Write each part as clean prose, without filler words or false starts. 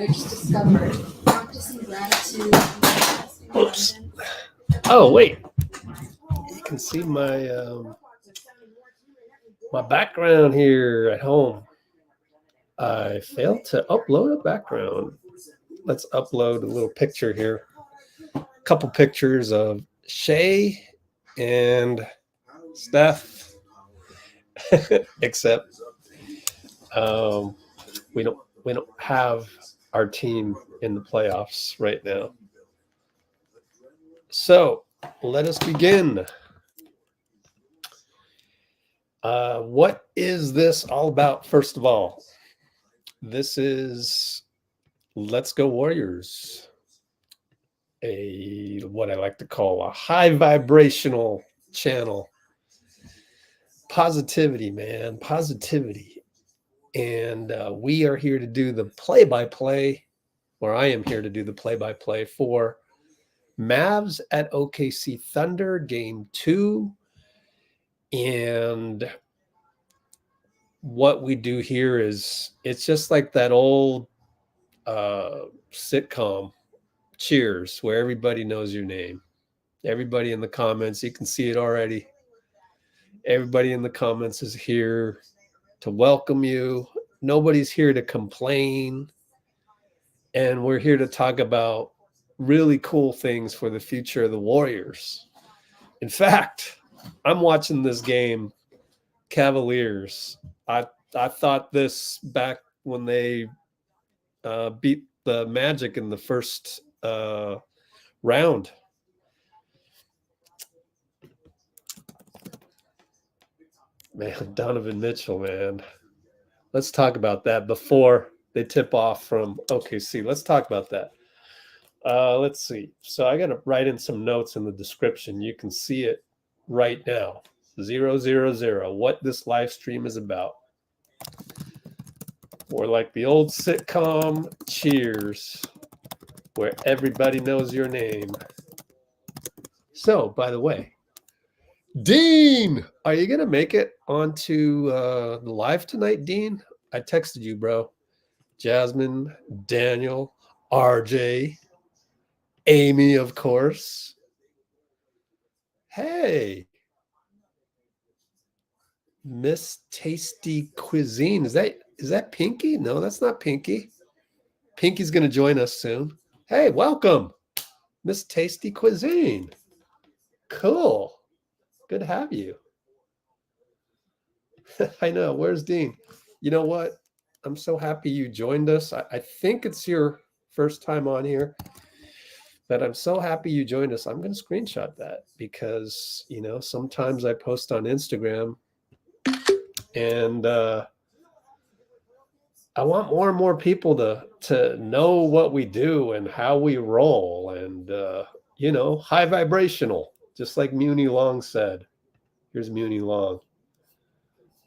I just discovered practicing gratitude. Oops. Oh, wait. You can see my my background here at home. I failed to upload a background. Let's upload a little picture here. A couple pictures of Shay and Steph. Except we don't have our team in the playoffs right now. So let us begin. What is this all about? First of all, this is Let's Go Warriors, what I like to call a high vibrational channel. Positivity, man, positivity. And we are here to do the play-by-play, or I am here to do the play-by-play for Mavs at OKC Thunder Game 2. And what we do here is, it's just like that old sitcom, Cheers, where everybody knows your name. Everybody in the comments, you can see it already. Everybody in the comments is here to welcome you. Nobody's here to complain. And we're here to talk about really cool things for the future of the Warriors. In fact, I'm watching this game, Cavaliers. I thought this back when they beat the Magic in the first round. Man, Donovan Mitchell, man. Let's talk about that before they tip off from OKC. Let's talk about that. Let's see. So I got to write in some notes in the description. You can see it right now. 000, what this live stream is about. Or like the old sitcom Cheers, where everybody knows your name. So, by the way, Dean, are you going to make it onto the live tonight, Dean? I texted you, bro. Jasmine, Daniel, RJ, Amy, of course. Hey. Miss Tasty Cuisine. Is that Pinky? No, that's not Pinky. Pinky's going to join us soon. Hey, welcome. Miss Tasty Cuisine. Cool. Good to have you. I know. Where's Dean? You know what? I'm so happy you joined us. I think it's your first time on here, but I'm so happy you joined us. I'm going to screenshot that because, sometimes I post on Instagram and I want more and more people to know what we do and how we roll and, high vibrational, just like Muni Long said. Here's Muni Long.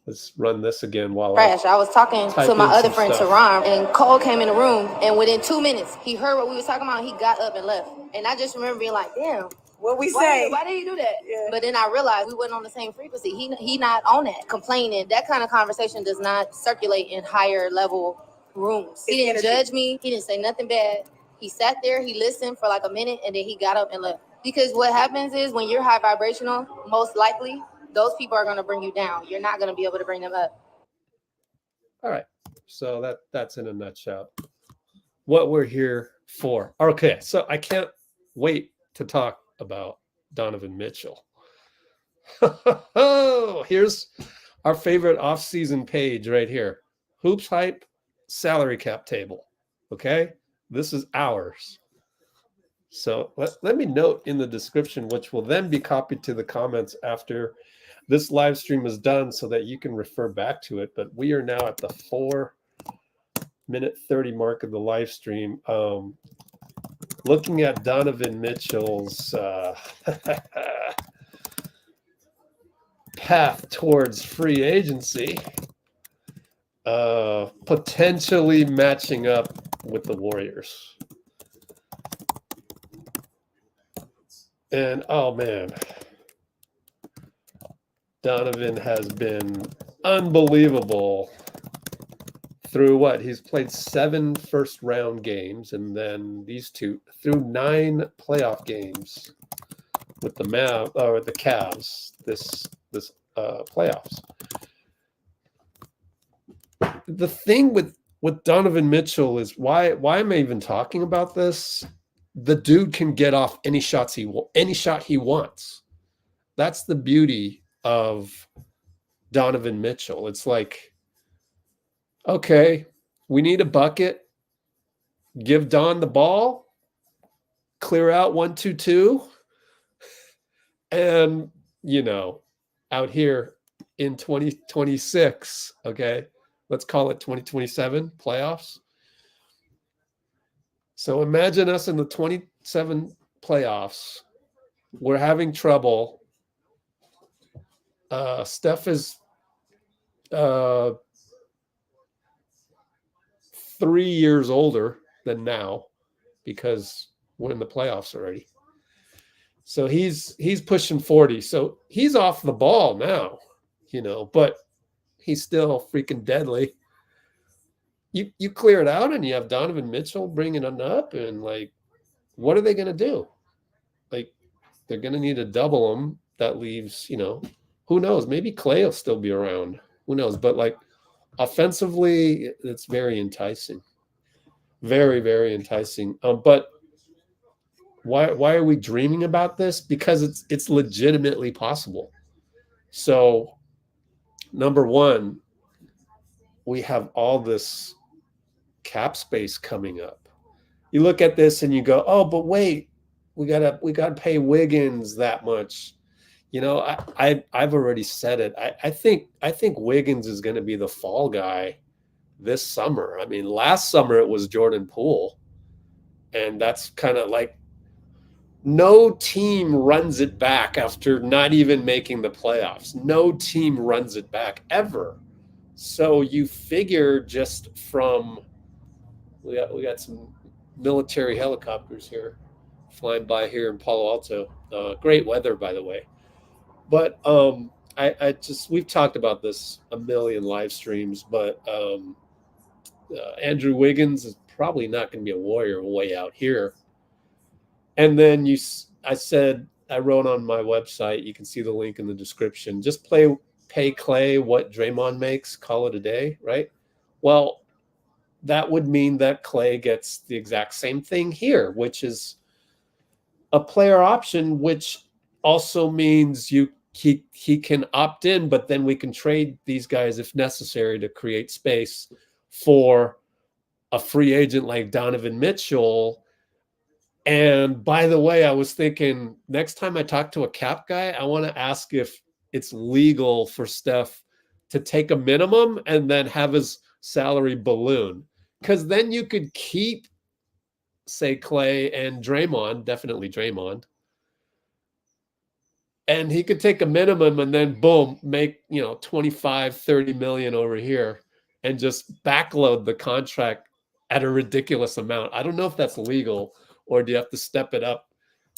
Let's run this again while I was talking to my other friend, Teron, and Cole came in the room, and within 2 minutes, he heard what we were talking about, and he got up and left. And I just remember being like, damn. What we say? Why did he do that? Yeah. But then I realized we wasn't on the same frequency. He not on that. Complaining, that kind of conversation does not circulate in higher level rooms. He didn't judge me. He didn't say nothing bad. He sat there, he listened for like a minute, and then he got up and left. Because what happens is when you're high vibrational, most likely, those people are going to bring you down. You're not going to be able to bring them up. All right. So that's in a nutshell what we're here for. Okay. So I can't wait to talk about Donovan Mitchell. Here's our favorite off-season page right here. Hoops Hype salary cap table. Okay. This is ours. So let me note in the description, which will then be copied to the comments after this live stream is done so that you can refer back to it. But we are now at the 4-minute 30 mark of the live stream. Looking at Donovan Mitchell's path towards free agency, potentially matching up with the Warriors. And, oh, man, Donovan has been unbelievable through what? He's played 7 first-round games, and then these 2 through 9 playoff games with the Cavs this playoffs. The thing with Donovan Mitchell is why am I even talking about this? The dude can get off any shot he wants. That's the beauty of Donovan Mitchell. It's like, okay, we need a bucket. Give Don the ball. Clear out 1-2-2. And, out here in 2026, okay, let's call it 2027 playoffs. So imagine us in the 27 playoffs. We're having trouble. Steph is 3 years older than now because we're in the playoffs already. So he's pushing 40. So he's off the ball now, but he's still freaking deadly. You clear it out and you have Donovan Mitchell bringing it up, and like, what are they going to do? Like, they're going to need to double him. That leaves, who knows? Maybe Klay will still be around. Who knows? But like, offensively, it's very enticing. Very, very enticing. But why are we dreaming about this? Because it's legitimately possible. So, number one, we have all this cap space coming up. You look at this and you go, oh, but wait, we gotta pay Wiggins that much. I've already said it. I think Wiggins is going to be the fall guy this summer. I mean, last summer it was Jordan Poole, and that's kind of like, no team runs it back after not even making the playoffs. No team runs it back ever. So you figure just from we got some military helicopters here flying by here in Palo Alto. Great weather, by the way. But we've talked about this a million live streams, but Andrew Wiggins is probably not going to be a Warrior way out here. And then I wrote on my website, you can see the link in the description, just pay Klay what Draymond makes, call it a day, right? Well, that would mean that Klay gets the exact same thing here, which is a player option, which also means he can opt in, but then we can trade these guys if necessary to create space for a free agent like Donovan Mitchell. And by the way, I was thinking next time I talk to a cap guy, I want to ask if it's legal for Steph to take a minimum and then have his salary balloon. Because then you could keep, say, Klay and Draymond, definitely Draymond. And he could take a minimum and then, boom, make, 25, 30 million over here and just backload the contract at a ridiculous amount. I don't know if that's legal, or do you have to step it up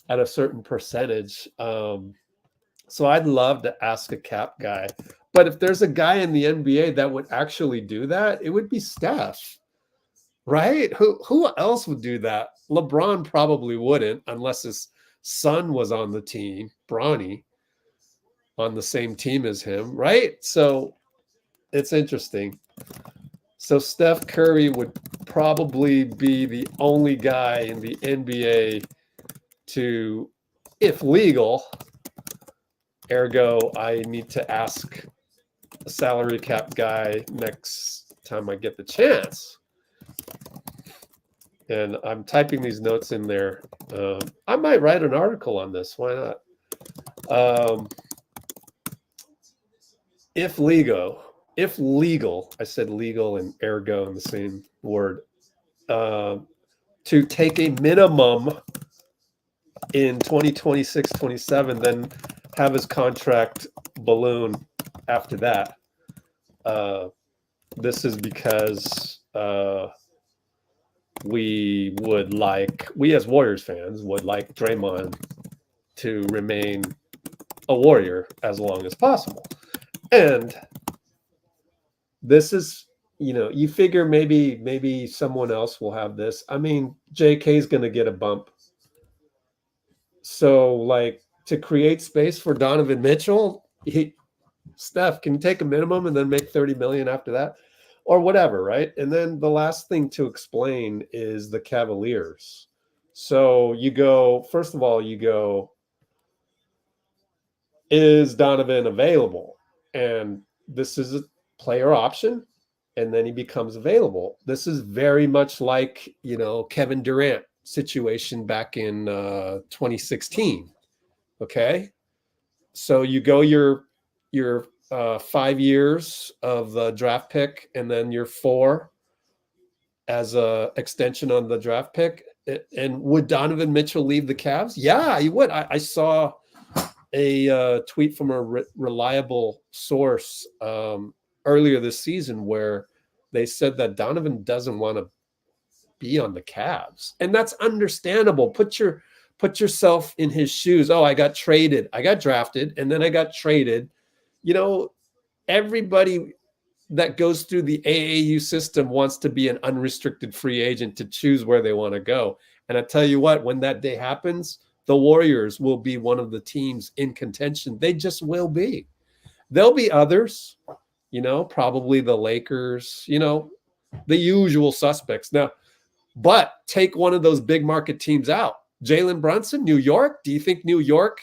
at a certain percentage? So I'd love to ask a cap guy. But if there's a guy in the NBA that would actually do that, it would be Steph, right? Who else would do that? LeBron probably wouldn't, unless his son was on the team, Bronny, on the same team as him, right? So it's interesting. So Steph Curry would probably be the only guy in the NBA to, if legal, ergo, I need to ask a salary cap guy next time I get the chance. And I'm typing these notes in there. I might write an article on this. Why not? If legal, I said legal and ergo in the same word, to take a minimum in 2026, 27, then have his contract balloon after that. This is because we as Warriors fans would like Draymond to remain a Warrior as long as possible. And this is you figure maybe someone else will have this. I mean, JK is going to get a bump. So, like, to create space for Donovan Mitchell, Steph, can you take a minimum and then make 30 million after that? Or whatever, right? And then the last thing to explain is the Cavaliers. So first of all, is Donovan available? And this is a player option, and then he becomes available. This is very much like, Kevin Durant situation back in 2016. Okay. So you go your 5 years of the draft pick, and then your 4 as a extension on the draft pick. And would Donovan Mitchell leave the Cavs? Yeah, he would. I saw a tweet from a reliable source earlier this season where they said that Donovan doesn't want to be on the Cavs, and that's understandable. Put yourself in his shoes. Oh, I got traded. I got drafted, and then I got traded. Everybody that goes through the AAU system wants to be an unrestricted free agent to choose where they want to go. And I tell you what, when that day happens, the Warriors will be one of the teams in contention. They just will be. There'll be others, probably the Lakers, the usual suspects. Now, but take one of those big market teams out. Jalen Brunson, New York. Do you think New York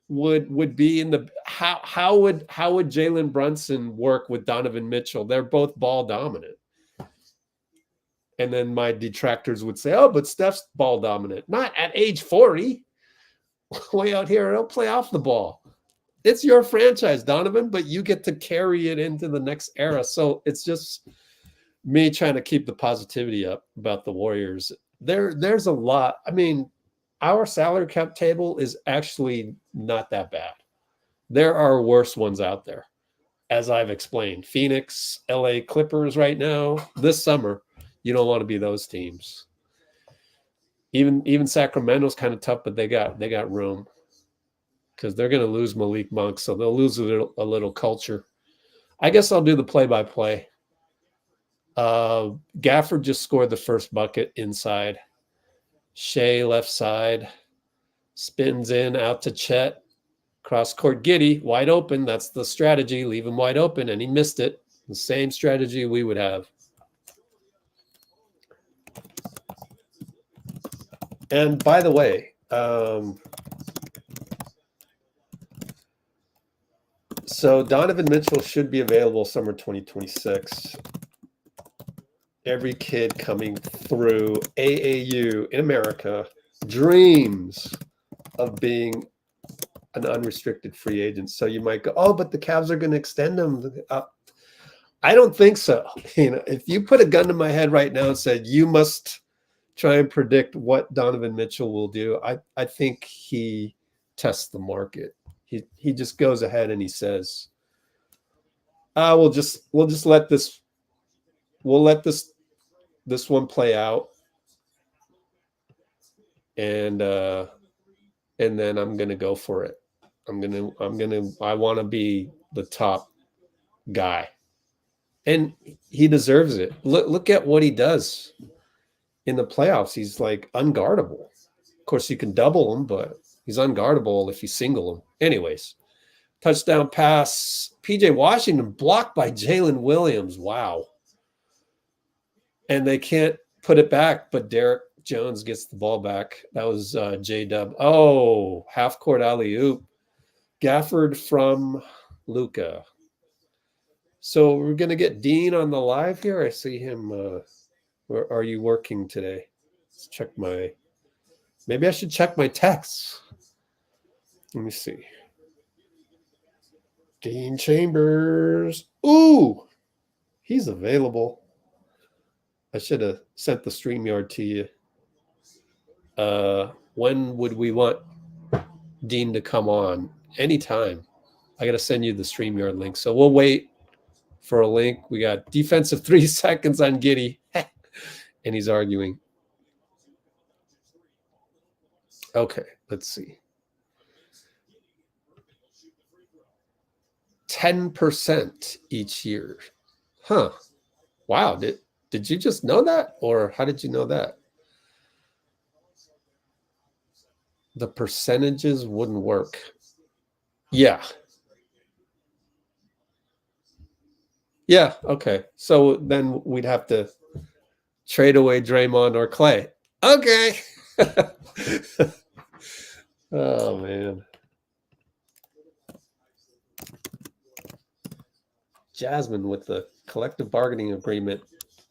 would be in the how would Jalen Brunson work with Donovan Mitchell? They're both ball dominant. And then my detractors would say, oh, but Steph's ball dominant. Not at age 40. Way out here, don't play off the ball. It's your franchise, Donovan, but you get to carry it into the next era. So it's just me trying to keep the positivity up about the Warriors. There's a lot. I mean, our salary cap table is actually not that bad. There are worse ones out there, as I've explained. Phoenix, LA Clippers right now, this summer, you don't want to be those teams. Even Sacramento's kind of tough, but they got room because they're going to lose Malik Monk, so they'll lose a little culture. I guess I'll do the play-by-play. Gafford just scored the first bucket inside. Shea left side, spins in out to Chet, cross court Giddey, wide open. That's the strategy. Leave him wide open, and he missed it. The same strategy we would have. And by the way, so Donovan Mitchell should be available summer 2026. Every kid coming through AAU in America dreams of being an unrestricted free agent. So you might go, oh, but the Cavs are going to extend him. I don't think so. If you put a gun to my head right now and said, you must try and predict what Donovan Mitchell will do, I think he tests the market. He just goes ahead and he says, we'll just let this one play out, and then I'm gonna go for it. I want to be the top guy, and he deserves it. Look at what he does in the playoffs. He's like unguardable. Of course, you can double him, but he's unguardable if you single him. Anyways, touchdown pass. PJ Washington blocked by Jalen Williams. Wow. And they can't put it back, but Derrick Jones gets the ball back. That was J-Dub. Oh, half-court alley-oop. Gafford from Luka. So we're going to get Dean on the live here. I see him. Or are you working today? Let's check maybe I should check my texts. Let me see. Dean Chambers. Ooh, he's available. I should have sent the StreamYard to you. When would we want Dean to come on? Anytime. I got to send you the StreamYard link. So we'll wait for a link. We got defensive 3 seconds on Giddey. And he's arguing. Okay, let's see. 10% each year. Huh. Wow. Did you just know that? Or how did you know that? The percentages wouldn't work. Yeah. Yeah. Okay. So then we'd have to trade away Draymond or Klay. Okay. Oh, man. Jasmine with the collective bargaining agreement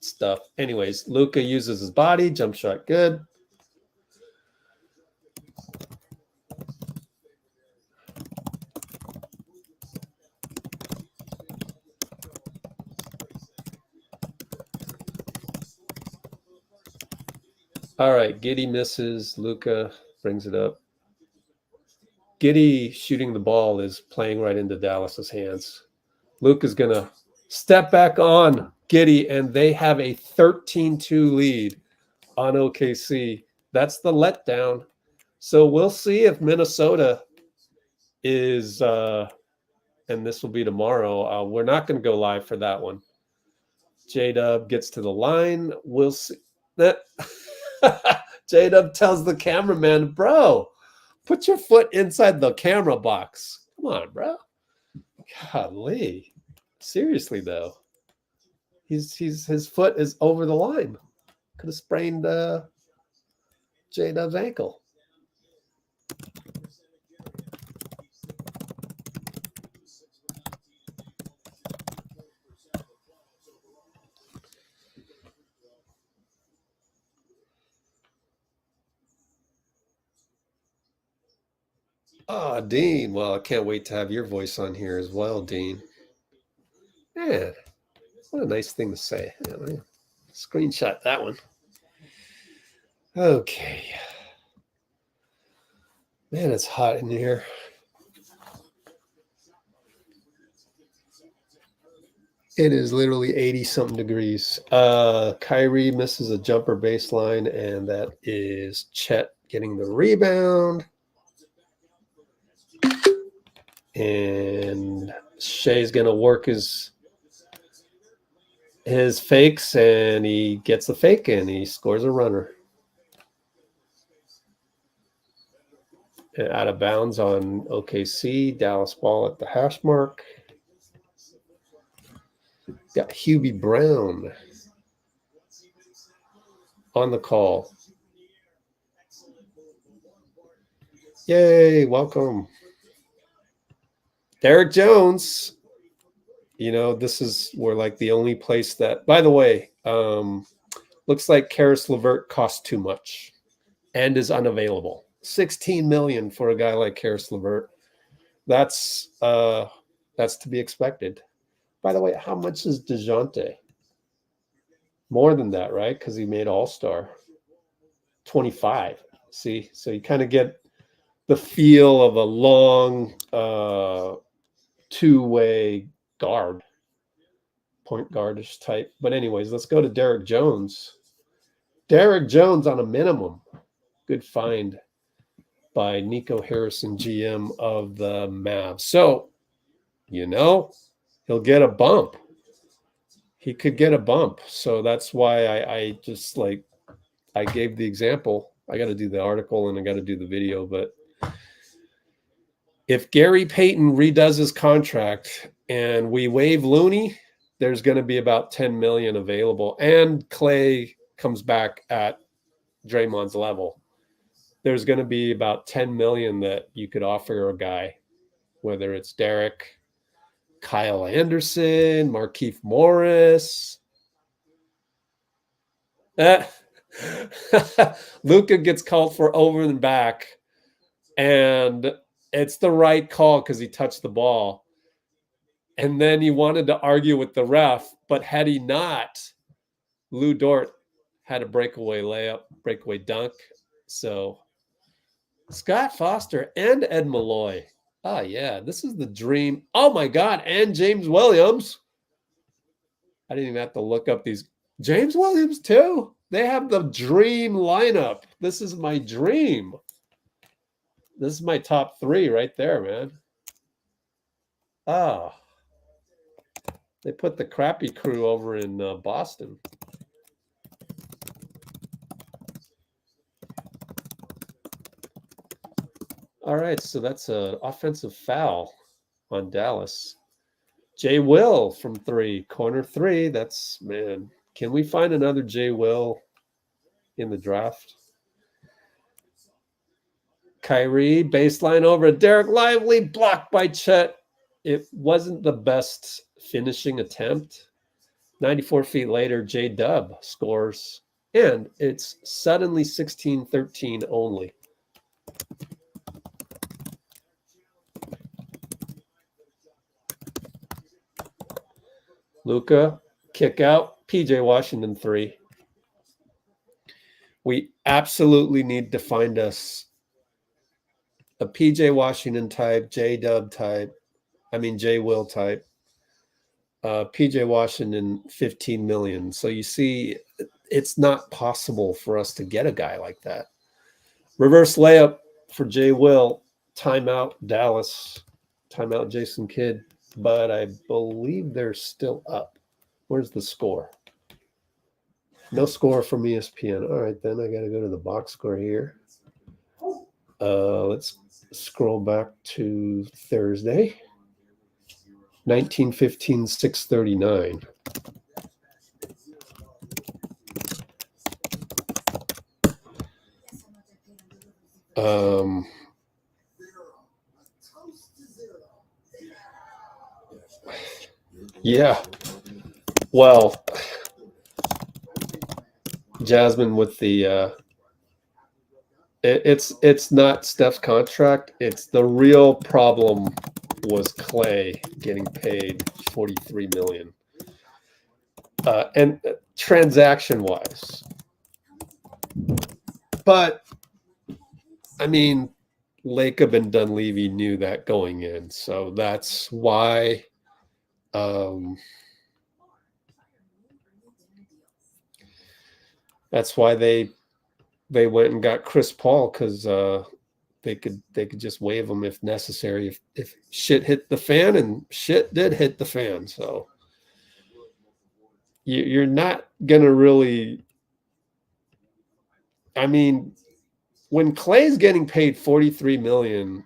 stuff. Anyways, Luka uses his body. Jump shot good. All right, Giddey misses. Luka brings it up. Giddey shooting the ball is playing right into Dallas's hands. Luka's going to step back on Giddey, and they have a 13-2 lead on OKC. That's the letdown. So we'll see if Minnesota is, and this will be tomorrow. We're not going to go live for that one. J-Dub gets to the line. We'll see. That J-Dub tells the cameraman, bro, put your foot inside the camera box. Come on, bro. Golly. Seriously, though. His foot is over the line. Could have sprained J-Dub's ankle. Oh, Dean. Well, I can't wait to have your voice on here as well, Dean. Man, what a nice thing to say. Screenshot that one. Okay. Man, it's hot in here. It is literally 80-something degrees. Kyrie misses a jumper baseline, and that is Chet getting the rebound. And Shea's going to work his fakes, and he gets the fake, and he scores a runner. Out of bounds on OKC. Dallas ball at the hash mark. Got Hubie Brown on the call. Yay, welcome. Derrick Jones. You know, this is we're like the only place that, by the way, looks like Karis LeVert costs too much and is unavailable. $16 million for a guy like Karis LeVert. That's to be expected. By the way, how much is DeJounte? More than that, right? Because he made All-Star. 25. See? So you kind of get the feel of a long two-way guard. Point guardish type. But anyways, let's go to Derrick Jones. Derrick Jones on a minimum. Good find by Nico Harrison, GM of the Mavs. So, you know, he'll get a bump. He could get a bump. So that's why I just like, I gave the example. I got to do the article and I got to do the video. But if Gary Payton redoes his contract and we waive Looney, there's going to be about 10 million available. And Klay comes back at Draymond's level. There's going to be about 10 million that you could offer a guy, whether it's Derrick, Kyle Anderson, Markieff Morris. Luka gets called for over and back, and it's the right call because he touched the ball. And then he wanted to argue with the ref, but had he not, Lou Dort had a breakaway layup, breakaway dunk. So Scott Foster and Ed Malloy. Oh, yeah, this is the dream. Oh, my God, and James Williams. I didn't even have to look up these. James Williams, too. They have the dream lineup. This is my dream. This is my top three right there, man. Oh. They put the crappy crew over in Boston. All right, so that's an offensive foul on Dallas. Jay Will from 3, corner 3. That's, man, can we find another Jay Will in the draft? Kyrie, baseline over Derek Lively, blocked by Chet. It wasn't the best finishing attempt. 94 feet later, J-Dub scores, and it's suddenly 16-13 only. Luka, kick out, PJ Washington 3. We absolutely need to find us a PJ Washington type, J-Dub type, J Will type. PJ Washington, 15 million. So you see, it's not possible for us to get a guy like that. Reverse layup for J Will. Timeout, Dallas. Timeout, Jason Kidd. But I believe they're still up. Where's the score? No score from ESPN. All right, then I got to go to the box score here. Let's scroll back to Thursday. 1915, 639. Yeah. Well, Jasmine with the it's not Steph's contract. It's the real problem was Klay getting paid $43 million. And transaction wise. But Lacob and Dunleavy knew that going in. So that's why they went and got Chris Paul, because they could just waive him if necessary if shit hit the fan, and shit did hit the fan. So you're not gonna really. When Klay's getting paid $43 million,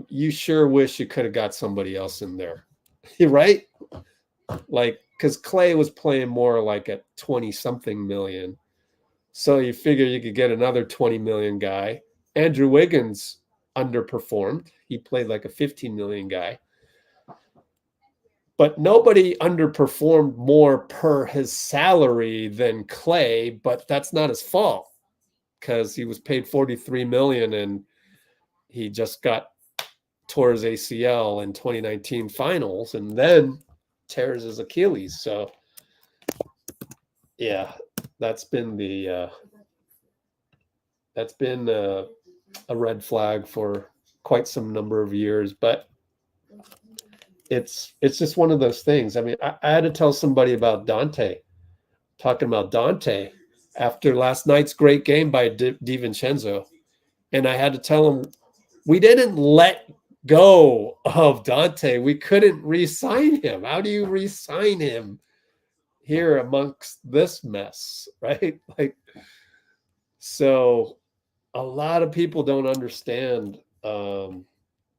you sure wish you could have got somebody else in there, right? Like, because Klay was playing more like at 20-something million. So you figure you could get another 20 million guy. Andrew Wiggins underperformed. He played like a 15 million guy. But nobody underperformed more per his salary than Klay, but that's not his fault, because he was paid 43 million and he just tore his ACL in 2019 finals and then tears his Achilles. So yeah, that's been a red flag for quite some number of years, but it's just one of those things. I had to tell somebody about Dante, talking about Dante after last night's great game by DiVincenzo. And I had to tell him, we didn't let go of Dante. We couldn't re-sign him. How do you re-sign him here amongst this mess, right? So a lot of people don't understand the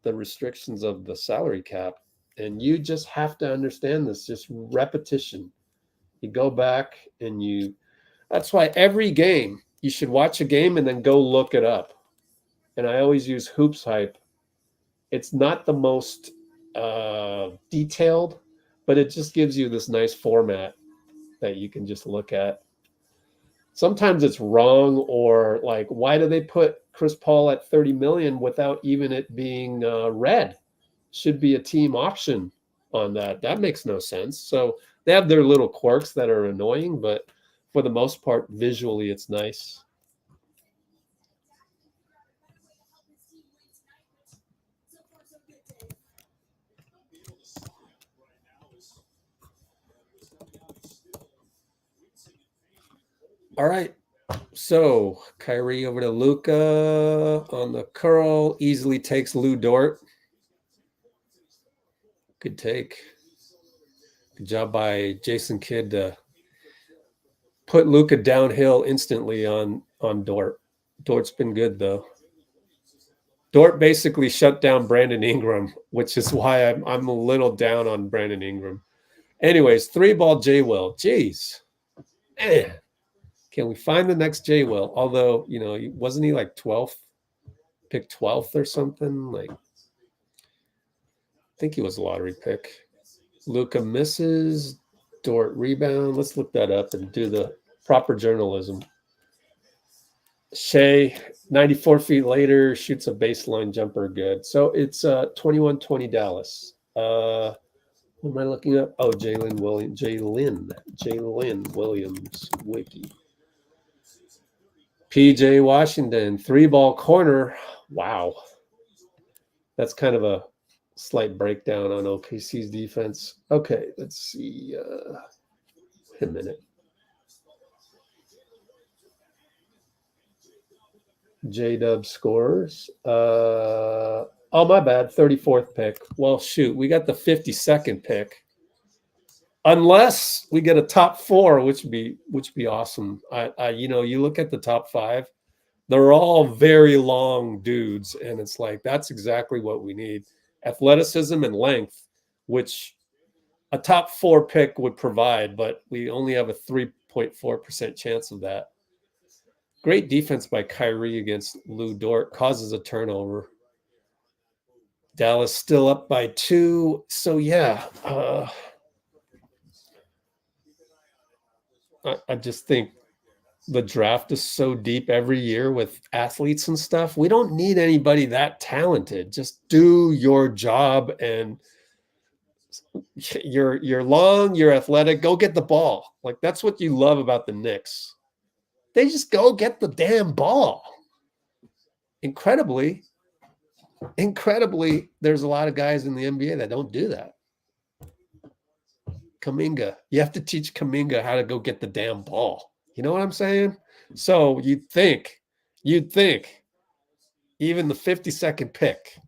restrictions of the salary cap. And you just have to understand this, just repetition. You go back and that's why every game, you should watch a game and then go look it up. And I always use Hoops Hype. It's not the most detailed, but it just gives you this nice format that you can just look at. Sometimes it's wrong, or like, why do they put Chris Paul at 30 million without even it being red? Should be a team option on that. That makes no sense. So they have their little quirks that are annoying, but for the most part, visually, it's nice. All right. So Kyrie over to Luka on the curl. Easily takes Lou Dort. Good take. Good job by Jason Kidd to put Luka downhill instantly on Dort. Dort's been good, though. Dort basically shut down Brandon Ingram, which is why I'm a little down on Brandon Ingram. Anyways, 3-ball J-Will. Jeez. Man. Can we find the next J-Will? Although, you know, wasn't he like 12th? Pick 12th or something? Like, I think he was a lottery pick. Luka misses. Dort rebound. Let's look that up and do the proper journalism. Shea, 94 feet later, shoots a baseline jumper. Good. So it's 21-20 Dallas. What am I looking up? Oh, Jaylen Williams wiki. PJ Washington, 3-ball corner. Wow. That's kind of a slight breakdown on OKC's defense. Okay, let's see. A minute. J-Dub scores. Oh, my bad. 34th pick. Well, shoot. We got the 52nd pick. Unless we get a top 4, which would be awesome. You know, you look at the top 5, they're all very long dudes, and it's like that's exactly what we need: athleticism and length, which a top 4 pick would provide, but we only have a 3.4% chance of that. Great defense by Kyrie against Lou Dort, causes a turnover. Dallas still up by 2, so yeah. I just think the draft is so deep every year with athletes and stuff. We don't need anybody that talented. Just do your job, and you're long, you're athletic. Go get the ball. Like, that's what you love about the Knicks. They just go get the damn ball. Incredibly, there's a lot of guys in the NBA that don't do that. Kuminga. You have to teach Kuminga how to go get the damn ball. You know what I'm saying? So you'd think, even the 52nd pick,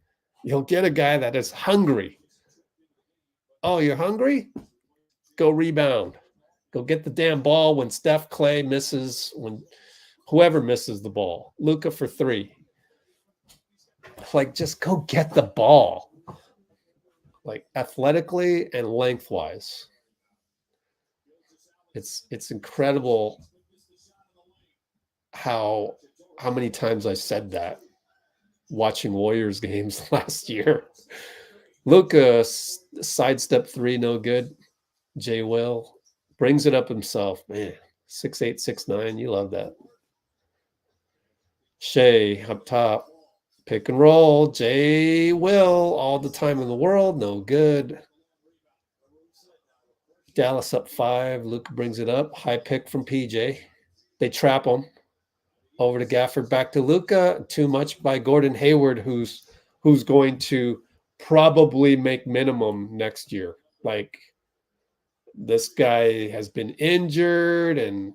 you'll get a guy that is hungry. Oh, you're hungry? Go rebound. Go get the damn ball when Steph, Klay misses, when whoever misses the ball. Luka for 3. Like, just go get the ball. Like, athletically and lengthwise. It's incredible how many times I said that watching Warriors games last year. Luka, sidestep 3, no good. J-Will brings it up himself. Man, 6'8", 6'9", you love that. Shea up top, pick and roll. J-Will, all the time in the world, no good. Dallas up 5. Luka brings it up. High pick from PJ. They trap him. Over to Gafford, back to Luka. Too much by Gordon Hayward, who's going to probably make minimum next year. Like, this guy has been injured, and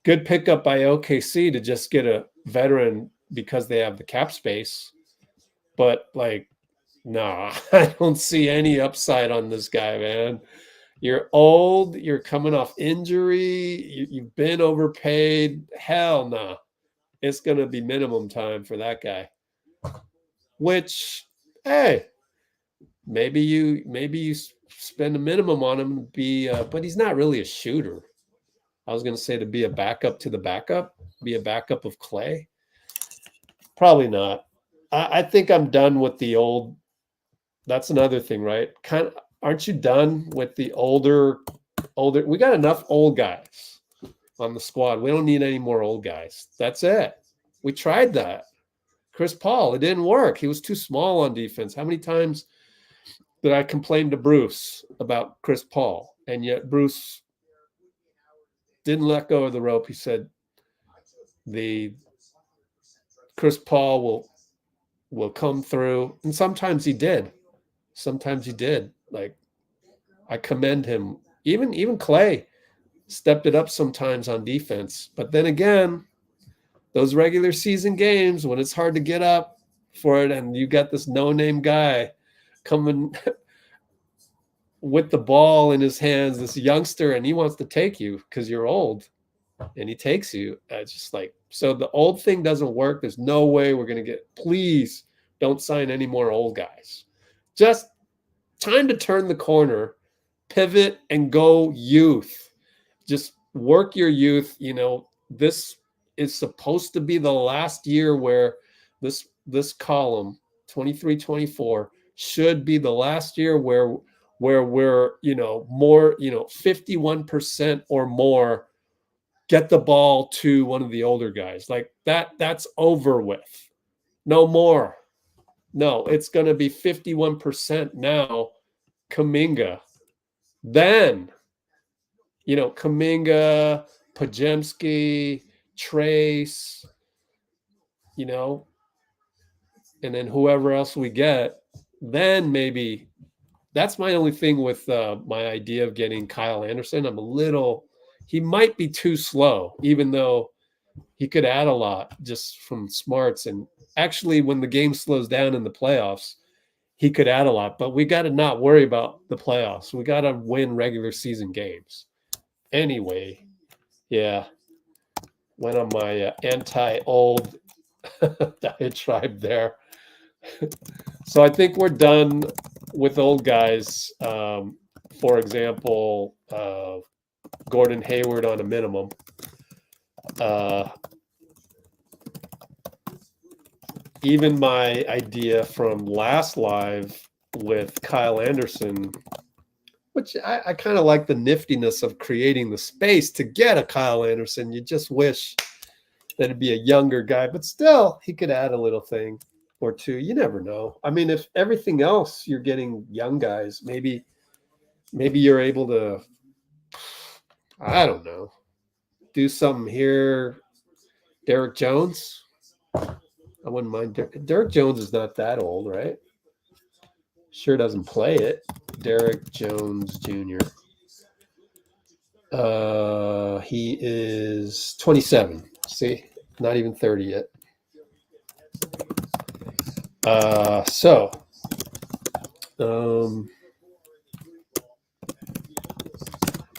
good pickup by OKC to just get a veteran because they have the cap space. But, like, nah, I don't see any upside on this guy, man. You're old. You're coming off injury. You've been overpaid. Hell no. Nah. It's going to be minimum time for that guy. Which, hey, maybe you spend a minimum on him but he's not really a shooter. I was going to say to be a backup to the backup, be a backup of Klay. Probably not. I think I'm done with the old. That's another thing, right? Aren't you done with the older? We got enough old guys on the squad. We don't need any more old guys. That's it. We tried that. Chris Paul, it didn't work. He was too small on defense. How many times did I complain to Bruce about Chris Paul? And yet Bruce didn't let go of the rope. He said the Chris Paul will come through. And sometimes he did. Like, I commend him. Even Klay stepped it up sometimes on defense. But then again, those regular season games, when it's hard to get up for it and you got this no-name guy coming with the ball in his hands, this youngster, and he wants to take you because you're old, and he takes you. It's just like, so the old thing doesn't work. There's no way we're going to get, please don't sign any more old guys. Just time to turn the corner, pivot, and go youth. Just work your youth. You know, this is supposed to be the last year where this column, 23-24, should be the last year where we're, you know, more, you know, 51% or more get the ball to one of the older guys. Like that's over with. No more. No, it's going to be 51% now. Kuminga. Then, you know, Kuminga, Pajemski, Trace, you know, and then whoever else we get, then maybe. That's my only thing with my idea of getting Kyle Anderson. He might be too slow, even though he could add a lot just from smarts. And actually, when the game slows down in the playoffs, he could add a lot. But we got to not worry about the playoffs. We got to win regular season games. Anyway, yeah, went on my anti-old diatribe there. So I think we're done with old guys. For example, Gordon Hayward on a minimum. Even my idea from last live with Kyle Anderson, which I kind of like the niftiness of creating the space to get a Kyle Anderson. You just wish that it'd be a younger guy, but still he could add a little thing or two. You never know. I mean, if everything else you're getting young guys, maybe you're able to, I don't know, do something here. Derrick Jones. I wouldn't mind. Derrick Jones is not that old, right? Sure doesn't play it. Derrick Jones Jr. He is 27. See, not even 30 yet. How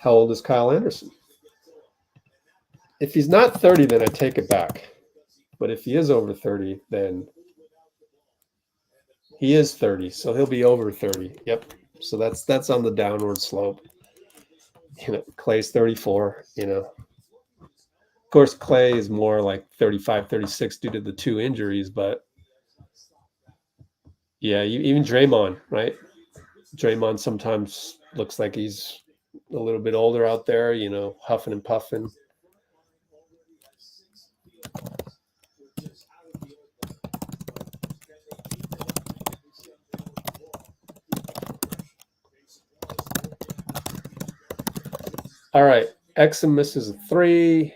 old is Kyle Anderson? If he's not 30, then I take it back. But if he is over 30, then he is 30. So he'll be over 30. Yep. So that's on the downward slope. You know, Klay's 34, you know. Of course, Klay is more like 35, 36 due to the two injuries, but yeah, even Draymond, right? Draymond sometimes looks like he's a little bit older out there, you know, huffing and puffing. All right, Exum misses a 3.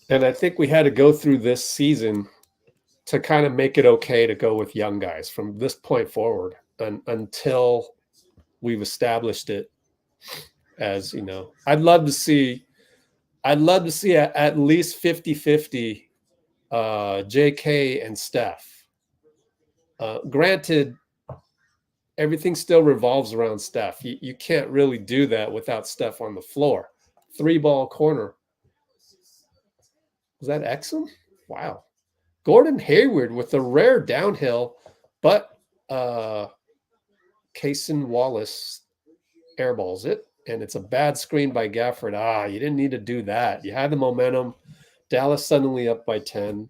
And I think we had to go through this season to kind of make it okay to go with young guys from this point forward until we've established it as, you know, I'd love to see at least 50-50 JK and Steph. Granted, everything still revolves around Steph. You can't really do that without Steph on the floor. 3-ball corner. Was that Exum? Wow. Gordon Hayward with a rare downhill, but Kaysen Wallace airballs it, and it's a bad screen by Gafford. You didn't need to do that. You had the momentum. Dallas suddenly up by 10.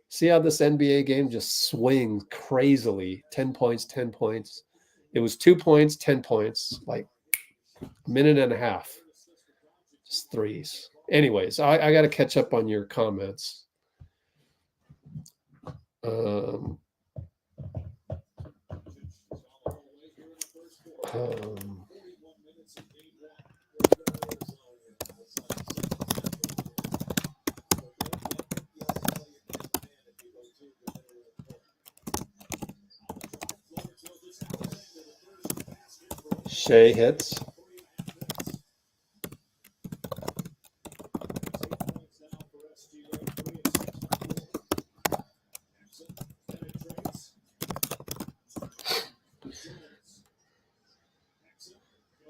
See how this NBA game just swings crazily. 10 points, 10 points. It was 2 points, 10 points, like a minute and a half. Just threes. Anyways, I got to catch up on your comments. Shea hits.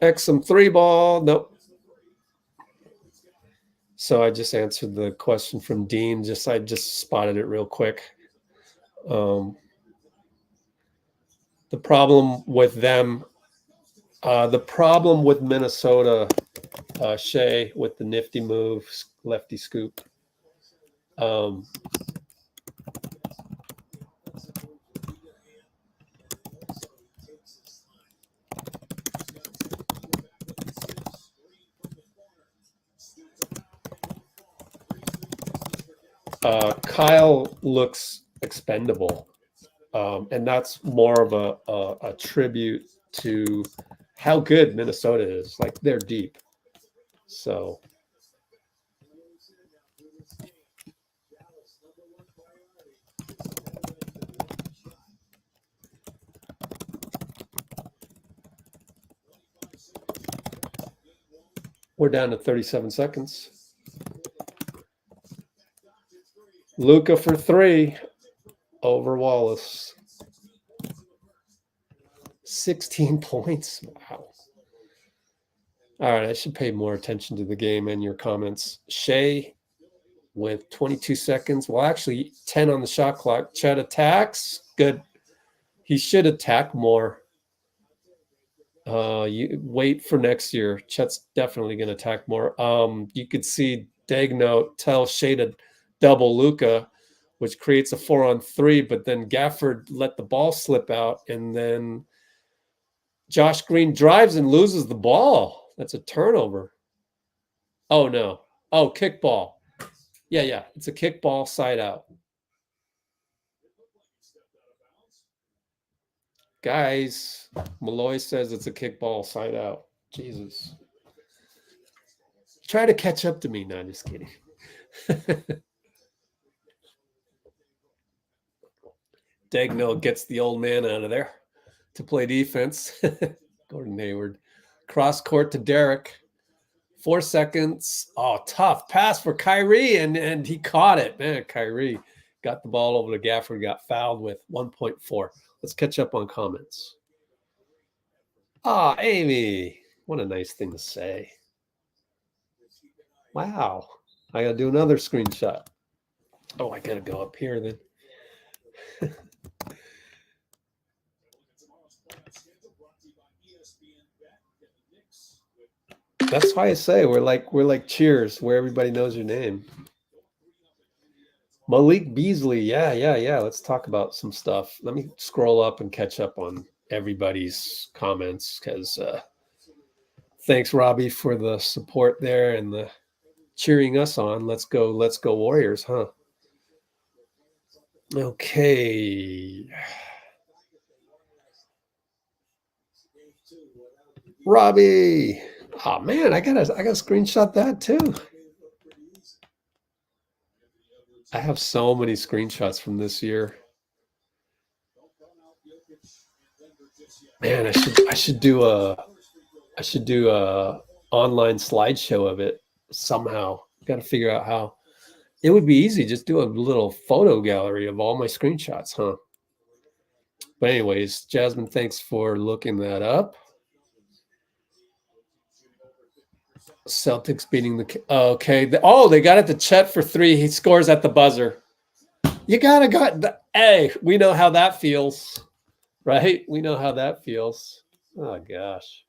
Exum 3 ball. Nope. So I just answered the question from Dean. I just spotted it real quick. The problem with them, the problem with Minnesota, Shea with the nifty move, lefty scoop. Kyle looks expendable, and that's more of a tribute to how good Minnesota is. Like, they're deep. So we're down to 37 seconds. Luka for 3 over Wallace. 16 points. Wow. All right, I should pay more attention to the game and your comments. Shea with 22 seconds. Well, actually, 10 on the shot clock. Chet attacks. Good. He should attack more. You wait for next year. Chet's definitely going to attack more. You could see Dagno tell Shea to double Luka, which creates a 4-on-3, but then Gafford let the ball slip out, and then Josh Green drives and loses the ball. That's a turnover. Oh, no. Oh, kickball. Yeah. It's a kickball side out. Guys, Malloy says it's a kickball side out. Jesus. Try to catch up to me. No, just kidding. Dagno gets the old man out of there to play defense. Gordon Hayward. Cross court to Derrick. 4 seconds. Oh, tough pass for Kyrie, and he caught it. Man, Kyrie got the ball over to Gafford, got fouled with 1.4. Let's catch up on comments. Ah, Amy. What a nice thing to say. Wow. I got to do another screenshot. Oh, I got to go up here then. That's why I say we're like Cheers, where everybody knows your name. Malik Beasley, yeah. Let's talk about some stuff. Let me scroll up and catch up on everybody's comments, because thanks, Robby, for the support there and the cheering us on. Let's go Warriors, huh? Okay. Robby. Oh man, I gotta screenshot that too. I have so many screenshots from this year. Man, I should do a online slideshow of it somehow. Got to figure out how. It would be easy. Just do a little photo gallery of all my screenshots, huh? But anyways, Jasmine, thanks for looking that up. Celtics beating the okay. They got it to Chet for 3. He scores at the buzzer. You hey, we know how that feels, right? We know how that feels. Oh gosh.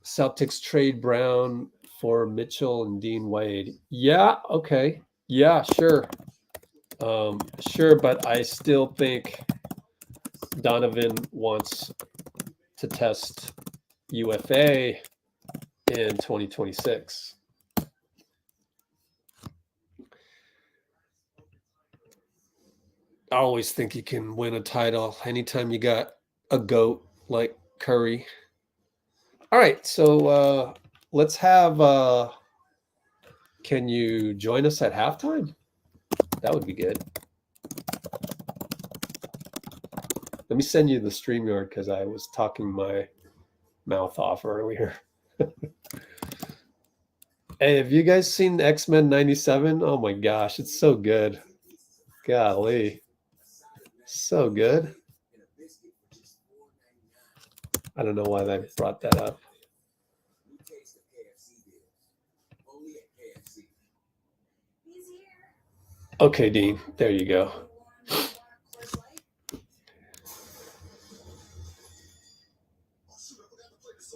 Celtics trade Brown for Mitchell and Dean Wade. Yeah, okay. Yeah, sure. Sure, but I still think Donovan wants to test UFA in 2026. I always think you can win a title anytime you got a GOAT like Curry. All right, so let's have can you join us at halftime? That would be good. Let me send you the StreamYard because I was talking my mouth off earlier. Hey, have you guys seen X-Men 97? Oh my gosh, it's so good. Golly. So good. I don't know why they brought that up. Okay, Dean, there you go.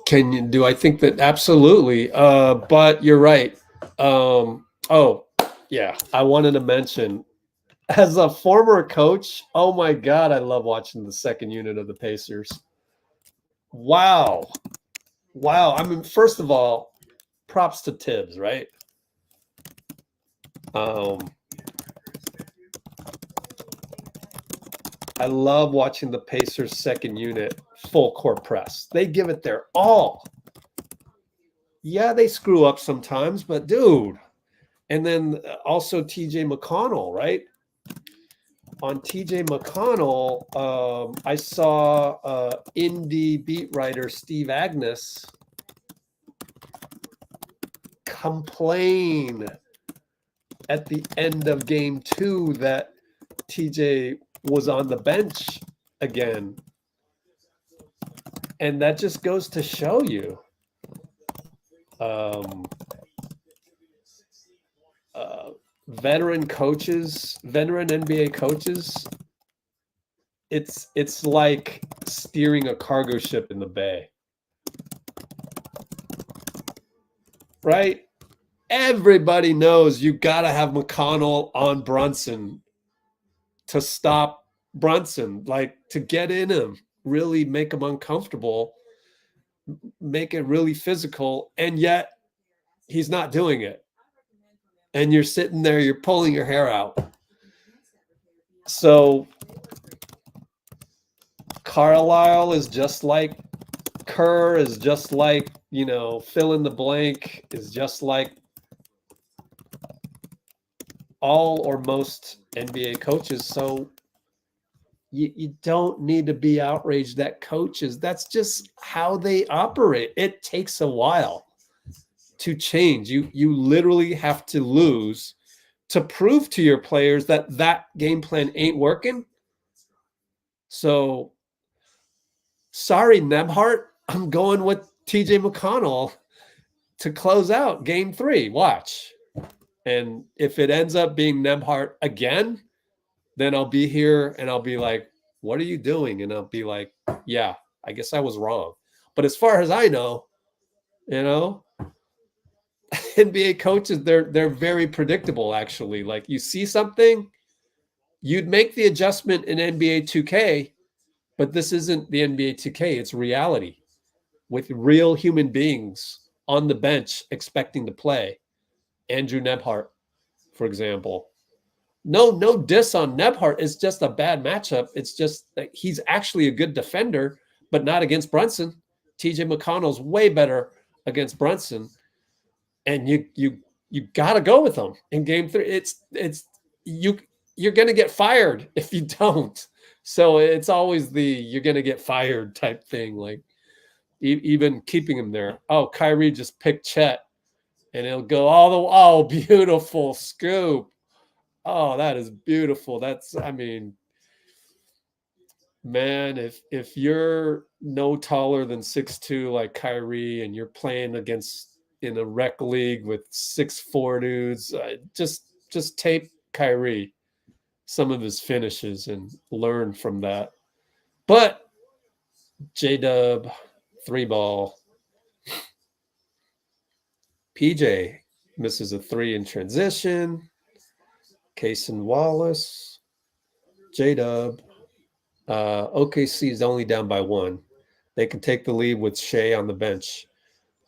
Do I think that? Absolutely. But you're right. Oh, yeah. I wanted to mention, as a former coach, oh my God, I love watching the second unit of the Pacers. Wow. I mean, first of all, props to Tibbs, right? I love watching the Pacers second unit full court press. They give it their all. Yeah, they screw up sometimes, but dude. And then also TJ McConnell, right? On TJ McConnell, I saw indie beat writer Steve Agness complain at the end of game 2 that TJ was on the bench again. And that just goes to show you veteran NBA coaches, it's like steering a cargo ship in the bay. Right? Everybody knows you got to have McConnell on Brunson to stop Brunson, like to get in him, really make him uncomfortable, make it really physical, and yet he's not doing it. And you're sitting there, you're pulling your hair out. So Carlisle is just like Kerr, is just like, fill in the blank, is just like all or most NBA coaches. So you don't need to be outraged that coaches, that's just how they operate. It takes a while to change. You literally have to lose to prove to your players that game plan ain't working. So sorry, Nebhart, I'm going with TJ McConnell to close out game 3. Watch. And if it ends up being Nebhart again, then I'll be here and I'll be like, what are you doing? And I'll be like, yeah, I guess I was wrong. But as far as I know, NBA coaches, they're very predictable, actually. Like, you see something, you'd make the adjustment in NBA 2K, but this isn't the NBA 2K. It's reality with real human beings on the bench expecting to play. Andrew Nebhart, for example. No diss on Nebhart. It's just a bad matchup. It's just that he's actually a good defender, but not against Brunson. TJ McConnell's way better against Brunson. And you got to go with him in game 3. You're going to get fired if you don't. So it's always you're going to get fired type thing. Like, even keeping him there. Oh, Kyrie just picked Chet, and it'll go beautiful scoop. Oh, that is beautiful. Man, if you're no taller than 6'2" like Kyrie, and you're playing in a rec league with 6'4" dudes, just tape Kyrie some of his finishes and learn from that. But J-Dub, 3-ball. PJ misses a 3 in transition. Kaysen Wallace, J-Dub. OKC is only down by 1. They can take the lead with Shea on the bench.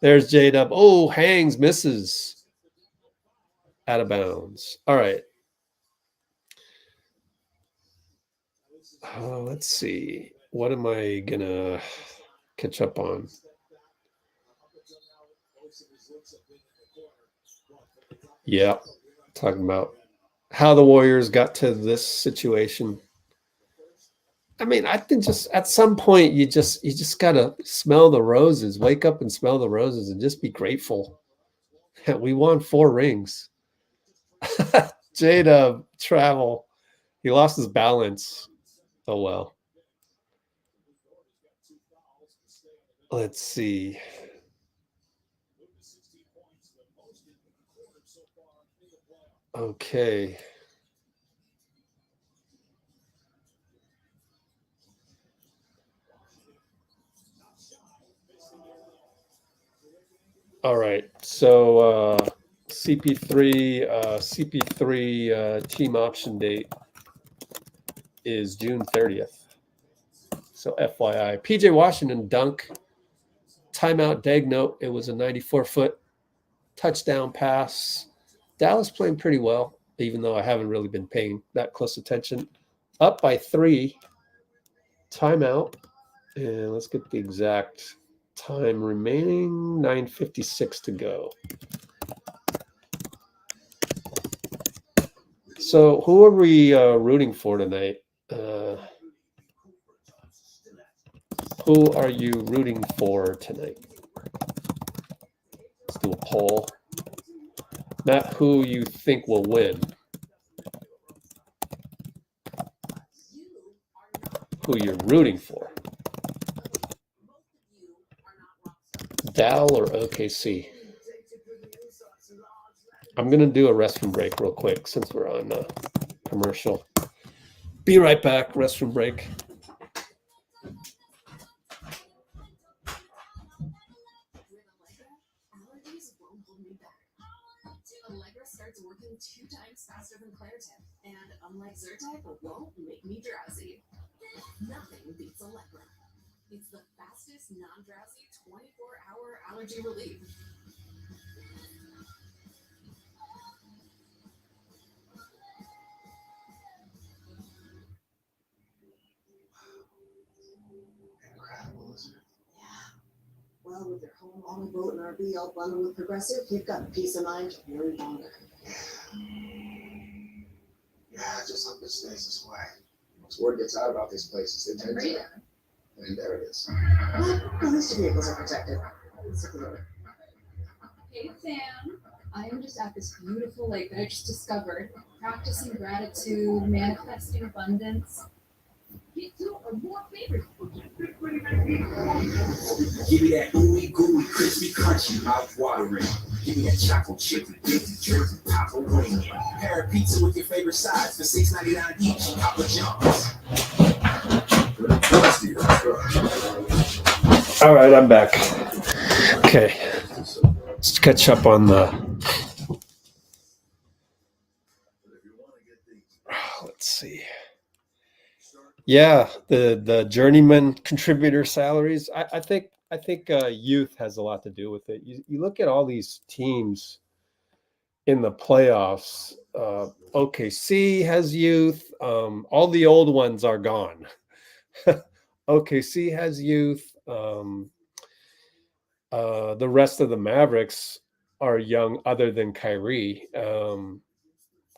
There's J-Dub. Oh, hangs, misses. Out of bounds. All right. Let's see. What am I going to catch up on? Yeah. Talking about how the Warriors got to this situation. I mean, I think just at some point you just gotta smell the roses, wake up and smell the roses, and just be grateful that we won 4 rings. J-Dub, travel. He lost his balance. Oh well. Let's see. Okay. All right. So CP3 team option date is June 30th. So FYI. PJ Washington dunk. Timeout dag note. It was a 94-foot touchdown pass. Dallas playing pretty well, even though I haven't really been paying that close attention. Up by 3. Timeout. And let's get the exact time remaining. 9:56 to go. So who are we rooting for tonight? Who are you rooting for tonight? Let's do a poll. Not who you think will win. Who you're rooting for. DAL or OKC? I'm going to do a restroom break real quick since we're on commercial. Be right back. Restroom break. Allegra starts working 2 times faster than Claritin, and unlike Zyrtec, it won't make me drowsy. Nothing beats Allegra. It's the fastest non-drowsy 24-hour allergy relief. Incredible, isn't it? Yeah. Well, with your home, on a boat, and RV all bundled with Progressive, you've got peace of mind very longer. Yeah, I just hope it stays this way. Once word gets out about these places, it turns out. And there it is. Well, at least your vehicles are protected. Hey Sam, I am just at this beautiful lake that I just discovered, practicing gratitude, manifesting abundance. Get 2 or more favorites. Give me that ooey gooey, crispy, crunchy, mouth watering. Give me that chocolate chip with bacon, jerky, Papa wing. Pair of pizza with your favorite sides for $6.99 each. Papa John's. All right, I'm back. Okay. Let's catch up on the... Let's see. Yeah, the journeyman contributor salaries. I think youth has a lot to do with it. You look at all these teams in the playoffs. OKC has youth. All the old ones are gone. OKC has youth. The rest of the Mavericks are young, other than Kyrie.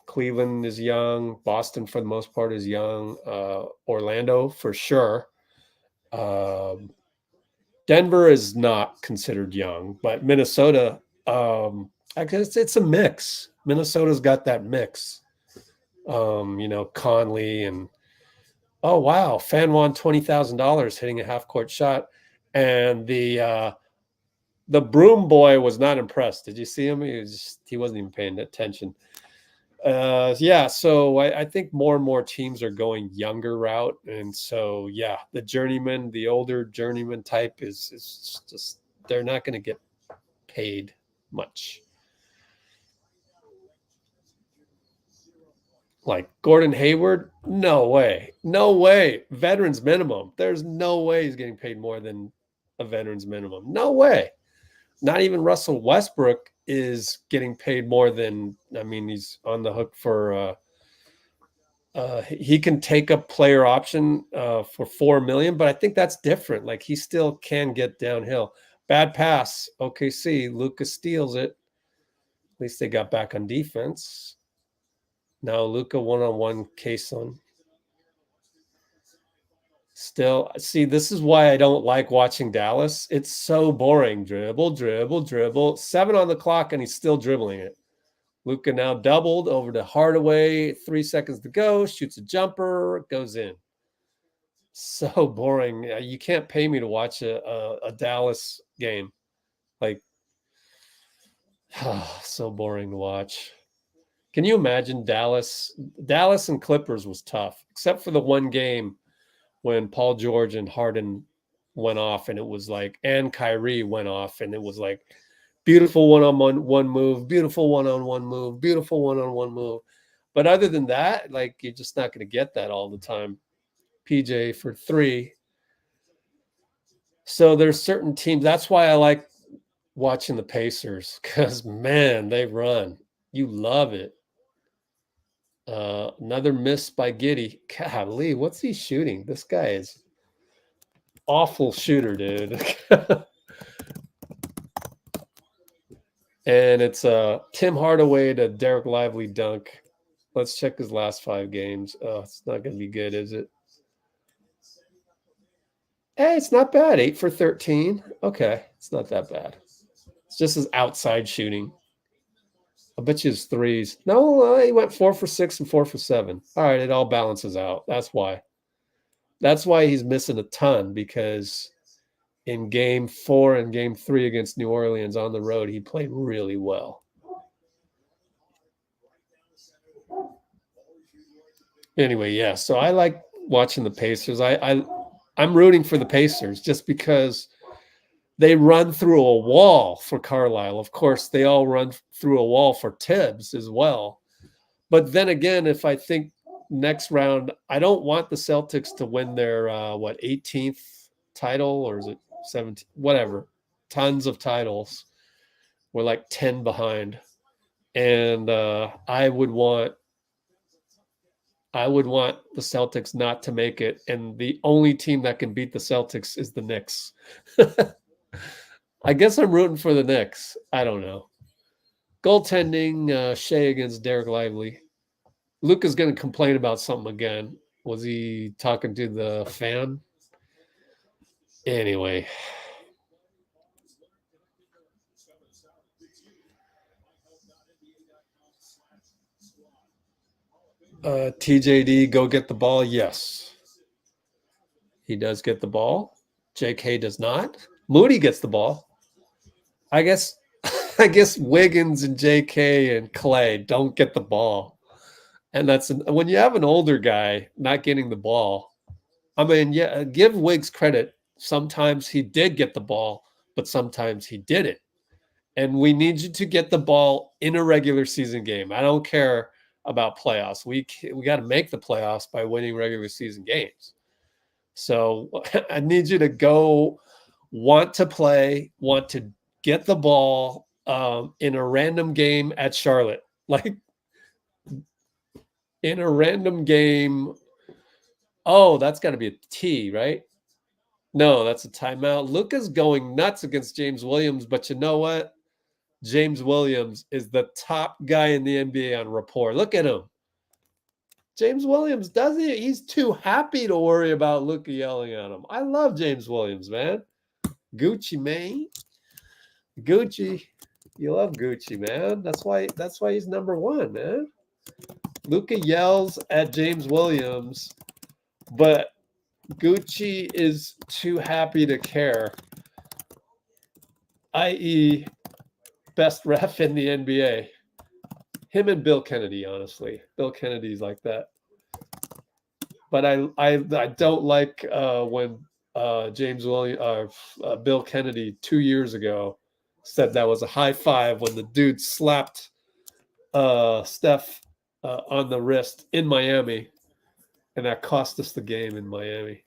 Cleveland is young. Boston, for the most part, is young. Orlando, for sure. Denver is not considered young, but Minnesota, I guess it's a mix. Minnesota's got that mix. Conley and, oh, wow, fan won $20,000 hitting a half-court shot. And the broom boy was not impressed. Did you see him? He wasn't even paying attention. So I think more and more teams are going younger route. And so, yeah, the older journeyman type is just, they're not going to get paid much. Like Gordon Hayward, no way. Veterans minimum. There's no way he's getting paid more than a veterans minimum. No way. Not even Russell Westbrook is getting paid more than, he's on the hook for, he can take a player option for $4 million, but I think that's different. Like, he still can get downhill. Bad pass. OKC, Luka steals it. At least they got back on defense. Now Luka one-on-one case on. Still, see, this is why I don't like watching Dallas. It's so boring. Dribble. 7 on the clock, and he's still dribbling it. Luka now doubled over to Hardaway. 3 seconds to go. Shoots a jumper. Goes in. So boring. You can't pay me to watch a Dallas game. Like, so boring to watch. Can you imagine Dallas and Clippers was tough, except for the one game when Paul George and Harden went off, and it was like, and Kyrie went off, and it was like beautiful one-on-one move, beautiful one-on-one move, beautiful one-on-one move. But other than that, like, you're just not going to get that all the time. PJ for 3. So there's certain teams. That's why I like watching the Pacers, because, man, they run. You love it. Another miss by Giddey. Golly, what's he shooting? This guy is awful shooter, dude. And it's Tim Hardaway to Derek Lively dunk. Let's check his last 5 games. Oh, it's not going to be good, is it? Hey, it's not bad. 8 for 13. Okay, it's not that bad. It's just his outside shooting. I bet you his threes. No, he went 4 for 6 and 4 for 7. All right, it all balances out. That's why. That's why he's missing a ton, because in game 4 and game 3 against New Orleans on the road, he played really well. Anyway, yeah, so I like watching the Pacers. I'm rooting for the Pacers just because they run through a wall for Carlisle. Of course, they all run through a wall for Tibbs as well. But then again, if I think next round, I don't want the Celtics to win their, 18th title, or is it 17? Whatever. Tons of titles. We're like 10 behind. And I would want the Celtics not to make it. And the only team that can beat the Celtics is the Knicks. I guess I'm rooting for the Knicks. I don't know. Goaltending, Shea against Derek Lively. Luka's going to complain about something again. Was he talking to the fan? Anyway. TJD, go get the ball. Yes. He does get the ball. JK does not. Moody gets the ball. I guess Wiggins and JK and Klay don't get the ball. And that's when you have an older guy not getting the ball. I mean, yeah, give Wiggs credit. Sometimes he did get the ball, but sometimes he didn't. And we need you to get the ball in a regular season game. I don't care about playoffs. We got to make the playoffs by winning regular season games. So I need you to go, want to play, want to get the ball in a random game at Charlotte. Like, in a random game. Oh, that's got to be a T, right? No, that's a timeout. Luka's going nuts against James Williams, but you know what? James Williams is the top guy in the NBA on rapport. Look at him. James Williams doesn't. He's too happy to worry about Luka yelling at him. I love James Williams, man. Gucci, man. Gucci. You love Gucci, man. That's why he's number 1, man. Luka yells at James Williams, but Gucci is too happy to care. I.e., best ref in the NBA. Him and Bill Kennedy, honestly. Bill Kennedy's like that. But I don't like when Bill Kennedy 2 years ago said that was a high five when the dude slapped Steph on the wrist in Miami, and that cost us the game in Miami.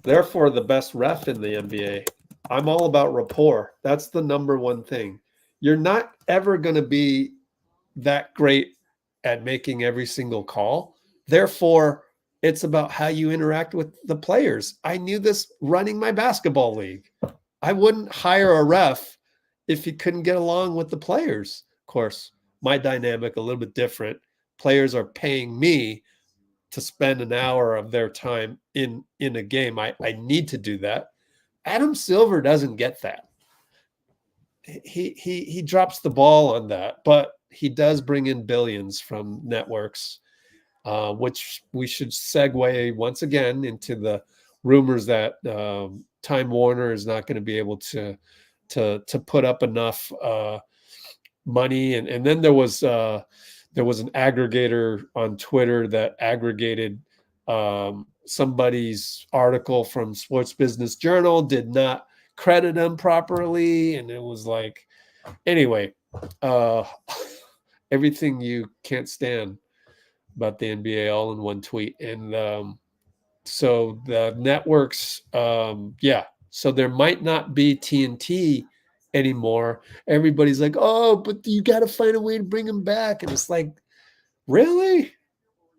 Therefore, the best ref in the NBA. I'm all about rapport. That's the number one thing. You're not ever going to be that great at making every single call. Therefore, it's about how you interact with the players. I knew this running my basketball league. I wouldn't hire a ref if he couldn't get along with the players. Of course, my dynamic a little bit different. Players are paying me to spend an hour of their time in a game. I need to do that. Adam Silver doesn't get that. he drops the ball on that, but he does bring in billions from networks, which we should segue once again into the rumors that Time Warner is not going to be able to put up enough money, and then there was an aggregator on Twitter that aggregated somebody's article from Sports Business Journal, did not credit them properly, and it was like, anyway, everything you can't stand about the NBA all in one tweet. And so the networks, so there might not be TNT anymore. Everybody's like, oh, but you got to find a way to bring them back. And it's like, really?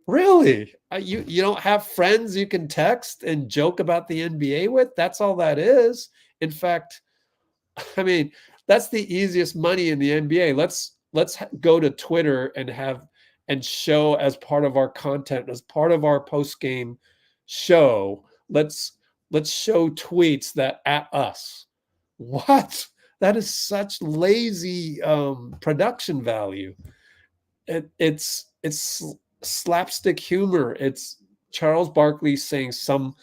You don't have friends you can text and joke about the NBA with? That's all that is. In fact, I mean, that's the easiest money in the NBA. Let's go to Twitter and show as part of our content, as part of our post-game show. Let's show tweets that at us. What? That is such lazy production value. It's slapstick humor. It's Charles Barkley saying some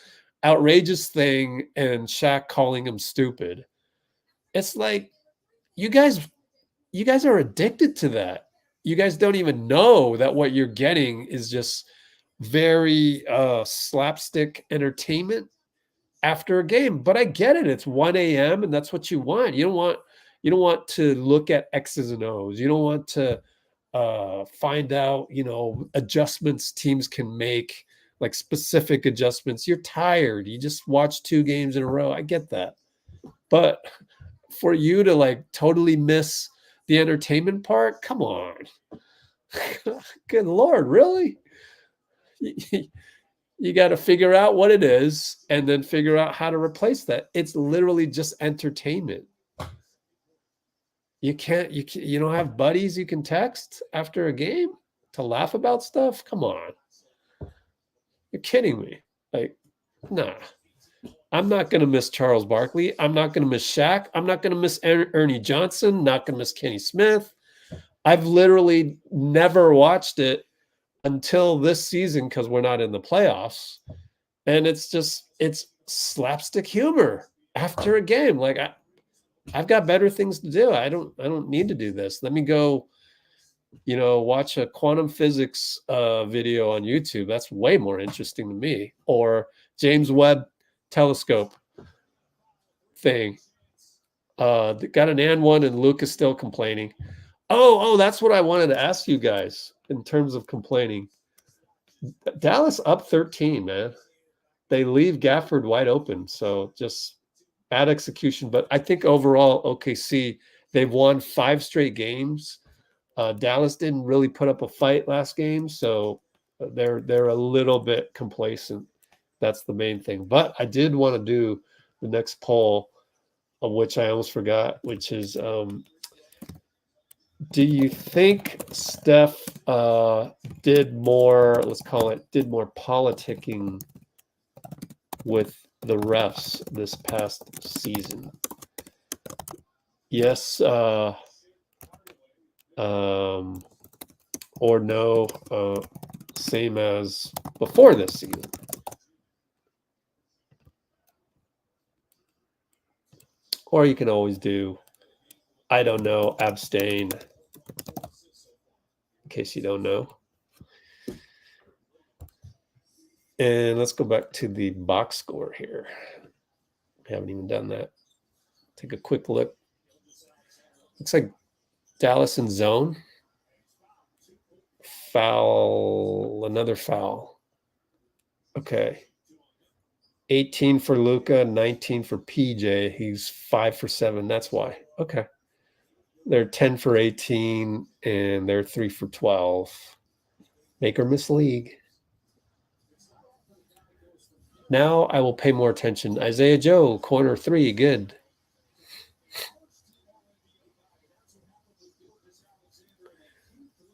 outrageous thing and Shaq calling him stupid. It's like, you guys are addicted to that. You guys don't even know that what you're getting is just very slapstick entertainment after a game. But I get it. It's 1 a.m. and that's what you want. You don't want to look at X's and O's. You don't want to find out, adjustments teams can make, like specific adjustments. You're tired. You just watch 2 games in a row. I get that. But for you to like totally miss the entertainment part, come on. Good Lord, really? You got to figure out what it is and then figure out how to replace that. It's literally just entertainment. You don't have buddies you can text after a game to laugh about stuff? Come on. You're kidding me. Like, nah. I'm not going to miss Charles Barkley. I'm not going to miss Shaq. I'm not going to miss Ernie Johnson. Not going to miss Kenny Smith. I've literally never watched it until this season because we're not in the playoffs. And it's slapstick humor after a game. Like, I've got better things to do. I don't need to do this. Let me go, watch a quantum physics video on YouTube. That's way more interesting to me. Or James Webb telescope thing. Got an and one, and Luka's still complaining. Oh, that's what I wanted to ask you guys in terms of complaining. Dallas up 13, man. They leave Gafford wide open. So just bad execution. But I think overall, OKC, they've won 5 straight games. Dallas didn't really put up a fight last game, so they're a little bit complacent. That's the main thing. But I did want to do the next poll, of which I almost forgot, which is, do you think Steph did more politicking with the refs this past season? Yes or no, same as before this season. Or you can always do, I don't know, abstain, in case you don't know. And let's go back to the box score here. We haven't even done that. Take a quick look. Looks like Dallas in zone. Foul, another foul. Okay. 18 for Luka, 19 for PJ. He's 5 for 7. That's why. Okay. They're 10 for 18, and they're 3 for 12. Make or miss league. Now I will pay more attention. Isaiah Joe, corner 3, good.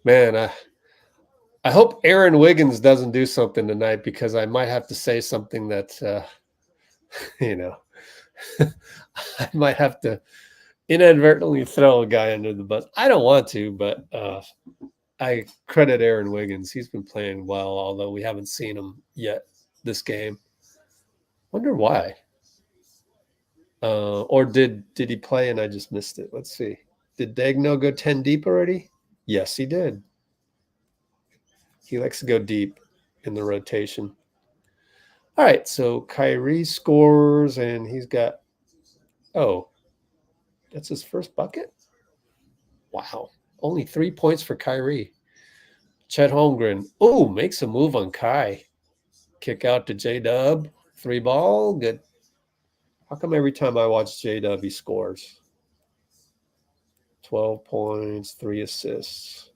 Man, I hope Aaron Wiggins doesn't do something tonight, because I might have to say something that, I might have to inadvertently throw a guy under the bus. I don't want to, but I credit Aaron Wiggins. He's been playing well, although we haven't seen him yet this game. Wonder why. Or did he play and I just missed it? Let's see. Did Dagno go 10 deep already? Yes, he did. He likes to go deep in the rotation. All right, so Kyrie scores, and he's got, oh, that's his first bucket? Wow. Only 3 points for Kyrie. Chet Holmgren, oh, makes a move on Kai. Kick out to J-Dub. 3 ball, good. How come every time I watch J-Dub, he scores? 12 points, 3 assists.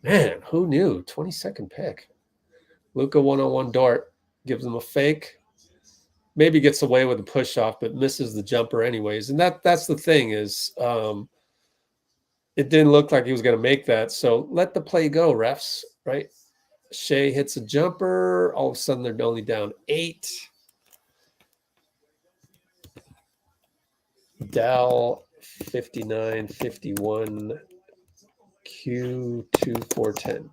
Man, who knew? 22nd pick. Luka one-on-one dart, gives him a fake. Maybe gets away with a push-off, but misses the jumper anyways. And that's the thing is it didn't look like he was going to make that. So let the play go, refs, right? Shea hits a jumper. All of a sudden, they're only down 8. Dal 59-51, Q 2-4-10.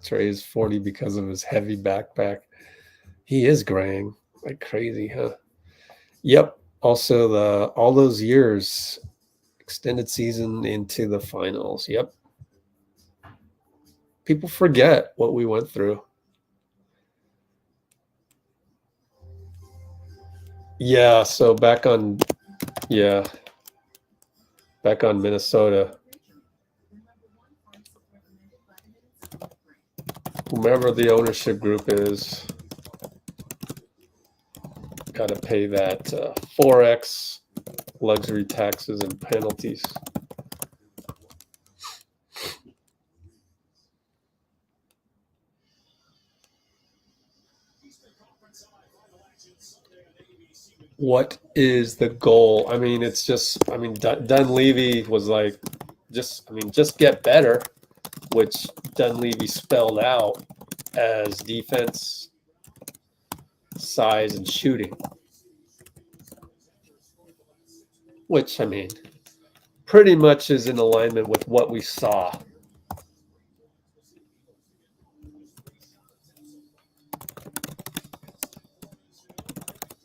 Trey is 40 because of his heavy backpack. He is graying like crazy, huh? Yep. Also, all those years, extended season into the finals. Yep. People forget what we went through. Yeah. So back on Minnesota. Whomever the ownership group is, got to pay that 4x luxury taxes and penalties. What is the goal? I mean, it's just, Dunleavy was like, just get better, which Dunleavy spelled out as defense, size, and shooting. Which, pretty much is in alignment with what we saw.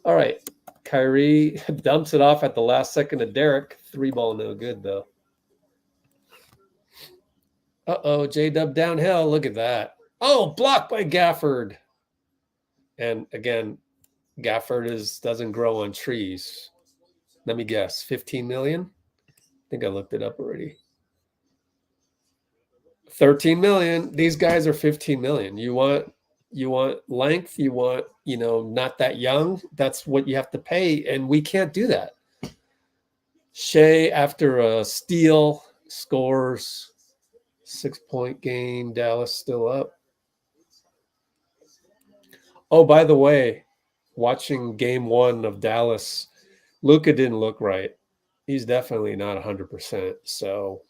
All right. Kyrie dumps it off at the last second to Derrick. 3 ball, no good, though. Uh-oh, J-Dub downhill. Look at that. Oh, blocked by Gafford. And again, Gafford doesn't grow on trees. Let me guess, 15 million? I think I looked it up already. 13 million. These guys are 15 million. You want length, you want, not that young. That's what you have to pay, and we can't do that. Shea, after a steal, scores 6-point game. Dallas still up. Oh, by the way, watching game 1 of Dallas, Luka didn't look right. He's definitely not 100%. So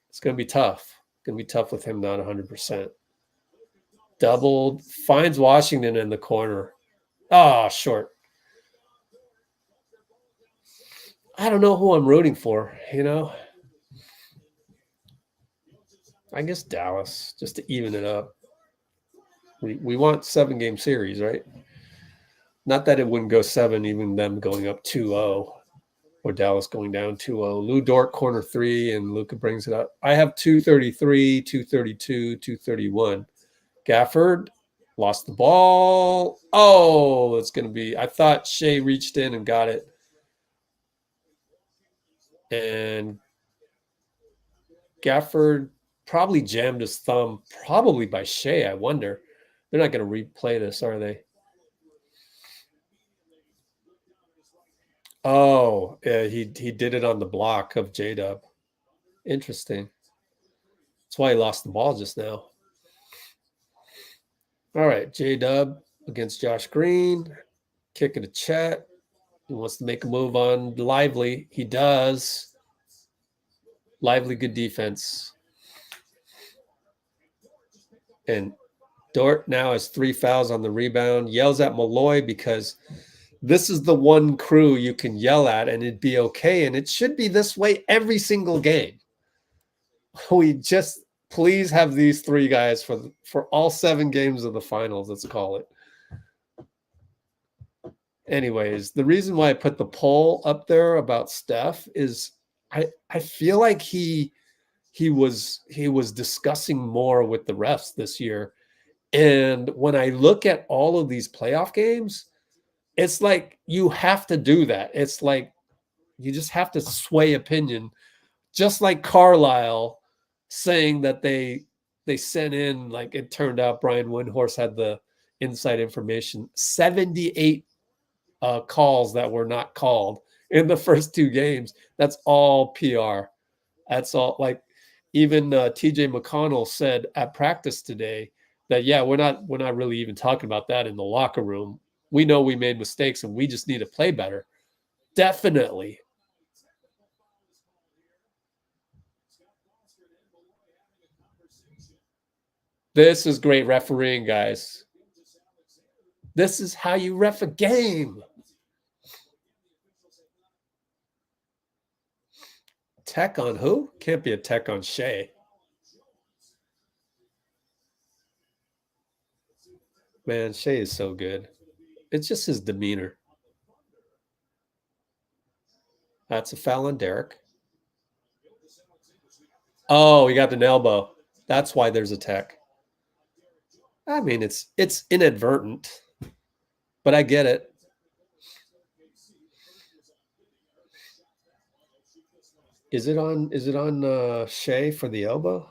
it's going to be tough. It's going to be tough with him not 100%. Doubled, finds Washington in the corner. Oh, short. I don't know who I'm rooting for, I guess Dallas, just to even it up. We want 7-game series, right? Not that it wouldn't go 7, even them going up 2-0 or Dallas going down 2-0. Lou Dort, corner 3, and Luka brings it up. I have 233, 232, 231. Gafford lost the ball. Oh, it's going to be – I thought Shea reached in and got it. And Gafford probably jammed his thumb, probably by Shea, I wonder. They're not going to replay this, are they? Oh, yeah, he did it on the block of J-Dub. Interesting. That's why he lost the ball just now. All right, J-Dub against Josh Green. Kick it to Chet. He wants to make a move on Lively. He does. Lively, good defense. And Dort now has 3 fouls on the rebound. Yells at Malloy because this is the one crew you can yell at and it'd be okay. And it should be this way every single game. We just please have these 3 guys for all 7 games of the finals, let's call it. Anyways, the reason why I put the poll up there about Steph is I feel like he was discussing more with the refs this year. And when I look at all of these playoff games, it's like you have to do that. It's like you just have to sway opinion, just like Carlisle saying that they sent in, like it turned out Brian Windhorst had the inside information, 78 calls that were not called in the first 2 games. That's all PR. That's all. Like even TJ McConnell said at practice today that, yeah, we're not really even talking about that in the locker room. We know we made mistakes and we just need to play better. Definitely. This is great refereeing, guys. This is how you ref a game. Tech on who? Can't be a tech on Shea. Man, Shea is so good. It's just his demeanor. That's a foul on Derrick. Oh, he got an elbow. That's why there's a tech. I mean, it's inadvertent, but I get it. Is it on Shea for the elbow?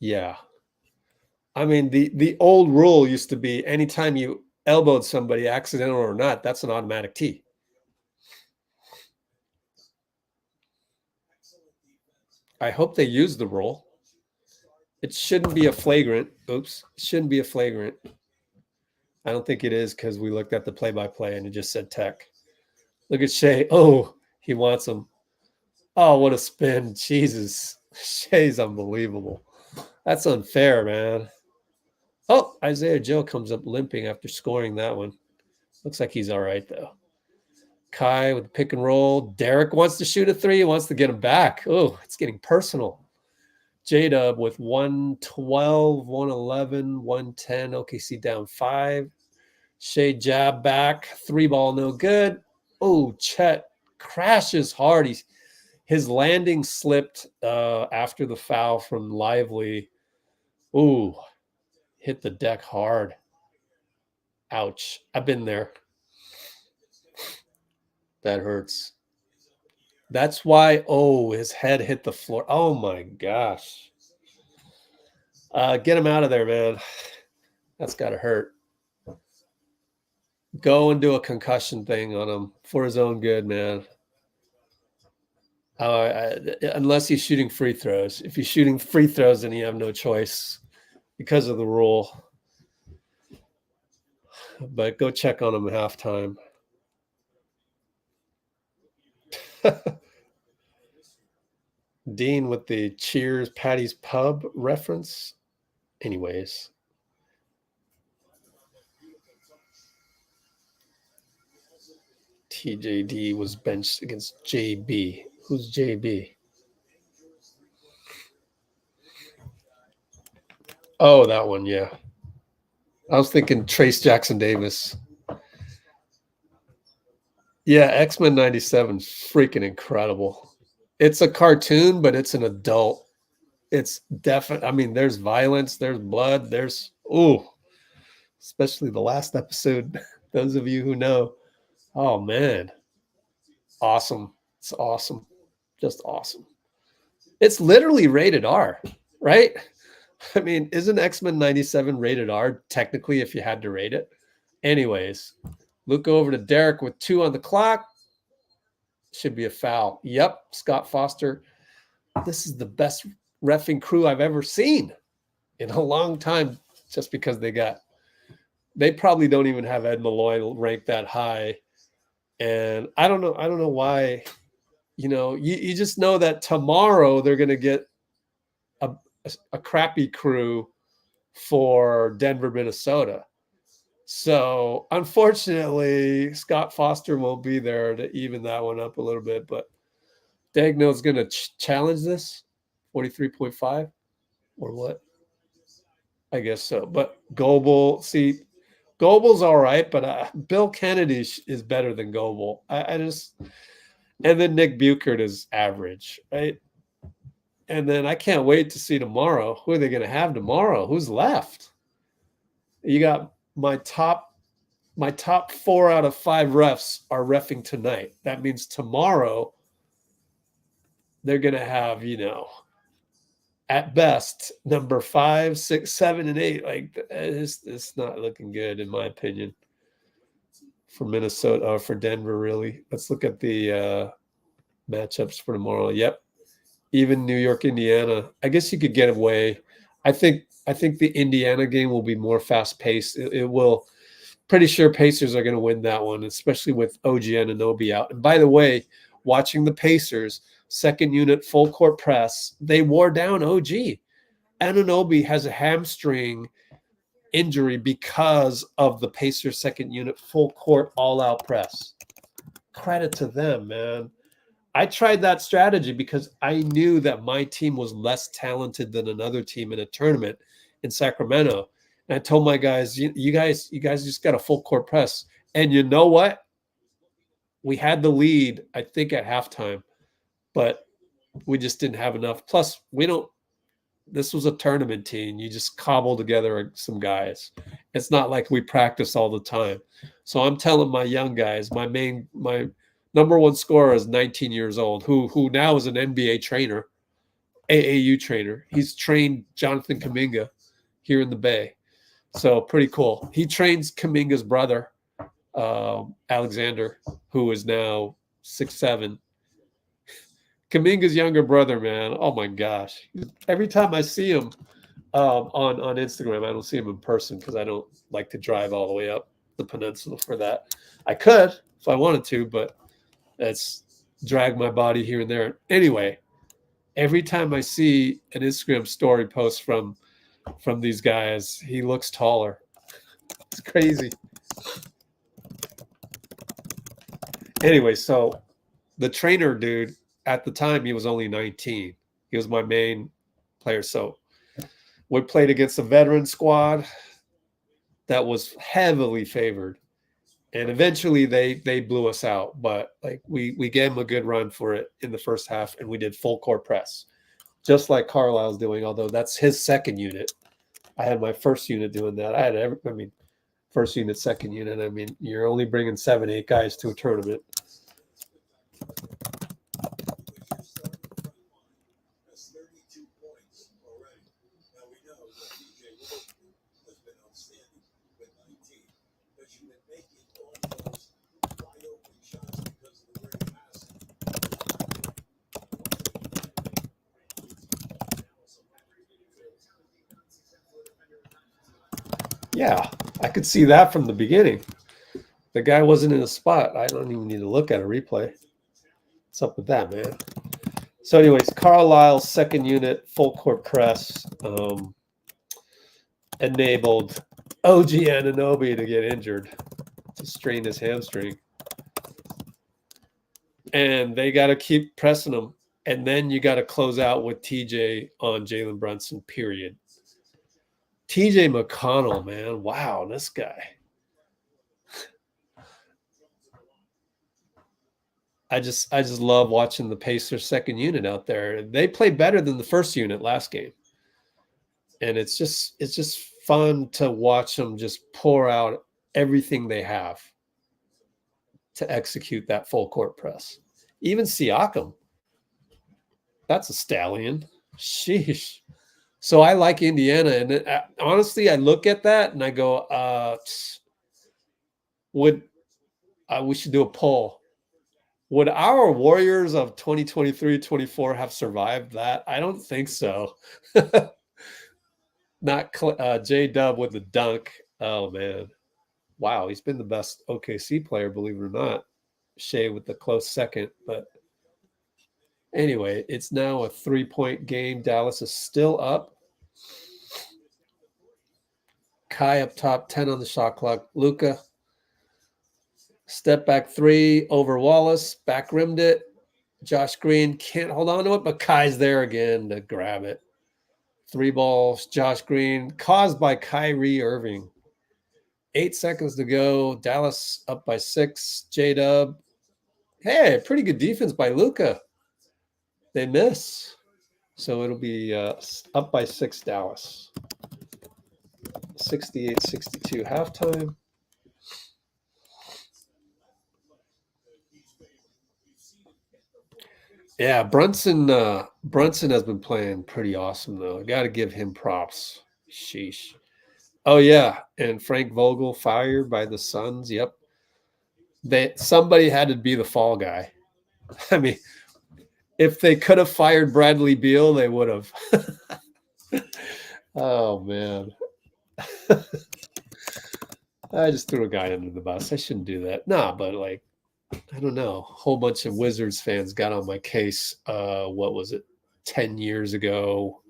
Yeah. I mean, the old rule used to be anytime you elbowed somebody, accidental or not, that's an automatic T. I hope they use the rule. It shouldn't be a flagrant. Oops. It shouldn't be a flagrant. I don't think it is because we looked at the play-by-play and it just said tech. Look at Shea. Oh, he wants him. Oh, what a spin. Jesus. Shea's unbelievable. That's unfair, man. Oh, Isaiah Joe comes up limping after scoring that one. Looks like he's all right, though. Kai with the pick and roll. Derrick wants to shoot a 3. He wants to get him back. Oh, it's getting personal. J-Dub with 112, 111, 110. OKC down 5. Shea jab back. 3 ball, no good. Oh, Chet crashes hard. His landing slipped after the foul from Lively. Ooh, hit the deck hard. Ouch. I've been there. That hurts. That's why, oh, his head hit the floor. Oh, my gosh. Get him out of there, man. That's got to hurt. Go and do a concussion thing on him for his own good, man. Unless he's shooting free throws. If he's shooting free throws, then you have no choice because of the rule. But go check on him at halftime. Dean with the Cheers Patty's Pub reference. Anyways. TJD was benched against JB. Who's JB? Oh, that one, yeah. I was thinking Trace Jackson Davis. Yeah, X-Men 97 is freaking incredible. It's a cartoon, but it's an adult. It's definitely, I mean, there's violence, there's blood, there's, ooh, especially the last episode. Those of you who know, oh, man. Awesome. It's awesome. Just awesome. It's literally rated R, right? I mean, isn't X-Men 97 rated R technically if you had to rate it? Anyways, Luka over to Derrick with 2 on the clock. Should be a foul. Yep, Scott Foster. This is the best reffing crew I've ever seen in a long time just because they got they probably don't even have Ed Malloy ranked that high. And I don't know why. You just know that tomorrow they're going to get a crappy crew for Denver, Minnesota. So unfortunately, Scott Foster won't be there to even that one up a little bit. But Dagno's going to challenge this 43.5 or what? I guess so. But Goebel, Goebel's all right, but Bill Kennedy is better than Goebel. And then Nick Buchert is average, right? And then I can't wait to see tomorrow. Who are they going to have tomorrow? Who's left? You got my top 4 out of 5 refs are reffing tonight. That means tomorrow they're going to have, at best, number 5, 6, 7, and 8. Like, it's not looking good, in my opinion, for Minnesota or for Denver, really. Let's look at the matchups for tomorrow. Yep. Even New York, Indiana. I guess you could get away. I think the Indiana game will be more fast-paced. It will. Pretty sure Pacers are going to win that one, especially with OG Anunoby out. And by the way, watching the Pacers, second unit full court press, they wore down OG. Anunoby has a hamstring injury because of the Pacers second unit full court all-out press. Credit to them, man. I tried that strategy because I knew that my team was less talented than another team in a tournament in Sacramento. And I told my guys, you guys just got a full court press. And you know what? We had the lead, I think, at halftime, but we just didn't have enough. Plus, this was a tournament team. You just cobble together some guys. It's not like we practice all the time. So I'm telling my young guys, my number one scorer is 19 years old, who now is an NBA trainer, AAU trainer. He's trained Jonathan Kuminga here in the Bay. So pretty cool. He trains Kuminga's brother, Alexander, who is now 6'7". Kuminga's younger brother, man. Oh my gosh. Every time I see him on Instagram, I don't see him in person because I don't like to drive all the way up the peninsula for that. I could if I wanted to, but that's drag my body here and there. Anyway, every time I see an Instagram story post from these guys, he looks taller. It's crazy. Anyway, so the trainer dude, at the time, he was only 19. He was my main player. So we played against a veteran squad that was heavily favored. And eventually they blew us out. But like we gave them a good run for it in the first half, and we did full court press, just like Carlisle's doing, although that's his second unit. I had my first unit doing that. First unit, second unit. You're only bringing 7, 8 guys to a tournament. Yeah, I could see that from the beginning. The guy wasn't in a spot. I don't even need to look at a replay. What's up with that, man? So anyways, Carlisle's second unit, full court press, enabled OG Anunoby to get injured, to strain his hamstring. And they got to keep pressing him. And then you got to close out with TJ on Jalen Brunson, period. TJ McConnell, man. Wow, this guy. I just love watching the Pacers second unit out there. They play better than the first unit last game. And it's just fun to watch them just pour out everything they have to execute that full court press. Even Siakam. That's a stallion. Sheesh. So I like Indiana, and honestly, I look at that and I go, we should do a poll. Would our Warriors of 2023-24 have survived that? I don't think so. Not J-Dub with the dunk. Oh, man. wow, he's been the best OKC player, believe it or not. Shea with the close second, but anyway, it's now a 3-point game. Dallas is still up. Kai up top, 10 on the shot clock. Luka, step back 3 over Wallace, back rimmed it. Josh Green can't hold on to it, but Kai's there again to grab it. 3 balls, Josh Green, caused by Kyrie Irving. 8 seconds to go. Dallas up by 6. J-Dub. Hey, pretty good defense by Luka. They miss. So it'll be up by 6 Dallas. 68-62 halftime. Yeah, Brunson has been playing pretty awesome though. I got to give him props. Sheesh. Oh yeah, and Frank Vogel fired by the Suns. Yep. Somebody had to be the fall guy. I mean, if they could have fired Bradley Beal, they would have. Oh man. I just threw a guy under the bus. I shouldn't do that. Nah, but like, I don't know. A whole bunch of Wizards fans got on my case. What was it? 10 years ago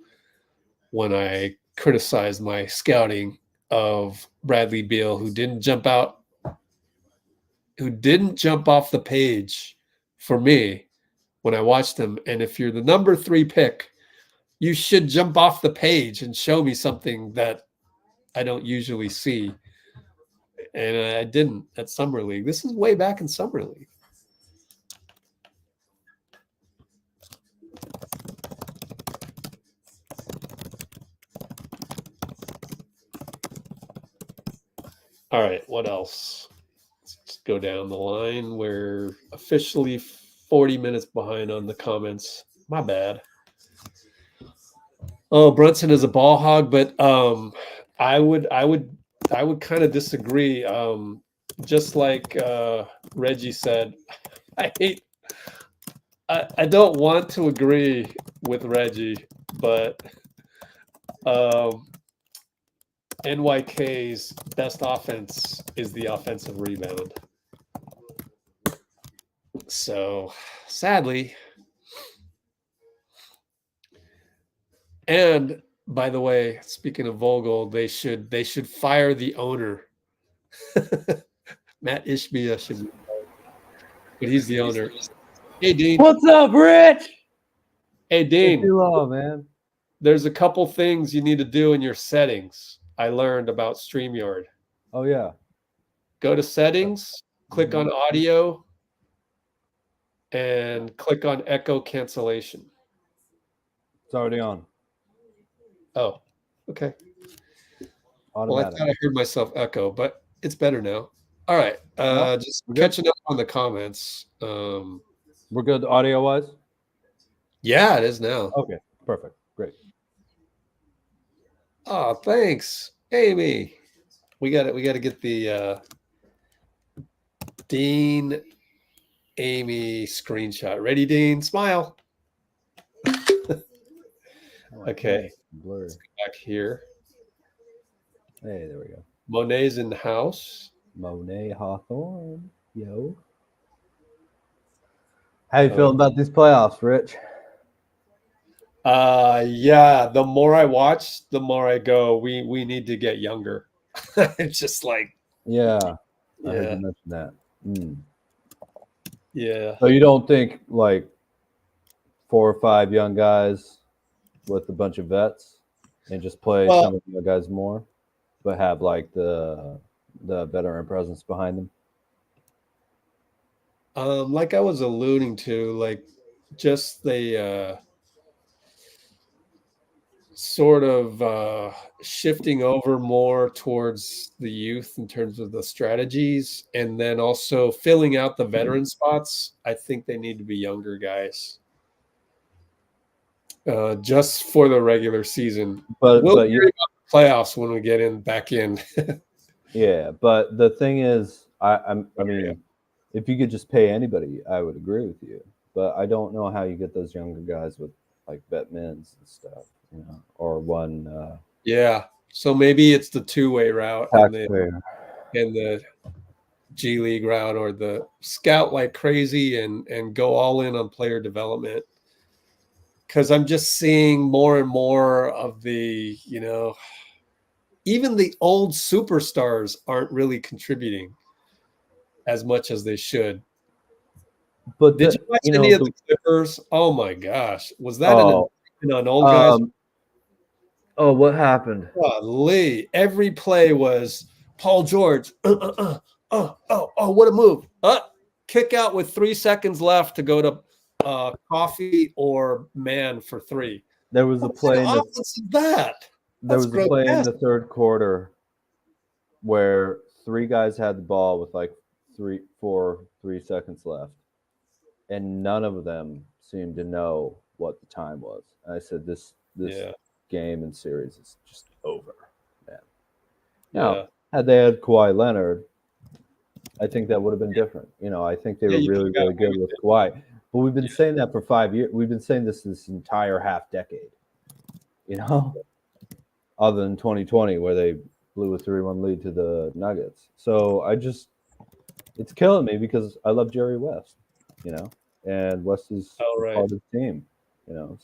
when I criticized my scouting of Bradley Beal, who didn't jump off the page for me when I watched him. And if you're the number 3 pick, you should jump off the page and show me something that I don't usually see. And I didn't at Summer League. This is way back in Summer League. All right, what else? Let's go down the line. We're officially 40 minutes behind on the comments. My bad. Oh, Brunson is a ball hog, but I would kind of disagree. Just like Reggie said, I don't want to agree with Reggie, but NYK's best offense is the offensive rebound. So sadly, and by the way, speaking of Vogel, they should fire the owner. Matt Ishbia should be fired, but he's the owner. Hey Dean. What's up, Rich? Hey Dean. Too long, man. There's a couple things you need to do in your settings. I learned about StreamYard. Oh yeah. Go to settings, click on audio, and click on echo cancellation. It's already on. Oh, okay. Well, I Automatic. thought I heard myself echo, but it's better now. All right. Just we're good. catching up on the comments. We're good audio-wise? Yeah, it is now. Okay, perfect. Great. Oh, thanks, Amy. We got to get the Dean Amy screenshot. Ready, Dean? Smile. Okay. Blurry. Let's go back here. Hey, there we go. Monet's in the house. Monet Hawthorne. Yo. How you feeling about these playoffs, Rich? Yeah, the more I watch, the more I go, we need to get younger. It's just like, Yeah. I heard yeah, you mention that. yeah. So you don't think like 4 or 5 young guys with a bunch of vets and just play some of the guys more, but have like the veteran presence behind them? Like I was alluding to, like just the sort of shifting over more towards the youth in terms of the strategies, and then also filling out the veteran spots. I think they need to be younger guys. Just for the regular season. But we'll worry about the playoffs when we get back in. Yeah, but the thing is, I mean, if you could just pay anybody, I would agree with you. But I don't know how you get those younger guys with like vet mins and stuff, you know, or one. Yeah, so maybe it's the two-way route. Taxpayer. and the G League route or the scout like crazy and go all in on player development. Because I'm just seeing more and more of the, even the old superstars aren't really contributing as much as they should. But Did you watch any of the Clippers? Oh my gosh, was that an on old guys? What happened? Lee, every play was Paul George. What a move! Kick out with 3 seconds left to go to coffee or man for 3. There was a play in the third quarter where 3 guys had the ball with like 3 seconds left, and none of them seemed to know what the time was. And I said, "This game and series is just over, man." Now, had they had Kawhi Leonard, I think that would have been different. I think they were really, really good with Kawhi. But we've been saying that for 5 years. We've been saying this entire half decade. Other than 2020 where they blew a 3-1 lead to the Nuggets. So it's killing me because I love Jerry West, and West is part of the team,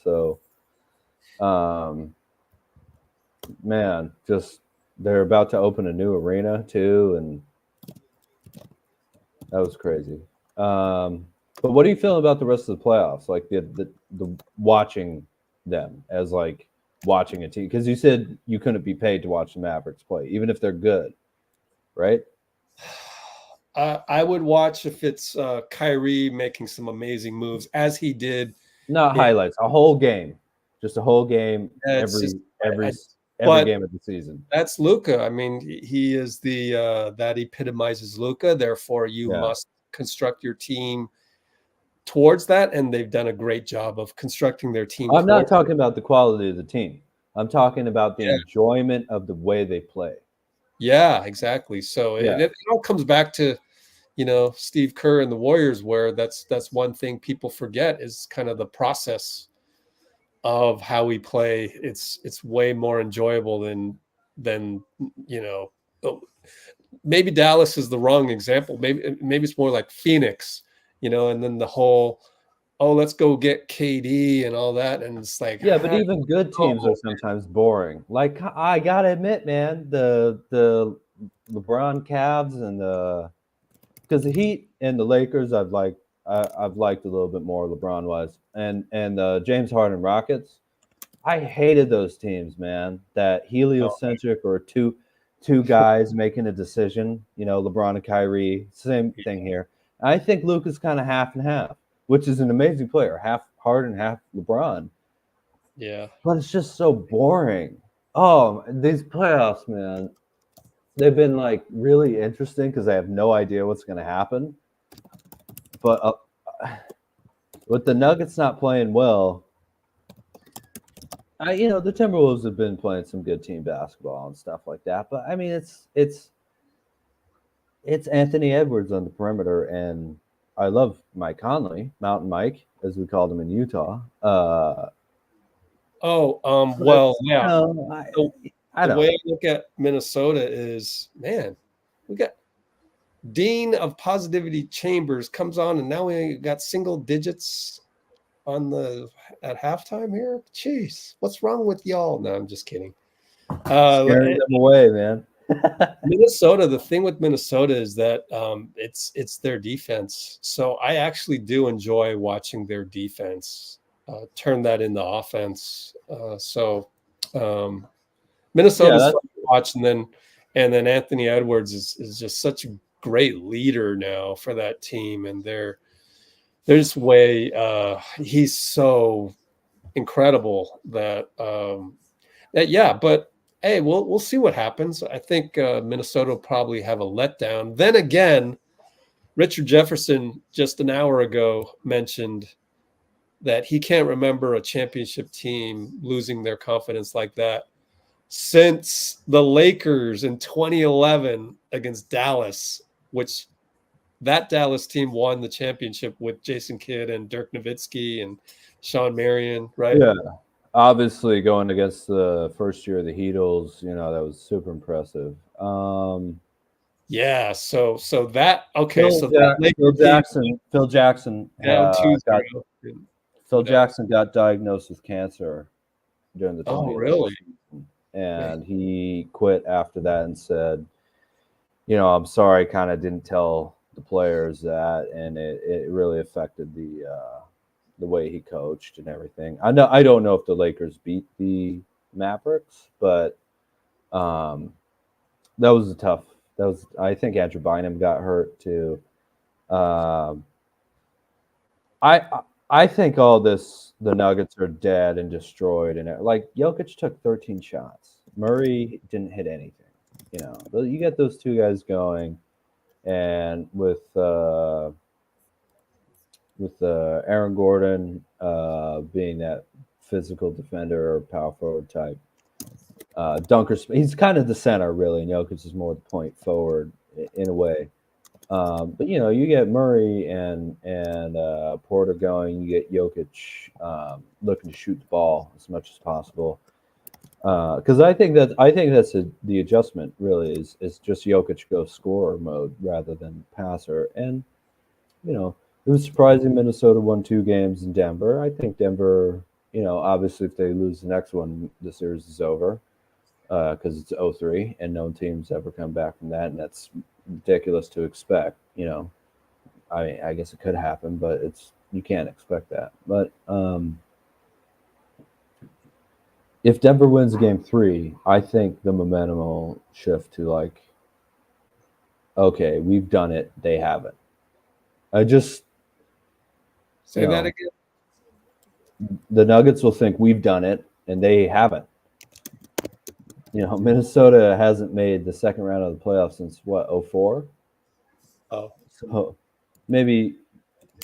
So, man, just they're about to open a new arena too, and that was crazy. But what do you feel about the rest of the playoffs? Like the watching them as like watching a team, because you said you couldn't be paid to watch the Mavericks play, even if they're good, right? I would watch if it's Kyrie making some amazing moves as he did. Not highlights, a whole game, just a whole game every game of the season. That's Luka. I mean, he is that epitomizes Luka. Therefore, you must construct your team towards that, and they've done a great job of constructing their team. I'm not talking about the quality of the team. I'm talking about the enjoyment of the way they play. Yeah, exactly. So it all comes back to, Steve Kerr and the Warriors, where that's one thing people forget is kind of the process of how we play. It's way more enjoyable than maybe Dallas is the wrong example. Maybe it's more like Phoenix, and then the whole, let's go get KD and all that. And it's like, but even good teams are sometimes boring. Like, I gotta admit, man, the LeBron Cavs and because the Heat and the Lakers, I've liked a little bit more LeBron wise, and James Harden Rockets, I hated those teams, man. That heliocentric or two guys making a decision. LeBron and Kyrie, same thing here. I think Luka's kind of half and half, which is an amazing player, half Harden, half LeBron. Yeah. But it's just so boring. Oh, these playoffs, man, they've been like really interesting because I have no idea what's going to happen. But with the Nuggets not playing well, the Timberwolves have been playing some good team basketball and stuff like that. But I mean, it's Anthony Edwards on the perimeter, and I love Mike Conley, Mountain Mike, as we called him in Utah. Well, yeah. The way I look at Minnesota is, man, we got Dean of Positivity Chambers comes on, and now we got single digits at halftime here. Jeez, what's wrong with y'all? No, I'm just kidding. Scaring them away, man. Minnesota, the thing with Minnesota is that it's their defense. So I actually do enjoy watching their defense turn that into offense. Minnesota's fun to watch, and then Anthony Edwards is just such a great leader now for that team, and they're just he's so incredible that but hey, we'll see what happens. I think Minnesota will probably have a letdown. Then again, Richard Jefferson just an hour ago mentioned that he can't remember a championship team losing their confidence like that since the Lakers in 2011 against Dallas, which that Dallas team won the championship with Jason Kidd and Dirk Nowitzki and Sean Marion, right? Yeah. Obviously, going against the first year of the Heatles, that was super impressive. Yeah. So that okay. So Phil, that Lakers team Phil Jackson down 2-0. got Phil Jackson got diagnosed with cancer during the 2011 really? season, and he quit after that and said, I'm sorry, kind of didn't tell the players that, and it really affected the way he coached and everything. I don't know if the Lakers beat the Mavericks, but that was I think Andrew Bynum got hurt too. I think all this, the Nuggets are dead and destroyed, and Jokic took 13 shots. Murray didn't hit anything. You get those two guys going, and with Aaron Gordon being that physical defender or power forward type, dunker. He's kind of the center, really. Jokic is more the point forward in a way. But you get Murray and Porter going. You get Jokic looking to shoot the ball as much as possible. Because I think that's the adjustment really is just Jokic go scorer mode rather than passer. And it was surprising Minnesota won 2 games in Denver. I think Denver, obviously if they lose the next one, the series is over because it's 0-3 and no team's ever come back from that, and that's ridiculous to expect. I guess it could happen, but you can't expect that. But if Denver wins game 3, I think the momentum will shift to okay, we've done it, they haven't. I just say that again. The Nuggets will think we've done it, and they haven't. Minnesota hasn't made the second round of the playoffs since what, 2004? Oh, so maybe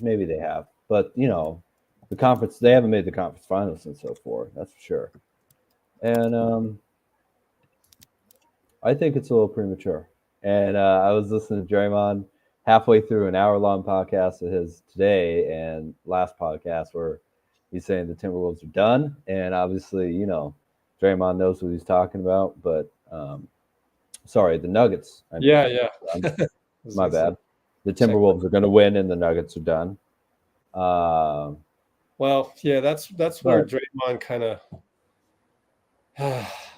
they have, but the conference, they haven't made the conference finals since 2004. That's for sure. And I think it's a little premature. And I was listening to Draymond halfway through an hour-long podcast of his today and last podcast where he's saying the Timberwolves are done. And obviously, Draymond knows what he's talking about. But sorry, the Nuggets. Yeah. My bad. The Timberwolves are going to win, and the Nuggets are done. Well, yeah, that's where Draymond kind of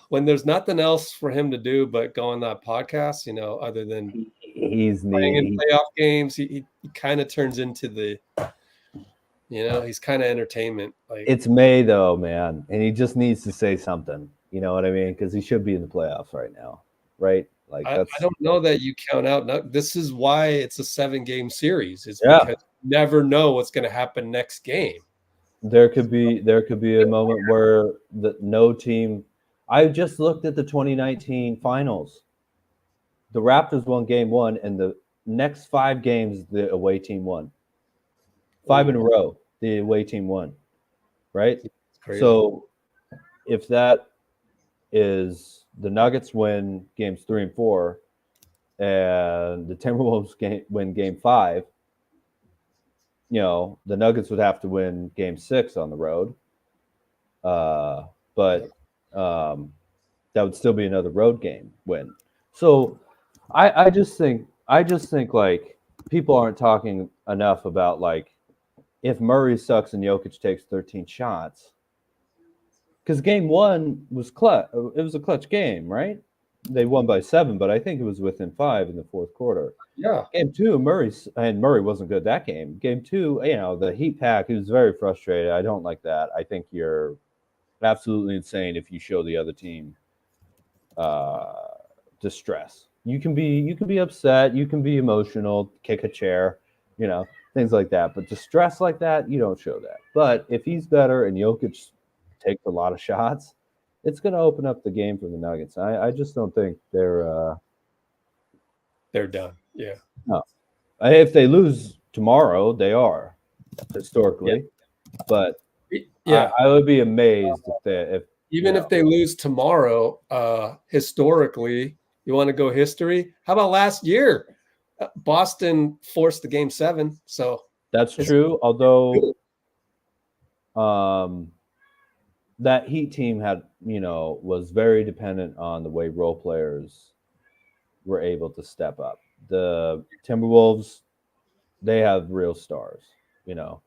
when there's nothing else for him to do but go on that podcast, other than he's playing in playoff games, he kind of turns into the, he's kind of entertainment. It's May though, man, and he just needs to say something. You know what I mean? Because he should be in the playoffs right now, right? I don't know that you count out. No, this is why it's a 7-game series. It's because you never know what's going to happen next game. There could be a moment where no team. I just looked at the 2019 finals. The Raptors won game 1, and the next 5 games the away team won. 5 in a row, the away team won. Right? So if that is the Nuggets win games 3 and 4, and the Timberwolves win game 5, the Nuggets would have to win game 6 on the road. But that would still be another road game win. So I just think people aren't talking enough about if Murray sucks and Jokic takes 13 shots, because game 1 was clutch. It was a clutch game, right? They won by 7, but I think it was within 5 in the fourth quarter. Yeah. Game 2, Murray wasn't good that game. Game 2, the heat pack, he was very frustrated. I don't like that. I think you're absolutely insane if you show the other team distress. You can be upset, you can be emotional, kick a chair, things like that. But distress like that, you don't show that. But if he's better and Jokic takes a lot of shots, it's going to open up the game for the Nuggets. I just don't think they're done. Yeah. No. If they lose tomorrow, they are historically. Yeah. But yeah, I would be amazed if they lose tomorrow. Historically, you want to go history? How about last year? Boston forced the game 7. So that's true. Although, that Heat team had, was very dependent on the way role players, were able to step up. The Timberwolves, they have real stars. You know,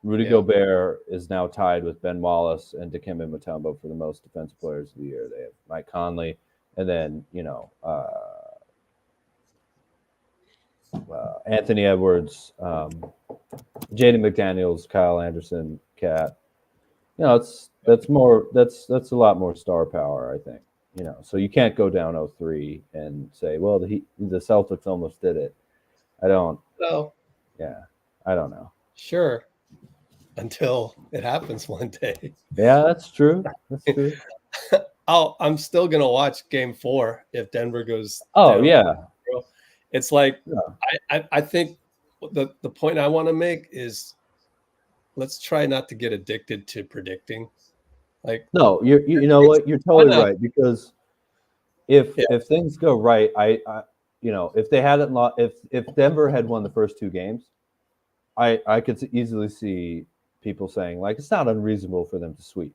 Rudy Gobert is now tied with Ben Wallace and Dikembe Mutombo for the most defensive players of the year. They have Mike Conley, and then Anthony Edwards, Jaden McDaniels, Kyle Anderson, Cat. You know, that's a lot more star power, I think. You know, so you can't go down 0-3 and say, well, the Celtics almost did it. I don't. No. Yeah, I don't know. Sure. Until it happens one day. Yeah, that's true. That's true. I'm still gonna watch Game 4 if Denver goes. Oh down. yeah. It's like Yeah. I think the point I want to make is let's try not to get addicted to predicting. Like no, you know what? You're totally right, because if things go right, I if they hadn't lost, if Denver had won the first 2 games, I could easily see people saying like it's not unreasonable for them to sweep,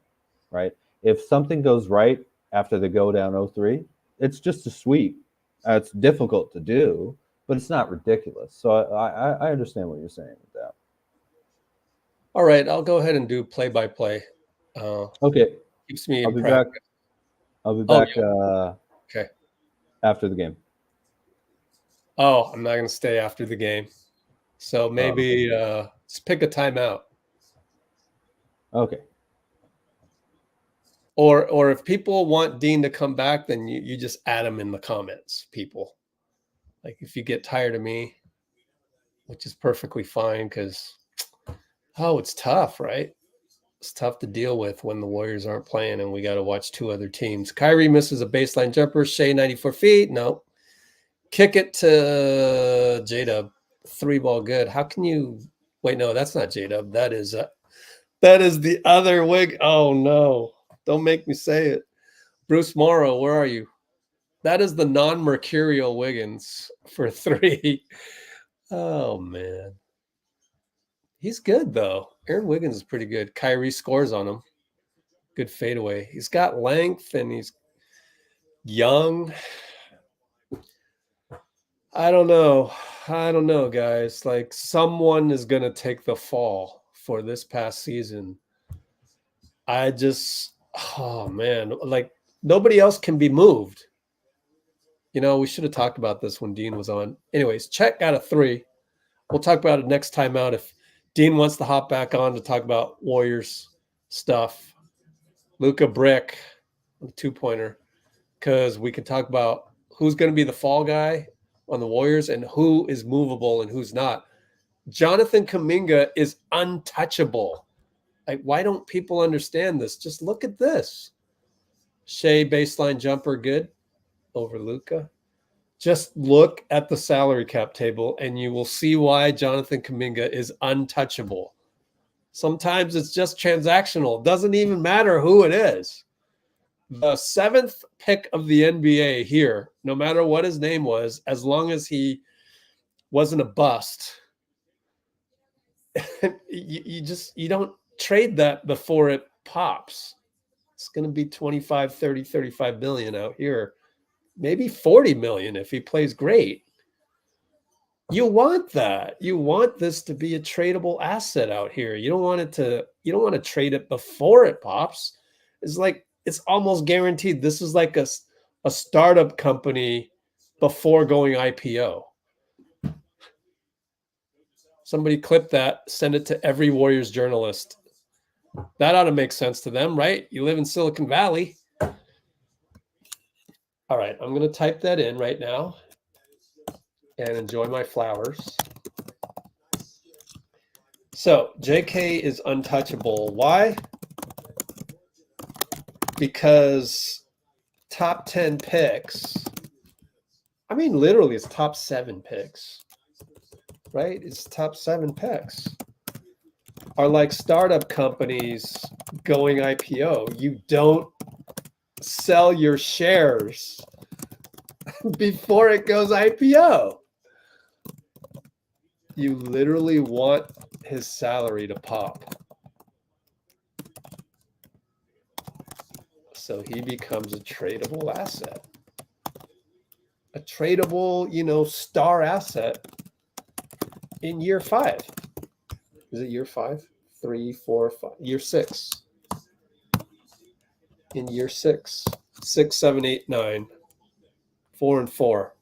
right? If something goes right after they go down 0-3, it's just a sweep. It's difficult to do, but it's not ridiculous. So I understand what you're saying with that. All right, I'll go ahead and do play-by-play. Okay. Keeps me I'll in be practice. back. I'll be back Okay. After the game. Oh, I'm not going to stay after the game. So maybe just pick a timeout. Okay. Or if people want Dean to come back, then you just add him in the comments, people. Like if you get tired of me, which is perfectly fine because, it's tough, right? It's tough to deal with when the Warriors aren't playing and we got to watch 2 other teams. Kyrie misses a baseline jumper. Shea, 94 feet. No. Kick it to J-Dub. 3-ball good. How can you – wait, no, that's not J-Dub. That is the other Wig. Oh, no. Don't make me say it. Bruce Morrow, where are you? That is the non-mercurial Wiggins for 3. Oh, man. He's good, though. Aaron Wiggins is pretty good. Kyrie scores on him. Good fadeaway. He's got length and he's young. I don't know, guys. Like, someone is going to take the fall for this past season. Oh, man. Like, nobody else can be moved. You know, we should have talked about this when Dean was on. Anyways, Chet got a 3. We'll talk about it next time out if Dean wants to hop back on to talk about Warriors stuff. Luka brick, a 2-pointer, because we can talk about who's going to be the fall guy on the Warriors and who is movable and who's not. Jonathan Kuminga is untouchable. Like, why don't people understand this? Just look at this. Shea baseline jumper, good over Luka. Just look at the salary cap table and you will see why Jonathan Kuminga is untouchable. Sometimes it's just transactional. It doesn't even matter who it is. The 7th pick of the NBA here, no matter what his name was, as long as he wasn't a bust, you don't trade that before it pops. It's going to be 25, 30, 35 million out here. Maybe 40 million if he plays great. You want that. You want this to be a tradable asset out here. You don't want to trade it before it pops. It's like it's almost guaranteed. This is like a startup company before going IPO. Somebody clip that, send it to every Warriors journalist. That ought to make sense to them, right? You live in Silicon Valley. All right, I'm going to type that in right now and enjoy my flowers. So, JK is untouchable. Why? Because top 10 picks, I mean, literally, it's top 7 picks, right? It's top 7 picks are like startup companies going IPO. You don't sell your shares before it goes IPO. You literally want his salary to pop. So he becomes a tradable asset. a tradable, star asset in year 5. Is it year 5? 3, 4, 5. Year 6. In year 6. 6, 7, 8, 9. 4 and 4.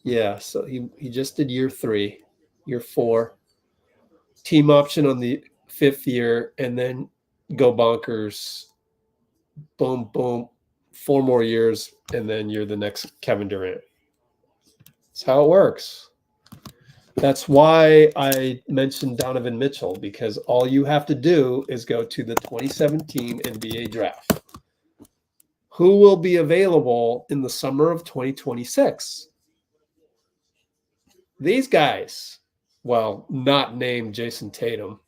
Yeah, so he just did year 3, year 4. Team option on the 5th year, and then go bonkers. Boom, boom. 4 more years, and then you're the next Kevin Durant. That's how it works. That's why I mentioned Donovan Mitchell, because all you have to do is go to the 2017 NBA draft. Who will be available in the summer of 2026? These guys. Well, not named Jason Tatum.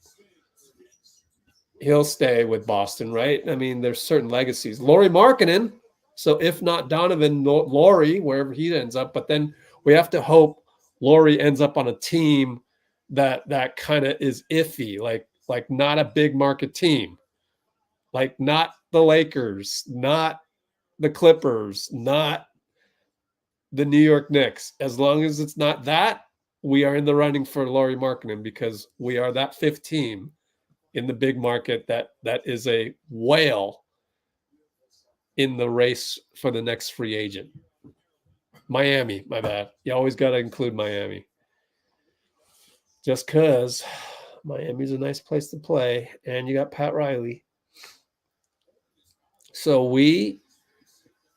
He'll stay with Boston, right? I mean, there's certain legacies. Lauri Markkanen. So if not Donovan, Lauri, wherever he ends up. But then we have to hope Lauri ends up on a team that kind of is iffy, like not a big market team, like not the Lakers, not the Clippers, not the New York Knicks. As long as it's not that, we are in the running for Lauri Markkanen, because we are that 5th team in the big market that is a whale in the race for the next free agent. Miami, my bad. You always got to include Miami. Just because Miami's a nice place to play, and you got Pat Riley. So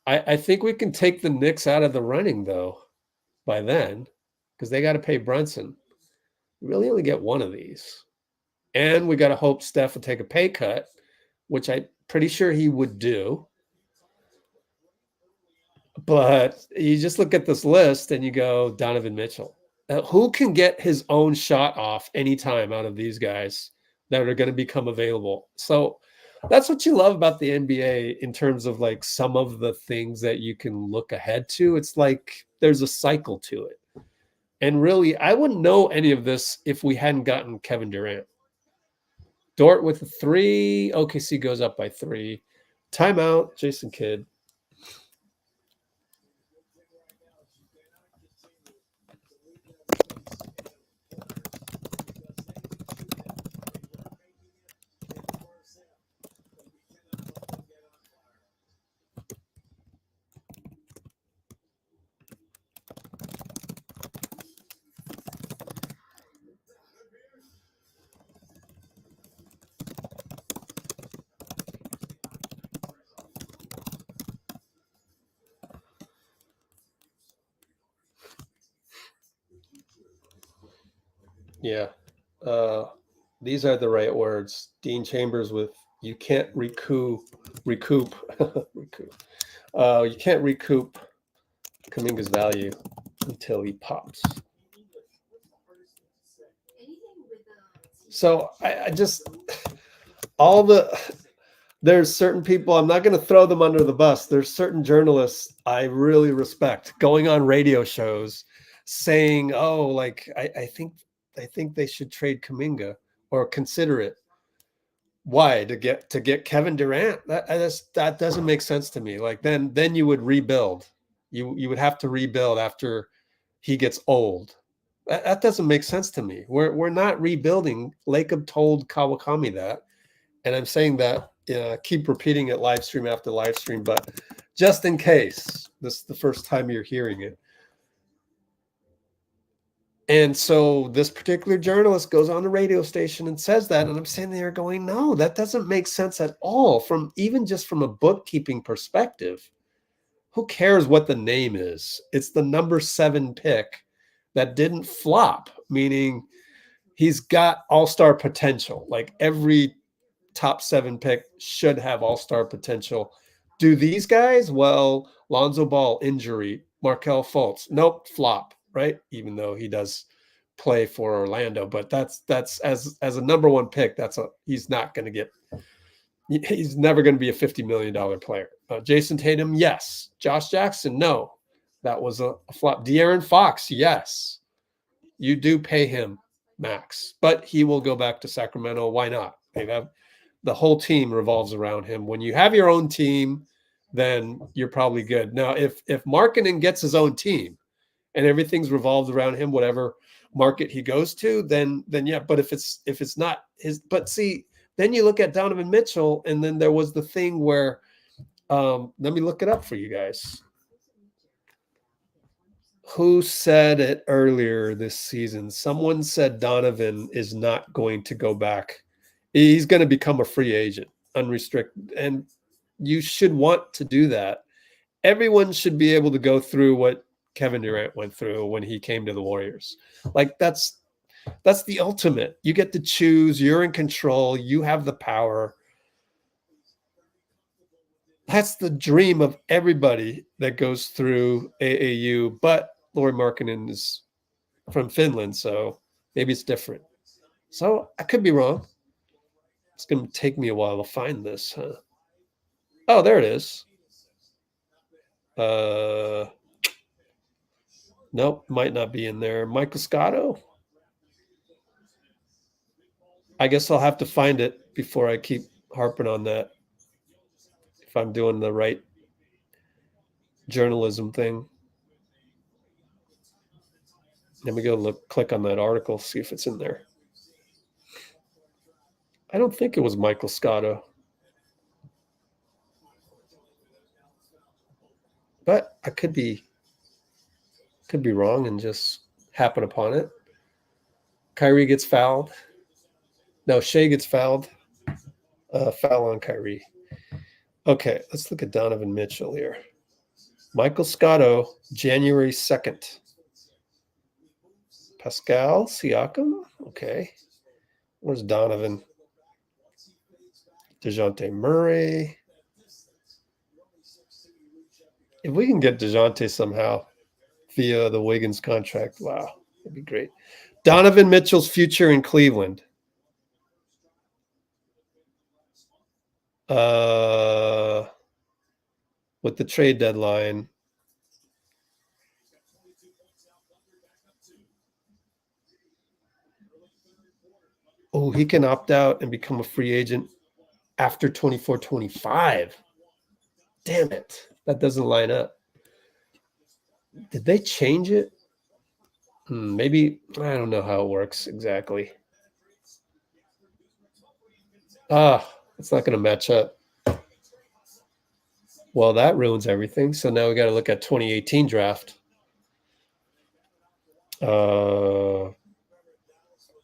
I think we can take the Knicks out of the running, though, by then, because they got to pay Brunson. We really only get one of these. And we got to hope Steph will take a pay cut, which I'm pretty sure he would do. But you just look at this list and you go, Donovan Mitchell. Who can get his own shot off anytime out of these guys that are going to become available? So that's what you love about the NBA in terms of like some of the things that you can look ahead to. It's like there's a cycle to it. And really, I wouldn't know any of this if we hadn't gotten Kevin Durant. Dort with a 3. OKC goes up by 3. Timeout, Jason Kidd. Yeah. These are the right words. Dean Chambers with you can't recoup. You can't recoup Kuminga's value until he pops. So I just there's certain people, I'm not going to throw them under the bus. There's certain journalists I really respect going on radio shows saying, oh, like, I think they should trade Kuminga or consider it. Why? To get Kevin Durant? That doesn't make sense to me. Like then you would rebuild. You would have to rebuild after he gets old. That doesn't make sense to me. We're not rebuilding. Lacob told Kawakami that, and I'm saying that. Keep repeating it live stream after live stream, but just in case this is the first time you're hearing it. And so this particular journalist goes on the radio station and says that, and I'm sitting there going, no, that doesn't make sense at all. Even just from a bookkeeping perspective, who cares what the name is? It's the number 7 pick that didn't flop, meaning he's got all-star potential. Like every top 7 pick should have all-star potential. Do these guys? Well, Lonzo Ball injury, Markelle Fultz, nope, flop, right? Even though he does play for Orlando, but that's as a number 1 pick, he's not going to get. He's never going to be a $50 million player. Jason Tatum, yes. Josh Jackson, no. That was a flop. De'Aaron Fox, yes. You do pay him max, but he will go back to Sacramento. Why not? The whole team revolves around him. When you have your own team, then you're probably good. Now, if Markkanen gets his own team and everything's revolved around him, whatever market he goes to, then yeah. But if it's not his, but see, then you look at Donovan Mitchell, and then there was the thing where, let me look it up for you guys. Who said it earlier this season? Someone said Donovan is not going to go back. He's going to become a free agent, unrestricted. And you should want to do that. Everyone should be able to go through what Kevin Durant went through when he came to the Warriors. Like that's the ultimate. You get to choose. You're in control. You have the power. That's the dream of everybody that goes through AAU. But Lauri Markkanen is from Finland, so maybe it's different. So I could be wrong. It's going to take me a while to find this. Huh? Oh, there it is. Nope, might not be in there. Michael Scotto? I guess I'll have to find it before I keep harping on that. If I'm doing the right journalism thing. Let me go click on that article, see if it's in there. I don't think it was Michael Scotto. But I could be wrong and just happen upon it. Kyrie gets fouled. No, Shea gets fouled. Foul on Kyrie. Okay, let's look at Donovan Mitchell here. Michael Scotto, January 2nd. Pascal Siakam. Okay. Where's Donovan? DeJounte Murray. If we can get DeJounte somehow via the Wiggins contract, wow, that'd be great. Donovan Mitchell's future in Cleveland. With the trade deadline. Oh, he can opt out and become a free agent after 24-25. Damn it. That doesn't line up. Did they change it? Maybe, I don't know how it works exactly. It's not going to match up. Well, that ruins everything. So now we got to look at 2018 draft.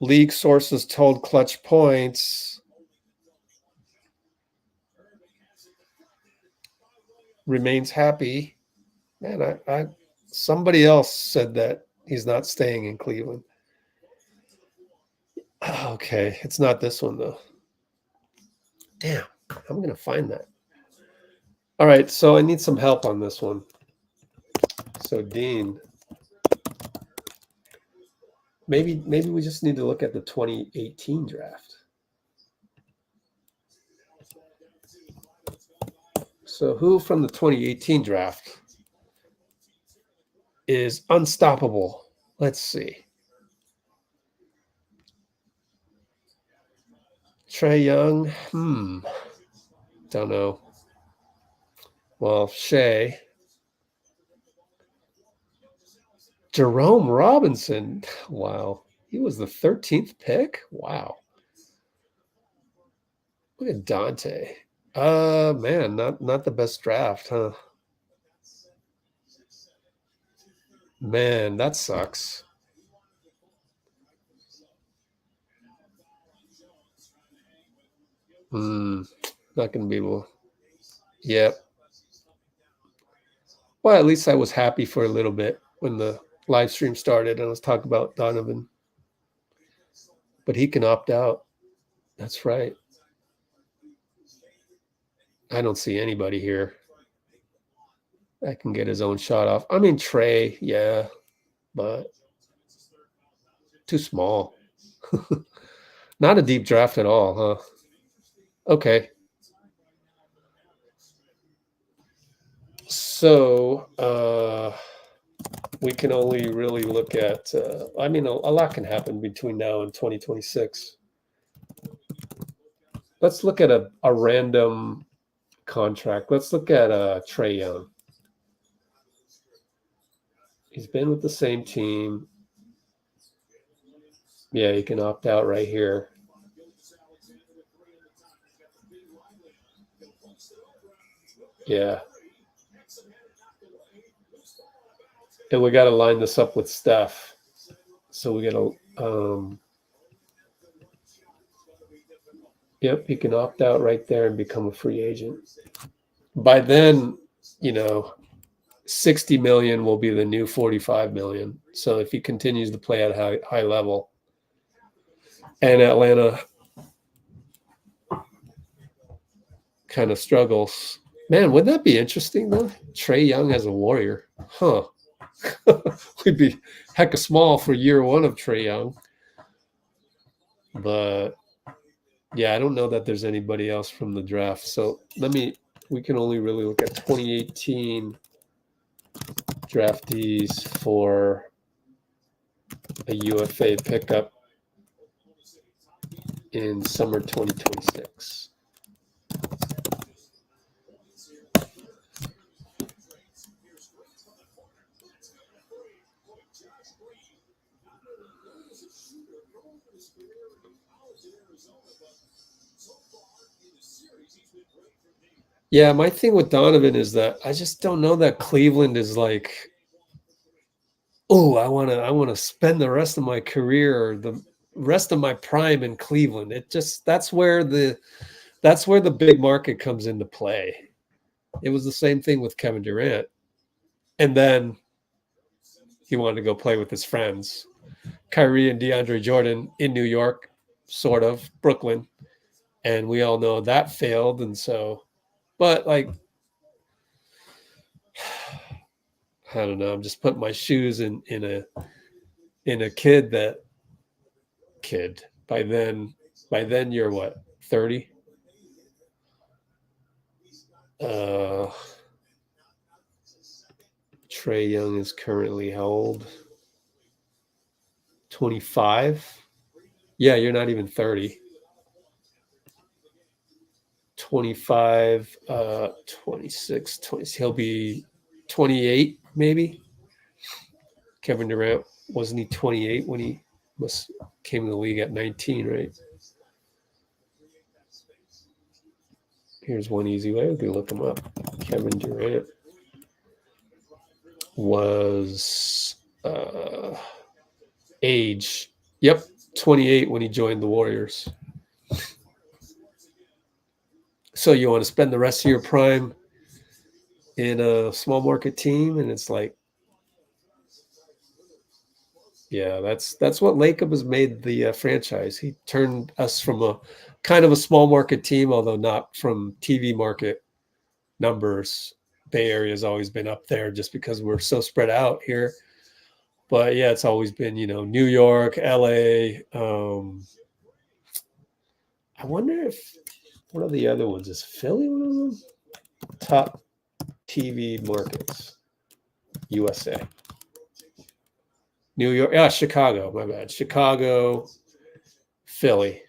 League sources told Clutch Points remains happy. Man, somebody else said that he's not staying in Cleveland. Okay, it's not this one though. Damn, I'm going to find that. All right, so I need some help on this one. So Dean, maybe we just need to look at the 2018 draft. So who from the 2018 draft is unstoppable? Let's see. Trae Young, don't know. Well, Shea. Jerome Robinson. Wow. He was the 13th pick? Wow. Look at Dante. Man, not the best draft, huh? Man, that sucks. Not going to be able. Yep. Well, at least I was happy for a little bit when the live stream started and I was talking about Donovan. But he can opt out. That's right. I don't see anybody here that can get his own shot off. I mean, Trae, yeah, but too small. Not a deep draft at all, huh? Okay. So we can only really look at, a lot can happen between now and 2026. Let's look at a random contract. Let's look at Trae Young. He's been with the same team. Yeah, you can opt out right here. Yeah. And we got to line this up with Steph. So we got to, yep, you can opt out right there and become a free agent. By then, 60 million will be the new 45 million. So if he continues to play at high level, and Atlanta kind of struggles, man, wouldn't that be interesting though? Trae Young as a Warrior, huh? We'd be hecka small for year one of Trae Young, but yeah, I don't know that there's anybody else from the draft. So we can only really look at 2018 draftees for a UFA pickup in summer 2026. Yeah, my thing with Donovan is that I just don't know that Cleveland is like, oh, I want to spend the rest of my career or the rest of my prime in Cleveland. That's where the big market comes into play. It was the same thing with Kevin Durant. And then he wanted to go play with his friends, Kyrie and DeAndre Jordan in New York, sort of, Brooklyn. And we all know that failed. And so, but like, I don't know. I'm just putting my shoes in a kid. By then you're what, 30? Trae Young is currently how old? 25. Yeah, you're not even 30. 25, 26, 20. He'll be 28, maybe. Kevin Durant, wasn't he 28 when he came to the league at 19, right? Here's one easy way. We can look him up. Kevin Durant was age, 28 when he joined the Warriors. So you want to spend the rest of your prime in a small market team, and it's like, yeah, that's what Lacob has made the franchise. He turned us from a kind of a small market team, although not from TV market numbers. Bay Area has always been up there just because we're so spread out here. But yeah, it's always been, New York, LA. I wonder if one of the other ones is Philly one of them? Top TV markets, USA. New York, Chicago, my bad. Chicago, Philly.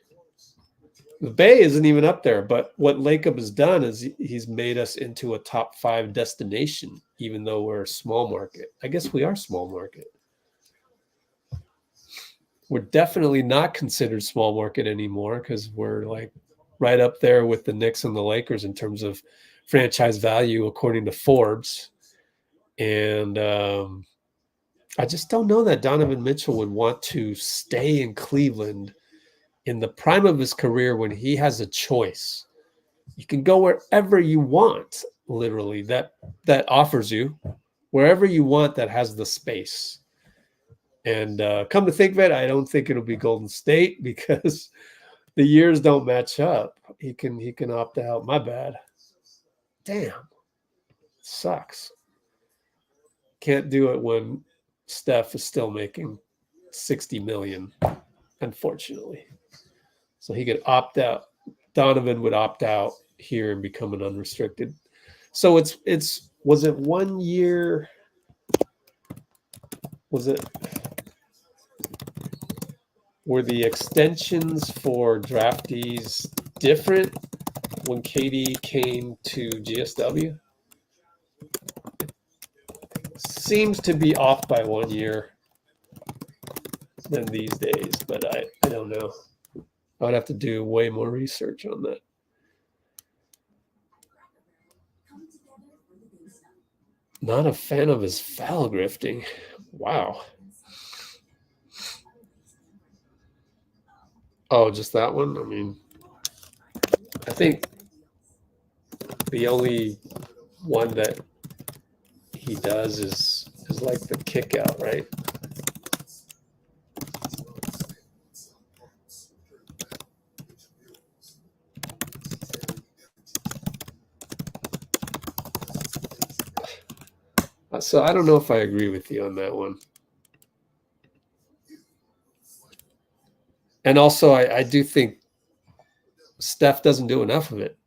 The Bay isn't even up there, but what Lacob has done is he's made us into a top 5 destination, even though we're a small market. I guess we are small market. We're definitely not considered small market anymore because we're like right up there with the Knicks and the Lakers in terms of franchise value, according to Forbes. And I just don't know that Donovan Mitchell would want to stay in Cleveland in the prime of his career when he has a choice. You can go wherever you want, literally, that offers you, wherever you want that has the space. And come to think of it, I don't think it'll be Golden State because the years don't match up. He can opt out. My bad. Damn. Sucks. Can't do it when Steph is still making $60 million, unfortunately. So he could opt out. Donovan would opt out here and become an unrestricted. So was it 1 year? Were the extensions for draftees different when KD came to GSW. Seems to be off by 1 year than these days, but I don't know. I would have to do way more research on that. Not a fan of his foul grifting. Wow. Oh, just that one? I mean, I think the only one that he does is like the kick out, right? So I don't know if I agree with you on that one. And also, I do think Steph doesn't do enough of it.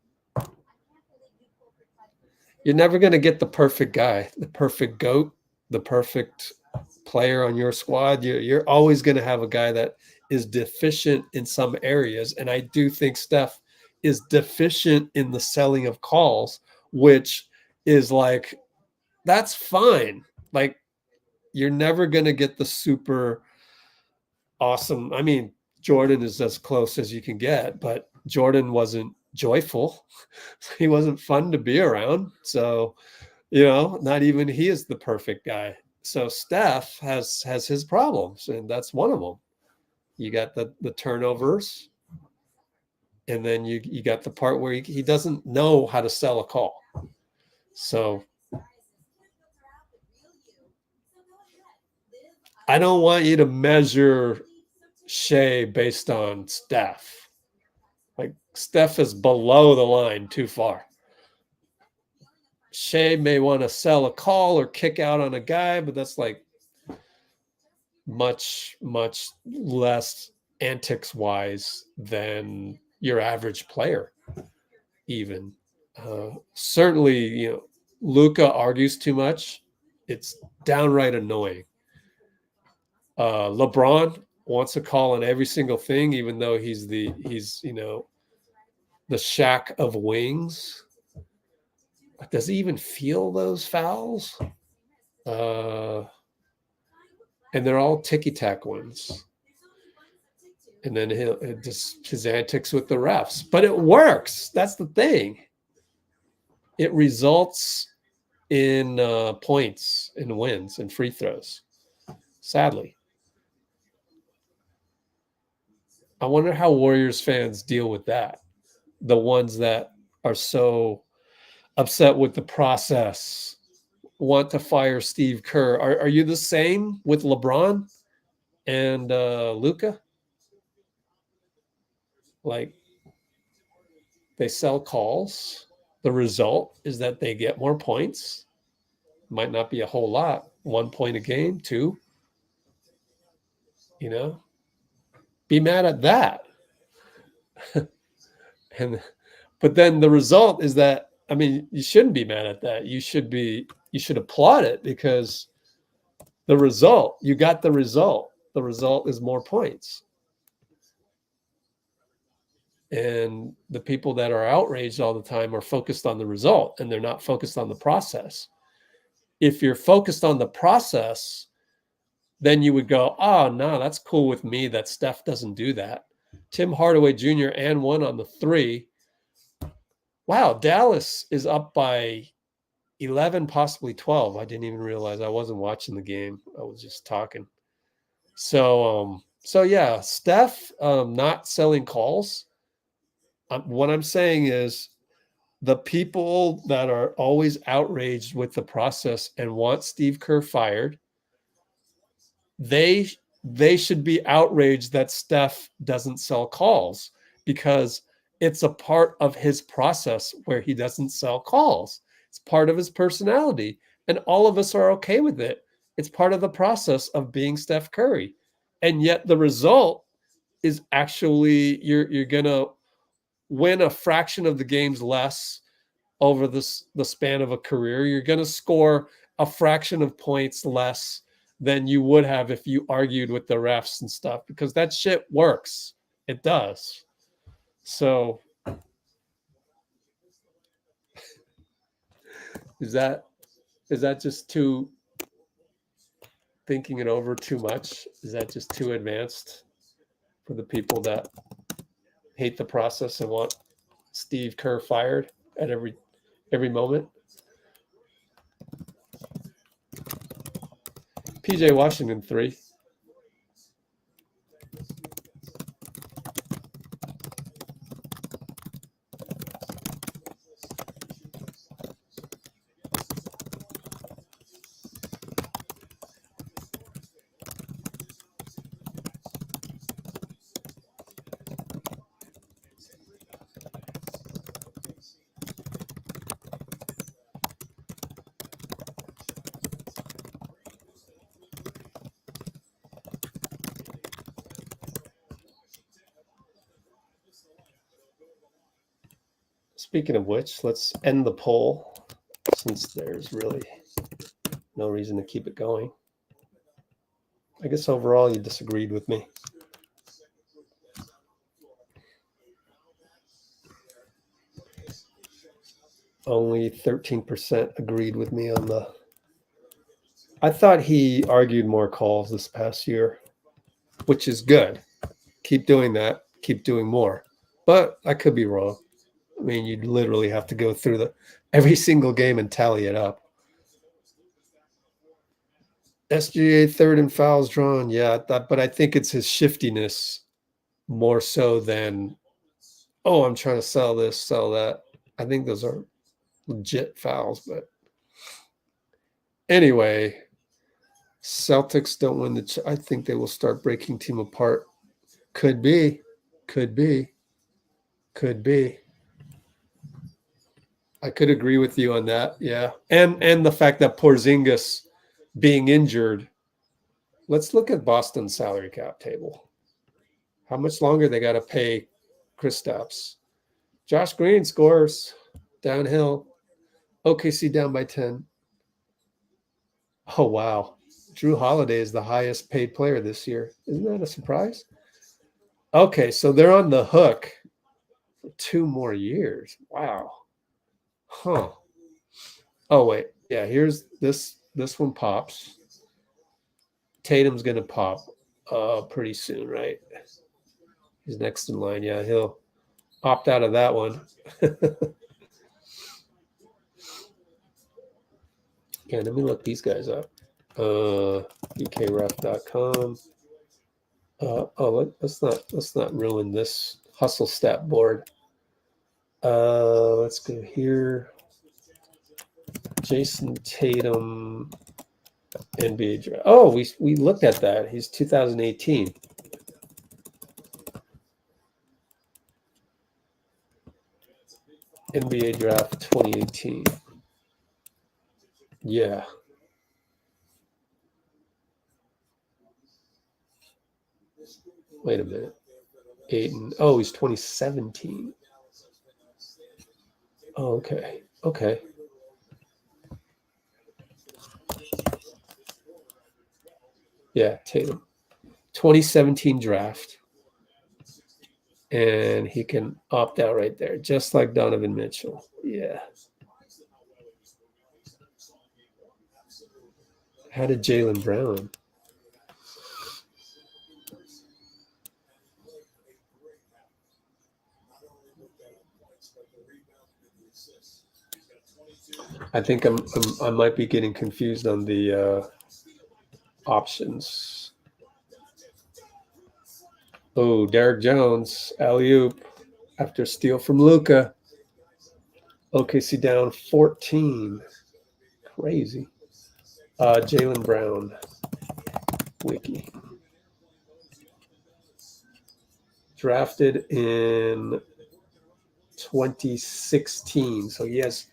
You're never going to get the perfect guy, the perfect GOAT, the perfect player on your squad. You're always going to have a guy that is deficient in some areas. And I do think Steph is deficient in the selling of calls, which is like, that's fine. Like, you're never going to get the super awesome. I mean, Jordan is as close as you can get, but Jordan wasn't joyful. He wasn't fun to be around. So, not even he is the perfect guy. So Steph has his problems, and that's one of them. You got the turnovers, and then you got the part where he doesn't know how to sell a call. So I don't want you to measure Shea based on Steph. Like, Steph is below the line too far. Shea may want to sell a call or kick out on a guy, but that's like much, much less antics wise than your average player. Even certainly, Luka argues too much. It's downright annoying. LeBron wants a call on every single thing, even though he's the Shaq of wings. Does he even feel those fouls? And they're all ticky-tack ones. And then just his antics with the refs. But it works. That's the thing. It results in points and wins and free throws. Sadly. I wonder how Warriors fans deal with that. The ones that are so upset with the process, want to fire Steve Kerr. Are you the same with LeBron and Luka? Like, they sell calls. The result is that they get more points. Might not be a whole lot. 1 point a game, 2. Be mad at that. But then the result is that, I mean, you shouldn't be mad at that. You should applaud it, because the result, you got the result. The result is more points. And the people that are outraged all the time are focused on the result, and they're not focused on the process. If you're focused on the process, then you would go, oh, no, that's cool with me that Steph doesn't do that. Tim Hardaway Jr. and 1 on the 3. Wow, Dallas is up by 11, possibly 12. I didn't even realize. I wasn't watching the game. I was just talking. So yeah, Steph not selling calls. What I'm saying is, the people that are always outraged with the process and want Steve Kerr fired, they should be outraged that Steph doesn't sell calls, because it's a part of his process where he doesn't sell calls. It's part of his personality, and all of us are okay with it. It's part of the process of being Steph Curry. And yet the result is actually you're going to win a fraction of the games less over the span of a career. You're going to score a fraction of points less than you would have if you argued with the refs and stuff, because that shit works. It does. So Is that just too thinking it over too much? Is that just too advanced for the people that hate the process and want Steve Kerr fired at every moment? PJ Washington 3. Speaking of which, let's end the poll since there's really no reason to keep it going. I guess overall you disagreed with me. Only 13% agreed with me on the... I thought he argued more calls this past year, which is good. Keep doing that. Keep doing more. But I could be wrong. I mean, you'd literally have to go through every single game and tally it up. SGA third in fouls drawn. Yeah, but I think it's his shiftiness more so than, oh, I'm trying to sell this, sell that. I think those are legit fouls. But anyway, Celtics don't win I think they will start breaking team apart. Could be. I could agree with you on that. Yeah. And the fact that Porzingis being injured. Let's look at Boston's salary cap table. How much longer they got to pay Kristaps? Josh Green scores downhill. OKC down by 10. Oh, wow. Drew Holiday is the highest paid player this year. Isn't that a surprise? Okay, so they're on the hook for 2 more years. Wow. Huh. Oh, wait. Yeah, here's this one pops. Tatum's going to pop pretty soon, right? He's next in line. Yeah, he'll opt out of that one. Yeah, let me look these guys up. ukref.com. Let's not ruin this hustle stat board. Let's go here. Jason Tatum, NBA draft. Oh, we looked at that. He's 2018. NBA draft 2018. Yeah. Wait a minute. Oh, he's 2017. Oh, okay. Okay. Yeah, Tatum. 2017 draft. And he can opt out right there, just like Donovan Mitchell. Yeah. How did Jaylen Brown? I think I might be getting confused on the options. Oh, Derrick Jones, alley-oop after steal from Luka. OKC down 14. Crazy. Jaylen Brown, wiki. Drafted in 2016. So he has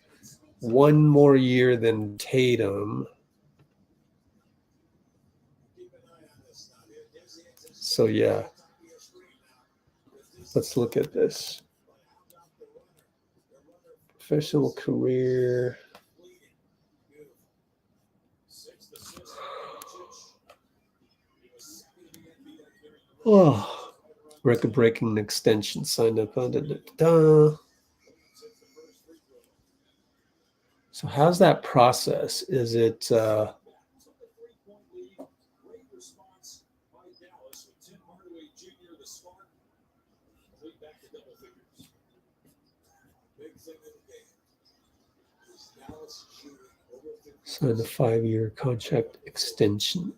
1 more year than Tatum. So, yeah. Let's look at this. Professional career. Oh, record-breaking extension signed up. So how's that process? Is it so the 5-year contract extension?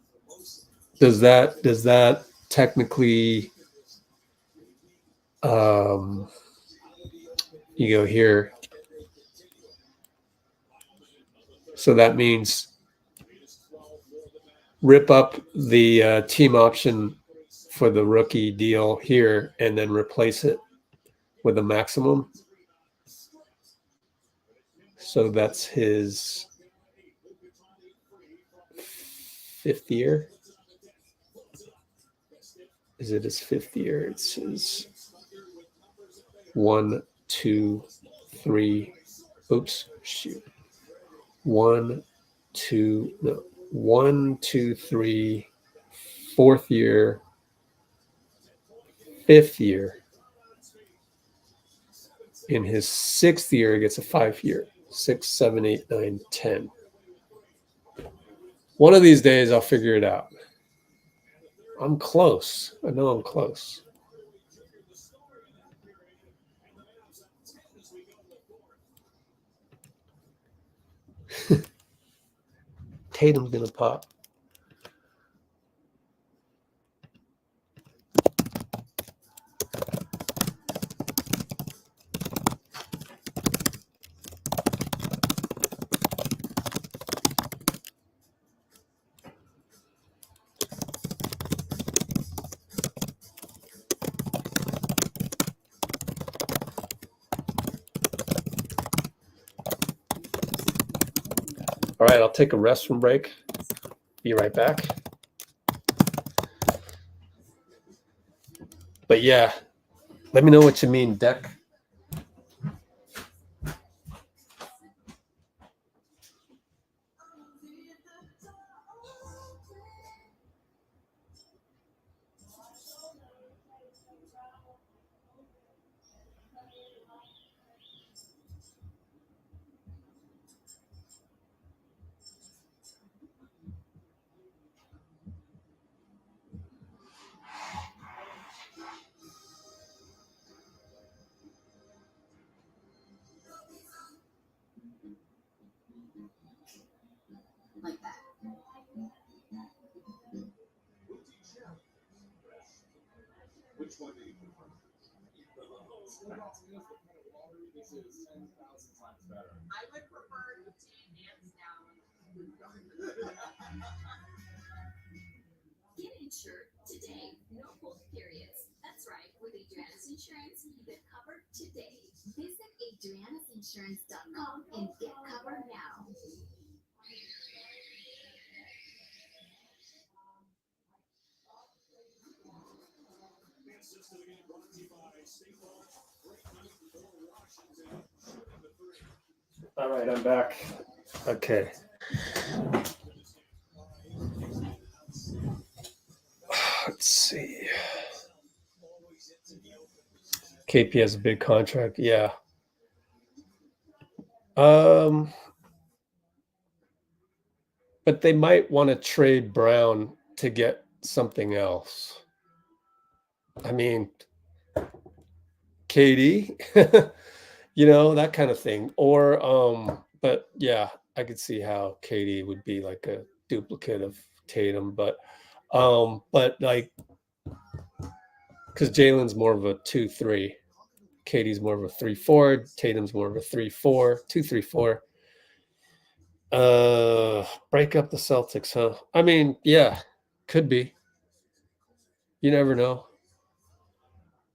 Does that technically you go here? So that means rip up the team option for the rookie deal here and then replace it with a maximum. So that's his 5th year. Is it his 5th year? It's his 1, 2, 3. Oops, shoot. 1, 2, no. 1, 2, 3, 4th year, 5th year. In his 6th year, he gets a 5-year. 6, 7, 8, 9, 10. One of these days, I'll figure it out. I'm close. I know I'm close. Tatum's gonna pop. All right, I'll take a restroom break. Be right back. But yeah, let me know what you mean, Deck. Like that. Which one do you prefer? I would prefer to hands down. Get insured today. No hold periods. That's right. With Adriana's Insurance, you get covered today. Visit adrianasinsurance.com and get covered now. All right, I'm back. Okay. Let's see. KP has a big contract. Yeah. But they might want to trade Brown to get something else. I mean, KD, that kind of thing. Or, but yeah, I could see how KD would be like a duplicate of Tatum, but like, because Jalen's more of a 2-3, KD's more of a 3-4, Tatum's more of a 3-4, 2-3-4. Break up the Celtics, huh? I mean, yeah, could be. You never know.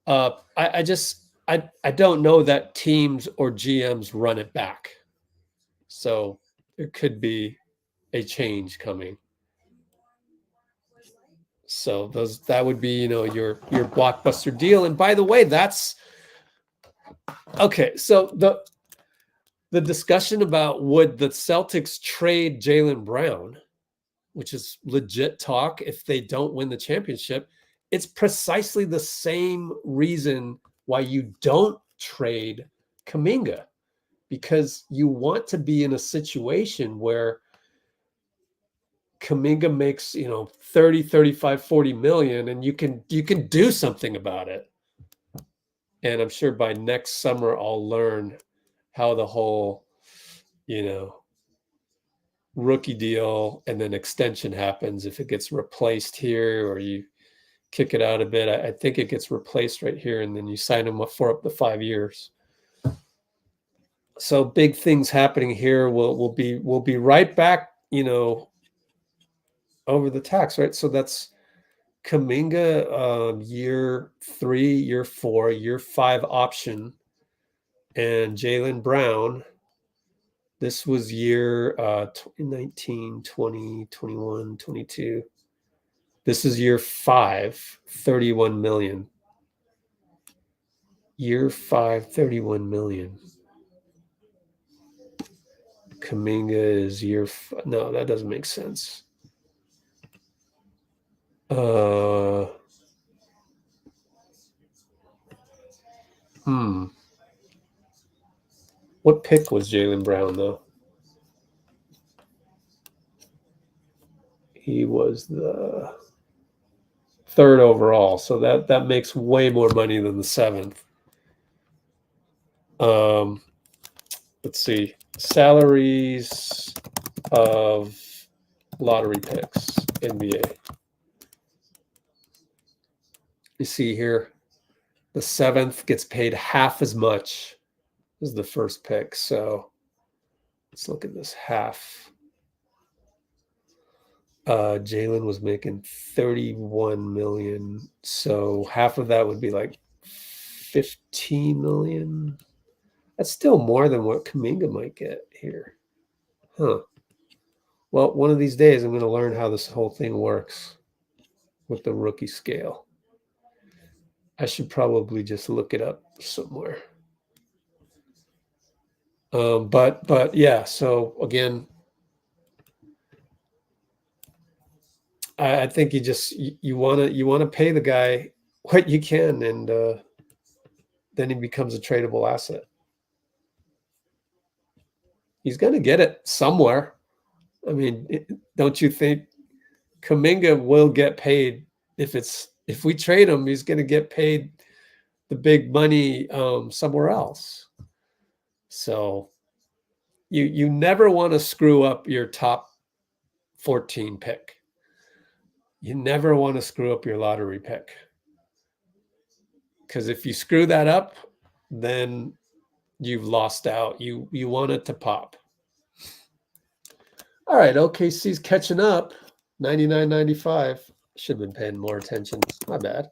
I don't know that teams or GMs run it back. So there could be a change coming. So that would be, your blockbuster deal. And by the way, that's okay. So the discussion about would the Celtics trade Jaylen Brown, which is legit talk if they don't win the championship, it's precisely the same reason why you don't trade Kuminga. because you want to be in a situation where Kuminga makes, 30, 35, 40 million, and you can do something about it. And I'm sure by next summer I'll learn how the whole, rookie deal and then extension happens. If it gets replaced here or you kick it out a bit, I think it gets replaced right here, and then you sign him up for up to 5 years. So big things happening here. We'll be right back, over the tax, right? So that's Kuminga, year 3, year 4, year 5 option, and Jaylen Brown. This was year 19, 20, 21, 22. This is year 5, 31 million. Year 5, 31 million. Kuminga is no, that doesn't make sense. What pick was Jaylen Brown, though? He was the 3rd overall, so that makes way more money than the 7th. Let's see. Salaries of lottery picks, NBA. You see here, the 7th gets paid half as much as the first pick. So let's look at this half. Jaylen was making 31 million. So half of that would be like 15 million. That's still more than what Kuminga might get here. Huh. Well, one of these days I'm going to learn how this whole thing works with the rookie scale. I should probably just look it up somewhere. But yeah, so again, I think you want to pay the guy what you can, and then he becomes a tradable asset. He's going to get it somewhere. I mean, don't you think Kuminga will get paid if we trade him? He's going to get paid the big money somewhere else. So you never want to screw up your top 14 pick. You never want to screw up your lottery pick. Because if you screw that up, then you've lost out. You want it to pop. All right, OKC's catching up. 99.95. Should have been paying more attention. My bad.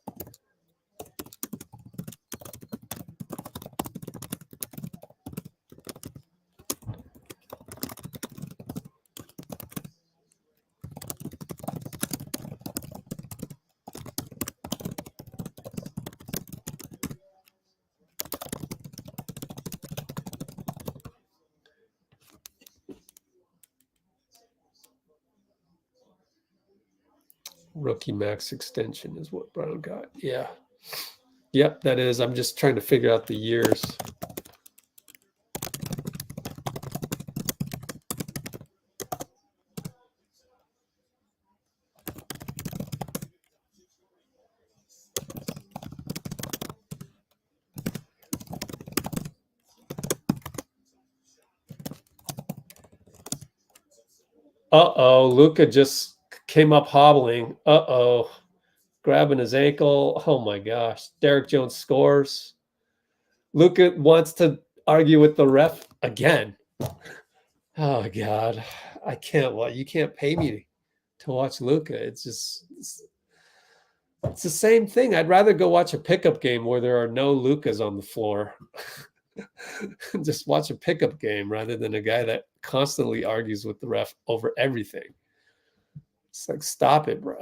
Rookie max extension is what Brown got. Yeah. Yep, that is. I'm just trying to figure out the years. Uh-oh, Luka just came up hobbling. Uh-oh. Grabbing his ankle. Oh my gosh. Derrick Jones scores. Luka wants to argue with the ref again. Oh God. I can't you can't pay me to watch Luka. It's the same thing. I'd rather go watch a pickup game where there are no Lukas on the floor. Just watch a pickup game rather than a guy that constantly argues with the ref over everything. It's like, stop it, bro.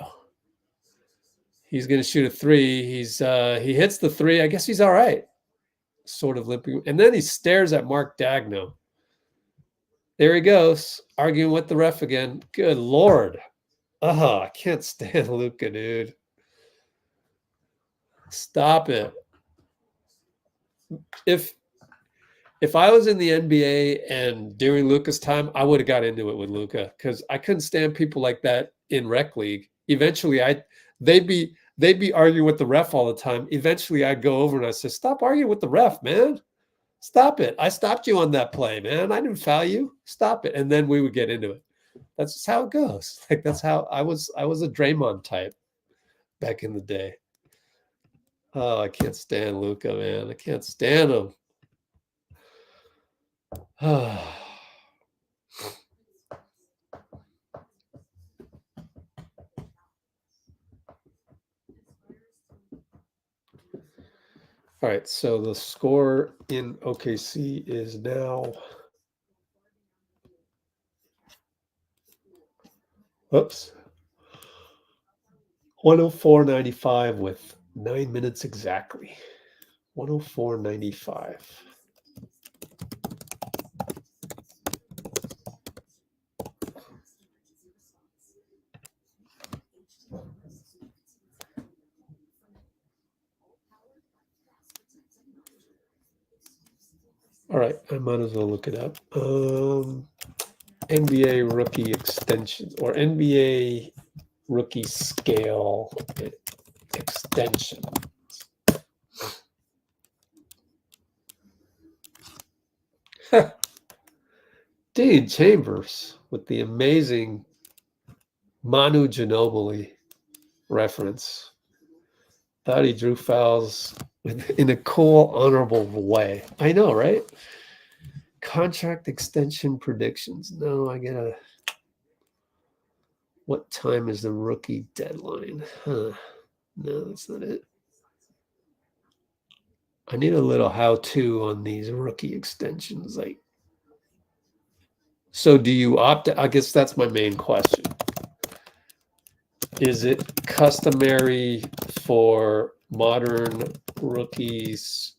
He's going to shoot a 3. He hits the 3. I guess he's all right. Sort of limping. And then he stares at Mark Dagno. There he goes, arguing with the ref again. Good Lord. I can't stand Luka, dude. Stop it. If if I was in the NBA and during Luka's time, I would have got into it with Luka because I couldn't stand people like that in rec league. Eventually, they'd be arguing with the ref all the time. Eventually, I'd go over and I said, "Stop arguing with the ref, man. Stop it. I stopped you on that play, man. I didn't foul you. Stop it." And then we would get into it. That's just how it goes. Like that's how I was a Draymond type back in the day. Oh, I can't stand Luka, man. I can't stand him. All right, so the score in OKC is now, oops, 104.95 with 9 minutes exactly. 104.95. All right, I might as well look it up. NBA rookie extensions or NBA rookie scale extension. Dean Chambers with the amazing Manu Ginobili reference. Thought he drew fouls in a cool, honorable way. I know, right? Contract extension predictions. No, I gotta. What time is the rookie deadline? Huh. No, that's not it. I need a little how-to on these rookie extensions. Like, so do you opt? I guess that's my main question. Is it customary for modern rookies?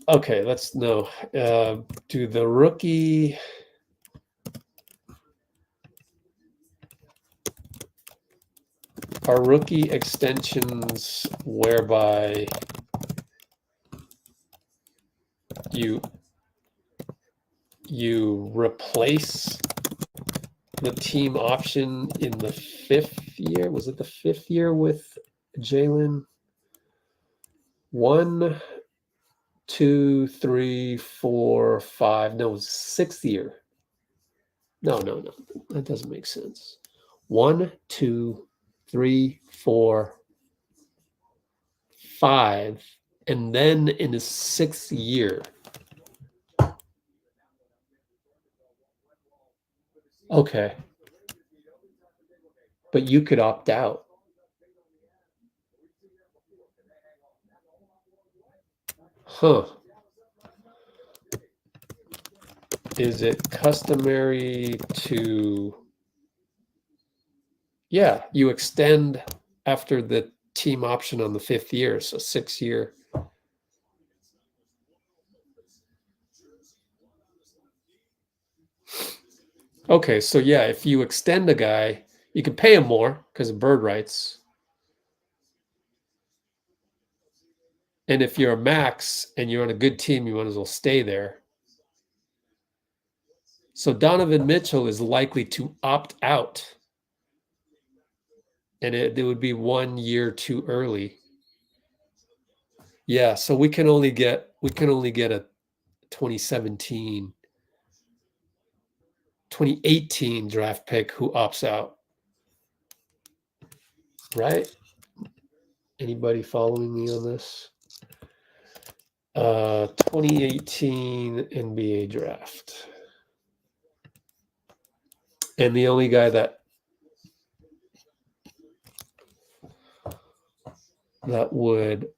Okay, let's know. Do the rookie are rookie extensions whereby you replace the team option in the 5th year? Was it the 5th year with Jaylen? 1, 2, 3, 4, 5. No, it was 6th year. No. That doesn't make sense. 1, 2, 3, 4, 5. And then in his 6th year. Okay. But you could opt out. Huh. Is it customary to, yeah, you extend after the team option on the 5th year, so 6th year. Okay, so yeah, if you extend a guy, you can pay him more because of bird rights. And if you're a max and you're on a good team, you might as well stay there. So Donovan Mitchell is likely to opt out. And it would be 1 year too early. Yeah, so we can only get a 2017, 2018 draft pick who opts out. Right? Anybody following me on this? 2018 NBA draft. And the only guy that would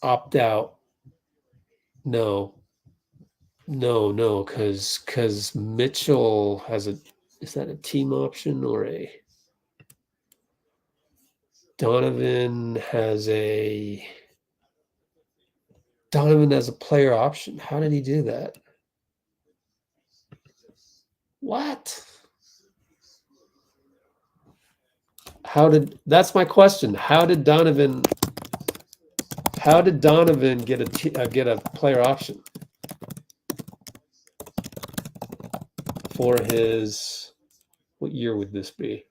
opt out, no, because Mitchell has is that a team option or a Donovan has a player option. How did he do that? What? That's my question. How did Donovan get a player option? for his, what year would this be?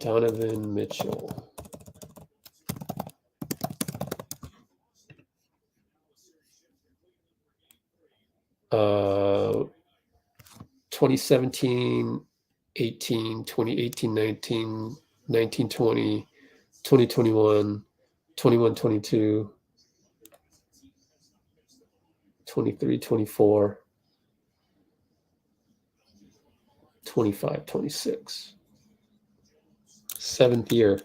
Donovan Mitchell. Uh, 2017, 18, 2018, 19, 19, 20, 2021, 21, 22, 23, 24, 25, 26. 7th year.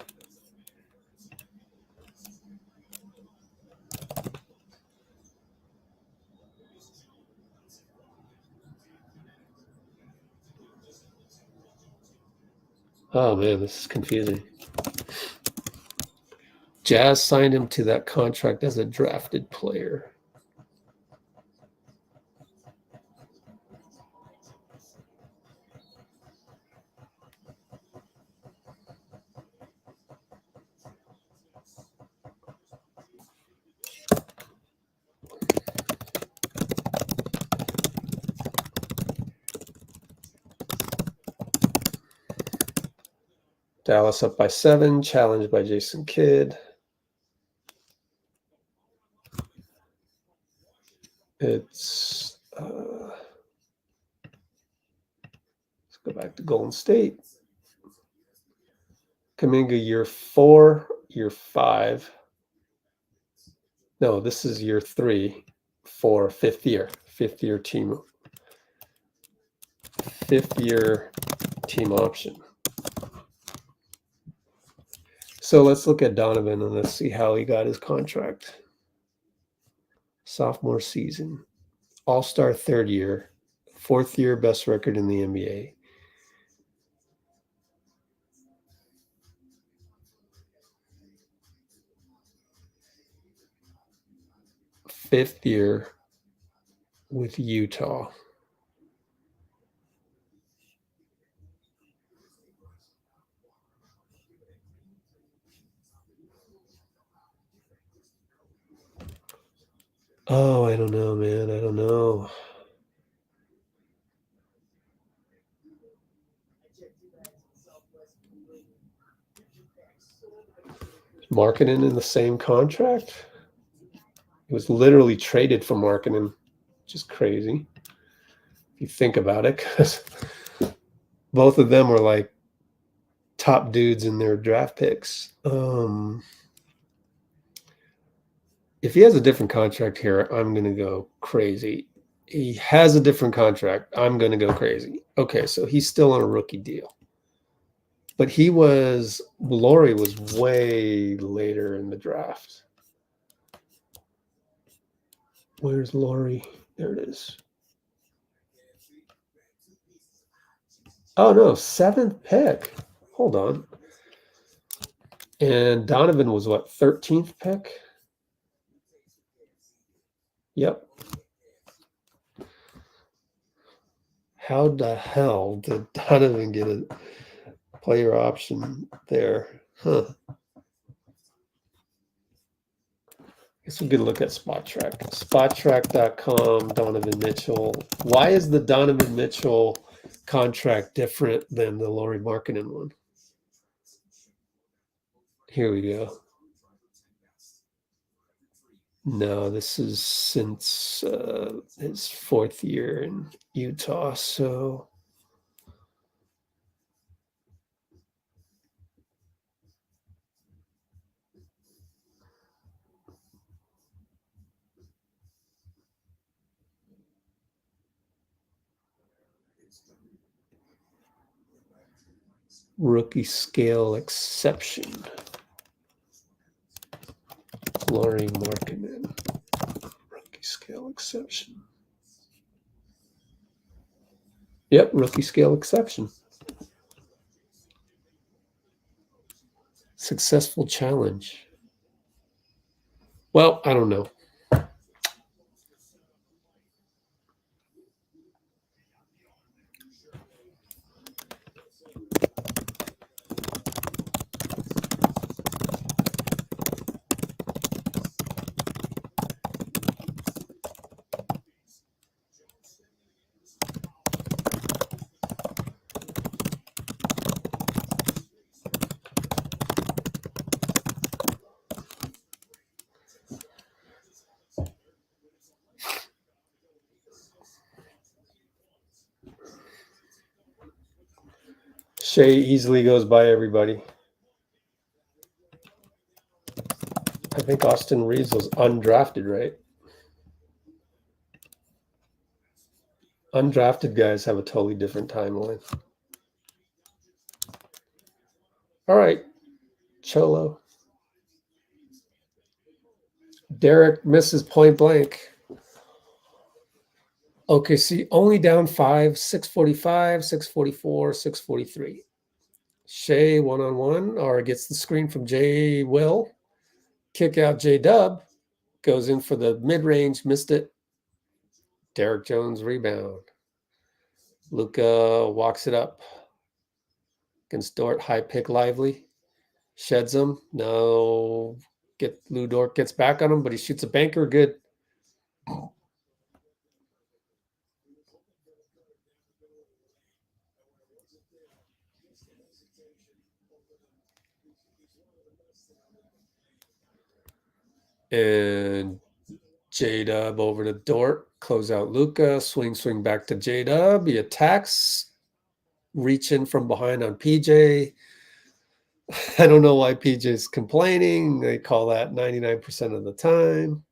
Oh man, this is confusing. Jazz signed him to that contract as a drafted player. Dallas up by 7, challenged by Jason Kidd. It's let's go back to Golden State. Kuminga year 4, year 5. No, this is year 3 for 5th year. 5th year team. 5th year team option. So let's look at Donovan and let's see how he got his contract. Sophomore season, All-Star 3rd year, 4th year best record in the NBA. Fifth year with Utah. Oh, I don't know, man. I don't know. Markkanen in the same contract? He was literally traded for Markkanen, which is crazy if you think about it, because both of them were like top dudes in their draft picks. If he has a different contract here, I'm going to go crazy. He has a different contract. I'm going to go crazy. Okay, so he's still on a rookie deal. But Laurie was way later in the draft. Where's Laurie? There it is. Oh, no, 7th pick. Hold on. And Donovan was what, 13th pick? Yep. How the hell did Donovan get a player option there? Huh. Guess we could look at SpotTrack. SpotTrack.com, Donovan Mitchell. Why is the Donovan Mitchell contract different than the Lauri Markkanen one? Here we go. No, this is since his 4th year in Utah, so rookie scale exception. Lauri Markkanen. Rookie scale exception. Yep, rookie scale exception. Successful challenge. Well, I don't know. Shea easily goes by everybody. I think Austin Reeves was undrafted, right? Undrafted guys have a totally different timeline. All right, Cholo. Derrick misses point blank. OKC only down 5, 645, 644, 643. Shea one-on-one or gets the screen from J. Will. Kick out J. Dub. Goes in for the mid-range, missed it. Derrick Jones rebound. Luka walks it up. Against Dort, high pick Lively. Sheds him. No. Lou Dort gets back on him, but he shoots a banker. Good. And J-Dub over to Dort. Close out Luka. Swing back to J-Dub. He attacks. Reach in from behind on PJ. I don't know why PJ's complaining. They call that 99% of the time.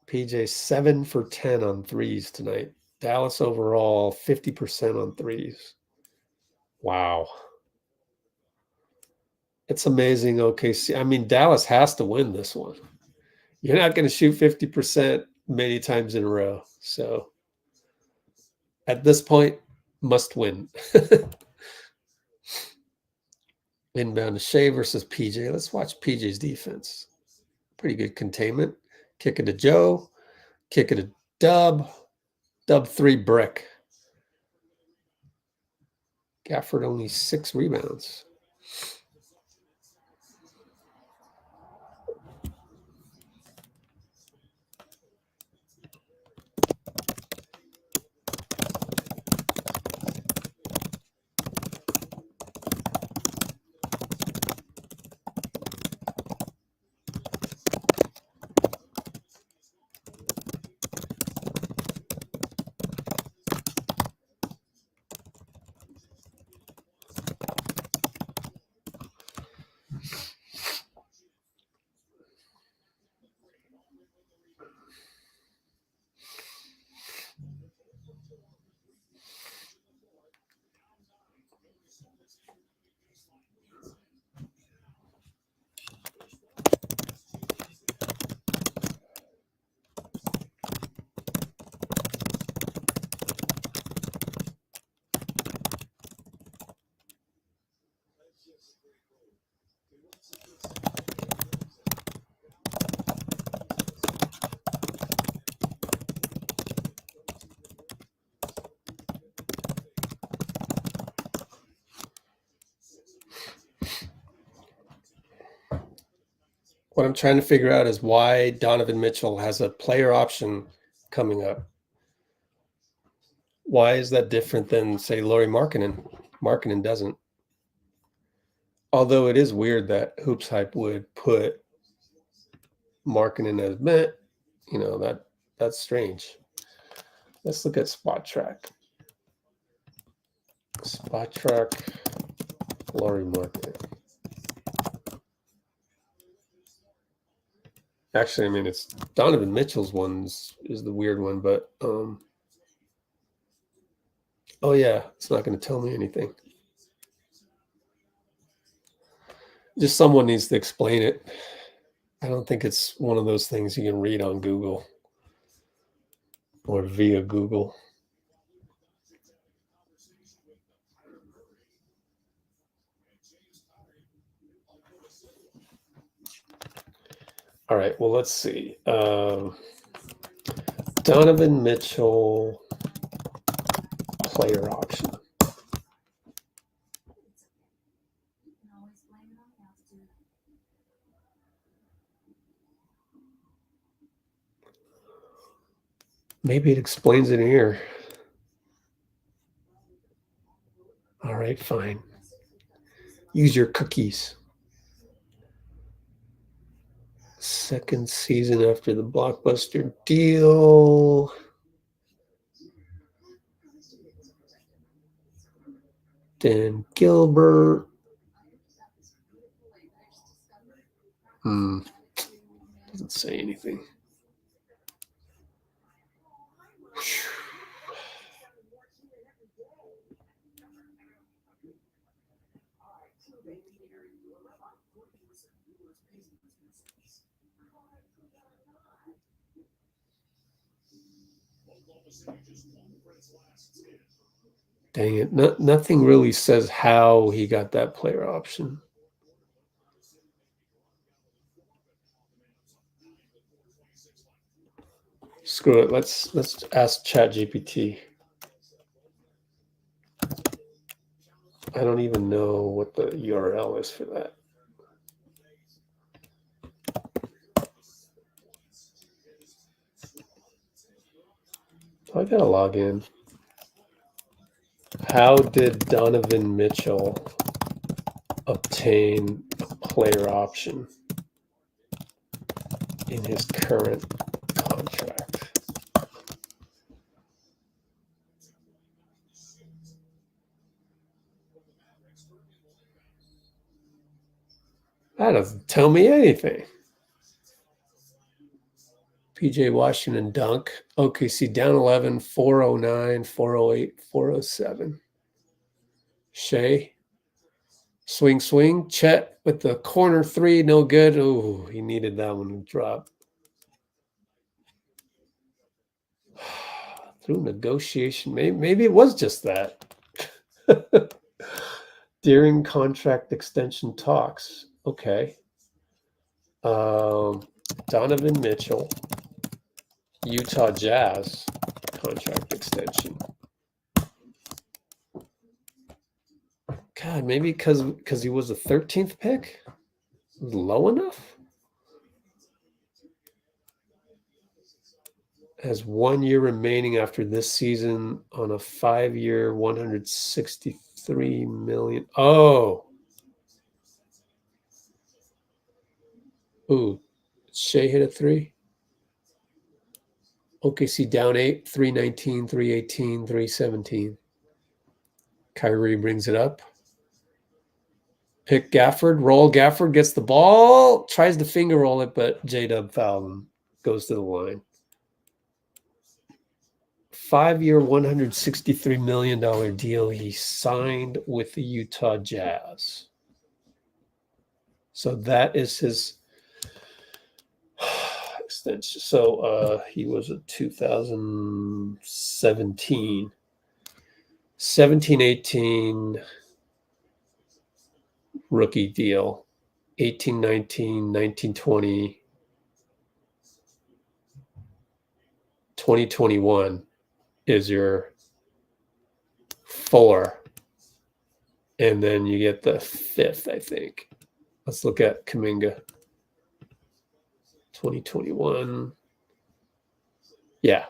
PJ 7 for 10 on threes tonight. Dallas overall 50% on threes. Wow. It's amazing. OKC. I mean, Dallas has to win this one. You're not going to shoot 50% many times in a row. So at this point, must win. Inbound to Shea versus PJ. Let's watch PJ's defense. Pretty good containment. Kick it to Joe. Kick it to Dub. Dub 3 brick. Gafford only 6 rebounds. What I'm trying to figure out is why Donovan Mitchell has a player option coming up. Why is that different than, say, Lauri Markkanen? Markkanen doesn't. Although it is weird that Hoops Hype would put Markkanen as Met. You know, that's strange. Let's look at Spot Track. Spot Track, Lauri Markkanen. Actually, I mean, it's Donovan Mitchell's ones is the weird one, but oh yeah, it's not going to tell me anything. Just someone needs to explain it. I don't think it's one of those things you can read on Google or via Google. All right, well, let's see. Donovan Mitchell player option. Maybe it explains it here. All right, fine. Use your cookies. Second season after the blockbuster deal. Dan Gilbert. Doesn't say anything. Dang it. Nothing really says how he got that player option. Screw it. Let's ask ChatGPT. I don't even know what the URL is for that. I gotta log in. How did Donovan Mitchell obtain a player option in his current contract? That doesn't tell me anything. PJ Washington dunk. OKC down 11, 409, 408, 407. Shea. Swing. Chet with the corner three. No good. Oh, he needed that one to drop. Through negotiation. Maybe it was just that. During contract extension talks. Okay. Donovan Mitchell. Utah Jazz contract extension. God, maybe because he was the 13th pick? Low enough? Has 1 year remaining after this season on a 5-year, $163 million. Oh. Ooh. Shea hit a three. OKC down 8, 319, 318, 317. Kyrie brings it up. Pick Gafford. Roll. Gafford gets the ball. Tries to finger roll it, but J-Dub fouled him. Goes to the line. 5-year, $163 million deal he signed with the Utah Jazz. So that is his extension. So he was a 2017, 17-18 rookie deal, 18-19, 19-20, 2021 is your 4. And then you get the 5th, I think. Let's look at Kuminga. 2021. Yeah.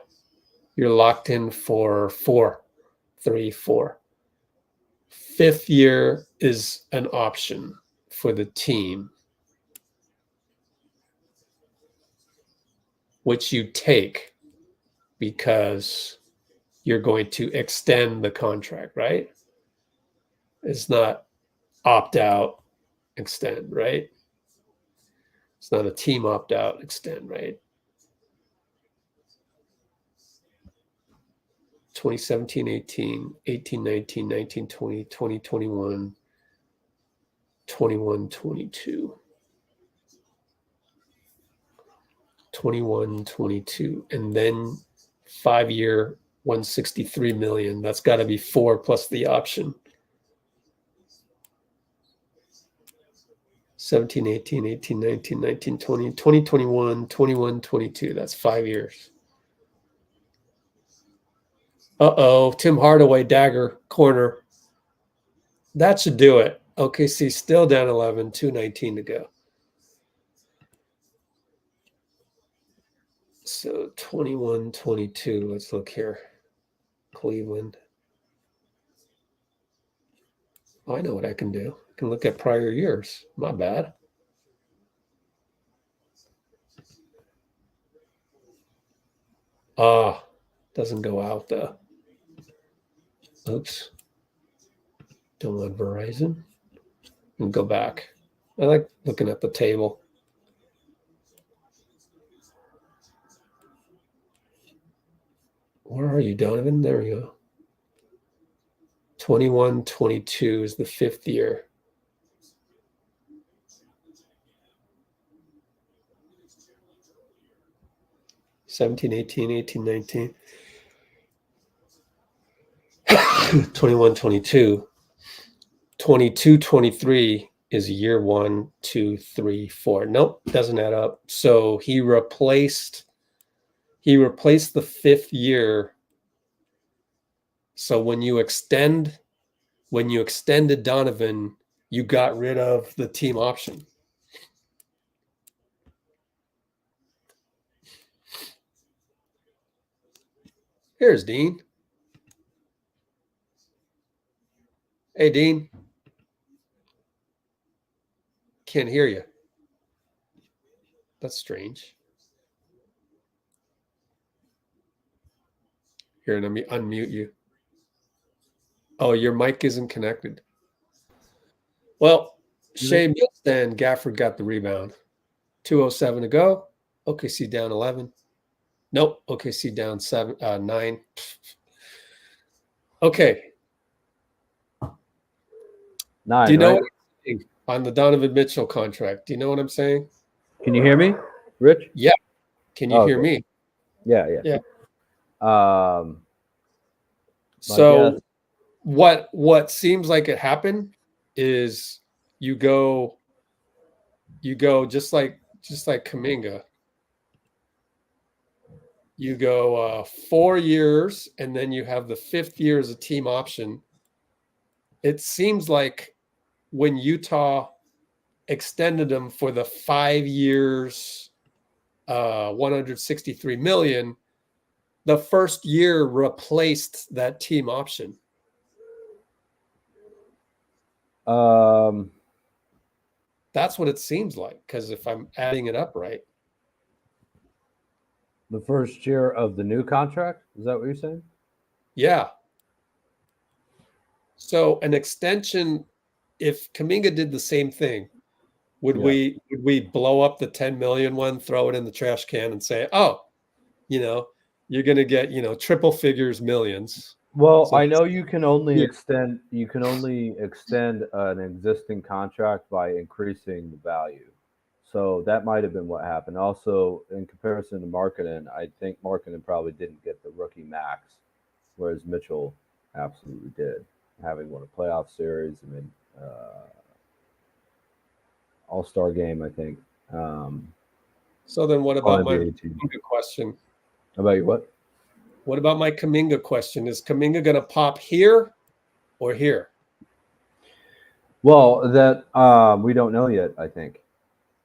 You're locked in for 4. 3, 4. 5th year is an option for the team, which you take because you're going to extend the contract, right? It's not opt out, extend, right? It's not a team opt out, extend, right? 2017, 18, 18, 19, 19, 20, 20, 21, 21, 22. 21, 22. And then 5-year, $163 million. That's got to be 4 plus the option. 17, 18, 18, 19, 19, 20, 20, 21, 21, 22. That's 5 years. Uh-oh, Tim Hardaway, dagger, corner. That should do it. OKC still down 11, 2:19 to go. So 21, 22. Let's look here. Cleveland. I know what I can do. I can look at prior years. My bad. Doesn't go out though. Oops. Don't want Verizon. And go back. I like looking at the table. Where are you, Donovan? There we go. 21-22 is the 5th year. $17, 18, 18, 19. 21-22. 22-23 is year 1, 2, 3, 4. Nope, doesn't add up. So he replaced the 5th year. So when you extended Donovan, you got rid of the team option. Here's Dean. Hey, Dean. Can't hear you. That's strange. Here, let me unmute you. Oh, your mic isn't connected. Well, Shea Milton, Gafford got the rebound. 2:07 to go. OKC down 11. Nope. OKC down 9. Okay. 9. Do you know right? what I'm saying on the Donovan Mitchell contract? Do you know what I'm saying? Can you hear me, Rich? Yeah. Can you hear me? Yeah. So what seems like it happened is you go just like Kuminga. You go 4 years, and then you have the 5th year as a team option. It seems like when Utah extended him for the 5 years, $163 million, the first year replaced that team option. That's what it seems like, because if I'm adding it up right. The first year of the new contract? Is that what you're saying? Yeah. So an extension, if Kuminga did the same thing, would we blow up the 10 million one, throw it in the trash can and say, oh, you're going to get, triple figures millions. Well, So I know you can only extend an existing contract by increasing the value. So that might have been what happened. Also, in comparison to Markkanen, I think Markkanen probably didn't get the rookie max, whereas Mitchell absolutely did, having won a playoff series and then All-Star game, I think. So then what about my Kuminga question? About your what? What about my Kuminga question? Is Kuminga going to pop here or here? Well, that we don't know yet, I think.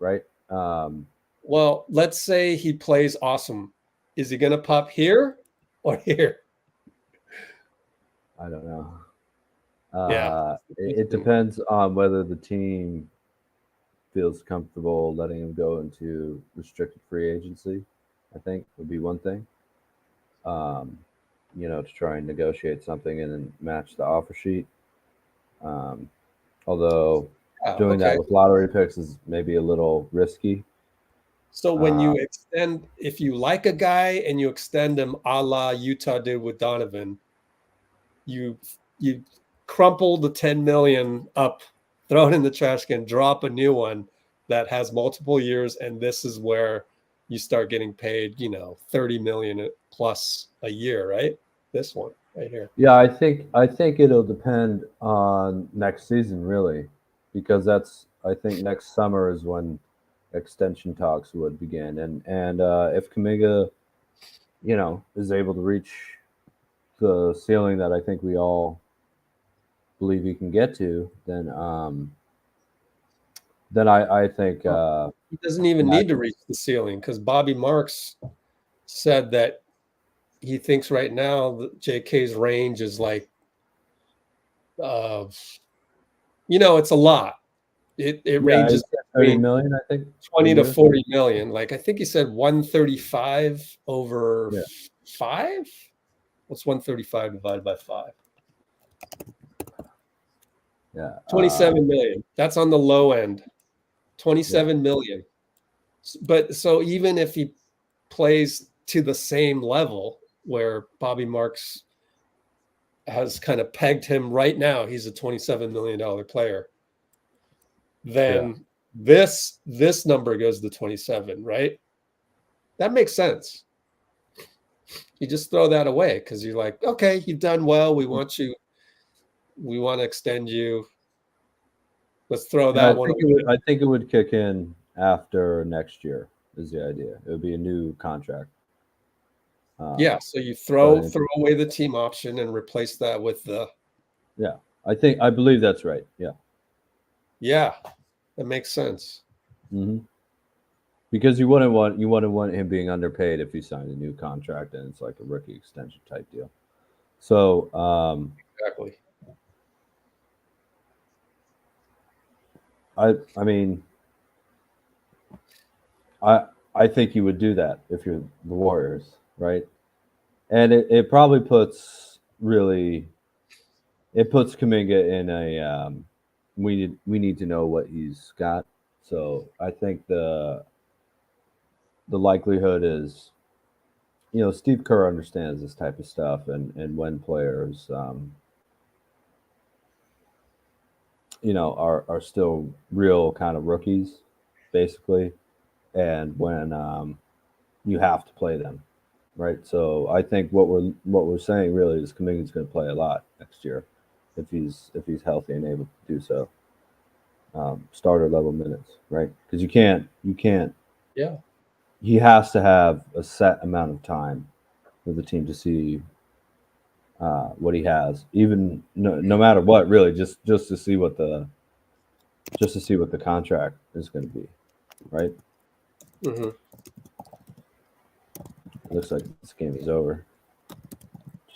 Right? Well, let's say he plays awesome. Is he going to pop here or here? I don't know. It it depends on whether the team feels comfortable letting him go into restricted free agency, I think would be one thing. To try and negotiate something and then match the offer sheet. Although doing that with lottery picks is maybe a little risky. So when you extend, if you like a guy and you extend him a la Utah did with Donovan, you crumple the 10 million up, throw it in the trash can, drop a new one that has multiple years, and this is where you start getting paid, 30 million plus a year, right? This one right here. Yeah, I think it'll depend on next season, really, because I think next summer is when extension talks would begin, and if Kuminga, is able to reach the ceiling that I think we all believe he can get to, then I think he doesn't even need to reach the ceiling, because Bobby Marks said that he thinks right now that JK's range is like, it's a lot. It ranges 30 million, I think. 20 to 40 million. Like, I think he said 135 over 5. What's 135 divided by 5? Yeah. 27 million. That's on the low end. 27 million. But so even if he plays to the same level where Bobby Marks has kind of pegged him right now, he's a $27 million player. Then this number goes to 27, right? That makes sense. You just throw that away because you're like, okay, you've done well. We want you. We want to extend you. Let's throw that one away. I think it would kick in after next year is the idea. It would be a new contract. Yeah, so you throw away the team option and replace that with the. Yeah, I believe that's right. Yeah. Yeah, that makes sense. Mm-hmm. Because you wouldn't want him being underpaid if he signed a new contract and it's like a rookie extension type deal. So exactly. I mean, I think you would do that if you're the Warriors, right? And it probably puts Kuminga in a we need to know what he's got. So I think the likelihood is, Steve Kerr understands this type of stuff and when players are still real kind of rookies, basically, and when you have to play them, right? So I think what we're saying really is Kuminga's going to play a lot next year if he's healthy and able to do so. Starter level minutes, right? Because you can't. Yeah. He has to have a set amount of time for the team to see what he has, even no matter what, really, just to see what the contract is going to be, right? Mm-hmm. Looks like this game is over.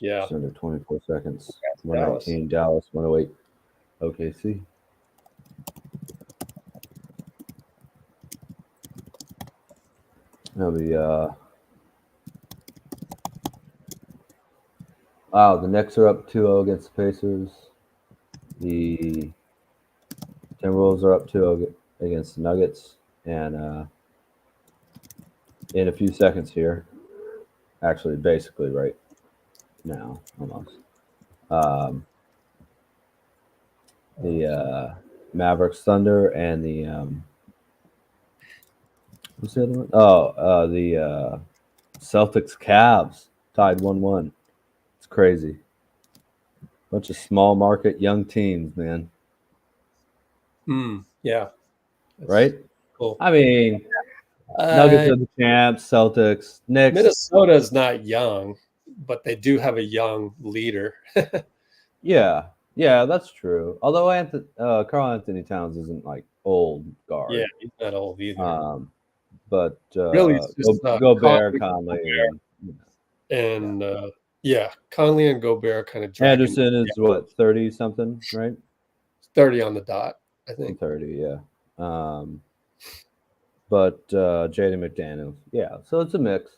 Yeah. Just under 24 seconds. 119 Dallas, 108 OKC. That'll be wow, the Knicks are up 2-0 against the Pacers. The Timberwolves are up 2-0 against the Nuggets. And in a few seconds here, actually basically right now, almost, the Mavericks Thunder and the what's the other one? Oh, the Celtics Cavs tied 1-1. It's crazy. Bunch of small market young teams, man. Yeah. Right? Cool. I mean, Nuggets are the champs, Celtics, Knicks. Minnesota's not young, but they do have a young leader. Yeah, that's true. Although Karl Anthony Towns isn't like old guard. Yeah, he's not old either. But really, it's just Gobert, Conley, and Conley and Gobert kind of. Anderson is what, 30 something, right? 30 on the dot, I think. 30, yeah. But Jaden McDaniels, yeah. So it's a mix.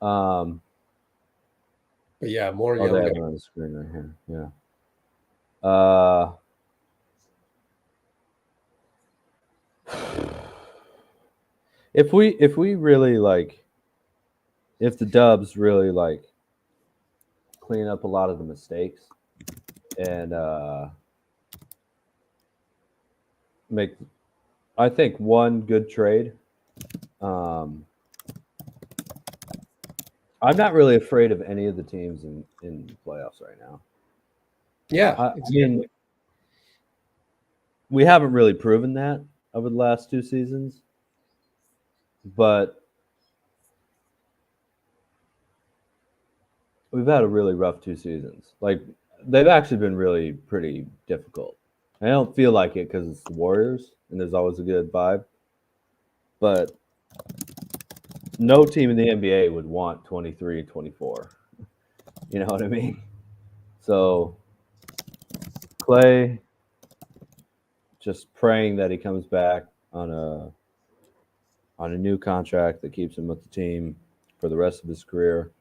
But yeah, more young. They have it on the screen right here. Yeah. If we really if the Dubs really clean up a lot of the mistakes and make, I think, one good trade. I'm not really afraid of any of the teams in the playoffs right now. Yeah, I mean, we haven't really proven that over the last 2 seasons, but we've had a really rough 2 seasons. They've actually been really pretty difficult. I don't feel like it because it's the Warriors and there's always a good vibe, but no team in the NBA would want 23-24. You know what I mean? So Klay, just praying that he comes back on a new contract that keeps him with the team for the rest of his career.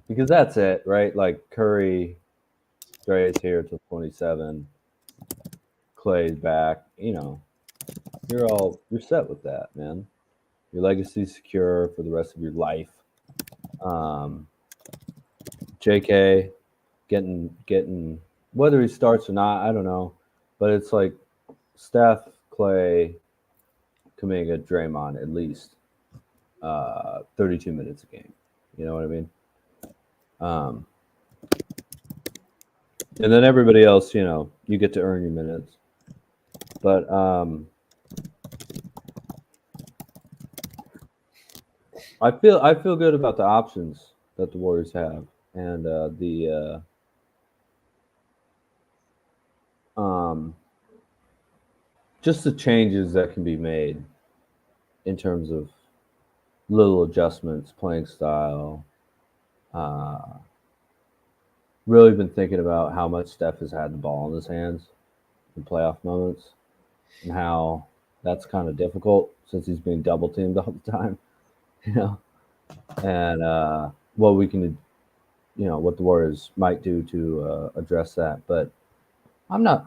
Because that's it, right? Like Curry, Dray is here till 27. Klay back, you're set with that, man. Your legacy's secure for the rest of your life. JK getting whether he starts or not, I don't know, but it's like Steph, Klay, Kuminga, Draymond at least 32 minutes a game. You know what I mean? And then everybody else, you get to earn your minutes. But I feel good about the options that the Warriors have, and just the changes that can be made in terms of little adjustments, playing style. Really been thinking about how much Steph has had the ball in his hands in playoff moments, and how that's kind of difficult since he's being double teamed all the time, and what we can, what the Warriors might do to address that. But I'm not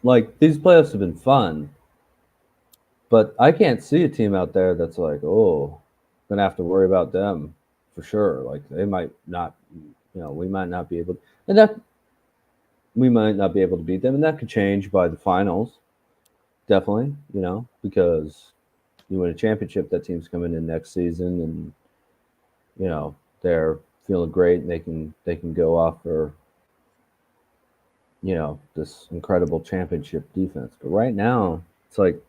like, these playoffs have been fun, but I can't see a team out there that's like, oh, gonna have to worry about them for sure. Like, they might not, we might not be able to, and that we might not be able to beat them, and that could change by the finals. Definitely, because you win a championship, that team's coming in next season, and they're feeling great, and they can go off for this incredible championship defense. But right now, it's like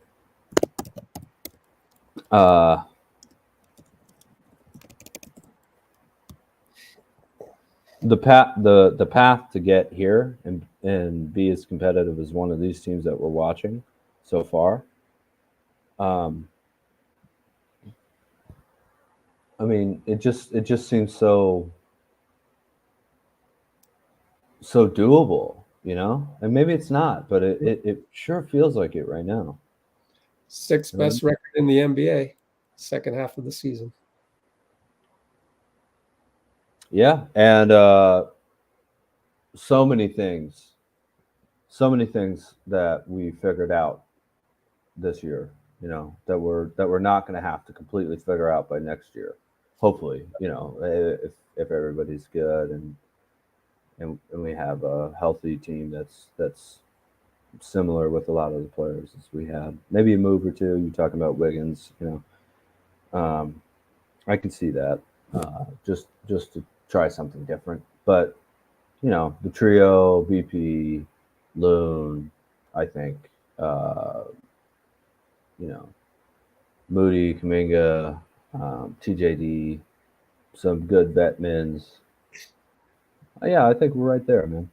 the path to get here and be as competitive as one of these teams that we're watching so far. I mean, it just seems so doable, and maybe it's not, but it sure feels like it right now. 6th best record in the NBA, second half of the season. Yeah, and so many things that we figured out this year, that we're not going to have to completely figure out by next year. Hopefully, if everybody's good and we have a healthy team that's similar with a lot of the players as we had. Maybe a move or two. You're talking about Wiggins, I can see that. Just to try something different. But, the trio, BP, Loon, I think, Moody, Kuminga, TJD, some good vet mins. Yeah, I think we're right there, man.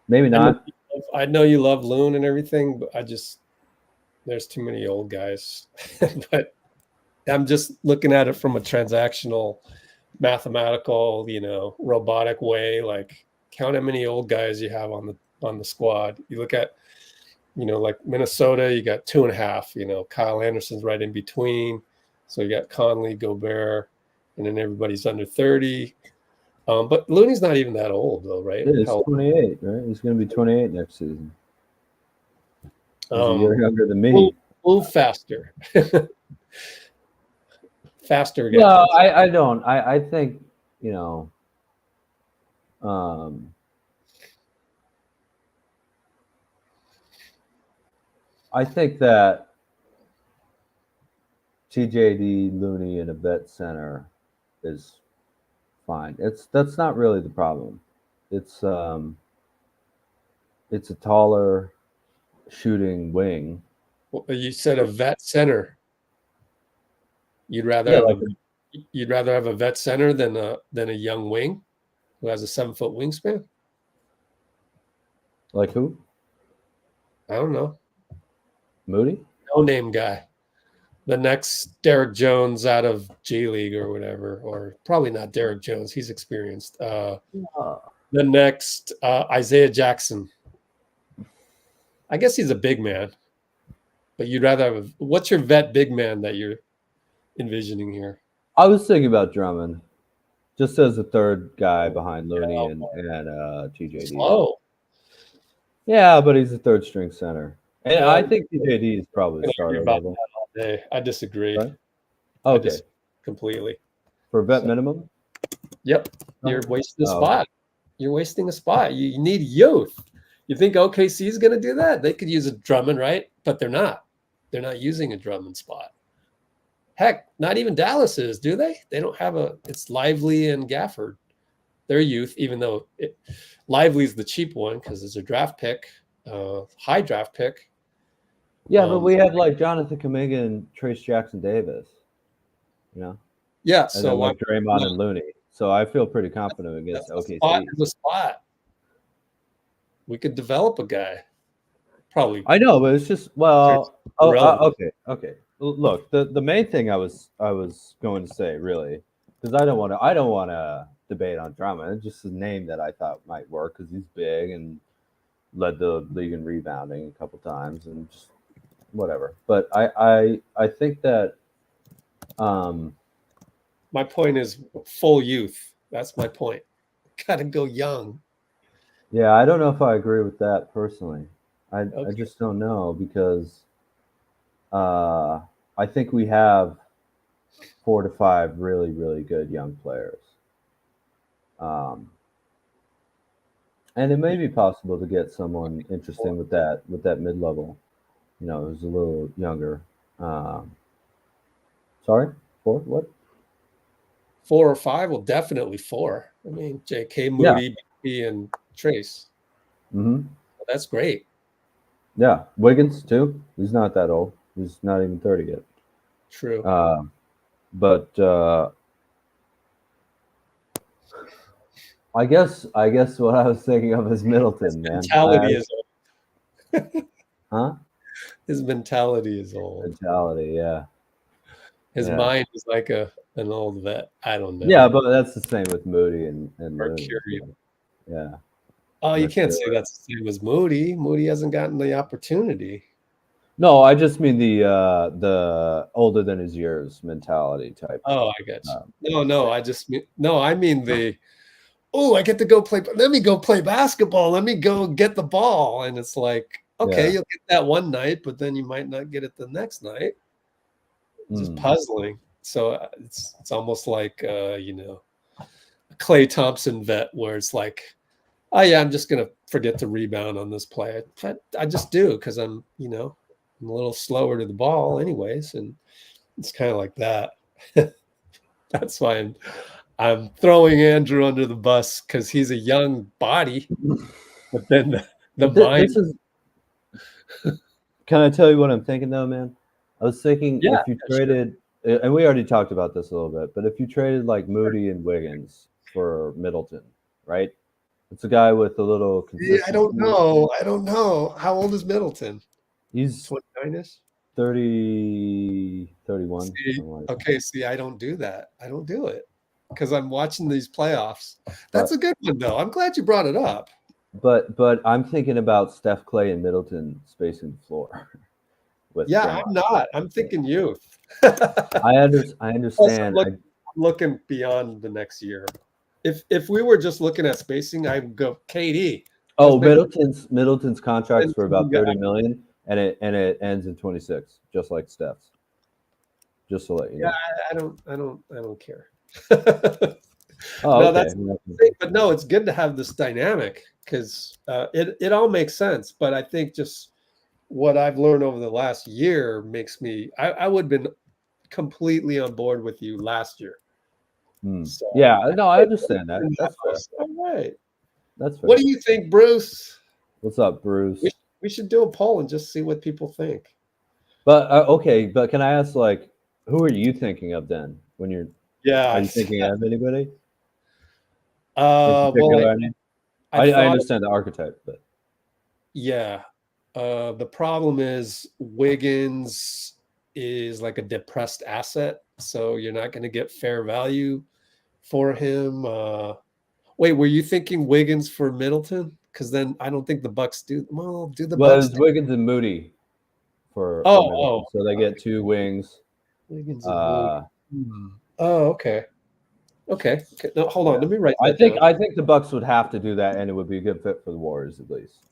Maybe not. I know you love Loon and everything, but there's too many old guys. But I'm just looking at it from a transactional, mathematical, robotic way. Like, count how many old guys you have on the squad. You look at, like Minnesota, you got 2.5. Kyle Anderson's right in between. So you got Conley, Gobert, and then everybody's under 30. But Looney's not even that old, though, right? He's 28, right? He's going to be 28 next season. He's a year younger than me. Move faster. Faster. No, I don't. I think, I think that TJD, Looney, and a vet center is fine. That's not really the problem. It's a taller shooting wing. Well, you said a vet center. You'd rather have a vet center than a young wing who has a 7-foot wingspan? Like who? I don't know. Moody? No name guy. The next Derrick Jones out of G League or whatever, or probably not Derrick Jones. He's experienced. The next Isaiah Jackson. I guess he's a big man, but you'd rather have what's your vet big man that you're envisioning here? I was thinking about Drummond. Just as a third guy behind Looney and TJD. Slow. Yeah, but he's a third string center. And No, I think TJD is probably I starter about level. that all day. I disagree. Right? I Okay. completely. For vet So- minimum? Yep. You're wasting a Oh, spot. You're wasting a spot. You need youth. You think OKC is going to do that? They could use a Drummond, right? But they're not. They're not using a Drummond spot. Heck, not even Dallas is, do they? They don't have it's Lively and Gafford. They're youth, even though Lively's the cheap one because it's a draft pick, high draft pick. Yeah, but we have like Jonathan Kuminga and Trace Jackson Davis. You know? Yeah, And so then like Draymond and Looney. So I feel pretty confident against OKC. The spot. We could develop a guy. Probably. I know, but it's just irrelevant. Okay. Look, the main thing I was going to say really, because I don't want to debate on Drummond. It's just a name that I thought might work because he's big and led the league in rebounding a couple times and just whatever. But I think that my point is full youth. That's my point. Got to go young. Yeah, I don't know if I agree with that personally. I Okay. just don't know because I think we have 4 to 5 really, really good young players. And it may be possible to get someone interesting with that mid-level, who's a little younger. Sorry, 4? What? 4 or 5? Well, definitely 4. I mean, J.K., Moody, B, and Trace. Mm-hmm. Well, that's great. Yeah, Wiggins too. He's not that old. He's not even 30 yet. True. But I guess what I was thinking of is Middleton, man. Mentality is old. Huh? His mentality is old. Mentality, yeah. His mind is like an old vet. I don't know. Yeah, but that's the same with Moody and Mercurial. Yeah. Oh, you can't say that's the same as Moody. Moody hasn't gotten the opportunity. No, I just mean the older than his years mentality type. Oh, I get you. No, I mean the I get to go play. Let me go play basketball. Let me go get the ball. And it's like, okay, you'll get that one night, but then you might not get it the next night. It's just puzzling. So it's almost like a Klay Thompson vet where it's like, oh yeah, I'm just gonna forget to rebound on this play. I just do because I'm a little slower to the ball anyways, and it's kind of like that. That's why I'm throwing Andrew under the bus because he's a young body, but then the mind. Can I tell you what I'm thinking though, man? I was thinking if you traded, and we already talked about this a little bit, but if you traded like Moody and Wiggins for Middleton, right? It's a guy with a little consistency. I don't know. How old is Middleton? He's 29ish? 30, 31. Okay, see, I don't do that. I don't do it because I'm watching these playoffs. That's a good one, though. I'm glad you brought it up. But I'm thinking about Steph, Klay, and Middleton spacing the floor. I'm not. I'm thinking youth. I understand. I'm looking beyond the next year. If we were just looking at spacing, I'd go KD. Oh, Middleton's contract's for about $30 million, and it ends in 26, just like Steph's. Just to let you know. Yeah, I don't care. Oh, no, okay. But no, it's good to have this dynamic because it all makes sense. But I think just what I've learned over the last year makes me. I would have been completely on board with you last year. So, yeah, no, I understand that. That's fair. All right. That's fair. What do you think, Bruce? What's up, Bruce? We should do a poll and just see what people think. But okay, but can I ask, like, who are you thinking of then when you're? Yeah. Are you thinking of anybody? Well, I understand the archetype, but yeah, the problem is Wiggins is like a depressed asset, so you're not going to get fair value for him. Wait, were you thinking Wiggins for Middleton? Because then I don't think the Bucks do. Well, do the Bucks? It's Wiggins and Moody for so they get 2 wings. Wiggins and Moody. Oh, okay. Okay. No, hold on. Yeah. Let me write I that think down. the Bucks would have to do that, and it would be a good fit for the Warriors at least,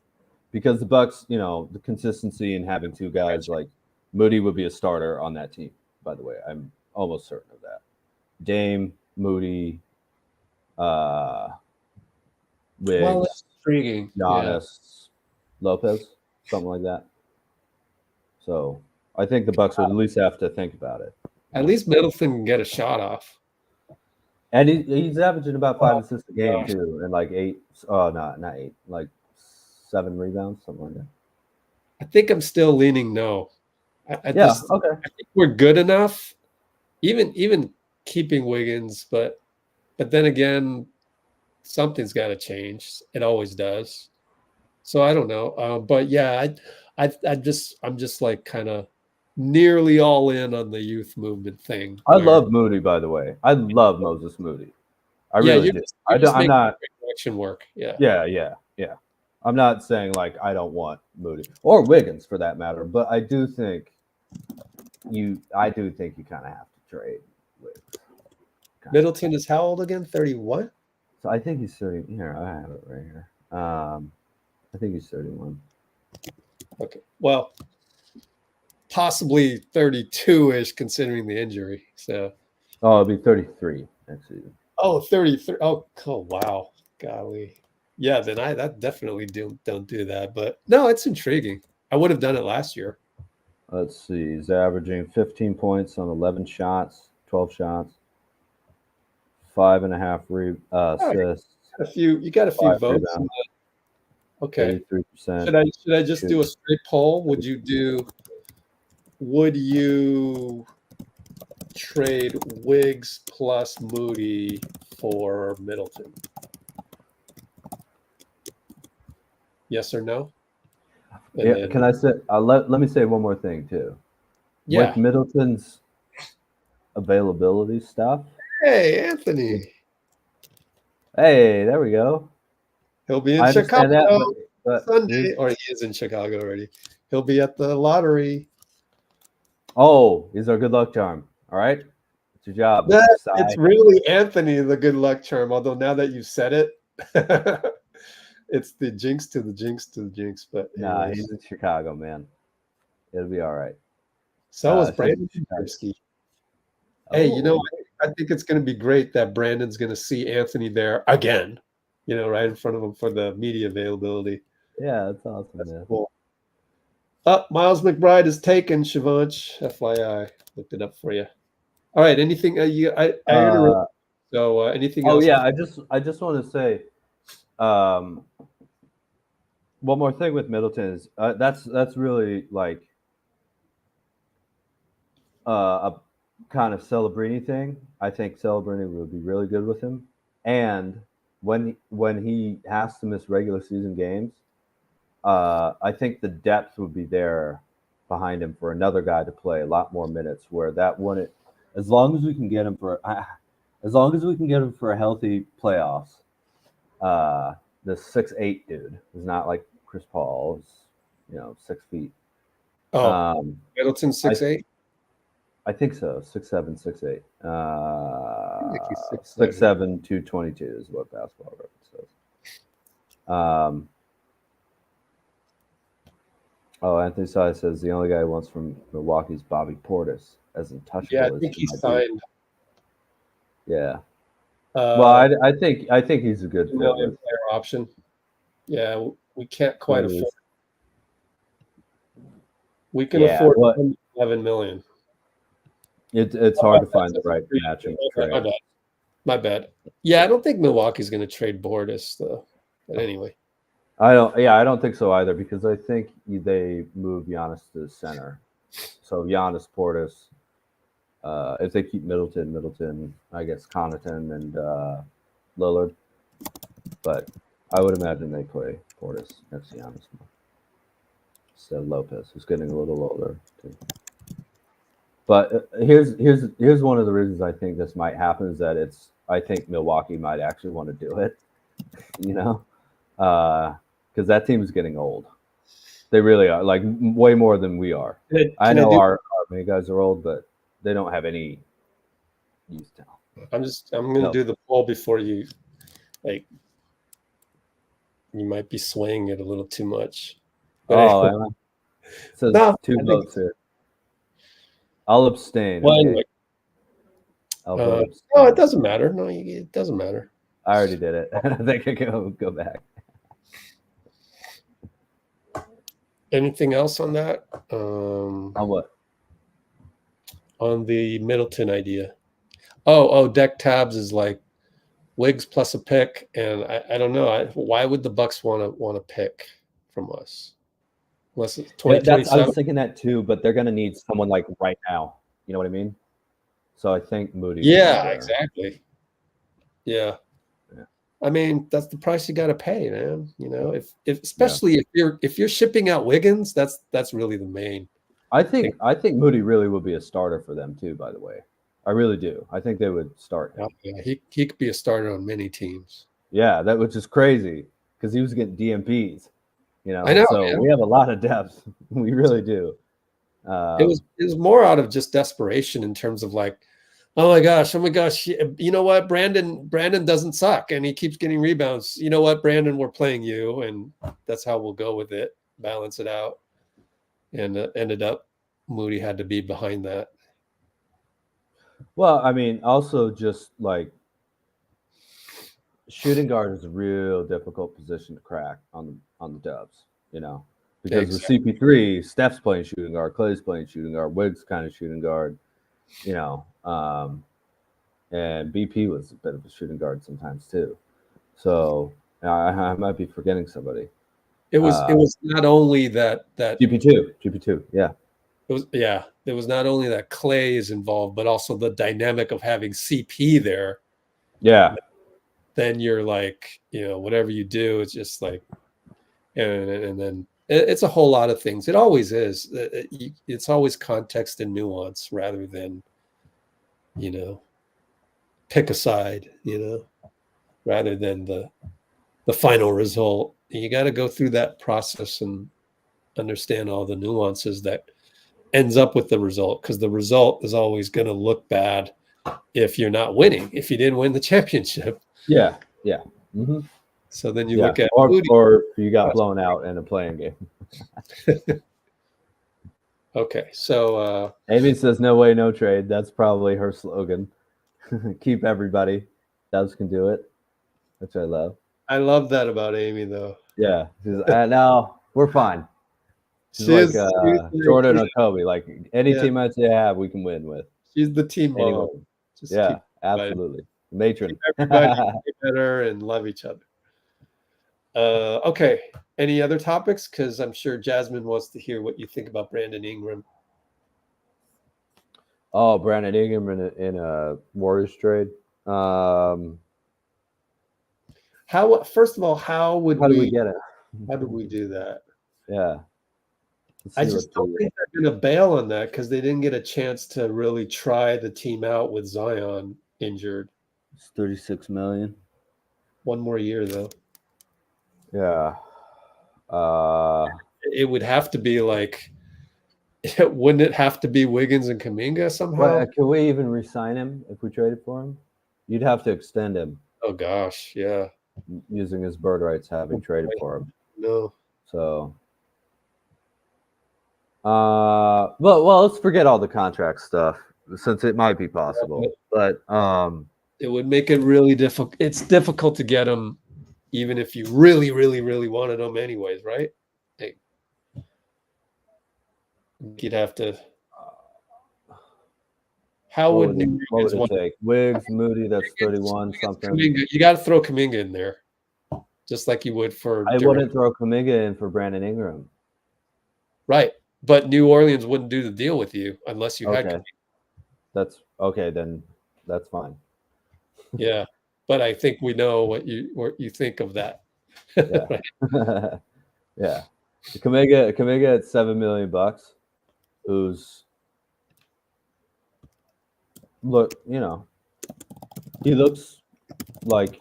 because the Bucks, the consistency in having two guys like Moody would be a starter on that team. By the way, I'm almost certain of that. Dame, Moody, Wiggs, Well, that's intriguing. Giannis, Lopez, something like that. So I think the Bucks would at least have to think about it. At least Middleton can get a shot off. And he's averaging about 5 assists a game too, and like 8. Oh, not 8, like 7 rebounds, something like that. I think I'm still leaning no. Okay. I think we're good enough, even keeping Wiggins, but then again, something's got to change. It always does. So I don't know. But yeah, I'm just like kind of nearly all in on the youth movement thing. I love Moody, by the way. I love Moses Moody. I really do. I'm not action work. Yeah. Yeah. I'm not saying like I don't want Moody or Wiggins for that matter, but I do think you kind of have to trade with Middleton is how old again? 31? So I think he's 30. Here, I have it right here. I think he's 31. Okay. Well, possibly 32-ish considering the injury. So it'll be 33 next season. Oh, 33. Oh, wow. Golly. Yeah, then that definitely don't do that. But no, it's intriguing. I would have done it last year. Let's see. He's averaging 15 points on 11 shots, 12 shots, 5.5 assists. You got a few votes. Rebounds. Okay. 83%. Should I just do a straight poll? Would you trade Wiggs plus Moody for Middleton? Yes or no? Can I say? Let me say one more thing too. Yeah. With Middleton's availability stuff. Hey, Anthony. Hey, there we go. He'll be in Chicago but Sunday, or he is in Chicago already. He'll be at the lottery. Oh, he's our good luck charm. All right. It's your job. It's really Anthony, the good luck charm. Although now that you've said it, it's the jinx to the jinx to the jinx. But nah, he's in Chicago, man. It'll be all right. So is Brandon. Hey, I think it's going to be great that Brandon's going to see Anthony there again. Right in front of him for the media availability. Yeah, that's awesome, man. Cool. Miles McBride is taken, Shivanch. FYI, looked it up for you. All right. Anything So anything else? Oh yeah, I just want to say, one more thing with Middleton is that's really like a kind of Celebrini thing. I think Celebrini would be really good with him, and when he has to miss regular season games, I think the depth would be there behind him for another guy to play a lot more minutes. Where that wouldn't, as long as we can get him for a healthy playoffs. The 6'8" dude is not like Chris Paul, is 6 feet. Middleton 6'8". I think so. 6'7", 6'8". 6'7", 222 is what Basketball Reference says. Anthony Sai says the only guy who wants from Milwaukee's Bobby Portis as untouchable. Yeah, I think he's signed. Yeah. Well, I think he's a good fit. Player option. Yeah, we can't quite afford. We can afford $11 million. It's hard to find the right matching trade. My bad. Yeah, I don't think Milwaukee's going to trade Portis though. But anyway, I don't think so either, because I think they move Giannis to the center. So Giannis, Portis. If they keep Middleton, I guess Connaughton and Lillard. But I would imagine they play Portis next to Giannis instead of Lopez, who's getting a little older too. But here's one of the reasons I think this might happen is that I think Milwaukee might actually want to do it, because that team is getting old. They really are, like way more than we are. I know our main guys are old, but they don't have any youth talent. I'm gonna do the poll before you like. You might be swaying it a little too much. But Oh, it says no, 2 votes here. I'll abstain. Well, Okay? anyway. I'll vote abstain. No, it doesn't matter. No, it doesn't matter. I already did it. I think I can go back. Anything else on that? On what? On the Middleton idea. Oh, deck tabs is like Wiggs plus a pick, and I don't know. Why would the Bucks want to pick from us? Unless it's 2027. I was thinking that too, but they're going to need someone like right now. You know what I mean? So I think Moody. Yeah, exactly. Yeah. I mean, that's the price you got to pay, man. You know, especially if you're shipping out Wiggins, that's really the main. I think Moody really will be a starter for them too. By the way, I really do. I think they would start him. Yeah, he could be a starter on many teams. Yeah, that which is crazy because he was getting DMPs. You know, I know. So we have a lot of depth. We really do. It was more out of just desperation in terms of like, oh my gosh, you know what, Brandon doesn't suck and he keeps getting rebounds. You know what, Brandon, we're playing you, and that's how we'll go with it, balance it out. And ended up Moody had to be behind that. Well, I mean, also just like shooting guard is a real difficult position to crack on the Dubs, you know, because with CP3, Steph's playing shooting guard, Klay's playing shooting guard, Wiggs kind of shooting guard, you know, and BP was a bit of a shooting guard sometimes too. So I might be forgetting somebody. It was not only that GP2, yeah. It was not only that Klay is involved, but also the dynamic of having CP there. Yeah. Then you're like, you know, whatever you do, it's just like, and then it's a whole lot of things. It always is. It's always context and nuance rather than, you know, pick a side, you know, rather than the final result. You got to go through that process and understand all the nuances that ends up with the result, because the result is always going to look bad if you're not winning, if you didn't win the championship. Yeah. Mm-hmm. So then you look at or you got blown out in a playing game. Okay, so Amy says no way, no trade. That's probably her slogan. Keep everybody. Dubs can do it, which I love. I love that about Amy, though. Yeah, she's no, we're fine. She's like Jordan or Kobe. Like any teammates they have, we can win with. She's the team mom. Yeah, absolutely. Matron. Keep everybody get better and love each other. Okay. Any other topics? Because I'm sure Jasmine wants to hear what you think about Brandon Ingram. Oh, Brandon Ingram in a Warriors trade. First of all, how do we get it? How do we do that? Yeah. I just don't think they're going to bail on that because they didn't get a chance to really try the team out with Zion injured. It's $36 million. One more year, though. Yeah. It would have to be like, wouldn't it have to be Wiggins and Kuminga somehow? Well, can we even re-sign him if we traded for him? You'd have to extend him. Oh, gosh, yeah. Using his bird rights, having traded for him. No. So, well, let's forget all the contract stuff since it might be possible. But it would make it really difficult. It's difficult to get him, even if you really, really, really wanted him, anyways, right? Like, you'd have to. How would it take? Wiggs, Moody, that's 31 something. Kuminga, you got to throw Kuminga in there, just like you would for. I wouldn't throw Kuminga in for Brandon Ingram. Right, but New Orleans wouldn't do the deal with you unless you had. Kuminga. That's okay. Then that's fine. Yeah, but I think we know what you think of that. Yeah. Yeah. Kuminga at $7 million, who's look, you know, he looks like,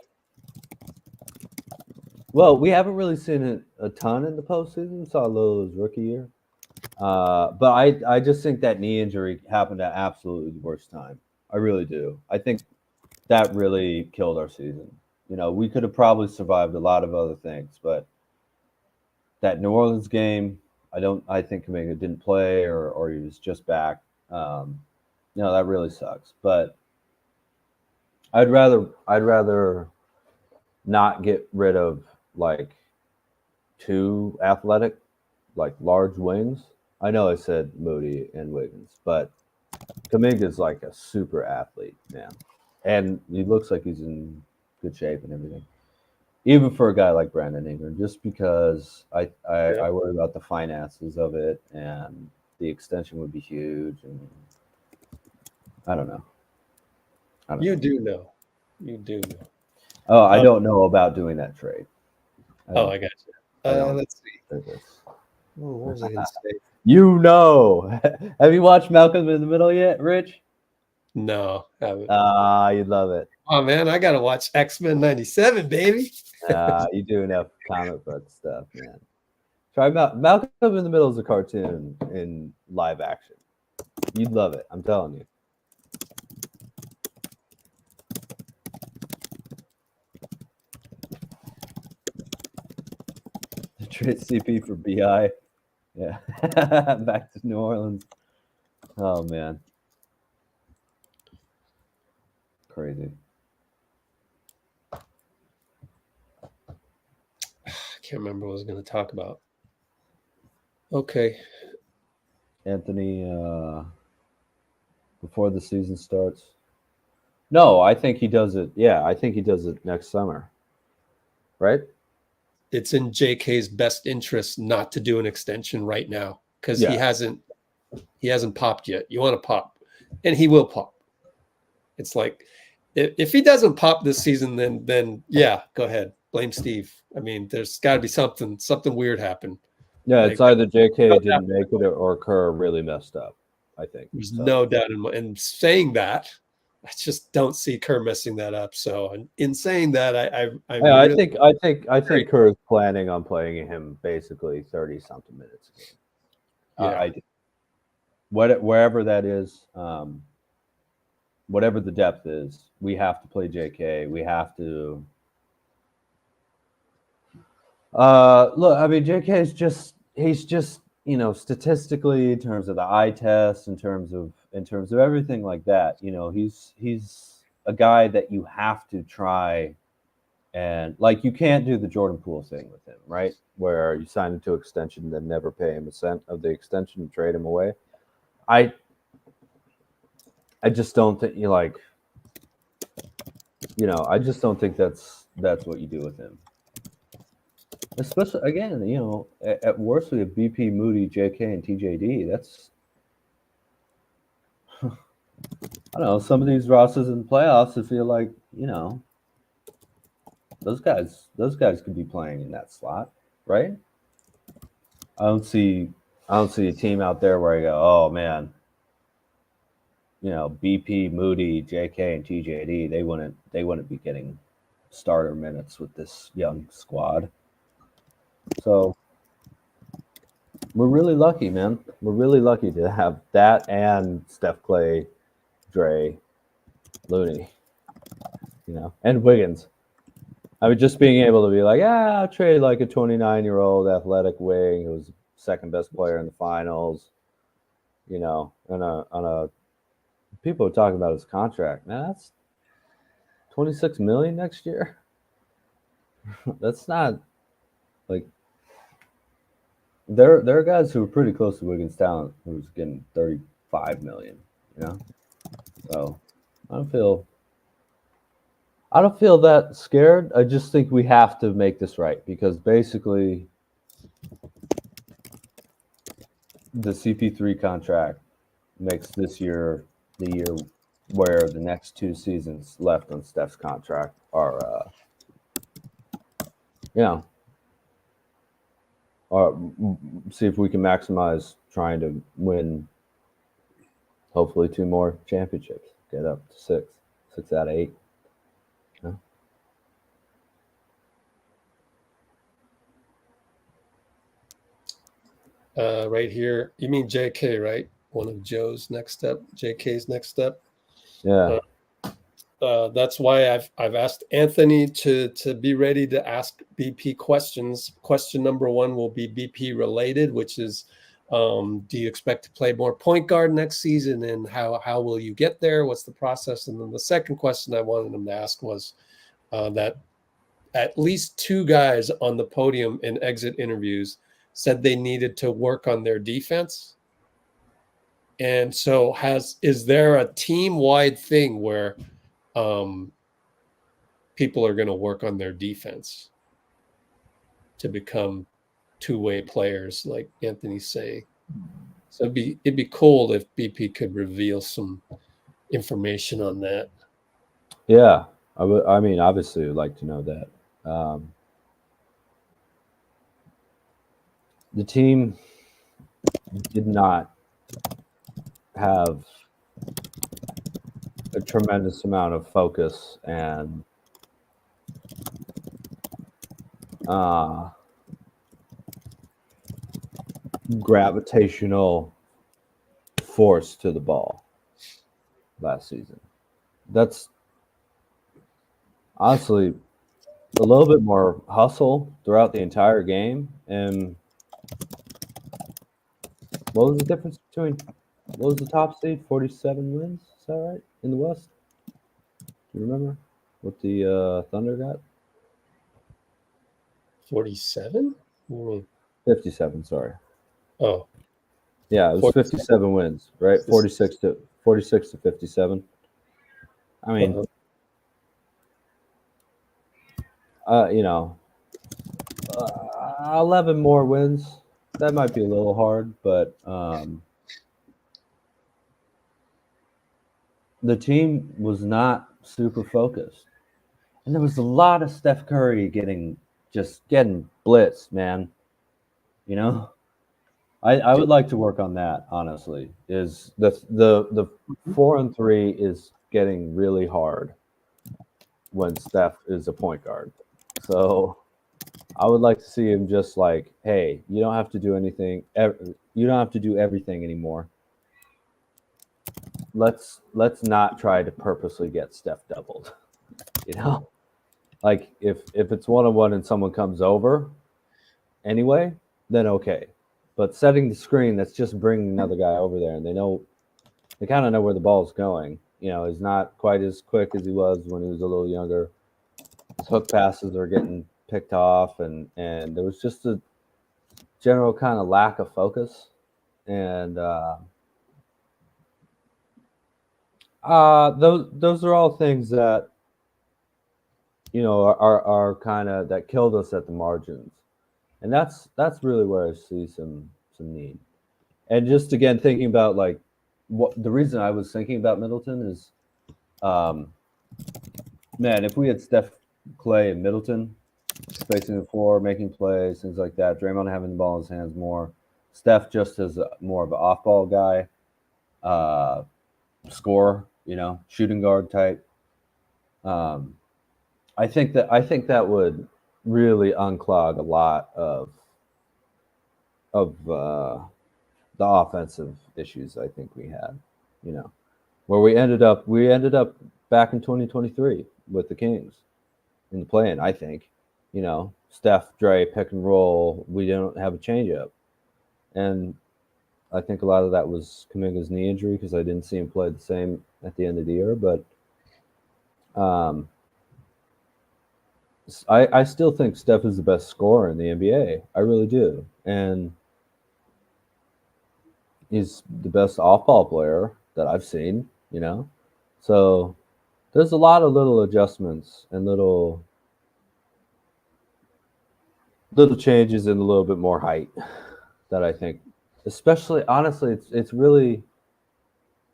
well, we haven't really seen it a ton in the postseason. Saw a little his rookie year. But I just think that knee injury happened at absolutely the worst time. I really do. I think that really killed our season. You know, we could have probably survived a lot of other things, but that New Orleans game, I think Kuminga didn't play or he was just back. You know, that really sucks. But I'd rather not get rid of like two athletic, like large wings. I know I said Moody and Wiggins, but Kuminga's like a super athlete, man. And he looks like he's in good shape and everything. Even for a guy like Brandon Ingram, just because I worry about the finances of it, and the extension would be huge, and I don't know. You do know. You do know. Oh, I don't know about doing that trade. I got you. Let's see. Oh, what was I going to say? You know. Have you watched Malcolm in the Middle yet, Rich? No, haven't. You'd love it. Oh, man, I got to watch X-Men 97, baby. You do enough comic book stuff, man. Try Malcolm in the Middle is a cartoon in live action. You'd love it. I'm telling you. Trade CP for BI. Yeah. Back to New Orleans. Oh, man. Crazy. I can't remember what I was going to talk about. Okay. Anthony, before the season starts. No, I think he does it. Yeah, I think he does it next summer. Right? It's in JK's best interest not to do an extension right now because he hasn't popped yet. You want to pop, and he will pop. It's like if he doesn't pop this season, then yeah, go ahead, blame Steve. I mean, there's got to be something weird happened. Yeah, it's either JK didn't make it or Kerr really messed up. I think there's no doubt in saying that. I just don't see Kerr messing that up. So in saying that, I think Kerr is planning on playing him basically 30-something minutes a game. Yeah. I do. Wherever that is, whatever the depth is, we have to play JK. We have to. Look, I mean, JK is he's just, you know, statistically in terms of the eye test, in terms of everything like that, you know, he's a guy that you have to try, and like you can't do the Jordan Poole thing with him, right? Where you sign him to extension, then never pay him a cent of the extension and trade him away. I just don't think I just don't think that's what you do with him. Especially, again, you know, at worst we have BP, Moody, JK, and TJD. That's, I don't know, some of these rosters in the playoffs, I feel like, you know, those guys could be playing in that slot, right? I don't see a team out there where I go, oh man, you know, BP, Moody, JK, and TJD, they wouldn't be getting starter minutes with this young squad. So we're really lucky, man. We're really lucky to have that and Steph, Klay, Dray, Looney, you know, and Wiggins. I mean, just being able to be like, I'll trade like a 29-year-old athletic wing who was second best player in the finals, you know, on a people are talking about his contract. Man, that's $26 million next year. That's not like there are guys who are pretty close to Wiggins' talent who's getting $35 million, you know. So I don't feel that scared. I just think we have to make this right, because basically the CP3 contract makes this year the year where the next 2 seasons left on Steph's contract are, you know, see if we can maximize trying to win, hopefully 2 more championships, get up to 6 out of 8. Right here, you mean JK, right? One of Joe's next step, JK's next step. Yeah. that's why I've asked Anthony to be ready to ask BP questions. Question number 1 will be BP related, which is, do you expect to play more point guard next season, and how will you get there? What's the process? And then the second question I wanted him to ask was that at least 2 guys on the podium in exit interviews said they needed to work on their defense. And so is there a team-wide thing where people are going to work on their defense to become two-way players, like Anthony's saying? So it'd be cool if BP could reveal some information on that. Yeah, I mean, obviously, would like to know that. The team did not have a tremendous amount of focus and gravitational force to the ball last season. That's honestly a little bit more hustle throughout the entire game. And what was the difference between, what was the top seed? 47 wins? Is that right? In the West? Do you remember what the Thunder got? 47? 57, sorry. Oh. Yeah, it was 57 wins, right? 46 to 57. I mean, you know, 11 more wins. That might be a little hard, but the team was not super focused. And there was a lot of Steph Curry getting blitzed, man. You know? I would like to work on that, honestly. Is the 4-on-3 is getting really hard when Steph is a point guard. So I would like to see him just like, hey, you don't have to do anything. You don't have to do everything anymore. Let's not try to purposely get Steph doubled. You know, like if it's 1-on-1 and someone comes over anyway, then okay. But setting the screen, that's just bringing another guy over there, and they kind of know where the ball's going. You know, he's not quite as quick as he was when he was a little younger. His hook passes are getting picked off, and there was just a general kind of lack of focus. And those are all things that, you know, are kind of that killed us at the margins. And that's really where I see some need. And just again thinking about like what the reason I was thinking about Middleton is, man, if we had Steph, Klay, and Middleton spacing the floor, making plays, things like that, Draymond having the ball in his hands more, Steph just as more of an off-ball guy, scorer, you know, shooting guard type. I think that would really unclog a lot of the offensive issues I think we had, you know, where we ended up back in 2023 with the Kings in the play-in. I think, you know, Steph, Dray, pick and roll, we didn't have a changeup. And I think a lot of that was Kuminga's knee injury because I didn't see him play the same at the end of the year. But I still think Steph is the best scorer in the NBA. I really do. And he's the best off-ball player that I've seen, you know. So there's a lot of little adjustments and little changes and a little bit more height that I think, especially, honestly, it's really,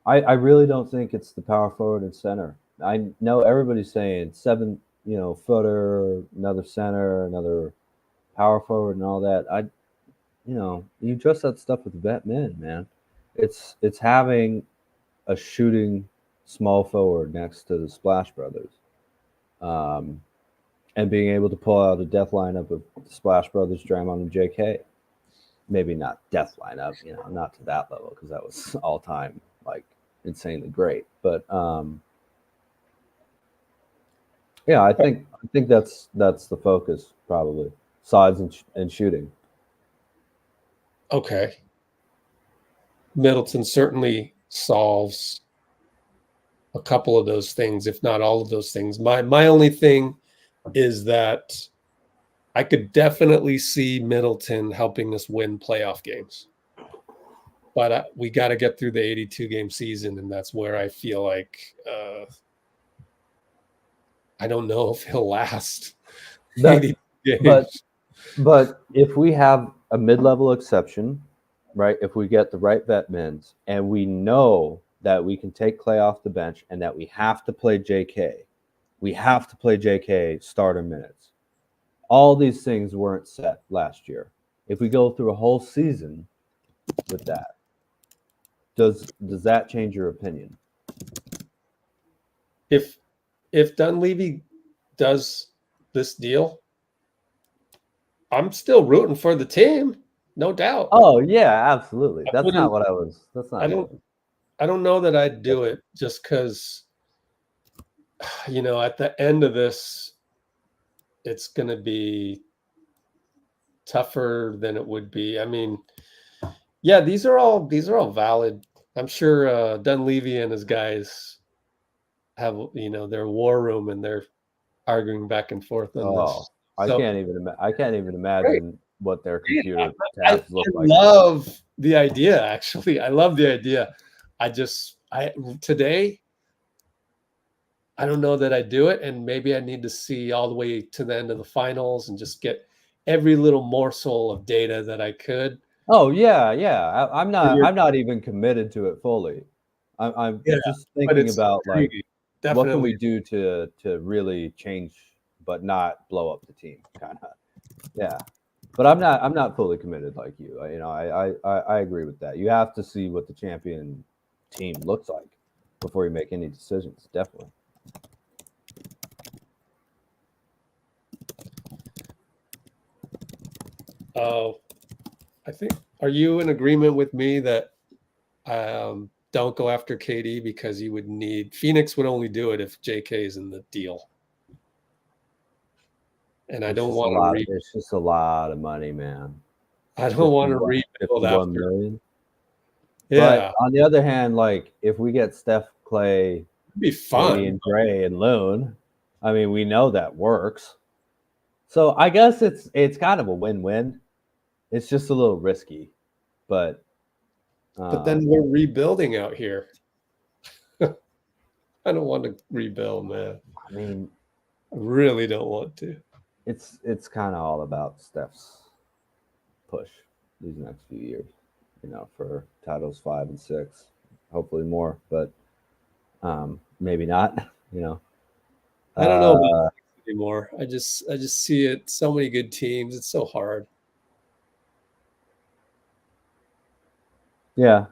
I really don't think it's the power forward and center. I know everybody's saying 7, you know, footer, another center, another power forward and all that. You know, you address that stuff with vet men, man. It's having a shooting small forward next to the Splash Brothers, and being able to pull out a death lineup of the Splash Brothers, Draymond, and J.K. Maybe not death lineup, you know, not to that level because that was all time like insanely great. But Yeah, I think that's the focus probably. Sides and shooting. Okay. Middleton certainly solves a couple of those things, if not all of those things. My only thing is that I could definitely see Middleton helping us win playoff games. But we got to get through the 82-game season, and that's where I feel like I don't know if he'll last 82 games. But if we have a mid-level exception, right? If we get the right vet mins, and we know that we can take Klay off the bench, and that we have to play JK, starter minutes. All these things weren't set last year. If we go through a whole season with that, does that change your opinion? If Dunleavy does this deal, I'm still rooting for the team, no doubt. Oh yeah, absolutely. That's not what I was. That's not. I don't know that I'd do it just because, at the end of this, it's going to be tougher than it would be. I mean, yeah, these are all valid. I'm sure Dunleavy and his guys have their war room and they're arguing back and forth on this. I can't even imagine what their computer tabs look like. I love the idea. Actually, I love the idea. Today, I don't know that I do it, and maybe I need to see all the way to the end of the finals and just get every little morsel of data that I could. Oh yeah. I'm not even committed to it fully. I'm just thinking about like what can we do to really change but not blow up the team, kind of. Yeah. But I'm not fully committed like you. I agree with that. You have to see what the champion team looks like before you make any decisions. Definitely. I think. Are you in agreement with me that don't go after KD because you would need Phoenix would only do it if JK is in the deal? And I don't want to. It's just a lot of money, man. I don't want to rebuild after. Million. Yeah. But on the other hand, like if we get Steph, Klay, it'd be fun, and Dray and Loon, I mean, we know that works. So I guess it's kind of a win-win. It's just a little risky, but then we're rebuilding out here. I don't want to rebuild, man. I mean, I really don't want to. It's kind of all about Steph's push these next few years, for titles 5 and 6, hopefully more, but maybe not. I don't know about anymore. I just see it. So many good teams. It's so hard. Yeah,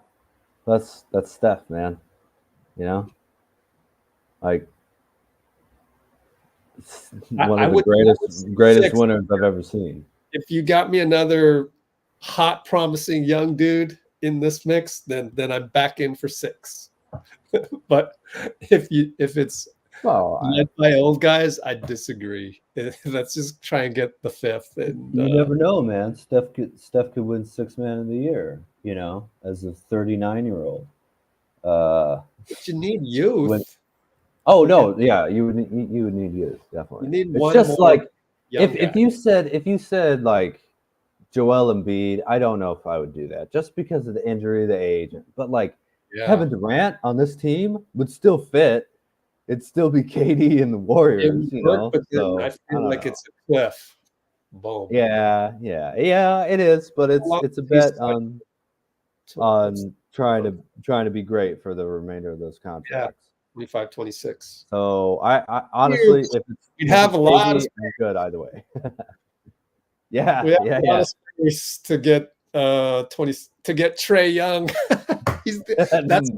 that's Steph, man. Like one of the greatest winners I've ever seen. If you got me another hot, promising young dude in this mix, then I'm back in for 6. But if it's led by old guys, I disagree. Let's just try and get the 5th. And you never know, man. Steph could win 6th man of the year. As a 39-year-old. But you need youth. You would need youth, definitely. You need it's just like if you said like Joel Embiid, I don't know if I would do that just because of the injury, the age, but like Kevin Durant on this team would still fit. It'd still be KD and the Warriors, So I feel like it's a cliff. Boom. Yeah, it is, but it's a bet on trying to be great for the remainder of those contracts. 25, 26. So I honestly, if you'd have a lot of good either way. We have a lot of space to get to get Trae Young. That's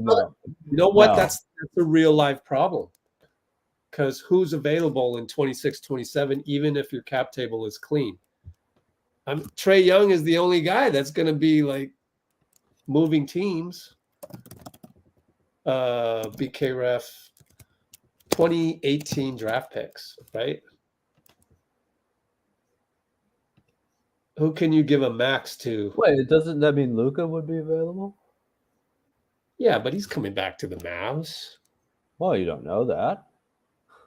a real life problem. Because who's available in 26, 27, even if your cap table is clean? Trae Young is the only guy that's going to be like moving teams. BK Ref. 2018 draft picks, right? Who can you give a max to? Wait, doesn't that mean Luka would be available? Yeah, but he's coming back to the Mavs. Well, you don't know that.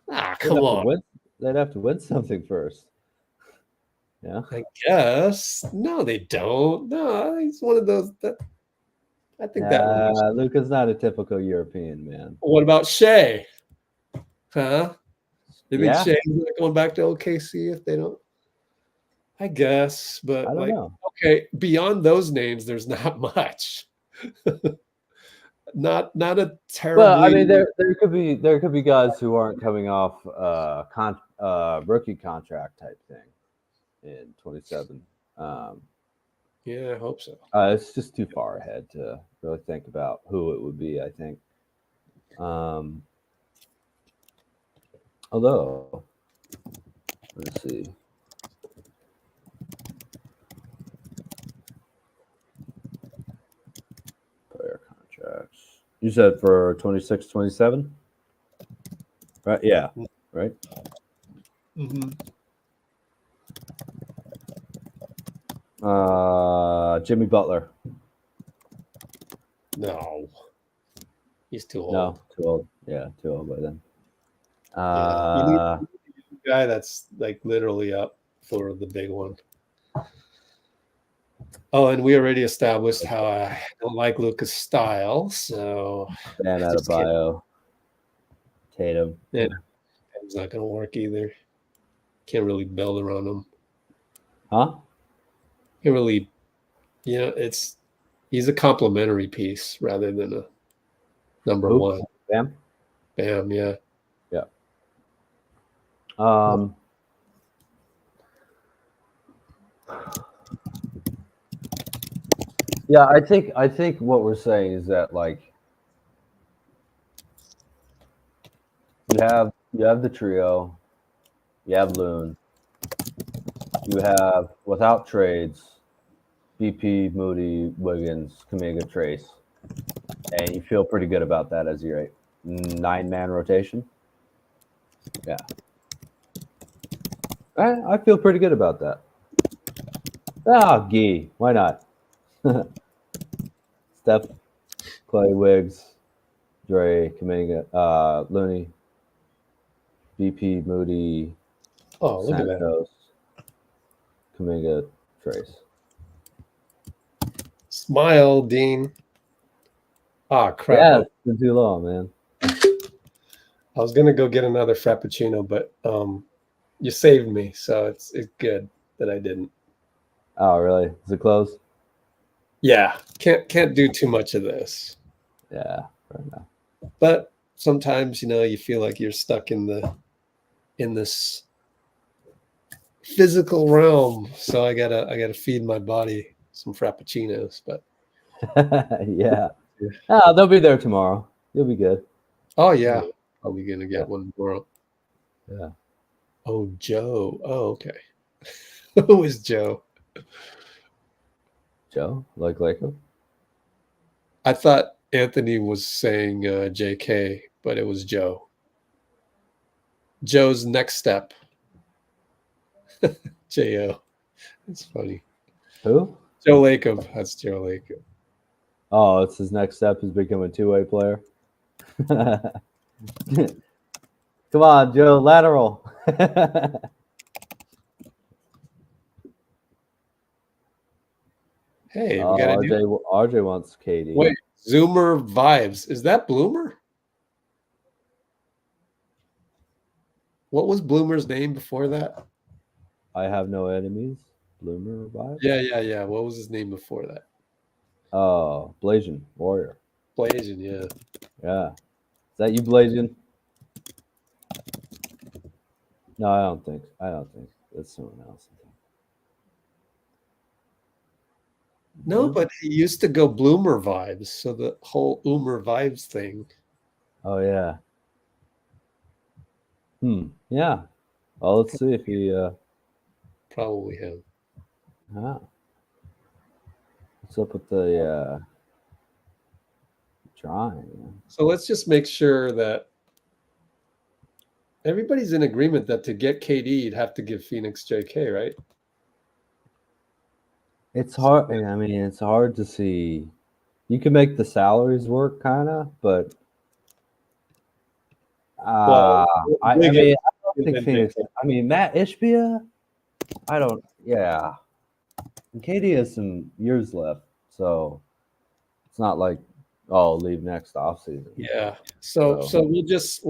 Ah, They'd come have to on. they'd have to win something first. Yeah. I guess. No, they don't. No, he's one of those that I think that one. Luka's not a typical European man. What about Shea? Huh? You think Yeah. Shea's not going back to OKC if they don't? I guess, but I don't know. okay, beyond those names, there's not much. not a terribly. Well, I mean, there could be guys who aren't coming off rookie contract type thing in 27. Yeah, I hope so. It's just too far ahead to really think about who it would be, I think. Although, let's see. Player contracts. You said for 26, 27? Right? Yeah. Right? Mm-hmm. Jimmy Butler. No, he's too old. No, too old. Yeah, too old by then. You need a guy that's like literally up for the big one. Oh, and we already established how I don't like Luka's style, so Bam Adebayo, Tatum. Yeah, it's not going to work either. Can't really build around him. Huh? Can't really, he's a complementary piece rather than a number one. Bam? Bam, yeah. Yeah. Yeah, I think what we're saying is that like you have the trio, you have Loon, you have without trades, BP, Moody, Wiggins, Kuminga, Trace, and you feel pretty good about that as your 9-man rotation. Yeah, I feel pretty good about that. Gee, why not? Steph, Klay, Wiggs, Dray, Kuminga, Looney, BP, Moody, Oh, look at that. Santos, Kuminga, Trace. Smile, Dean. Ah, crap. Yeah, it's been too long, man. I was going to go get another Frappuccino, but you saved me, so it's good that I didn't. Oh, really? Is it closed? Yeah, can't do too much of this. Yeah, fair enough. But sometimes, you feel like you're stuck in this physical realm. So I gotta feed my body some Frappuccinos. But yeah. They'll be there tomorrow. You'll be good. Oh yeah, probably gonna get one tomorrow. Yeah. Oh, Joe. Oh, okay. Who is Joe? Joe, like Laker? I thought Anthony was saying JK, but it was Joe. Joe's next step. J.O. That's funny. Who? Joe Lacob. That's Joe Lacob. Oh, it's his next step is become a two-way player. Come on, Joe, lateral. Hey, we got RJ wants KD. Wait, Zoomer Vibes. Is that Bloomer? What was Bloomer's name before that? I have no enemies. Bloomer vibe? Yeah. What was his name before that? Oh, Blasian Warrior. Blasian, yeah. Yeah. Is that you, Blasian? No, I don't think. It's someone else. No, but he used to go Bloomer Vibes, so the whole Oomer Vibes thing. Oh yeah. Yeah. Well, let's see if he Probably him. What's up with the drawing? So let's just make sure that everybody's in agreement that to get KD, you'd have to give Phoenix J.K., right? It's hard. I mean, it's hard to see. You can make the salaries work, kind of, but Well, I big mean, if- I don't think than Phoenix. JK. I mean, Matt Ishbia. I don't. Yeah, and KD has some years left, so it's not like leave next offseason. Yeah. So we'll just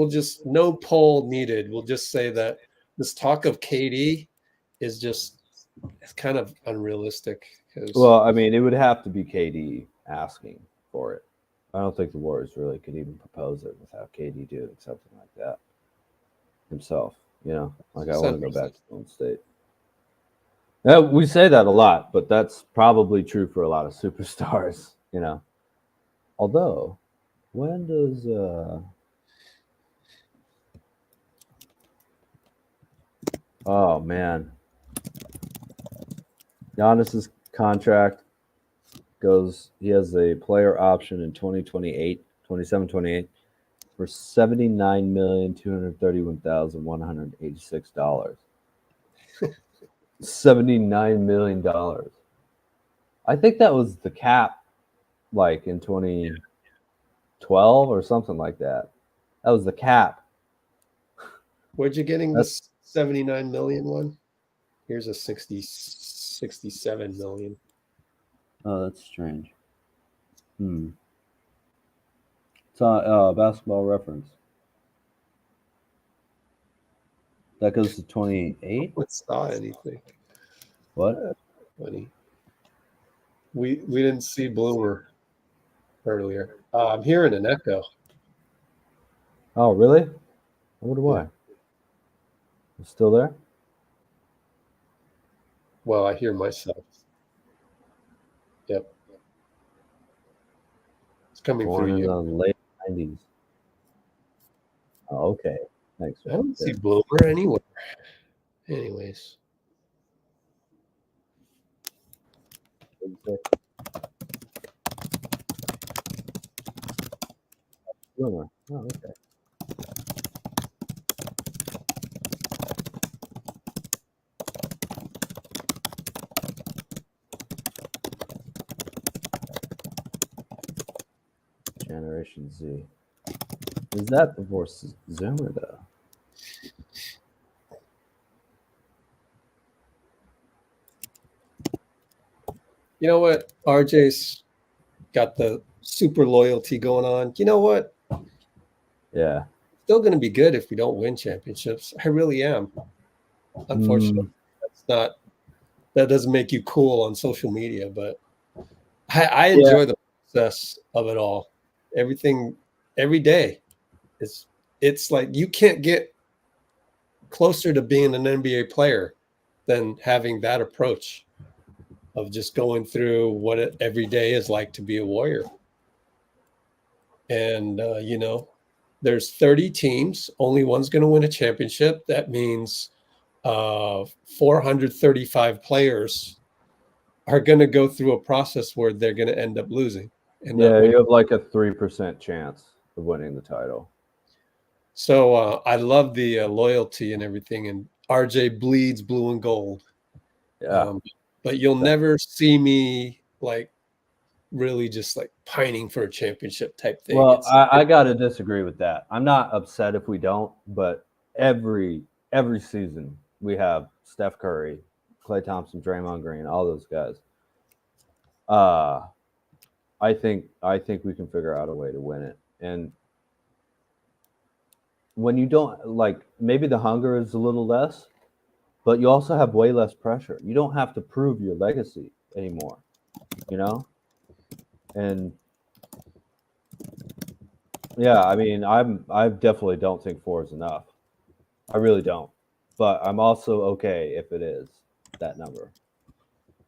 no poll needed. We'll just say that this talk of KD is just it's kind of unrealistic. Well, I mean, it would have to be KD asking for it. I don't think the Warriors really could even propose it without KD doing something like that himself. You know, like I want to go back to Golden State. Yeah, we say that a lot, but that's probably true for a lot of superstars. You know, although when does oh man, Giannis's contract goes, he has a player option in 2028, 27-28 for $79,231,186. $79 million. I think that was the cap like in 2012 or something like that. That was the cap. Where'd you getting this 79 million one? Here's a 67 million. Oh, that's strange. It's on Basketball Reference. That goes to 28. What saw anything? What? Funny. We didn't see Bloomer earlier. I'm hearing an echo. Oh, really? I wonder why. It's still there? Well, I hear myself. Yep. It's coming Born through in you. the late 90s. Oh, okay. Thanks. I don't see Bloomer anywhere. Anyways. Bloomer. Oh, okay. Generation Z. Is that before Zoomer, though? You know what? RJ's got the super loyalty going on. You know what? Yeah. Still going to be good if we don't win championships. I really am. Unfortunately, that doesn't make you cool on social media, but I enjoy the process of it all. Everything, every day. It's like you can't get closer to being an NBA player than having that approach of just going through what it every day is like to be a Warrior. And, there's 30 teams. Only one's going to win a championship. That means 435 players are going to go through a process where they're going to end up losing. And you have like a 3% chance of winning the title. So I love the loyalty and everything. And RJ bleeds blue and gold. Yeah. But you'll never see me like really just like pining for a championship type thing. Well, I got to disagree with that. I'm not upset if we don't, but every season we have Steph Curry, Klay Thompson, Draymond Green, all those guys. I think we can figure out a way to win it. And when you don't, like, maybe the hunger is a little less, but you also have way less pressure. You don't have to prove your legacy anymore, you know? And yeah, I mean, I definitely don't think 4 is enough. I really don't. But I'm also okay if it is that number.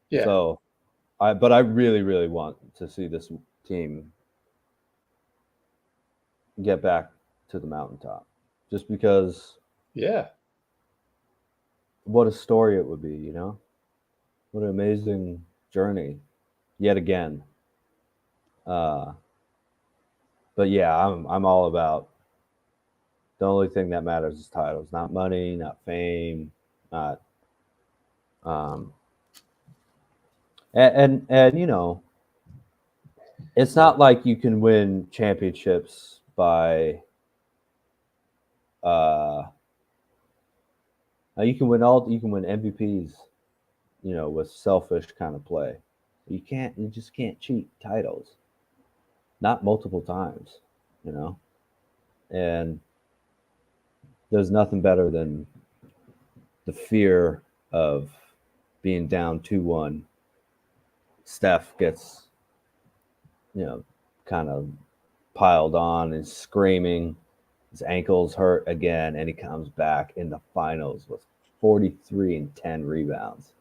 Yeah. So but I really, really want to see this team get back to the mountaintop. Just because what a story it would be, you know? What an amazing journey yet again. But yeah, I'm all about The only thing that matters is titles, not money, not fame, not and you know, it's not like you can win championships by you can win MVPs, you know, with selfish kind of play. You just can't cheat titles. Not multiple times, you know. And there's nothing better than the fear of being down 2-1. Steph gets, you know, kind of piled on and screaming. His ankle's hurt again, and he comes back in the finals with 43 and 10 rebounds.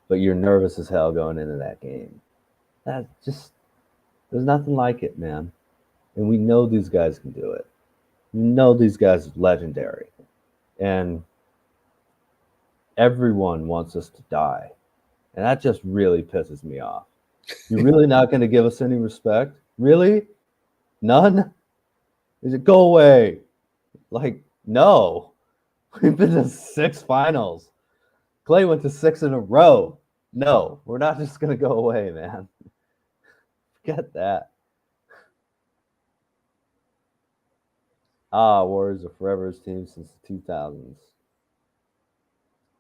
But you're nervous as hell going into that game. That just, there's nothing like it, man. And we know these guys can do it. We know these guys are legendary. And everyone wants us to die. And that just really pisses me off. You're really not going to give us any respect? Really? None? Is it go away? Like, no. We've been to 6 finals. Klay went to 6 in a row. No, we're not just going to go away, man. Forget that. Warriors are forever's team since the 2000s.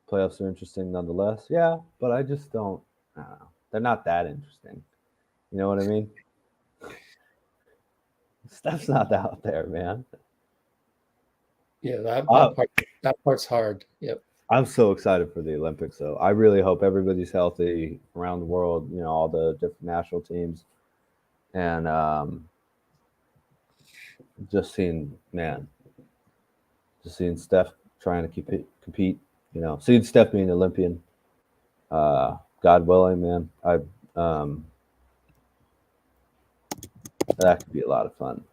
Playoffs are interesting nonetheless. Yeah, but I just don't know. They're not that interesting. You know what I mean? Steph's not out there, man. Yeah, that part's hard. Yep. I'm so excited for the Olympics, though. I really hope everybody's healthy around the world, you know, all the different national teams. And just seeing Steph trying to compete, you know, seeing Steph being an Olympian, God willing, man, that could be a lot of fun.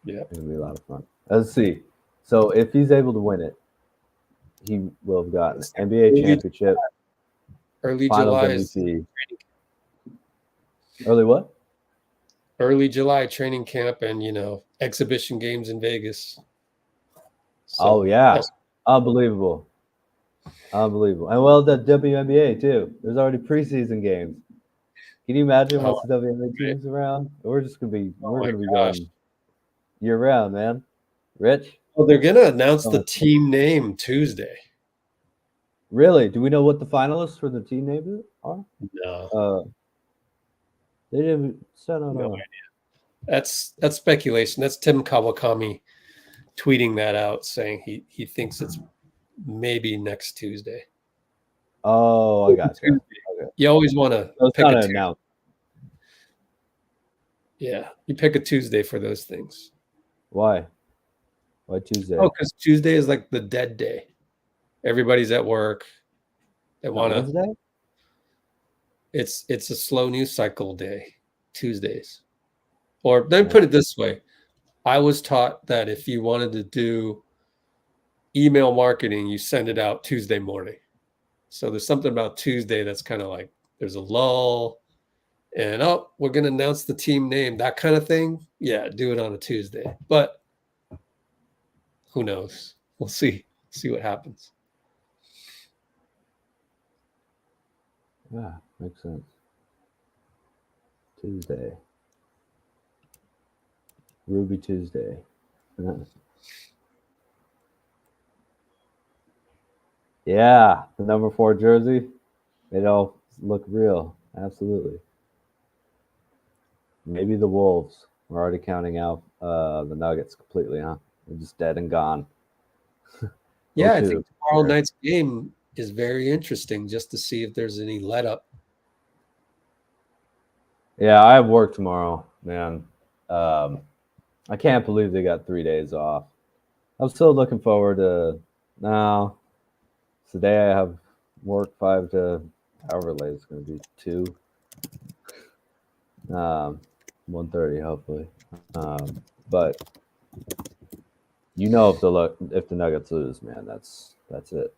Yeah. It's going to be a lot of fun. Let's see. So if he's able to win it, he will have gotten NBA championship. Early Finals July. MVP. Early what? Early July training camp and, you know, exhibition games in Vegas. So, oh, yeah. Unbelievable. Unbelievable. And well, the WNBA, too. There's already preseason games. Can you imagine once the WNBA team's around? We're just going to be, going year round, man. Rich? Well, they're going to announce the team name Tuesday. Really? Do we know what the finalists for the team name are? No. They didn't set on no idea. That's speculation. That's Tim Kawakami tweeting that out, saying he thinks it's maybe next Tuesday. Oh, I got you. Okay. You always want to pick a Tuesday. Yeah, you pick a Tuesday for those things. Why? Why Tuesday? Oh, because Tuesday is like the dead day. Everybody's at work. They want to. Wednesday? It's a slow news cycle day, Tuesdays. Or then put it this way. I was taught that if you wanted to do email marketing, you send it out Tuesday morning. So there's something about Tuesday that's kind of like there's a lull and we're going to announce the team name, that kind of thing. Yeah, do it on a Tuesday. But who knows? We'll see what happens. Yeah, makes sense. Tuesday. Ruby Tuesday. Yeah, the number 4 jersey. It all look real. Absolutely. Maybe the Wolves. We're already counting out the Nuggets completely, huh? They're just dead and gone. Yeah, I think tomorrow night's game is very interesting just to see if there's any let up. Yeah, I have work tomorrow, man. I can't believe they got 3 days off. I'm still looking forward to now. Today I have work 5 to however late it's going to be 2. 1:30 hopefully. But you know if the Nuggets lose, man, that's it.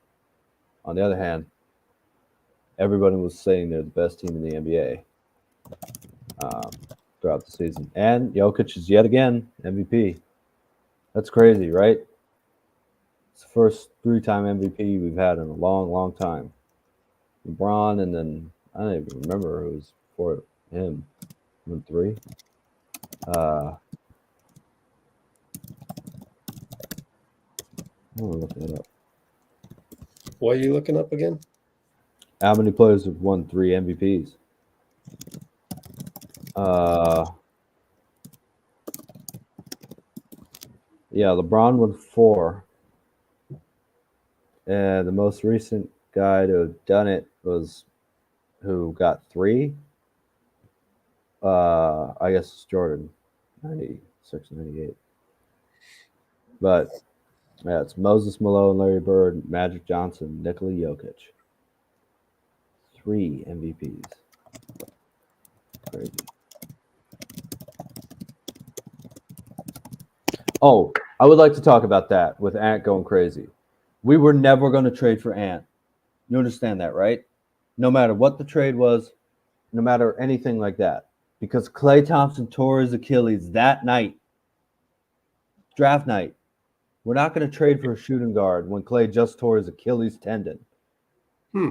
On the other hand, everybody was saying they're the best team in the NBA throughout the season. And Jokic is yet again MVP. That's crazy, right? It's the first 3-time MVP we've had in a long, long time. LeBron, and then I don't even remember who was before him. Went 3. I'm gonna look that up. What are you looking up again? How many players have won 3 MVPs? Yeah, LeBron won 4. And the most recent guy to have done it was who got 3. I guess it's Jordan, 96, 98. But yeah, it's Moses Malone, Larry Bird, Magic Johnson, Nikola Jokic. 3 MVPs. Crazy. Oh, I would like to talk about that with Ant going crazy. We were never going to trade for Ant. You understand that, right? No matter what the trade was, no matter anything like that. Because Klay Thompson tore his Achilles that night, draft night. We're not going to trade for a shooting guard when Klay just tore his Achilles tendon.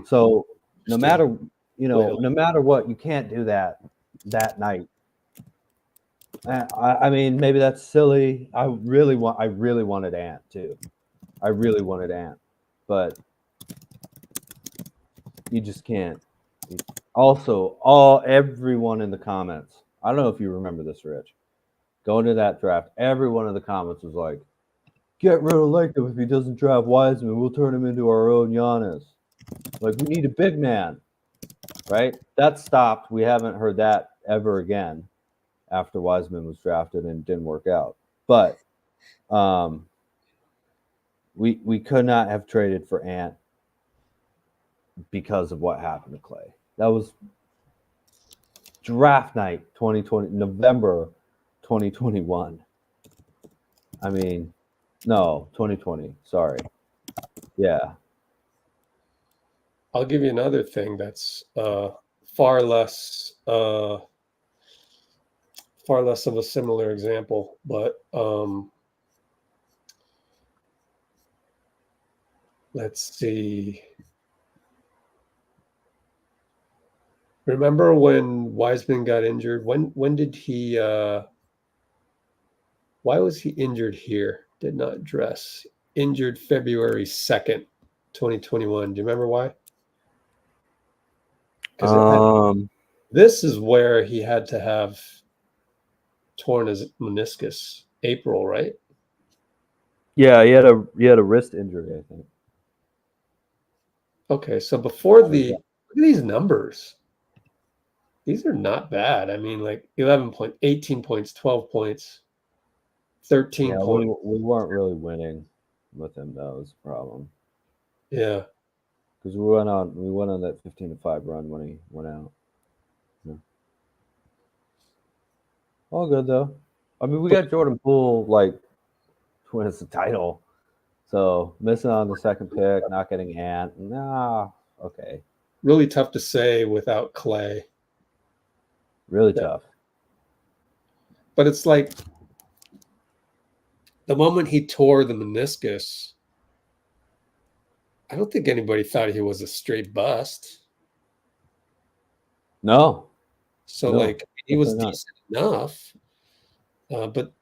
So no matter what, you can't do that night. I mean, maybe that's silly. I really wanted Ant too. I really wanted Ant, but you just can't. Also, everyone in the comments. I don't know if you remember this, Rich. Going to that draft, everyone in the comments was like, "Get rid of Latham if he doesn't draft Wiseman. We'll turn him into our own Giannis. Like, we need a big man." Right? That stopped. We haven't heard that ever again after Wiseman was drafted and didn't work out. But we could not have traded for Ant because of what happened to Klay. That was draft night 2020, November 2021. I mean, no, 2020. Sorry. Yeah. I'll give you another thing that's far less of a similar example, but let's see. Remember when Wiseman got injured? When did he? Why was he injured here? Did not dress. Injured February 2nd, 2021. Do you remember why? This is where he had to have torn his meniscus. April, right? Yeah, he had a wrist injury, I think. Okay, so before look at these numbers. These are not bad. I mean, like 18 points, 12 points, 13 points. We weren't really winning with him. That was the problem. Yeah, because we went on that 15-5 run when he went out. Yeah. All good though. I mean, we got Jordan Poole like to win us the title, so missing on the second pick, not getting Ant. Nah, okay. Really tough to say without Klay. Really tough. But it's like the moment he tore the meniscus, I don't think anybody thought he was a straight bust. No. So like he was decent enough, but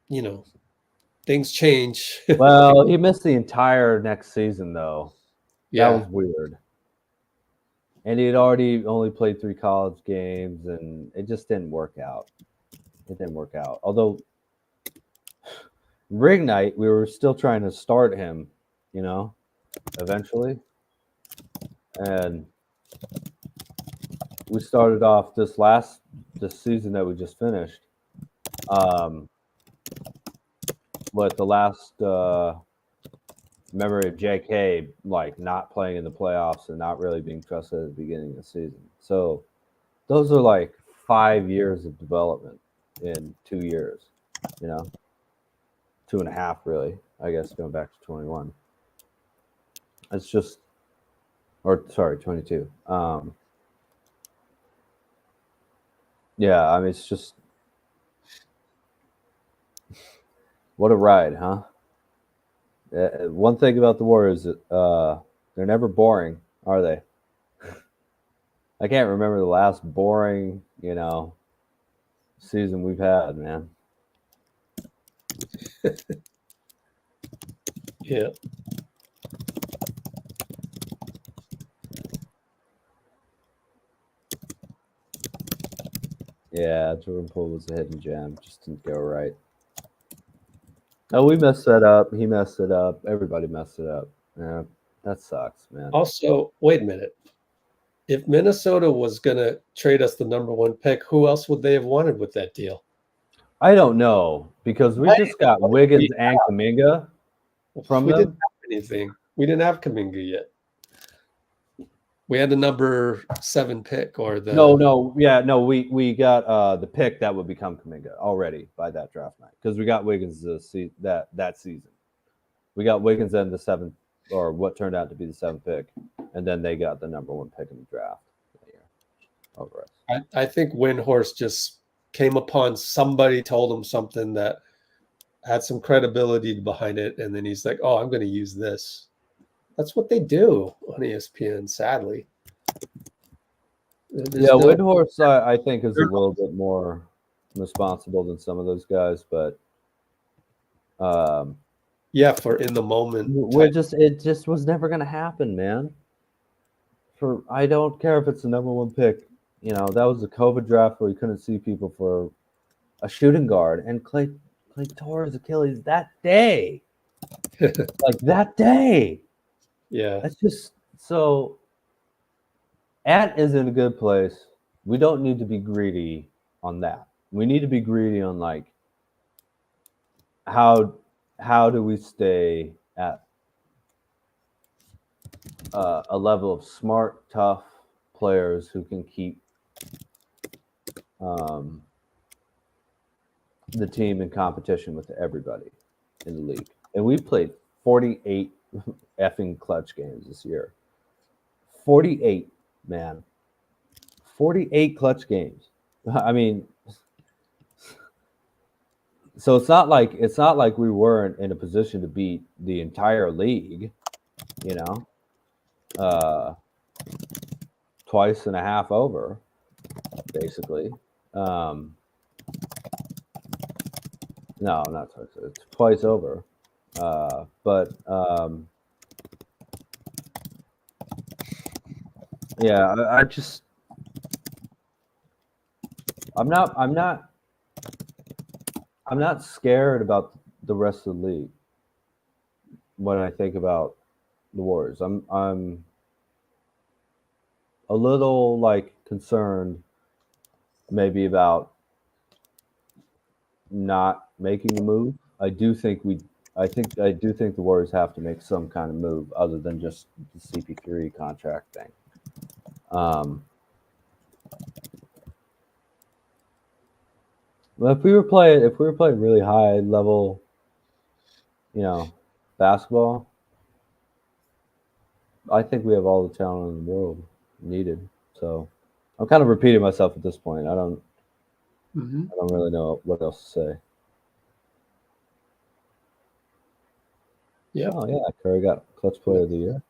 things change. Well, he missed the entire next season though. Yeah, that was weird. And he had already only played 3 college games, and it just didn't work out. It didn't work out. Although ring night, we were still trying to start him, eventually. And we started off this season that we just finished, with the last memory of J.K. like not playing in the playoffs and not really being trusted at the beginning of the season. So those are like 5 years of development in 2 years, 2.5 really, I guess, going back to 21. It's just, 22. Yeah, I mean, it's just, what a ride, huh? One thing about the Warriors, they're never boring, are they? I can't remember the last boring, season we've had, man. Yeah. Yeah, Jordan Poole was a hidden gem. Just didn't go right. Oh, we messed that up. He messed it up. Everybody messed it up. Yeah, that sucks, man. Also, wait a minute. If Minnesota was going to trade us the number 1 pick, who else would they have wanted with that deal? I don't know, because we just got Wiggins and Kuminga from we them. didn't have anything. We didn't have Kuminga yet. We had the number 7 pick or the we got the pick that would become Kuminga already by that draft night, because we got Wiggins that season. We got Wiggins and the 7th, or what turned out to be the 7th pick, and then they got the number 1 pick in the draft that year over us. I think Windhorst just came upon somebody, told him something that had some credibility behind it, and then he's like, "Oh, I'm going to use this." That's what they do on ESPN, sadly. Windhorst, I think, is a little bit more responsible than some of those guys, but for in the moment. It just was never going to happen, man. I don't care if it's the number 1 pick. That was the COVID draft where you couldn't see people for a shooting guard, and Klay tore his Achilles that day. Like that day. Yeah. That's just so. Ant is in a good place. We don't need to be greedy on that. We need to be greedy on like how do we stay at a level of smart, tough players who can keep the team in competition with everybody in the league. And we played 48 effing clutch games this year. 48, man. 48 clutch games. I mean, so it's not like we weren't in a position to beat the entire league, twice and a half over, basically. No, not twice. It's twice over. But yeah, I just I'm not scared about the rest of the league when I think about the Warriors. I'm a little like concerned maybe about not making the move. I do think the Warriors have to make some kind of move other than just the CP3 contract thing. Well, if we were playing really high level, basketball, I think we have all the talent in the world needed. So I'm kind of repeating myself at this point. I don't really know what else to say. Yeah. Oh yeah, Curry got Clutch Player of the Year.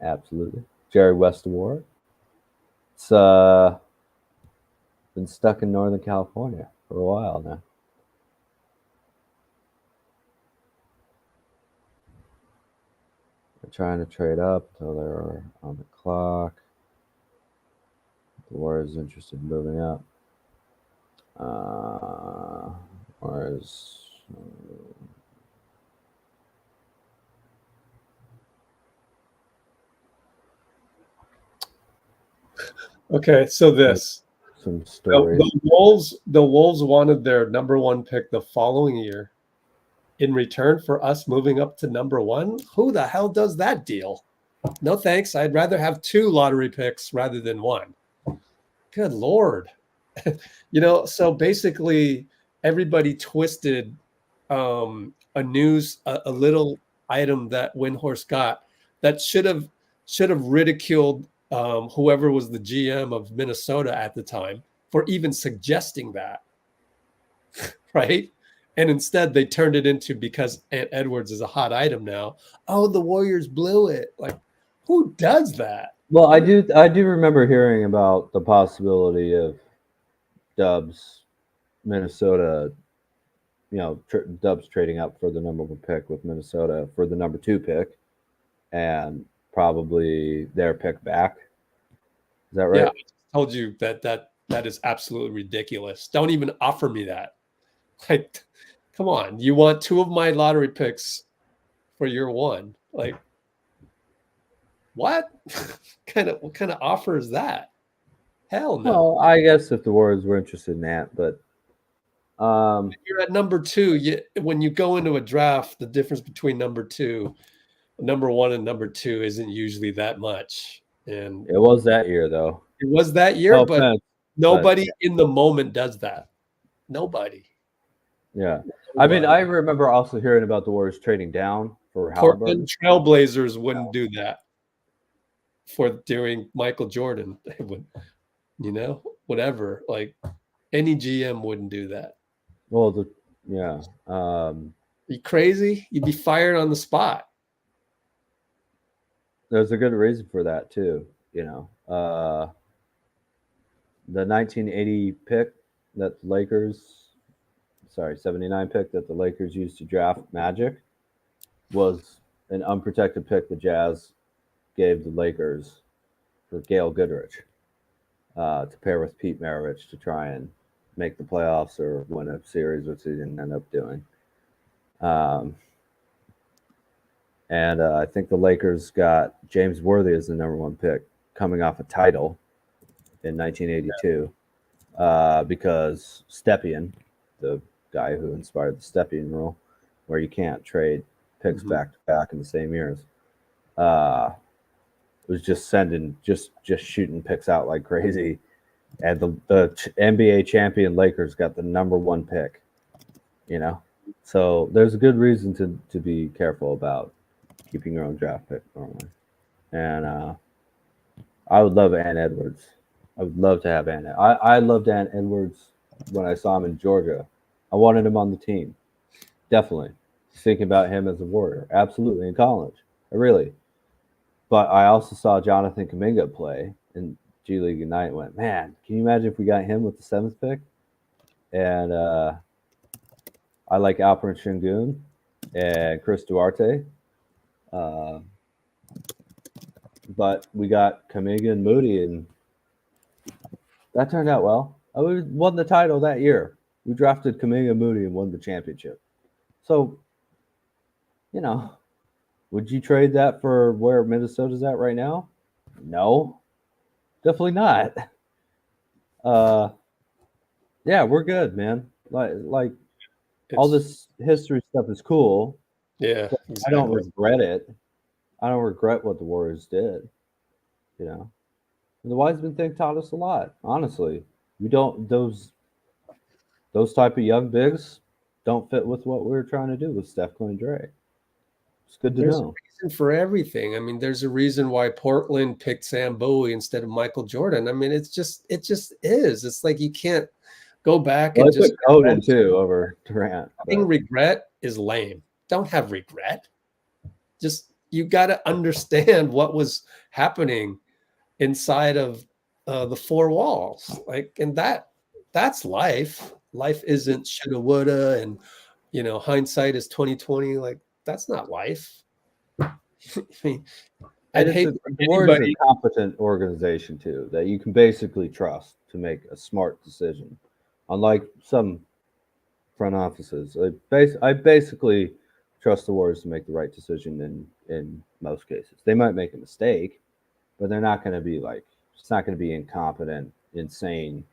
Absolutely. Jerry West Award. It's been stuck in Northern California for a while now. They're trying to trade up until they're on the clock. The Warriors interested in moving up. Warriors. Okay, so this. Some stories. The Wolves wanted their number 1 pick the following year in return for us moving up to number 1. Who the hell does that deal? No thanks. I'd rather have 2 lottery picks rather than 1. Good Lord. So basically everybody twisted a little item that Windhorst got that should have ridiculed whoever was the GM of Minnesota at the time for even suggesting that, right? And instead they turned it into, because Ant Edwards is a hot item now. Oh, the Warriors blew it. Like, who does that? Well, I do remember hearing about the possibility of Dubs, Minnesota, Dubs trading up for the number 1 pick with Minnesota for the number 2 pick, and probably their pick back. Is that right? Yeah, I told you that is absolutely ridiculous. Don't even offer me that. Like, come on, you want 2 of my lottery picks for year 1? Like, what? What kind of offer is that? Hell no. Well, I guess if the Warriors were interested in that, but You're at number 2. When you go into a draft, the difference between number 1 and number 2 isn't usually that much. And it was that year, though. it was that year, No but offense, nobody in the moment does that. Nobody. Yeah. I mean, I remember also hearing about the Warriors trading down for Halliburton. Portland Trailblazers wouldn't do that during Michael Jordan. They would, whatever. Like, any GM wouldn't do that. Well, yeah. You crazy? You'd be fired on the spot. There's a good reason for that too. The 1980 pick that the Lakers, 79 pick that the Lakers used to draft Magic was an unprotected pick the Jazz gave the Lakers for Gail Goodrich to pair with Pete Maravich to try and make the playoffs or win a series, which they didn't end up doing. And I think the Lakers got James Worthy as the number 1 pick coming off a title in 1982 because Stepien, the guy who inspired the Stepien rule, where you can't trade picks back to back in the same years, was just shooting picks out like crazy. And the NBA champion Lakers got the number 1 pick, So there's a good reason to be careful about keeping your own draft pick normally. And I would love Ant Edwards. I would love to have Ant. I loved Ant Edwards when I saw him in Georgia. I wanted him on the team. Definitely. Thinking about him as a Warrior. Absolutely. In college. Really. But I also saw Jonathan Kuminga play in G League Ignite and went, man, can you imagine if we got him with the 7th pick? And I like Alperen Şengün and Chris Duarte. But we got Kuminga and Moody, and that turned out well. We won the title that year. We drafted Kuminga and Moody and won the championship. So, would you trade that for where Minnesota's at right now? No, definitely not. Yeah, we're good, man. Like all this history stuff is cool. Yeah, exactly. I don't regret it. I don't regret what the Warriors did. And the Wiseman thing taught us a lot. Honestly, we don't those type of young bigs don't fit with what we're trying to do with Steph, Klay, and Dray. It's good to know. A reason for everything. I mean, there's a reason why Portland picked Sam Bowie instead of Michael Jordan. I mean, it just is. It's like you can't go back and just Odin too over Durant. Having regret is lame. Don't have regret. Just you got to understand what was happening inside of the 4 walls. Like, and that's life. Life isn't shoulda, woulda, and hindsight is 20/20. Like, that's not life. I mean, I'd hate the Warriors are a competent organization too that you can basically trust to make a smart decision. Unlike some front offices, I basically trust the Warriors to make the right decision in most cases. They might make a mistake, but they're not going to be it's not going to be incompetent, insane,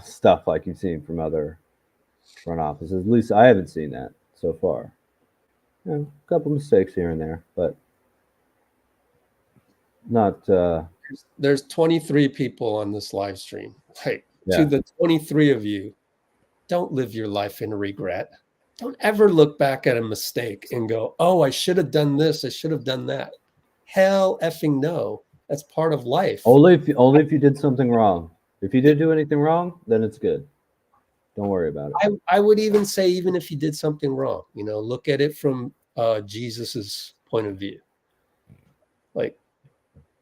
stuff like you've seen from other front offices. At least I haven't seen that so far. A couple mistakes here and there, but not. There's 23 people on this live stream. Hey, to the 23 of you, don't live your life in regret. Don't ever look back at a mistake and go, oh, I should have done this. I should have done that. Hell effing no. That's part of life. Only if you did something wrong. If you didn't do anything wrong, then it's good. Don't worry about it. I would even say, even if he did something wrong, look at it from Jesus's point of view. Like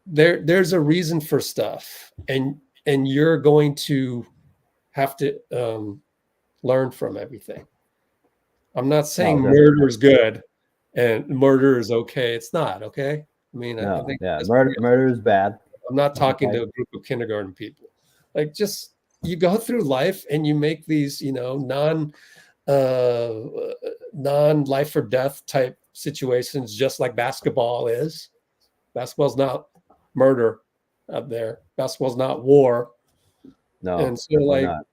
there's a reason for stuff, and you're going to have to learn from everything. I'm not saying murder is good and murder is okay. It's not okay. I mean, I think murder is bad. I'm not talking to a group of kindergarten people. Like, just you go through life and you make these, non life or death type situations, just like basketball is. Basketball's not murder out there. Basketball's not war. No, and so like, not.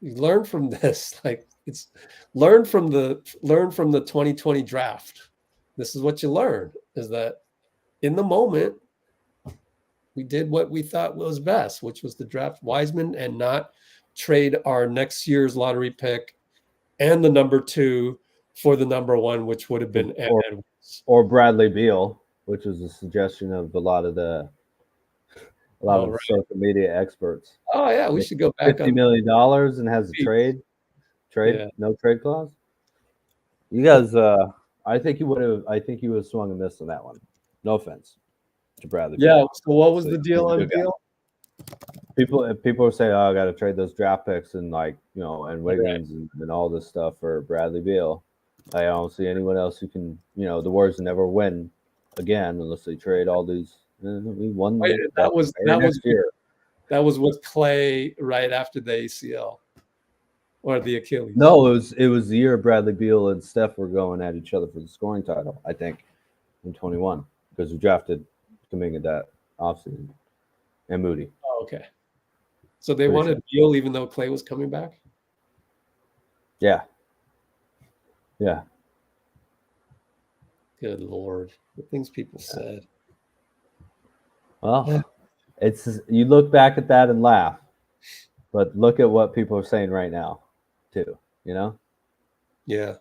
You learn from this. Like, it's learn from the 2020 draft. This is what you learn, is that in the moment we did what we thought was best, which was to draft Wiseman and not trade our next year's lottery pick and the number 2 for the number 1, which would have been or Bradley Beal, which was a suggestion of a lot of the social media experts. Oh yeah, we should go back $50 million and has a trade, no trade clause. You guys, I think he would have swung and missed on that one. No offense to Bradley. Yeah. So what was the deal on Beal? People say, "Oh, I got to trade those draft picks and and Wiggins and all this stuff for Bradley Beal." I don't see anyone else who can. The Warriors never win again unless they trade all these. We won. That was with Klay right after the ACL or the Achilles. No, it was the year Bradley Beal and Steph were going at each other for the scoring title. I think in 21 because we drafted Kuminga that offseason and Moody. Oh, okay. So they wanted Beal even though Klay was coming back? Yeah. Yeah. Good Lord. The things people said. Well, it's you look back at that and laugh, but look at what people are saying right now, too. Yeah,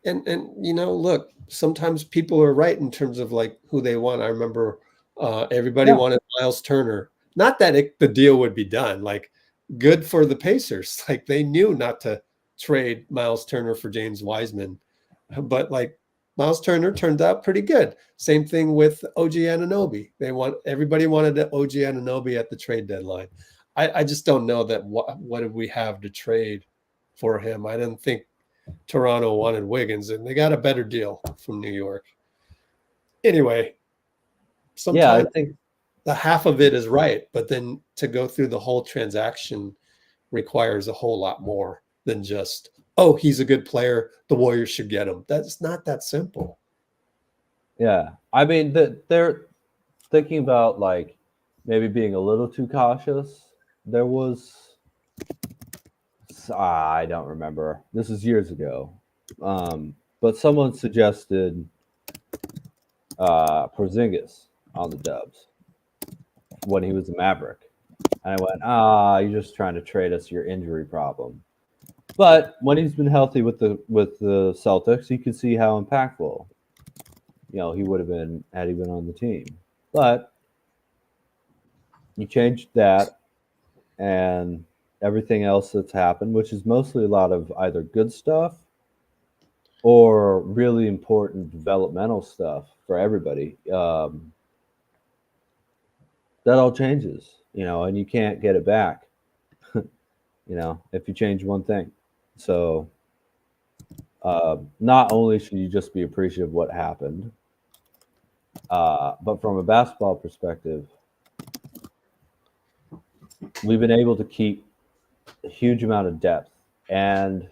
and look, sometimes people are right in terms of like who they want. I remember everybody wanted Miles Turner. Not that the deal would be done. Like, good for the Pacers. Like, they knew not to trade Miles Turner for James Wiseman, but like, Miles Turner turned out pretty good. Same thing with OG Anunoby. Everybody wanted OG Anunoby at the trade deadline. I just don't know that what did we have to trade for him. I didn't think Toronto wanted Wiggins, and they got a better deal from New York. Anyway, sometimes I think the half of it is right, but then to go through the whole transaction requires a whole lot more than just, oh, he's a good player, the Warriors should get him. That's not that simple. Yeah. I mean, they're thinking about like maybe being a little too cautious. There was, I don't remember. This is years ago. But someone suggested Porzingis on the Dubs when he was a Maverick. And I went, you're just trying to trade us your injury problem. But when he's been healthy with the Celtics, you can see how impactful, he would have been had he been on the team. But you changed that and everything else that's happened, which is mostly a lot of either good stuff or really important developmental stuff for everybody. That all changes, and you can't get it back, if you change one thing. So not only should you just be appreciative of what happened, but from a basketball perspective, we've been able to keep a huge amount of depth and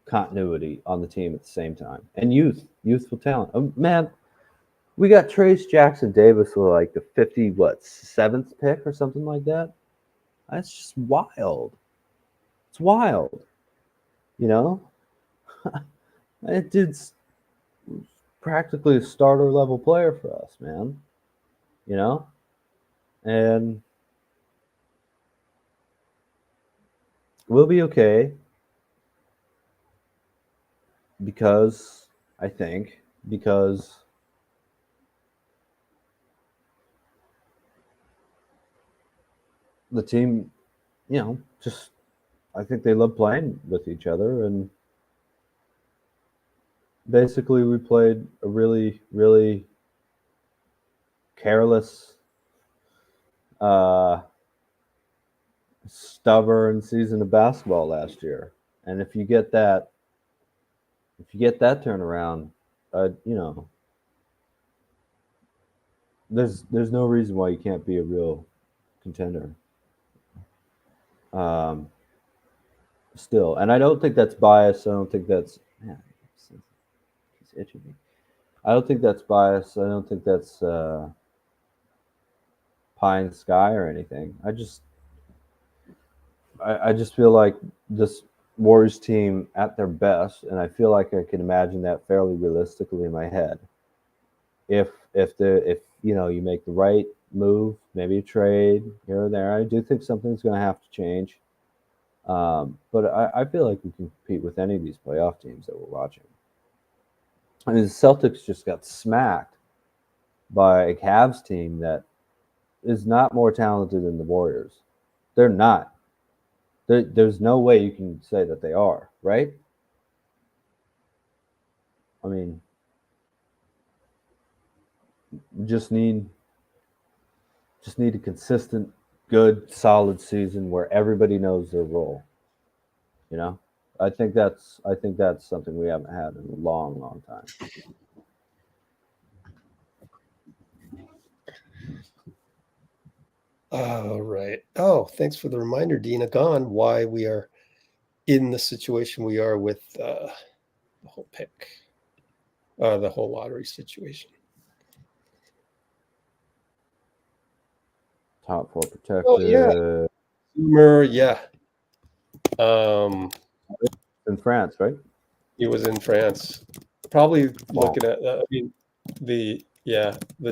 continuity on the team at the same time. And youthful talent. Man, we got Trace Jackson Davis with like the 7th pick or something like that. That's just wild. It's wild. That dude's practically a starter level player for us, man. And we'll be okay because the team, just I think they love playing with each other, and basically we played a really, really careless, stubborn season of basketball last year. And if you get that turnaround, there's no reason why you can't be a real contender. Still, and I don't think that's biased. I don't think that's he's itching me. I don't think that's biased. I don't think that's pie in the sky or anything. I just feel like this Warriors team at their best, and I feel like I can imagine that fairly realistically in my head. If you make the right move, maybe a trade here or there, I do think something's going to have to change. But I feel like we can compete with any of these playoff teams that we're watching. I mean, the Celtics just got smacked by a Cavs team that is not more talented than the Warriors. They're not. There's no way you can say that they are, right? I mean, just need a consistent, good, solid season where everybody knows their role. I think that's something we haven't had in a long, long time. All right. Oh, thanks for the reminder, Dina Gone, why we are in the situation we are with the whole pick, the whole lottery situation. Top 4 protected. Oh, yeah. In France, right? He was in France. Probably looking at, the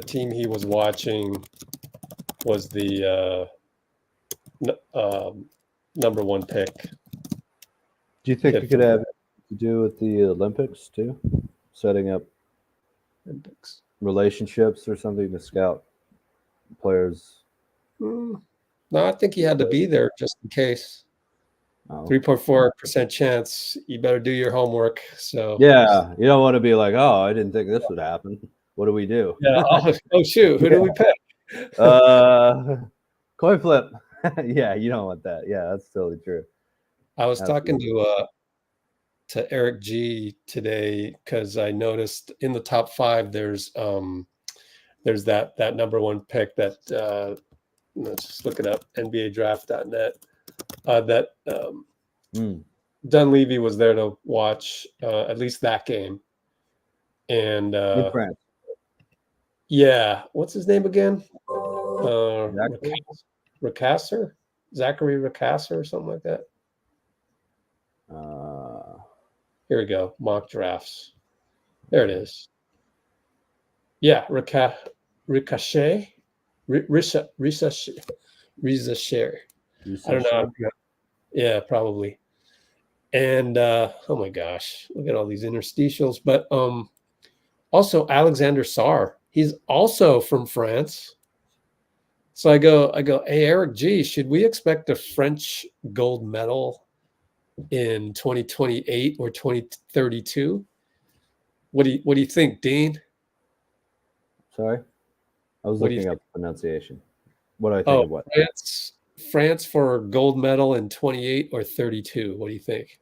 team he was watching was the number 1 pick. Do you think it could have to do with the Olympics too? Setting up Olympics relationships or something to scout players? No, I think he had to be there just in case. 3.4% chance. You better do your homework. So yeah, you don't want to be like, oh, I didn't think this would happen. What do we do? Yeah. Oh shoot. Who do we pick? Coin flip. Yeah, you don't want that. Yeah, that's totally true. I was talking to Eric G today because I noticed in the top 5 there's that number 1 pick that let's just look it up, NBADraft.net. That Dunleavy was there to watch at least that game. And in France. Yeah, what's his name again? Ricasser? Zachary Ricasser or something like that. Here we go. Mock drafts. There it is. Yeah, Ricochet. Ricochet. I don't know. Yeah, probably. And oh my gosh, look at all these interstitials. But also Alexander Sarr. He's also from France. So I go, hey, Eric G, should we expect a French gold medal in 2028 or 2032? What do you think, Dean? Sorry? I was looking up pronunciation. What do I think of what? France for gold medal in 28 or 32. What do you think?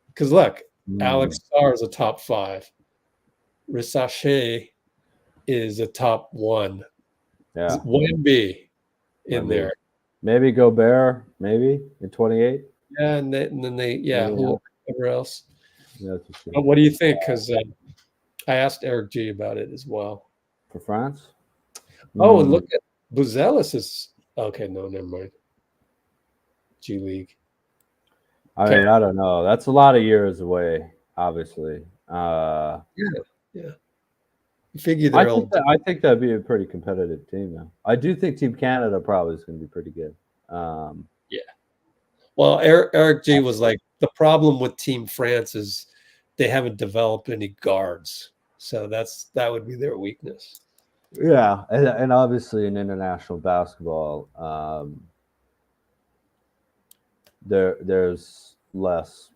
Because look, Alex Sarr is a top 5. Ricochet is a top 1. Yeah. 1B in there. Maybe Gobert, maybe in 28. Yeah, and then they whoever else. Yeah, but what do you think? Because I asked Eric G about it as well. For France? Oh, and look at Buzelis is okay. No, never mind. G League. I mean, I don't know. That's a lot of years away, obviously. Yeah. You figure I think that'd be a pretty competitive team, though. I do think Team Canada probably is going to be pretty good. Yeah. Well, Eric G was like, the problem with Team France is they haven't developed any guards, so that would be their weakness. Yeah, and obviously in international basketball, there's less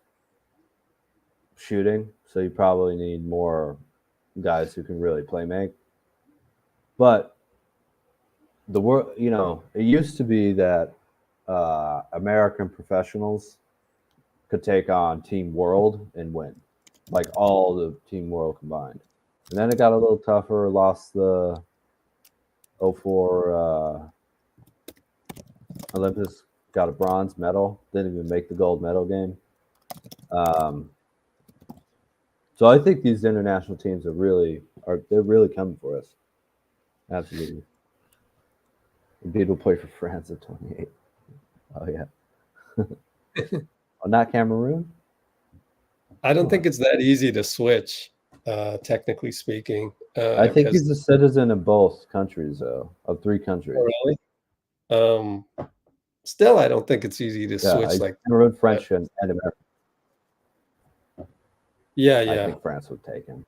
shooting, so you probably need more guys who can really play make. But the world, it used to be that American professionals could take on Team World and win, like all the Team World combined. And then it got a little tougher. Lost the 04 Olympics, got a bronze medal. Didn't even make the gold medal game. So I think these international teams they're really coming for us. Absolutely. Embiid will play for France at 28. Oh yeah. Oh, not Cameroon? I don't think it's that easy to switch, technically speaking. I think he's a citizen of both countries, though, of 3 countries. Really? Still, I don't think it's easy to switch. Like Cameroon, French, and American. Yeah. I think France would take him,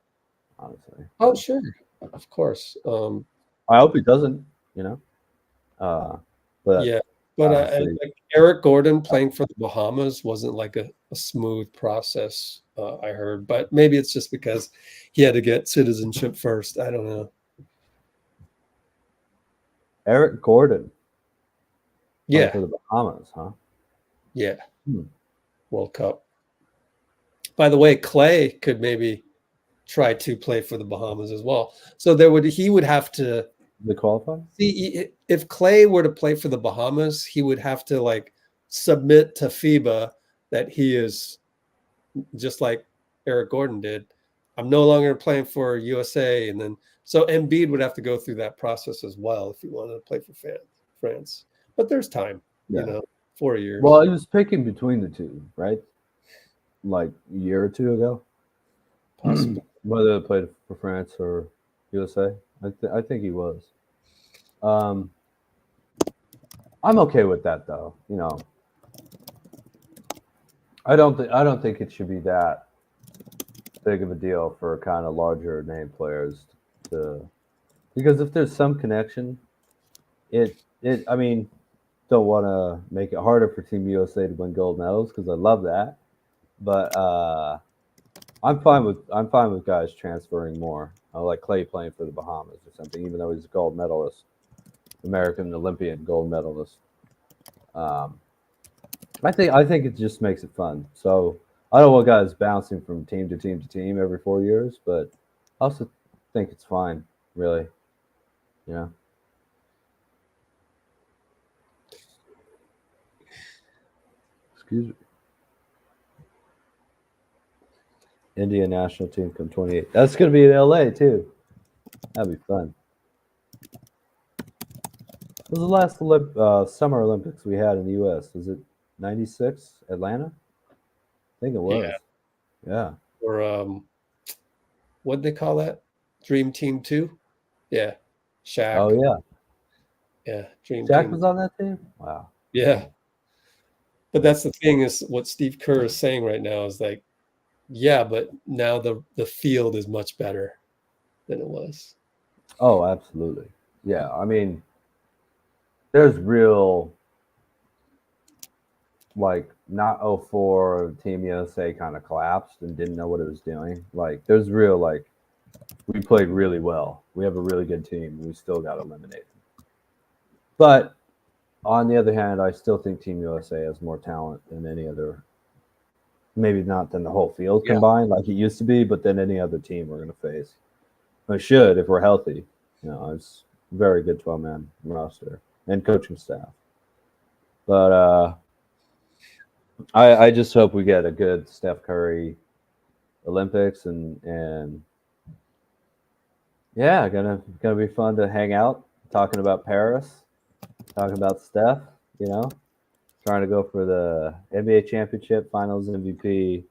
honestly. Oh, sure. Of course. I hope he doesn't, but yeah. But like Eric Gordon playing for the Bahamas wasn't like a smooth process, I heard. But maybe it's just because he had to get citizenship first. I don't know. Eric Gordon. Yeah. For the Bahamas, huh? Yeah. World Cup. By the way, Klay could maybe try to play for the Bahamas as well. So he would have to qualify. See, if Klay were to play for the Bahamas, he would have to like submit to FIBA that he is just like Eric Gordon did. I'm no longer playing for USA, and then so Embiid would have to go through that process as well if he wanted to play for France. But there's time, 4 years. Well, he was picking between the two, right? Like a year or two ago, possibly. Whether they played for France or USA, I think he was. I'm okay with that, though. I don't think it should be that big of a deal for kind of larger name players because if there's some connection, I mean, don't want to make it harder for Team USA to win gold medals because I love that, but I'm fine with guys transferring more. I like Klay playing for the Bahamas or something, even though he's a gold medalist, American Olympian gold medalist. I think it just makes it fun. So I don't want guys bouncing from team to team to team every 4 years, but I also think it's fine, really. Excuse me. India national team come 28. That's going to be in LA too. That'd be fun. What was the last Summer Olympics we had in the U.S.? Was it 96 Atlanta? I think it was. Yeah. Or what'd they call that? Dream Team 2? Yeah. Shaq. Oh yeah. Yeah. Dream Shaq Team. was on that team? Wow. Yeah. But that's the thing is what Steve Kerr is saying right now is like, yeah, but now the field is much better than it was. Oh, absolutely. Yeah. I mean, there's real, like, not 04 Team USA kind of collapsed and didn't know what it was doing. Like, there's real, like, we played really well. We have a really good team. We still got eliminated. But on the other hand, I still think Team USA has more talent than any other. Maybe not than the whole field combined, like it used to be, but than any other team we're going to face. I should, if we're healthy. It's a very good 12-man roster and coaching staff. But I just hope we get a good Steph Curry Olympics and yeah, gonna be fun to hang out, talking about Paris, talking about Steph, trying to go for the NBA championship, finals MVP.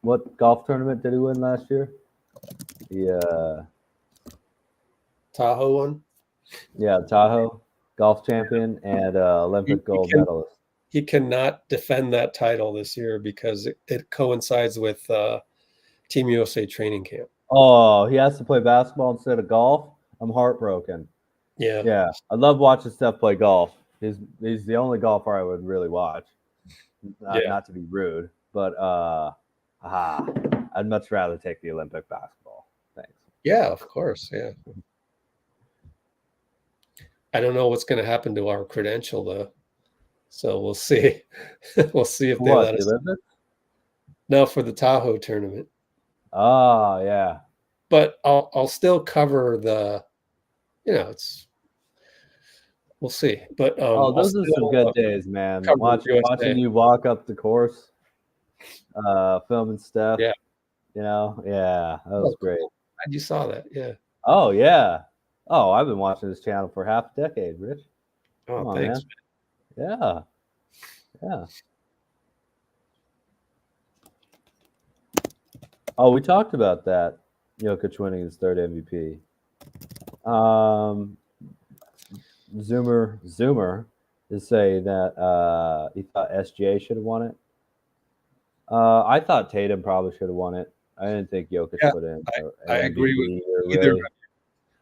What golf tournament did he win last year? The Tahoe one? Yeah, Tahoe golf champion and Olympic gold medalist. He cannot defend that title this year because it coincides with Team USA training camp. Oh, he has to play basketball instead of golf? I'm heartbroken. Yeah. Yeah. I love watching Steph play golf. He's the only golfer I would really watch. Yeah. Not to be rude, but I'd much rather take the Olympic basketball. Thanks. Yeah, of course. Yeah. I don't know what's going to happen to our credential though, so we'll see. We'll see if they let us. Olympics? No, for the Tahoe tournament. Oh yeah. But I'll still cover the. It's. We'll see, but those are some good days, man. Watching you walk up the course, filming stuff. Yeah. That was great. You saw that, yeah. Oh yeah. Oh, I've been watching this channel for half a decade, Rich. Oh, on, thanks, man. Yeah. Oh, we talked about that. Jokic winning his third MVP. Zoomer is saying that he thought SGA should have won it. I thought Tatum probably should have won it. I didn't think Jokic put in. I agree with either.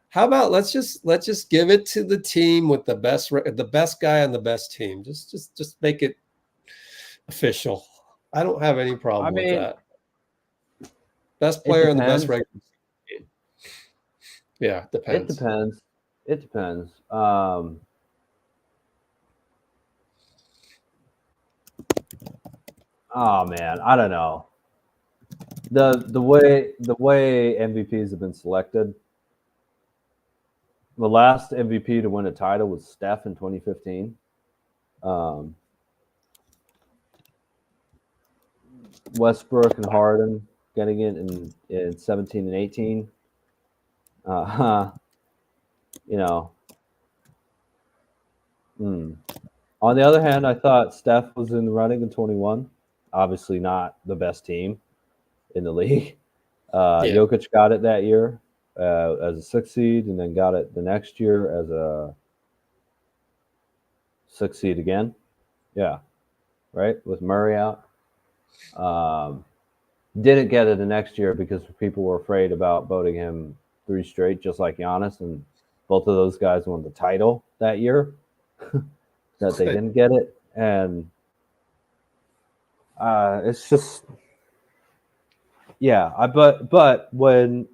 How about let's just give it to the team with the best guy on the best team. Just make it official. I don't have any problem with that. Best player in the best regular season. Yeah, depends. It depends. Oh man, I don't know. The way MVPs have been selected. The last MVP to win a title was Steph in 2015. Westbrook and Harden getting it in 17 and 18. On the other hand, I thought Steph was in the running in 21. Obviously not the best team in the league. Jokic got it that year as a 6 seed, and then got it the next year as a 6 seed again. Yeah, right, with Murray out. Didn't get it the next year because people were afraid about voting him 3 straight, just like Giannis, and both of those guys won the title that year. That they didn't get it, and it's just, but when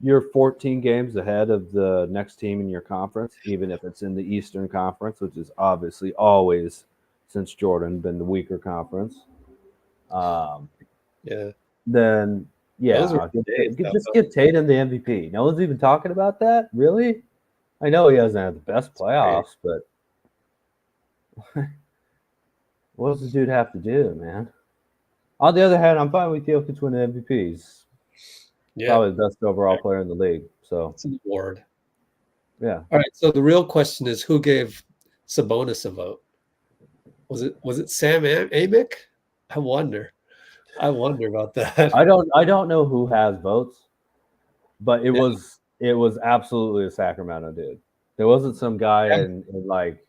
you're 14 games ahead of the next team in your conference, even if it's in the Eastern Conference, which is obviously always, since Jordan, been the weaker conference, then just give Tatum the MVP. No one's even talking about that, really. I know he hasn't had the best playoffs, but what does the dude have to do, man? On the other hand, I'm fine with Jokic winning MVPs. Probably the best overall player in the league. So it's an award. Yeah. All right. So the real question is, who gave Sabonis a vote? Was it Sam Amick? I wonder about that. I don't know who has votes, but it was absolutely a Sacramento dude. There wasn't some guy in like.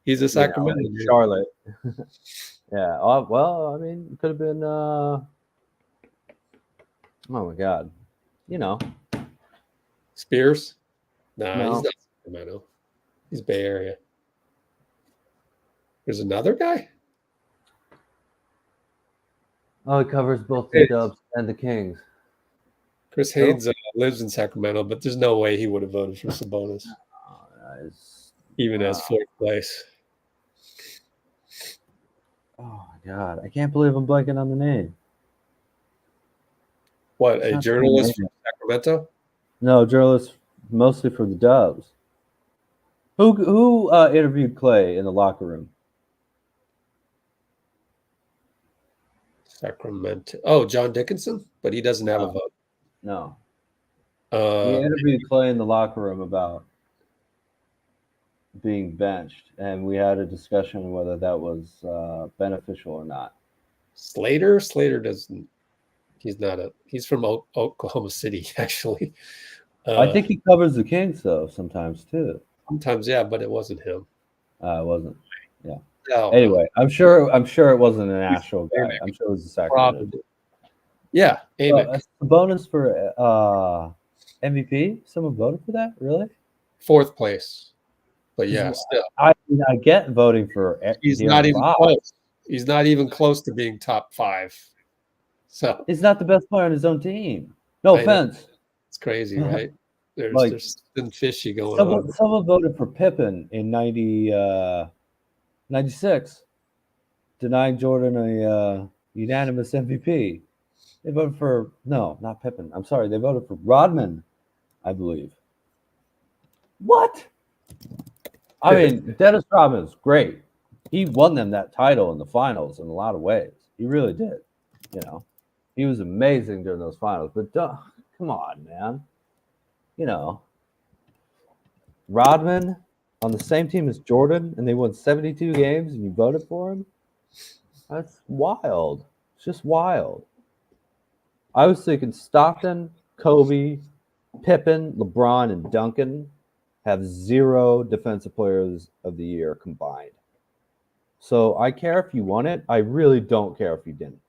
He's a Sacramento dude. Charlotte. Yeah. Well, I mean, it could have been. Oh my God. Spears? No, he's not Sacramento. He's Bay Area. There's another guy? Oh, it covers both the Dubs and the Kings. Chris Haynes lives in Sacramento, but there's no way he would have voted for Sabonis. Even as 4th place. Oh my God. I can't believe I'm blanking on the name. What, a journalist from Sacramento? No, journalist mostly for the Dubs. Who interviewed Klay in the locker room? Sacramento. Oh, John Dickinson? But he doesn't have a vote. No. He interviewed Klay in the locker room about being benched, and we had a discussion whether that was beneficial or not. Slater doesn't. He's from Oklahoma City, actually. I think he covers the Kings though sometimes too. Sometimes, yeah, but it wasn't him. It wasn't. Yeah. No. Anyway, I'm sure it wasn't an actual guy. I'm sure it was a Sacramento. Yeah, Amick. The bonus for MVP. Someone voted for that, really? 4th place. But yeah, still, I get voting for he's De'Aaron not even Fox. close. He's not even close to being top 5. So He's not the best player on his own team. No I know. offense. It's crazy, right? Like, There's something fishy going on. Someone voted for Pippen in 96, denying Jordan a unanimous MVP. They voted for not Pippen. I'm sorry, they voted for Rodman, I believe. What? I mean, Dennis Rodman's great. He won them that title in the finals in a lot of ways. He really did. You know, he was amazing during those finals. But come on, man. You know, Rodman on the same team as Jordan, and they won 72 games, and you voted for him? That's wild. It's just wild. I was thinking Stockton, Kobe, Pippen, LeBron, and Duncan have 0 defensive players of the year combined. So I care if you won it. I really don't care if you didn't.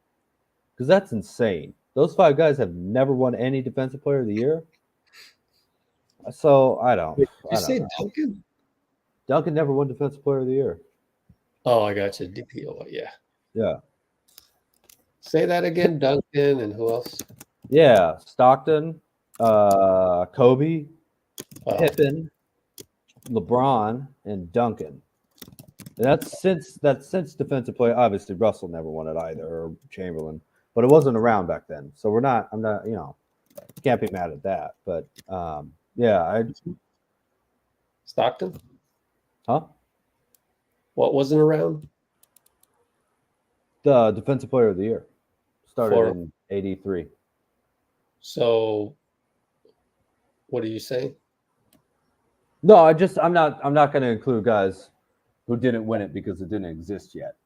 Because that's insane. Those 5 guys have never won any defensive player of the year. So I don't. Did I you don't say know. Duncan? Duncan never won defensive player of the year. Oh, I got you. DPO, yeah. Yeah. Say that again, Duncan, and who else? Yeah. Stockton, Kobe, Oh, Pippen, LeBron, and Duncan. And that's since defensive player. Obviously, Russell never won it either, or Chamberlain, but it wasn't around back then. So I'm not, can't be mad at that. But yeah, Stockton? huh? What wasn't around? The defensive player of the year started in '83. So, what are you saying? No, I'm not going to include guys who didn't win it because it didn't exist yet.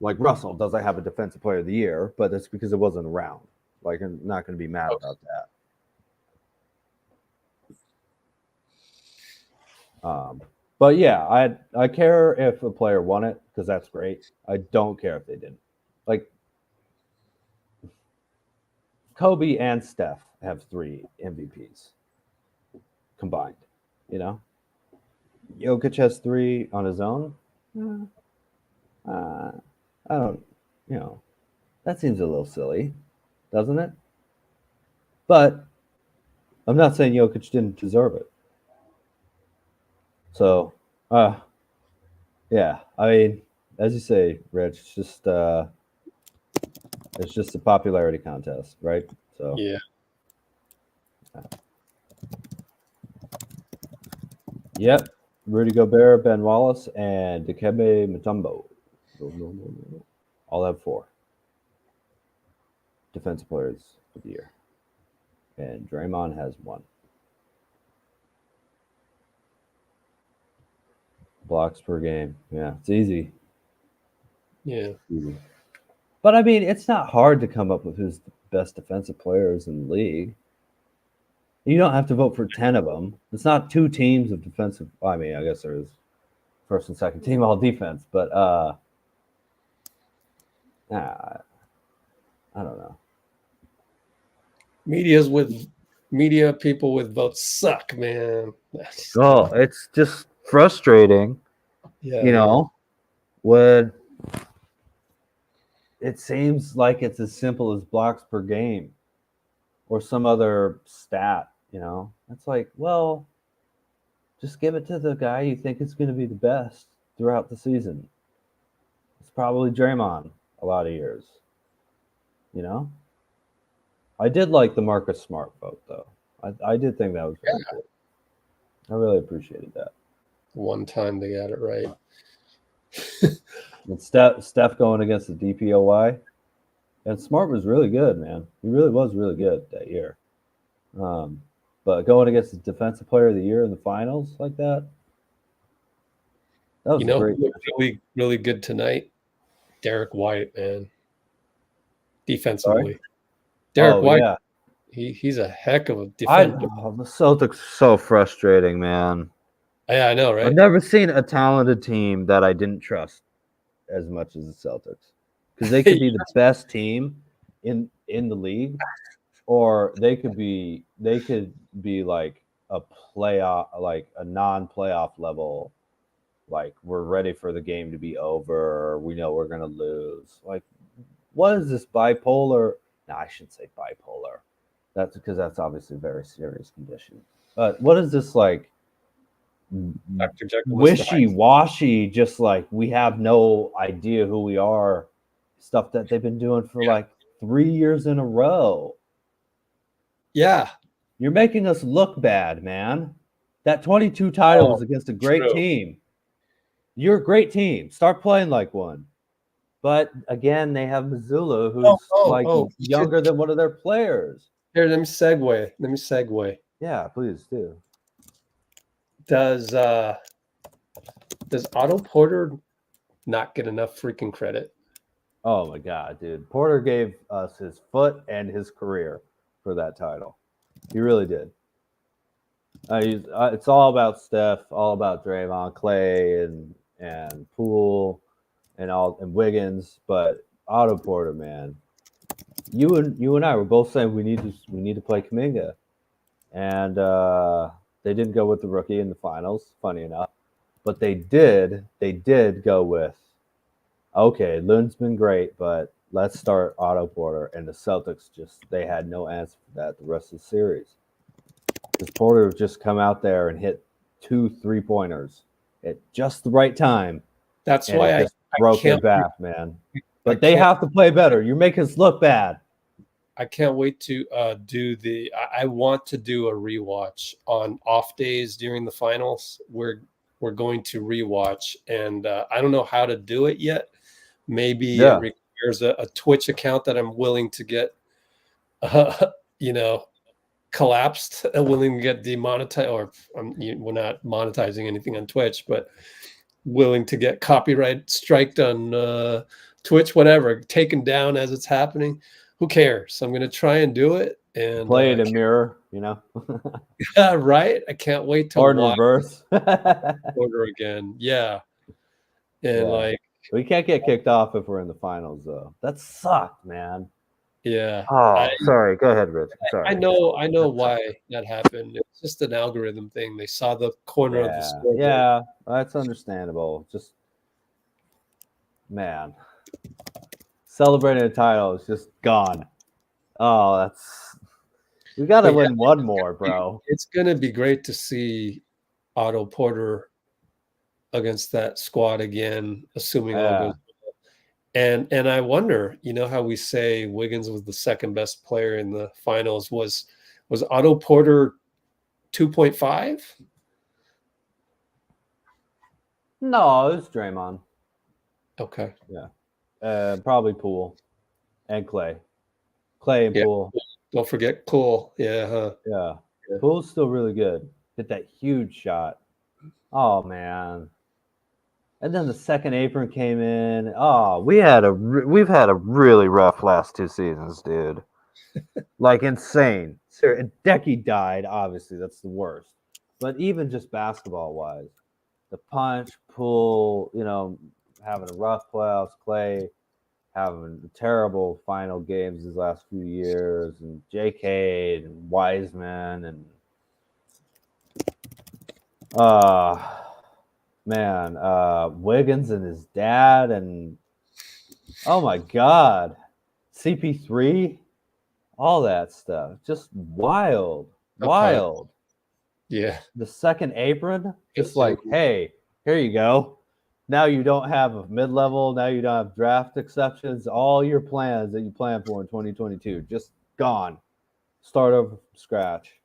Like Russell doesn't have a defensive player of the year, but that's because it wasn't around. Like, I'm not going to be mad about that. But yeah, I care if a player won it because that's great. I don't care if they didn't. Like, Kobe and Steph have 3 MVPs combined. You know, Jokic has 3 on his own. I don't. That seems a little silly, doesn't it? But I'm not saying Jokic didn't deserve it. So, yeah. I mean, as you say, Rich, it's just a popularity contest, right? So Yeah. Yep. Rudy Gobert, Ben Wallace, and Dikembe Mutombo. All have 4 defensive players of the year. And Draymond has 1. Blocks per game. Yeah, it's easy. Yeah. Easy. But I mean, it's not hard to come up with who's the best defensive players in the league. You don't have to vote for 10 of them. It's not 2 teams of defensive. I mean, I guess there's first and second team all defense, but I don't know. Media people with votes suck, man. Oh, it's just frustrating. Yeah. When it seems like it's as simple as blocks per game or some other stat, It's like, well, just give it to the guy you think is going to be the best throughout the season. It's probably Draymond a lot of years, I did like the Marcus Smart vote, though. I did think that was pretty cool. I really appreciated that. One time they got it right. And Steph going against the DPOY. And Smart was really good, man. He really was really good that year. But going against the defensive player of the year in the finals like that was great. Really, really good tonight. Derrick White, man. Defensively. Sorry? Derrick White, yeah. He's a heck of a defender. The Celtics so frustrating, man. Yeah, I know, right? I've never seen a talented team that I didn't trust as much as the Celtics. Because they could be the best team in the league, or they could be like a playoff, like a non-playoff level Like, we're ready for the game to be over. We know we're going to lose. Like, what is this bipolar? No, I shouldn't say bipolar. That's because that's obviously a very serious condition. But what is this, like, Dr. Jekyll, Mr. Hyde. wishy-washy, just like we have no idea who we are, stuff that they've been doing for like 3 years in a row? Yeah. You're making us look bad, man. That 22 title was against a great team. You're a great team. Start playing like one. But again, they have Missoula, who's younger than one of their players. Here, let me segue. Yeah, please do. Does Otto Porter not get enough freaking credit? Oh my God, dude. Porter gave us his foot and his career for that title. He really did. It's all about Steph, all about Draymond, Klay, and Poole, and Wiggins. But Otto Porter, man, you and I were both saying we need to play Kuminga, and they didn't go with the rookie in the finals. Funny enough, but they did go with, okay, Lun's been great, but let's start Otto Porter. And the Celtics they had no answer for that the rest of the series. Because Porter would just come out there and hit 2 3-pointers at just the right time. That's why I broke their back, man. But they have to play better. You're making us look bad. I can't wait to I want to do a rewatch on off days during the finals. We're going to rewatch, and I don't know how to do it yet. Maybe it requires a Twitch account that I'm willing to get, collapsed, willing to get demonetized, or we're not monetizing anything on Twitch, but willing to get copyright striked on Twitch, whatever, taken down as it's happening. Who cares? I'm going to try and do it and play it in mirror, Yeah, right. I can't wait to watch reverse reverse order again. Yeah, and we can't get kicked off if we're in the finals, though. That sucked, man. Yeah. Oh, sorry. Go ahead, Rich. Sorry. I know why that happened. It's just an algorithm thing. They saw the corner of the scoreboard. Yeah, that's understandable. Just, man, celebrating a title is just gone. Oh, we got to win one more, bro. It's gonna be great to see Otto Porter against that squad again, assuming all goes well. And I wonder, how we say Wiggins was the second best player in the finals. Was Otto Porter 2.5? No, it was Draymond. Okay. Yeah. Probably Poole and Klay. Klay and Poole. Don't forget Cole. Yeah. Yeah. Poole's still really good. Hit that huge shot. Oh, man. And then the second apron came in. Oh, we've had a really rough last 2 seasons, dude. Like, insane. And Decky died, obviously. That's the worst. But even just basketball-wise, the punch, Poole, having a rough playoffs, Klay having terrible final games these last few years, and J.K. and Wiseman, and Wiggins and his dad, and oh my God, CP3, all that stuff, just wild. Yeah. The second apron, just like, hey, here you go. Now you don't have a mid-level. Now you don't have draft exceptions. All your plans that you planned for in 2022 just gone. Start over from scratch.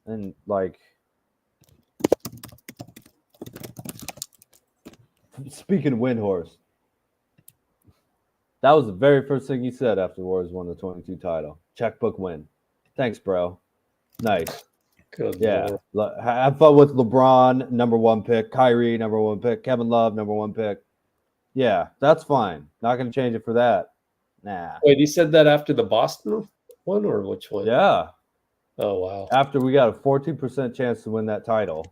And speaking of Windhorse, that was the very first thing you said after the Warriors won the 22 title. Checkbook win. Thanks, bro. Nice. Good. Yeah. Have fun with LeBron, number 1 pick. Kyrie, number 1 pick. Kevin Love, number 1 pick. Yeah, that's fine. Not going to change it for that. Nah. Wait, he said that after the Boston one, or which one? Yeah. Oh, wow. After we got a 14% chance to win that title.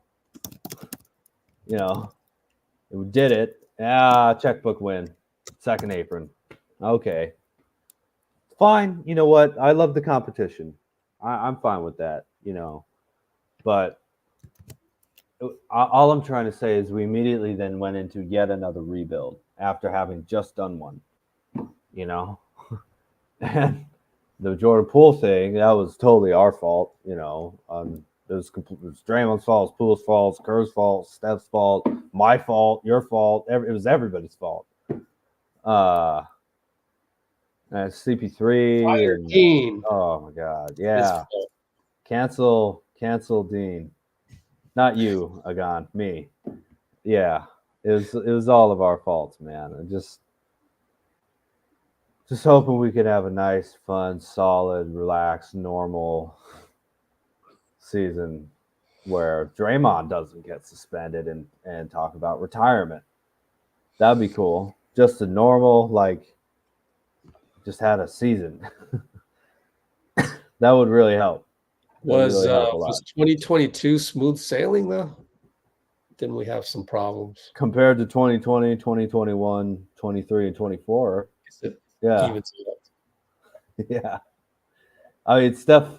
We did it. Checkbook win. Second apron. Okay. Fine. You know what? I love the competition. I'm fine with that, But all I'm trying to say is we immediately then went into yet another rebuild after having just done one, you know. And the Jordan Poole thing, that was totally our fault, you know. It was Draymond's fault, Poole's fault, Kerr's fault, Steph's fault, my fault, your fault. It was everybody's fault. And CP3. Fire Dean. Oh my God, yeah. Cancel Dean. Not you, Agon, me. Yeah, it was all of our faults, man. And just hoping we could have a nice, fun, solid, relaxed, normal season where Draymond doesn't get suspended and talk about retirement. That'd be cool. Just a normal, like, just had a season. That would really help. Was 2022 smooth sailing though? Didn't we have some problems compared to 2020, 2021, 23, and 24? Yeah. Yeah. I mean, Steph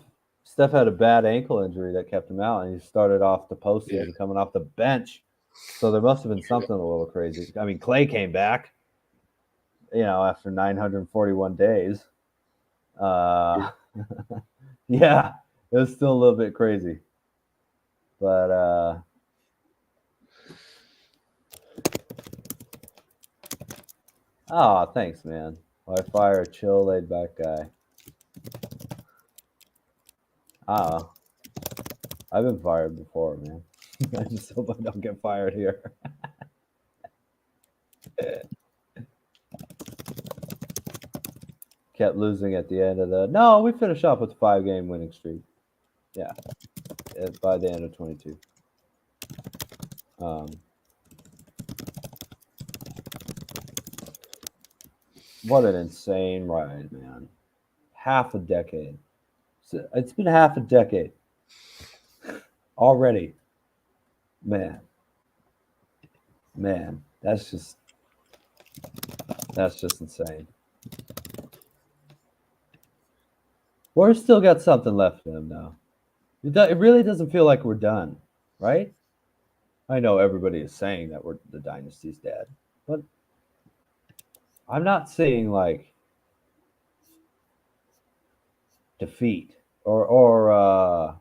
had a bad ankle injury that kept him out, and he started off the postseason coming off the bench. So there must have been something a little crazy. I mean, Klay came back, you know, after 941 days. Yeah, it was still a little bit crazy. But oh, thanks, man. Why fire a chill, laid back guy? I've been fired before, man. I just hope I don't get fired here. Kept losing at the end of the. No, we finished off with a 5-game winning streak. Yeah, by the end of 22. What an insane ride, man. Half a decade. It's been half a decade already. Man, that's just insane. We're still got something left in him now. It really doesn't feel like we're done, right? I know everybody is saying that the dynasty's dead, but I'm not seeing like defeat or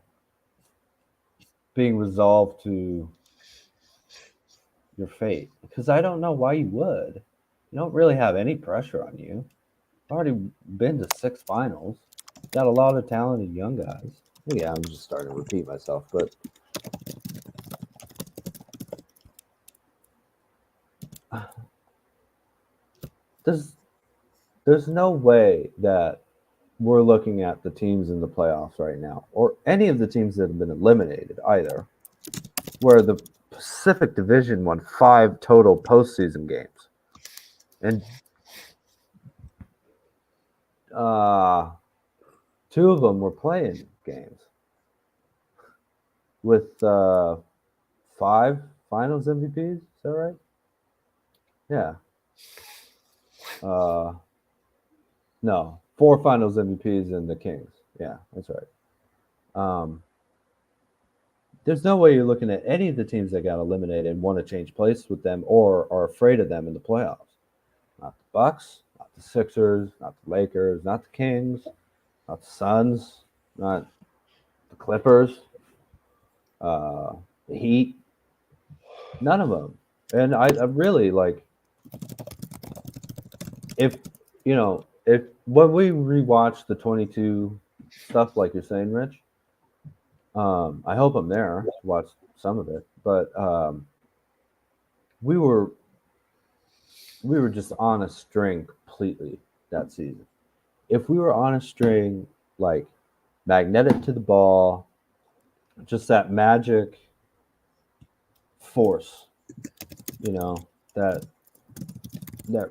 being resolved to your fate, because I don't know why you would. You don't really have any pressure on you. You've already been to 6 finals. Got a lot of talented young guys. Yeah, I'm just starting to repeat myself, but there's no way that we're looking at the teams in the playoffs right now, or any of the teams that have been eliminated either, where the Pacific Division won 5 total postseason games, and 2 of them were playing games with 5 Finals MVPs. Is that right? Yeah. No, 4 Finals MVPs in the Kings. Yeah, that's right. There's no way you're looking at any of the teams that got eliminated and want to change place with them or are afraid of them in the playoffs. Not the Bucks, not the Sixers, not the Lakers, not the Kings, not the Suns, not the Clippers, the Heat. None of them. And I really like, if when we rewatch the 22 stuff, like you're saying, Rich, I hope I'm there to watch some of it, but we were just on a string completely that season. If we were on a string, like magnetic to the ball, just that magic force, that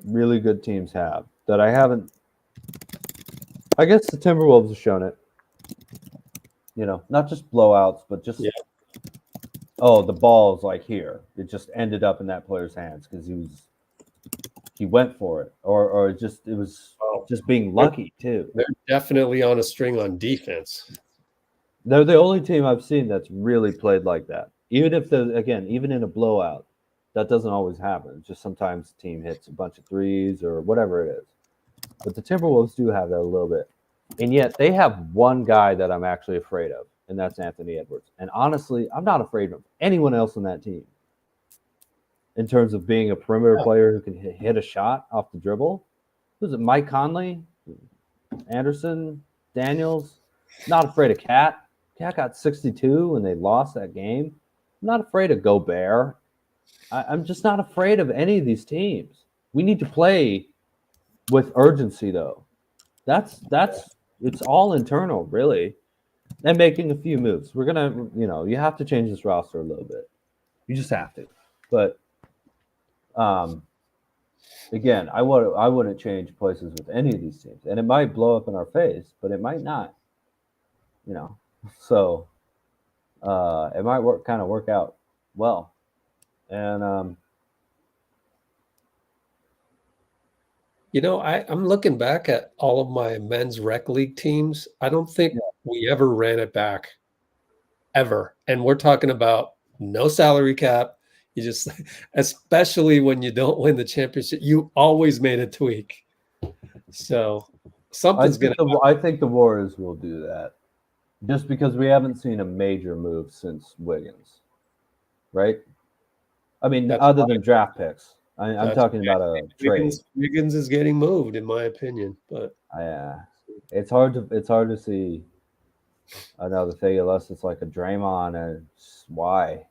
really good teams have, that I guess the Timberwolves have shown it. Not just blowouts, but just the ball's like here. It just ended up in that player's hands because he went for it, or it was just being lucky too. They're definitely on a string on defense. They're the only team I've seen that's really played like that. Even if even in a blowout, that doesn't always happen. It's just sometimes the team hits a bunch of threes or whatever it is. But the Timberwolves do have that a little bit. And yet they have one guy that I'm actually afraid of, and that's Anthony Edwards. And honestly, I'm not afraid of anyone else on that team in terms of being a perimeter player who can hit a shot off the dribble. Who's it? Mike Conley, Anderson, Daniels. Not afraid of Cat. Cat got 62 and they lost that game. I'm not afraid of Gobert. I'm just not afraid of any of these teams. We need to play with urgency, though. That's it's all internal, really, and making a few moves. We're gonna, you have to change this roster a little bit. You just have to. But again, I wouldn't change places with any of these teams, and it might blow up in our face, but it might not. So it might work out well, and I'm looking back at all of my men's rec league teams. I don't think we ever ran it back, ever. And we're talking about no salary cap. You just, especially when you don't win the championship, you always made a tweak. So something's going to. I think the Warriors will do that, just because we haven't seen a major move since Wiggins, right? I mean, other than draft picks. I'm talking about a trade. Wiggins is getting moved, in my opinion, but it's hard to see another thing unless it's like a Draymond and why,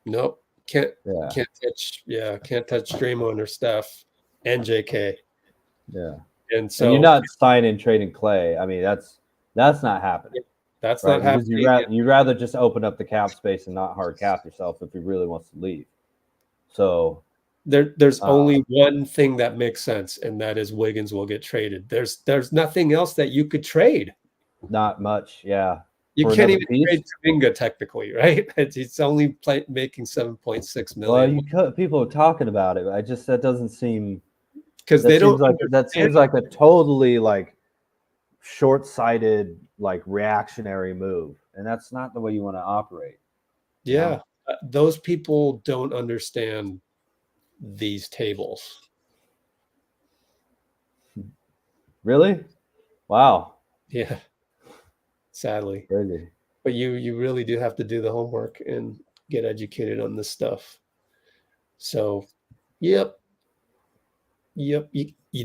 Nope, can't touch Draymond or Steph and J.K. Yeah, and so you're not signing, trading Klay. I mean, that's not happening. That's right? Not happening. You'd rather just open up the cap space and not hard cap yourself if he really wants to leave. So. There's only one thing that makes sense, and that is Wiggins will get traded. There's nothing else that you could trade. Not much, yeah. You can't even trade Kuminga technically, right? It's only making $7.6 million. Well, people are talking about it. That doesn't seem because they don't. That seems like a totally short-sighted, reactionary move, and that's not the way you want to operate. Yeah, those people don't understand these tables. Really? Wow. Yeah. Sadly. Crazy. But you really do have to do the homework and get educated on this stuff. So, yep. You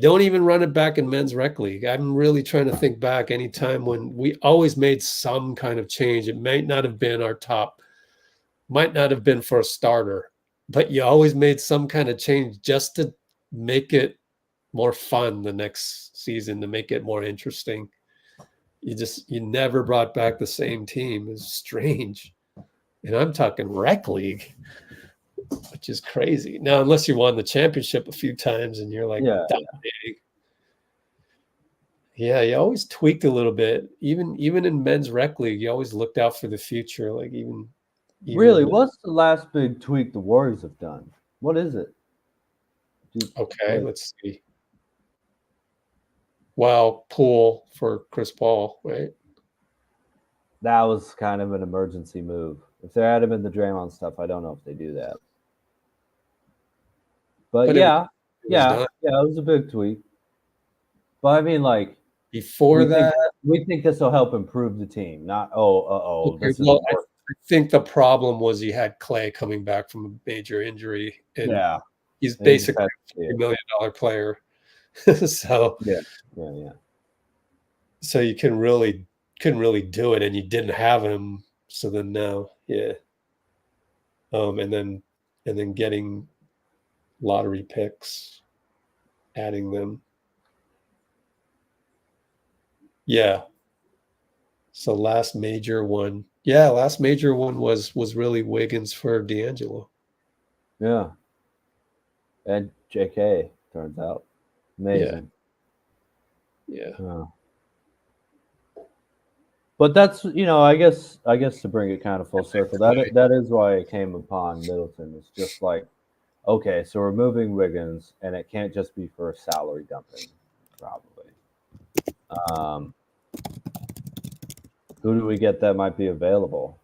don't even run it back in men's rec league. I'm really trying to think back any time when we always made some kind of change. It might not have been our top, might not have been for a starter, but you always made some kind of change just to make it more fun the next season, to make it more interesting. You never brought back the same team. It's strange. And I'm talking rec league, which is crazy. Now, unless you won the championship a few times and you're like, yeah, you always tweaked a little bit. Even in men's rec league, you always looked out for the future. Really, what's the last big tweak the Warriors have done? What is it? Let's see. Well, Poole for Chris Paul, right? That was kind of an emergency move. If there had been the Draymond stuff, I don't know if they do that. But it was a big tweak. But I mean, before that, we think this will help improve the team. Not I think the problem was he had Klay coming back from a major injury, and he's basically a $50 million player. So so you couldn't really do it, and you didn't have him. So then now, and then getting lottery picks, adding them. Yeah. So last major one was really Wiggins for D'Angelo. Yeah. And J.K. turns out. Amazing. Yeah. But that's, I guess to bring it kind of full circle, that is why it came upon Middleton. It's just okay, so we're moving Wiggins, and it can't just be for salary dumping, probably. Who do we get that might be available?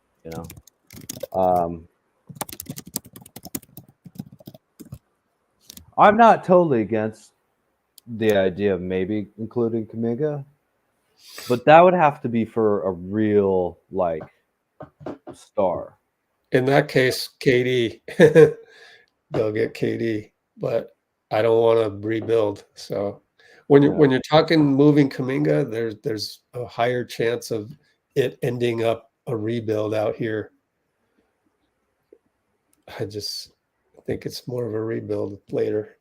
I'm not totally against the idea of maybe including Kuminga, but that would have to be for a real like star. In that case, KD, they'll get KD, but I don't want to rebuild. So when you're talking moving Kuminga, there's a higher chance of it ending up a rebuild out here. I just think it's more of a rebuild later.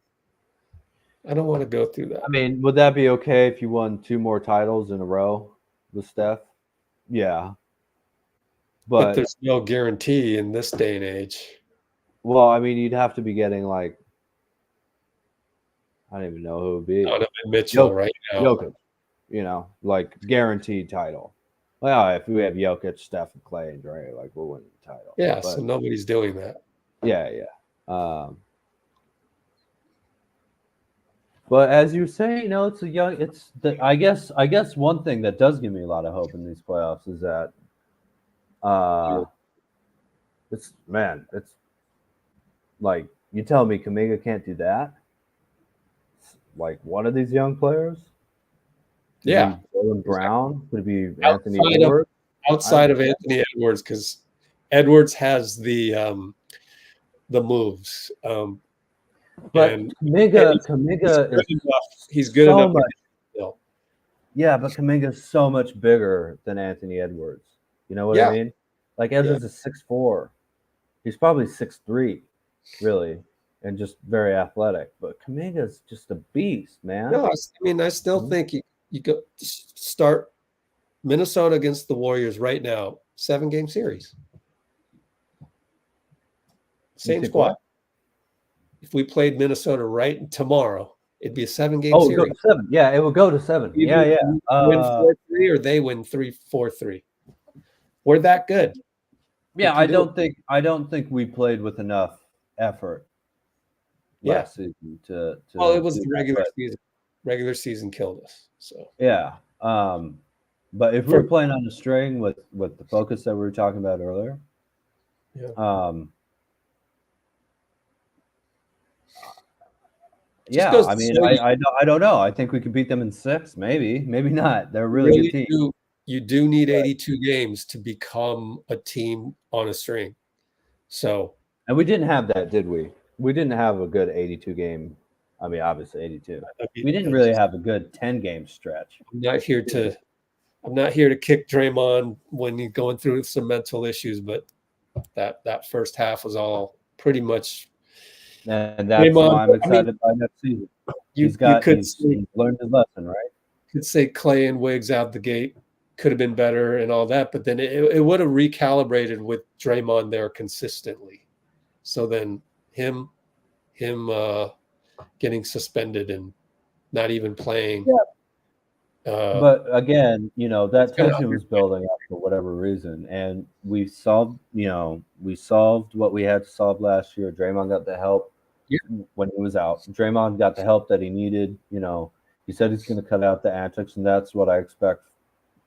I don't want to go through that. I mean, would that be okay if you won 2 more titles in a row with Steph? Yeah. But there's no guarantee in this day and age. Well, I mean, you'd have to be getting like, I don't even know who it would be. Donovan Mitchell right now. Jokic, you know, like guaranteed title. Well, if we have Jokic, Steph, and Klay, and Dray, like we'll win the title. Yeah, so nobody's doing that. Yeah. But as you say, you know, I guess one thing that does give me a lot of hope in these playoffs is that it's like you tell me Kuminga can't do that. Like one of these young players. Yeah. Jaylen Brown, could it be Anthony Edwards? Outside of Anthony Edwards, because Edwards has the moves. But Kuminga he's good enough. Yeah, but Kuminga's so much bigger than Anthony Edwards. You know what I mean? Like Edwards is 6'4". He's probably 6'3", really, and just very athletic. But Kuminga's just a beast, man. No, I mean, I still think you go start Minnesota against the Warriors right now, 7-game series. Same squad. What? If we played Minnesota right tomorrow, it'd be a 7-game series. Go to 7. Yeah, it will go to 7. Win 4-3 or they win 4-3. We're that good. Yeah, I don't think we played with enough effort last season to well, it was the regular season. Regular season killed us. So yeah. But if we're playing on the string with the focus that we were talking about earlier, I mean, I don't know. I think we could beat them in 6, maybe not. They're a really good team. You do need 82 games to become a team on a string. So, and we didn't have that, did we? We didn't have a good 82 game. I mean, obviously 82. We didn't really have a good 10-game stretch. I'm not here to kick Draymond when he's going through some mental issues, but that first half was all pretty much. And that's why I'm excited by next season. He's learned his lesson, right? You could say Klay and Wiggs out the gate could have been better and all that, but then it would have recalibrated with Draymond there consistently. So then him getting suspended and not even playing. Yeah. But again, you know, that tension was building up for whatever reason, and we solved what we had to solve last year. Draymond got the help when he was out. Draymond got the help that he needed. You know, he said he's going to cut out the antics, and that's what I expect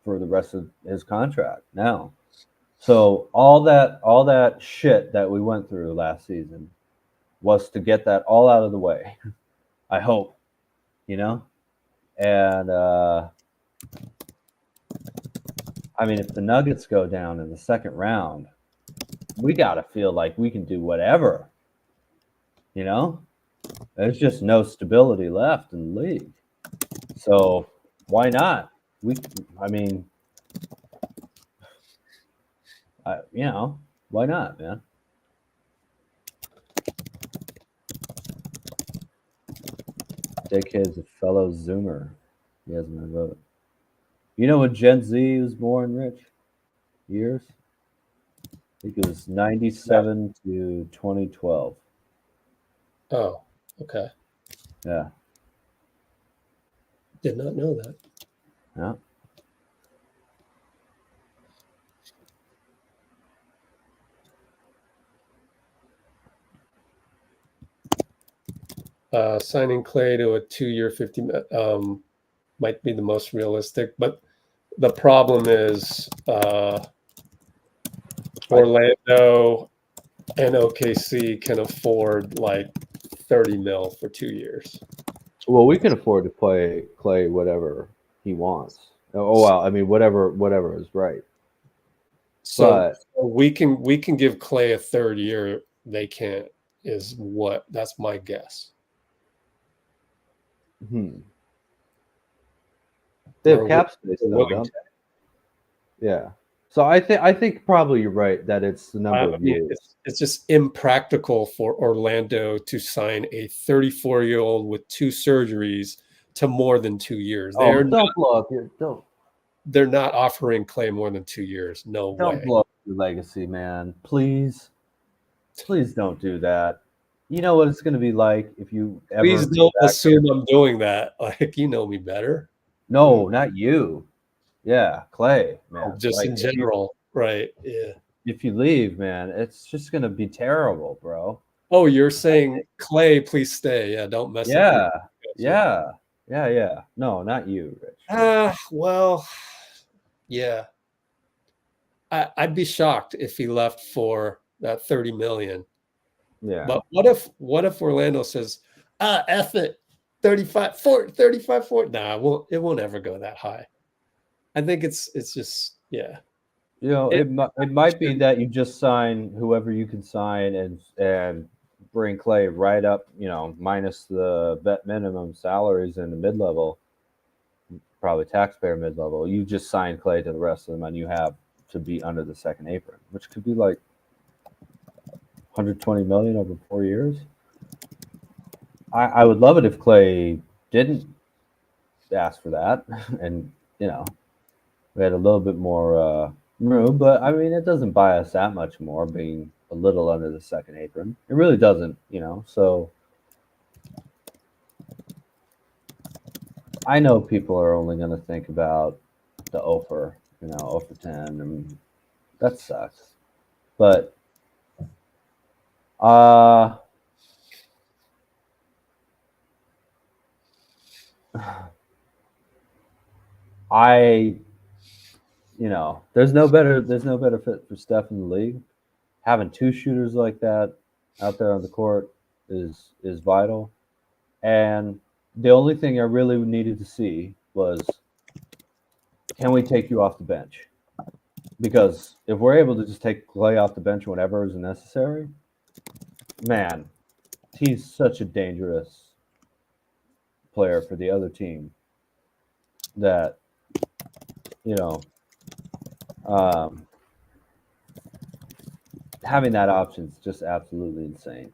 for the rest of his contract now. So all that shit that we went through last season was to get that all out of the way. I hope, you know. And I mean, if the Nuggets go down in the second round, we got to feel like we can do whatever, you know? There's just no stability left in the league. So why not? Why not, man? JK is a fellow Zoomer. He has my vote. You know when Gen Z was born, Rich? Years? I think it was 97 to 2012. Oh, okay. Yeah. Did not know that. Yeah. Signing Klay to a 2-year, 50 might be the most realistic, but the problem is Orlando and OKC can afford like 30 mil for 2 years. Well, we can afford to play Klay whatever he wants. Oh well, I mean whatever is right. So we can give Klay a third year. They can't. That's my guess. They have Or cap space though, willing don't to. they? Yeah. So I think probably you're right that it's the number of years. It's just impractical for Orlando to sign a 34-year-old with 2 surgeries to more than 2 years. Don't blow up your They're not offering Klay more than 2 years. No way. Don't blow up your legacy, man. Please don't do that. You know what it's going to be like if you ever. Please don't assume I'm doing that. Like, you know me better. No, not you. Yeah, Klay, man. Just in general, right? Yeah. If you leave, man, it's just going to be terrible, bro. Oh, you're saying Klay, please stay. Yeah, don't mess up. Yeah. No, not you, Rich. Well, yeah. I'd be shocked if he left for that 30 million. Yeah. But what if Orlando says, F it, 35, 40. Nah, it won't ever go that high. I think it's just, yeah. You know, it might be that you just sign whoever you can sign and bring Klay right up, you know, minus the vet minimum salaries in the mid-level, probably taxpayer mid-level. You just sign Klay to the rest of them and you have to be under the second apron, which could be like 120 million over 4 years. I would love it if Klay didn't ask for that and, you know, we had a little bit more room, but I mean, it doesn't buy us that much more being a little under the second apron. It really doesn't, you know. So I know people are only going to think about the 0 for 10, and that sucks. But there's no better fit for Steph in the league. Having 2 shooters like that out there on the court is vital. And the only thing I really needed to see was, can we take you off the bench? Because if we're able to just take Klay off the bench whenever is necessary, man, he's such a dangerous player for the other team that, you know, having that option is just absolutely insane.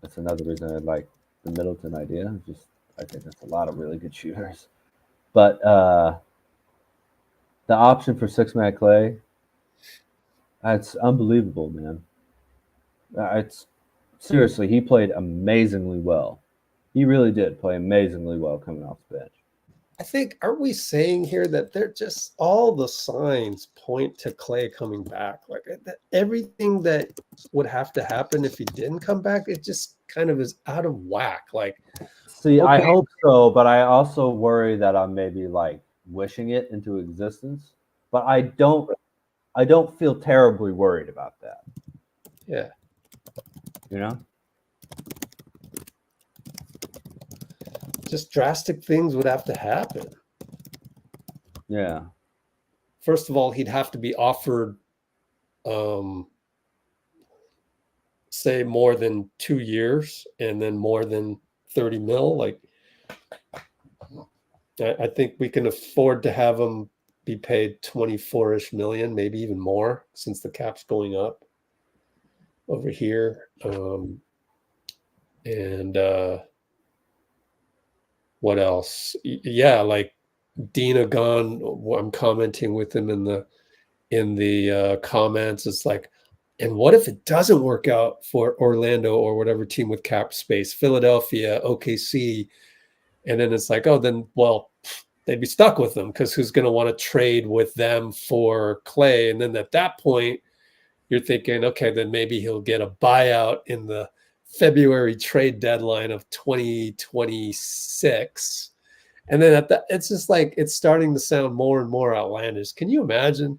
That's another reason I like the Middleton idea. I think that's a lot of really good shooters. But the option for 6-man Klay, it's unbelievable, man. It's seriously, he played amazingly well. He really did play amazingly well coming off the bench. I think, aren't we saying here that they're just all the signs point to Klay coming back? Like everything that would have to happen if he didn't come back, it just kind of is out of whack. Like, see, okay. I hope so, but I also worry that I'm maybe like wishing it into existence. But I don't feel terribly worried about that. Yeah. You know? Just drastic things would have to happen. Yeah. First of all, he'd have to be offered, say, more than 2 years and then more than 30 mil. Like, I think we can afford to have him be paid 24-ish million, maybe even more, since the cap's going up over here. What else? Yeah, like Dina gone. I'm commenting with him in the comments. It's like, and what if it doesn't work out for Orlando or whatever team with cap space, Philadelphia, OKC, and then it's like, oh, then well, they'd be stuck with them because who's going to want to trade with them for Klay? And then at that point, you're thinking, okay, then maybe he'll get a buyout in the February trade deadline of 2026. And then it's just like, it's starting to sound more and more outlandish. Can you imagine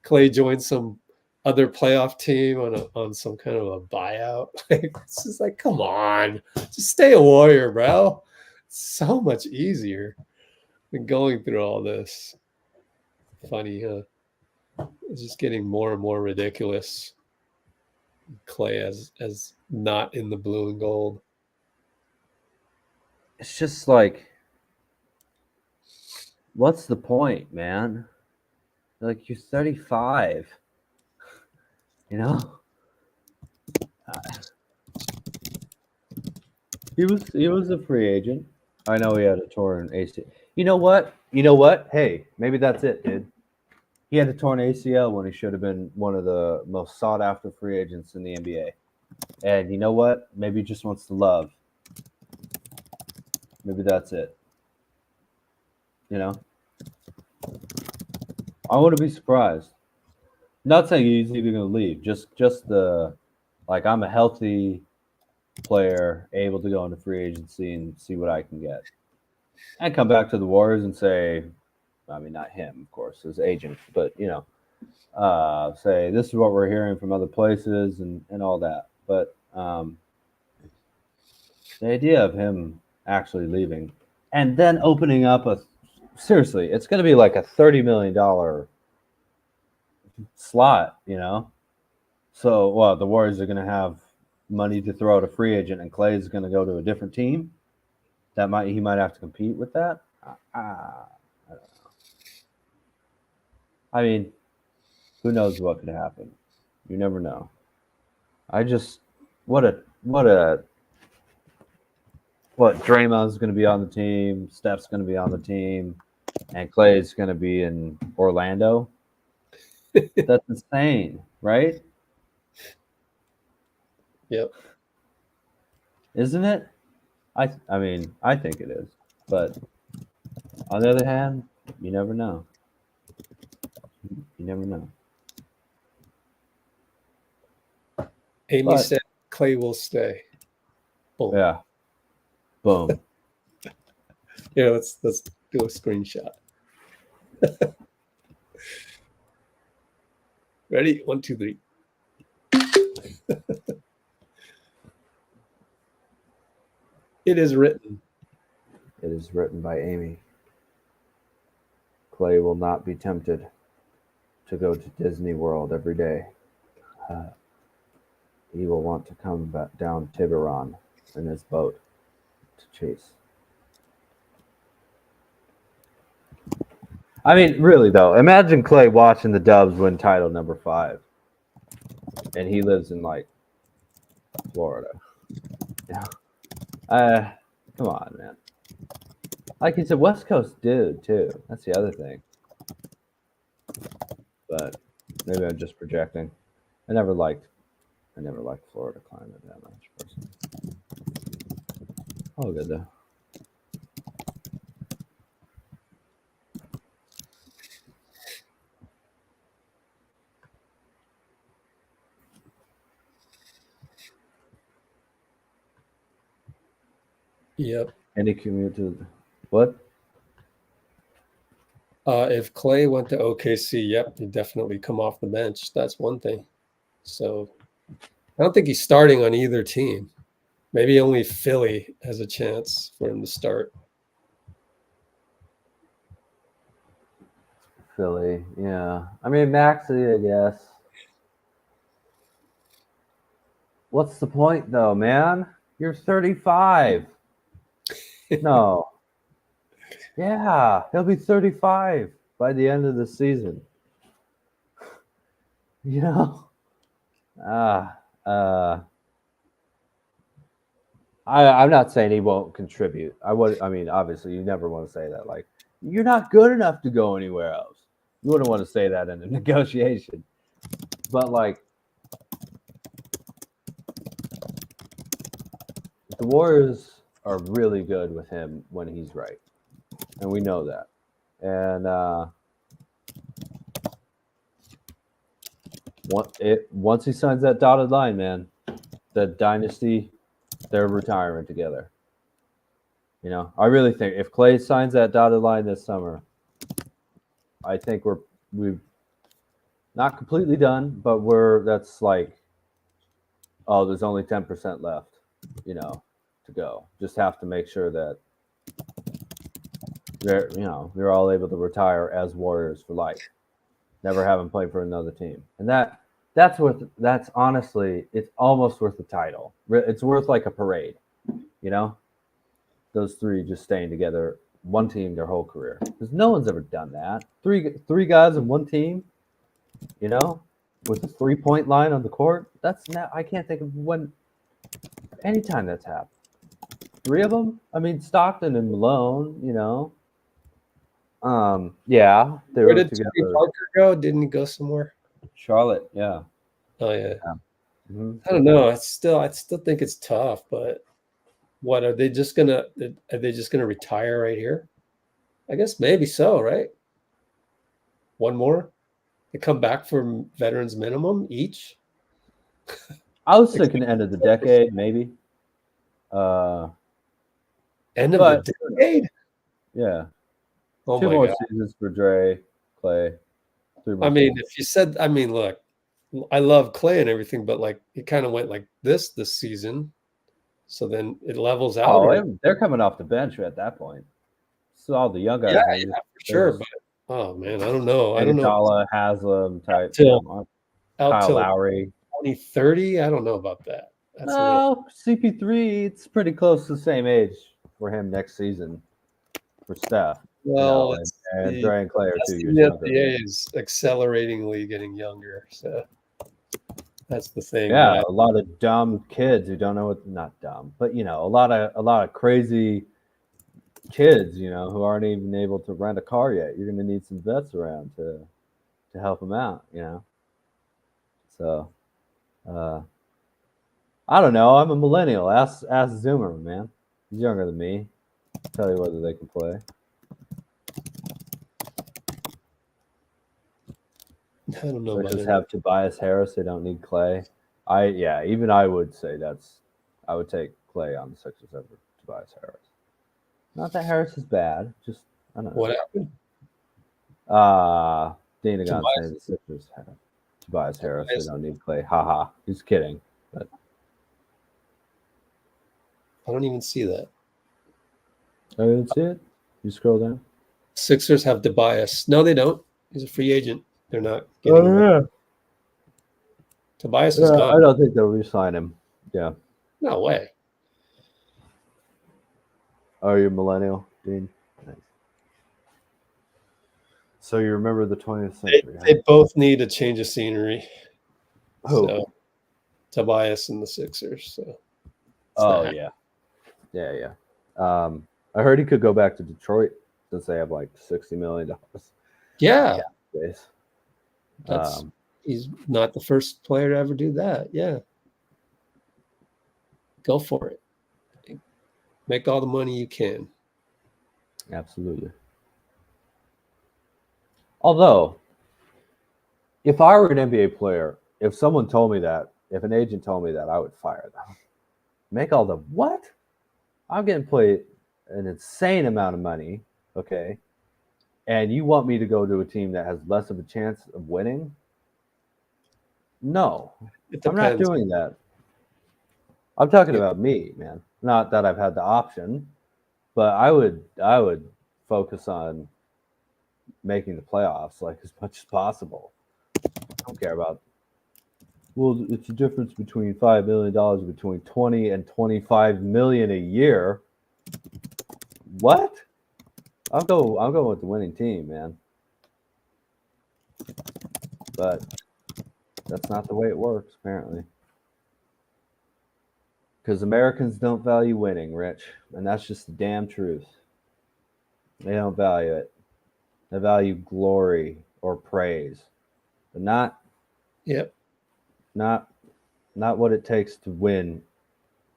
Klay joins some other playoff team on some kind of a buyout. Like, it's just like, come on, just stay a Warrior, bro. It's so much easier than going through all this. Funny, huh? It's just getting more and more ridiculous. Klay as not in the blue and gold. It's just like, what's the point, man? Like, you're 35. You know? He was a free agent. I know he had a torn ACL. You know what? Hey, maybe that's it, dude. He had a torn ACL when he should have been one of the most sought-after free agents in the NBA. And you know what? Maybe he just wants to love. Maybe that's it. You know? I wouldn't be surprised. Not saying he's even going to leave. Just the, like, I'm a healthy player, able to go into free agency and see what I can get. And come back to the Warriors and say, I mean, not him, of course, his agent, but, you know, say, this is what we're hearing from other places and all that. But the idea of him actually leaving and then opening up seriously, it's going to be like a $30 million slot, you know? So, well, the Warriors are going to have money to throw at a free agent and Klay is going to go to a different team. He might have to compete with that. I don't know. I mean, who knows what could happen? You never know. What Draymond's going to be on the team, Steph's going to be on the team, and Klay's going to be in Orlando. That's insane, right? Yep. Isn't it? I mean, I think it is. But on the other hand, you never know. You never know. Amy said Klay will stay. Boom. Yeah. Boom. Yeah, let's do a screenshot. Ready? 1, 2, 3. It is written. It is written by Amy. Klay will not be tempted to go to Disney World every day. He will want to come back down Tiburon in his boat to chase. I mean, really though, imagine Klay watching the Dubs win title number 5, and he lives in like Florida. Yeah. Come on, man. Like he's a West Coast dude too. That's the other thing. But maybe I'm just projecting. I never liked Florida climate that much personally. All good though. Yep. Any commute to what? If Klay went to OKC, yep, he'd definitely come off the bench. That's one thing. So I don't think he's starting on either team. Maybe only Philly has a chance for him to start. Philly, yeah. I mean, Maxey, I guess. What's the point, though, man? You're 35. No. Yeah, he'll be 35 by the end of the season. You know? I'm not saying he won't contribute. I mean, obviously, you never want to say that. Like, you're not good enough to go anywhere else. You wouldn't want to say that in a negotiation. But, like, the Warriors are really good with him when he's right. And we know that. And once he signs that dotted line, man, the dynasty, they're retiring together. You know, I really think if Klay signs that dotted line this summer, I think Not completely done, but that's like, oh, there's only 10% left, to go. Just have to make sure that you're all able to retire as Warriors for life. Never have them play for another team. And that's honestly, it's almost worth the title. It's worth like a parade, those three just staying together, one team their whole career. Because no one's ever done that. Three guys in one team, with a 3-point line on the court. I can't think of anytime that's happened. Three of them? I mean, Stockton and Malone, yeah, they Where were did together. Tony Parker go? Didn't he go somewhere? Charlotte, yeah. Oh yeah. Mm-hmm. I don't know. I still think it's tough, but what are they just gonna retire right here? I guess maybe so, right? One more? They come back for veterans minimum each? I was thinking end of the decade, maybe. End of the decade? Yeah. Oh 2 my more God. seasons for Dray, Klay. 3 more I mean, seasons. if you said, look, I love Klay and everything, but like it kind of went like this season. So then it levels out. Oh, they're coming off the bench at that point. So all the young guys. Yeah, for sure. But oh man, I don't know. Iguodala, Haslam type. Out Kyle till Lowry. 2030. I don't know about that. That's CP3. It's pretty close to the same age for him next season. For Steph. Well, and Dray and Klay are 2 years the younger. NBA is acceleratingly getting younger, so that's the thing. Yeah, a lot of dumb kids who don't know not dumb, but a lot of crazy kids, who aren't even able to rent a car yet. You're going to need some vets around to help them out, So, I don't know. I'm a millennial. Ask Zoomer, man. He's younger than me. Tell you whether they can play. I don't know. Just have Tobias Harris. They don't need Klay. Even I would say I would take Klay on the Sixers over Tobias Harris. Not that Harris is bad. Just I don't know. What happened? Dana Gunn saying the Sixers have Tobias Harris. They don't need Klay. Haha. He's kidding. But I don't even see that. I didn't see it. You scroll down. Sixers have Tobias. No, they don't. He's a free agent. They're not getting him. Tobias is gone. I don't think they'll re-sign him. Yeah. No way. Are you a millennial, Dean? Nice. So you remember the 20th century? They both need a change of scenery. Who? So, Tobias and the Sixers. So. Yeah. I heard he could go back to Detroit since they have like $60 million. Yeah. Yeah. He's not the first player to ever do that. Yeah. Go for it. Make all the money you can. Absolutely. Although, if I were an NBA player, if someone told me that, if an agent told me that, I would fire them. Make all the what? I'm getting paid an insane amount of money, okay? And you want me to go to a team that has less of a chance of winning? No, I'm not doing that. I'm talking about me, man. Not that I've had the option, but I would focus on making the playoffs like as much as possible. I don't care about. Well, it's a difference between $5 million between 20 and 25 million a year. What? I'm going with the winning team, man. But that's not the way it works, apparently. Because Americans don't value winning, Rich. And that's just the damn truth. They don't value it. They value glory or praise. But not what it takes to win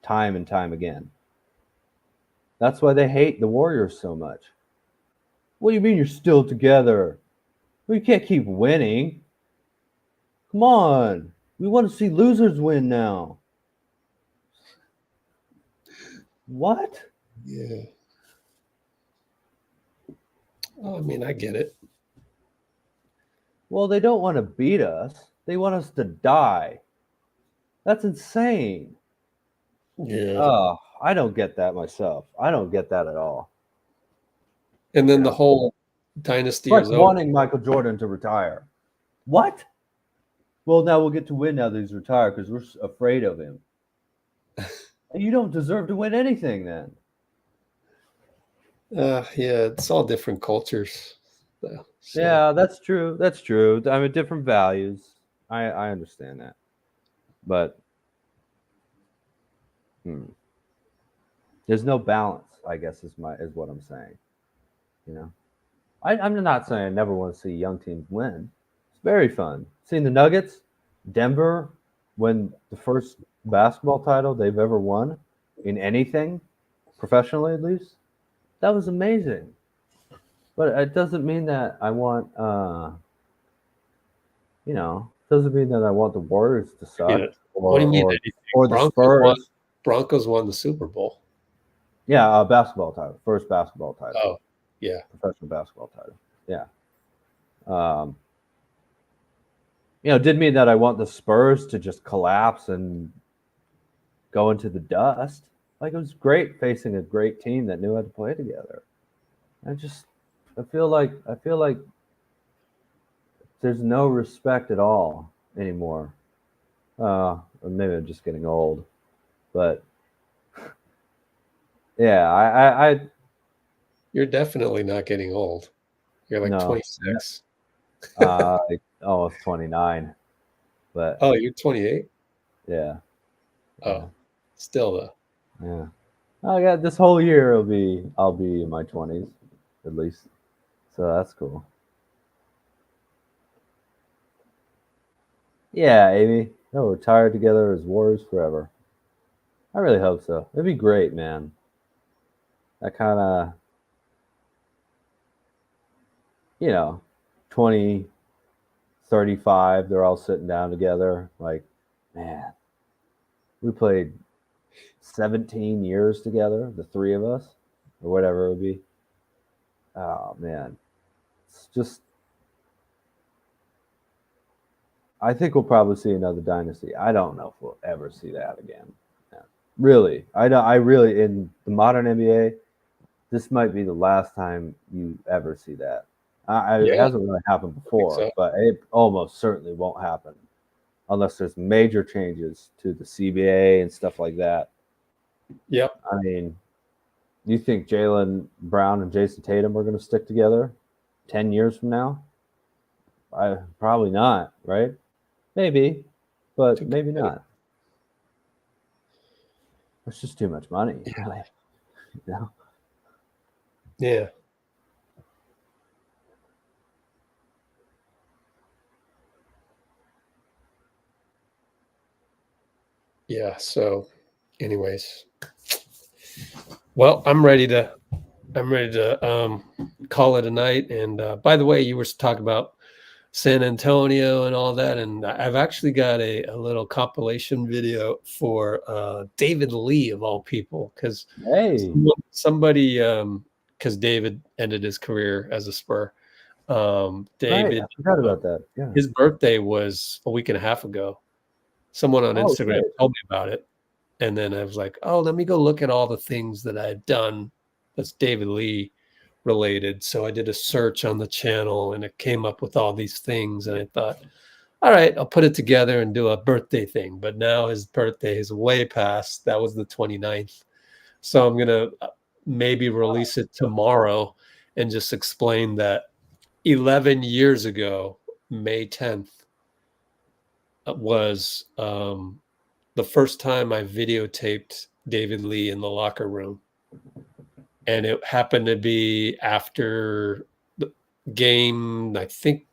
time and time again. That's why they hate the Warriors so much. What do you mean you're still together? We can't keep winning. Come on. We want to see losers win now. What? Yeah. I mean, I get it. Well, they don't want to beat us. They want us to die. That's insane. Yeah. Oh, I don't get that myself. I don't get that at all. And then Yeah. the whole dynasty It's is like over. wanting Michael Jordan to retire. What? Well, now we'll get to win now that he's retired because we're afraid of him. You don't deserve to win anything then. Yeah, it's all different cultures. So, Yeah, that's true. That's true. I mean, different values. I understand that. But there's no balance, I guess, is what I'm saying. You know, I'm not saying I never want to see young teams win. It's very fun. Seeing the Nuggets, Denver, win the first basketball title they've ever won in anything, professionally at least. That was amazing. But it doesn't mean that I want, doesn't mean that I want the Warriors to suck. Yeah. What do you mean? Or the Spurs. Broncos won the Super Bowl. Yeah, basketball title, first basketball title. Oh, yeah, professional basketball title. Yeah. Didn't mean that I want the Spurs to just collapse and go into the dust. Like, it was great facing a great team that knew how to play together. I feel like there's no respect at all anymore. Maybe I'm just getting old, but yeah, You're definitely not getting old. You're like 26. Almost 29. But you're 28. Yeah. Oh, still though. Yeah. I got this whole year. I'll be in my 20s, at least. So that's cool. Yeah, Amy. They'll retire together as Warriors forever. I really hope so. It'd be great, man. That kind of, 20, 35, they're all sitting down together. Like, man, we played 17 years together, the three of us, or whatever it would be. Oh, man. It's just, I think we'll probably see another dynasty. I don't know if we'll ever see that again. Yeah. Really. I really, in the modern NBA, this might be the last time you ever see that. It hasn't really happened before, but it almost certainly won't happen unless there's major changes to the CBA and stuff like that. Yep. I mean, you think Jaylen Brown and Jason Tatum are going to stick together 10 years from now? Probably not, right? Maybe, but maybe not. It's just too much money, really. Yeah. Yeah. So, anyways, well, I'm ready to call it a night. And by the way, you were talking about San Antonio and all that, and I've actually got a little compilation video for David Lee of all people, because somebody because David ended his career as a Spur. David, I forgot about that. Yeah, his birthday was a week and a half ago. Someone on Instagram told me about it, and then I was like, oh, let me go look at all the things that I've done that's David Lee related. So I did a search on the channel and it came up with all these things, and I thought, all right, I'll put it together and do a birthday thing. But now his birthday is way past. That was the 29th. So I'm gonna maybe release it tomorrow and just explain that 11 years ago, May 10th, was the first time I videotaped David Lee in the locker room. And it happened to be after the game, I think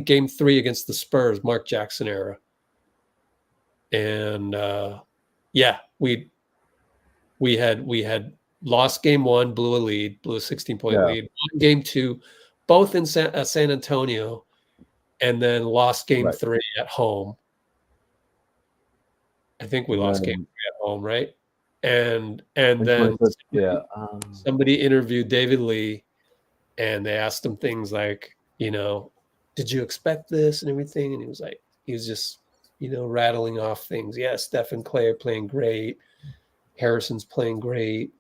game 3 against the Spurs, Mark Jackson era. And we had lost game 1, blew a 16-point lead. Won game 2, both in San Antonio, and then lost game 3 at home. I think we lost game 3 at home, right? And then somebody interviewed David Lee, and they asked him things like, do did you expect this and everything? And he was just, rattling off things. Yeah, Steph and Klay are playing great. Harrison's playing great.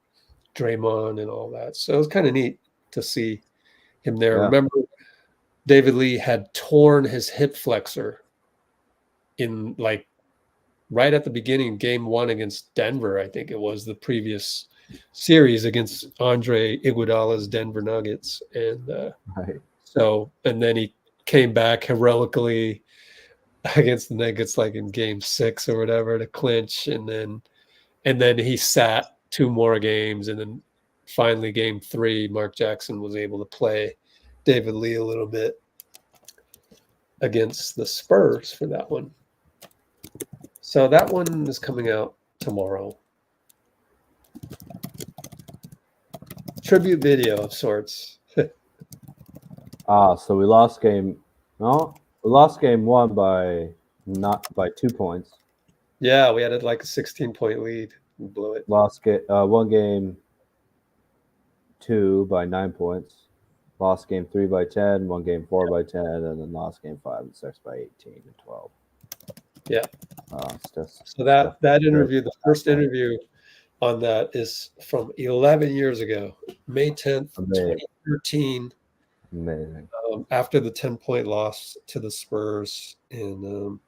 Draymond and all that. So it was kind of neat to see him there. Yeah. Remember, David Lee had torn his hip flexor in right at the beginning, game 1 against Denver. I think it was the previous series against Andre Iguodala's Denver Nuggets. And Right. and then he came back heroically against the Nuggets, like in game 6 or whatever, to clinch. And then he sat 2 more games. And then finally game 3, Mark Jackson was able to play David Lee a little bit against the Spurs for that one. So that one is coming out tomorrow. Tribute video of sorts. So we lost game. No, we lost game 1 by 2 points. Yeah, we had a 16-point lead. We blew it. Won game 2 by 9 points. Lost game 3 by 10. Won game 4 by 10, and then lost game 5 and 6 by 18 and 12. Yeah. So that interview, the first interview on that is from 11 years ago, May 10th, 2013. Amazing. After the 10-point loss to the Spurs. And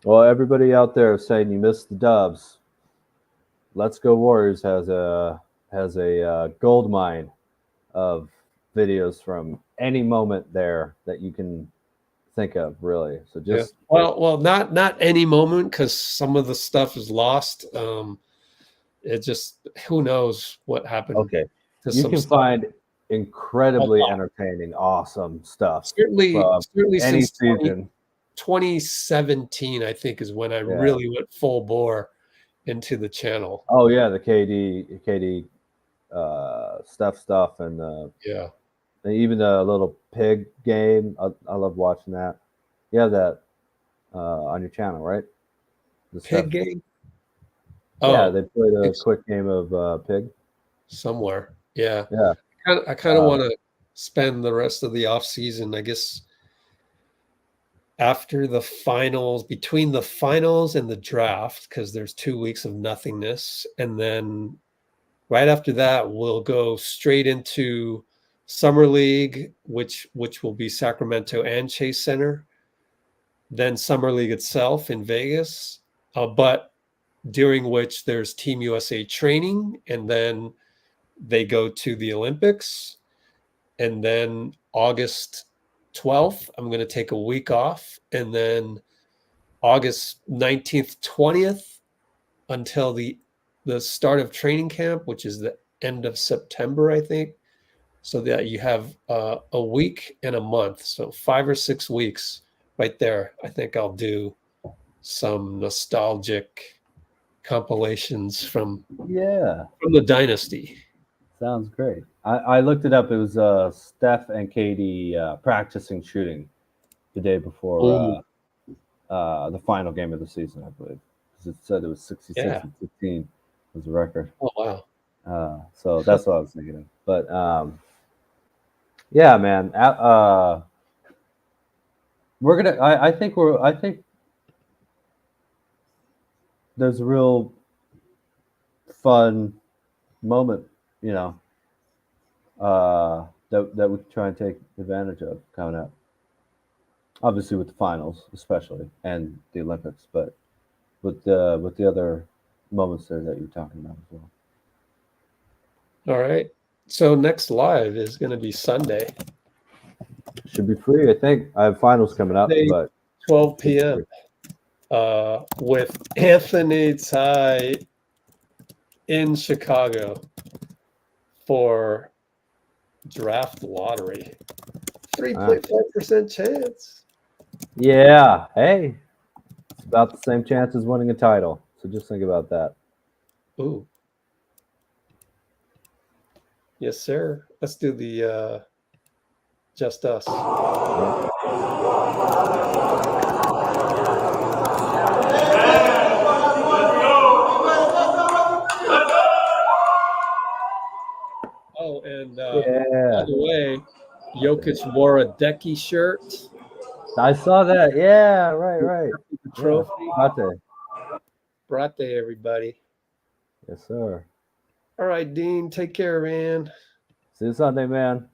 well, everybody out there saying you missed the Dubs, Let's Go Warriors has a gold mine of videos from any moment there that you can think of, really. So just well, not any moment, because some of the stuff is lost. It just, who knows what happened. Okay, you can find incredibly entertaining, awesome stuff. Certainly any since season. 2017, I think, is when I really went full bore into the channel. Oh yeah, the KD Steph stuff, and and even the little pig game. I love watching that. You have that on your channel, right? The pig game. Yeah, they played a quick game of pig somewhere. Yeah. I kind of want to spend the rest of the off season, I guess, after the finals, between the finals and the draft, because there's 2 weeks of nothingness, and then right after that, we'll go straight into Summer League, which will be Sacramento and Chase Center, then Summer League itself in Vegas, but during which there's Team USA training, and then they go to the Olympics, and then August 12th, I'm going to take a week off, and then August 19th, 20th until the start of training camp, which is the end of September, I think. So that you have a week and a month, so 5 or 6 weeks right there. I think I'll do some nostalgic compilations from the dynasty. Sounds great. I looked it up. It was Steph and KD practicing shooting the day before the final game of the season, I believe, because it said it was 66 and 15 was the record. Oh wow! So that's what I was thinking of. But yeah, man. We're gonna. I think there's a real fun moment, that we can try and take advantage of coming up. Obviously, with the finals, especially, and the Olympics, but with the other moments there that you're talking about as well. All right. So next live is going to be Sunday. Should be free, I think. I have finals coming up, but 12 p.m. With Anthony Ty in Chicago for draft lottery. 3.5% chance. Yeah. Hey, it's about the same chance as winning a title. So just think about that. Ooh. Yes, sir. Let's do the Just Us. Yeah. Oh, and by the way, Jokic wore a Decky shirt I saw that. Yeah, right. The trophy. Yeah. Brate, everybody. Yes, sir. All right, Dean. Take care, man. See you Sunday, man.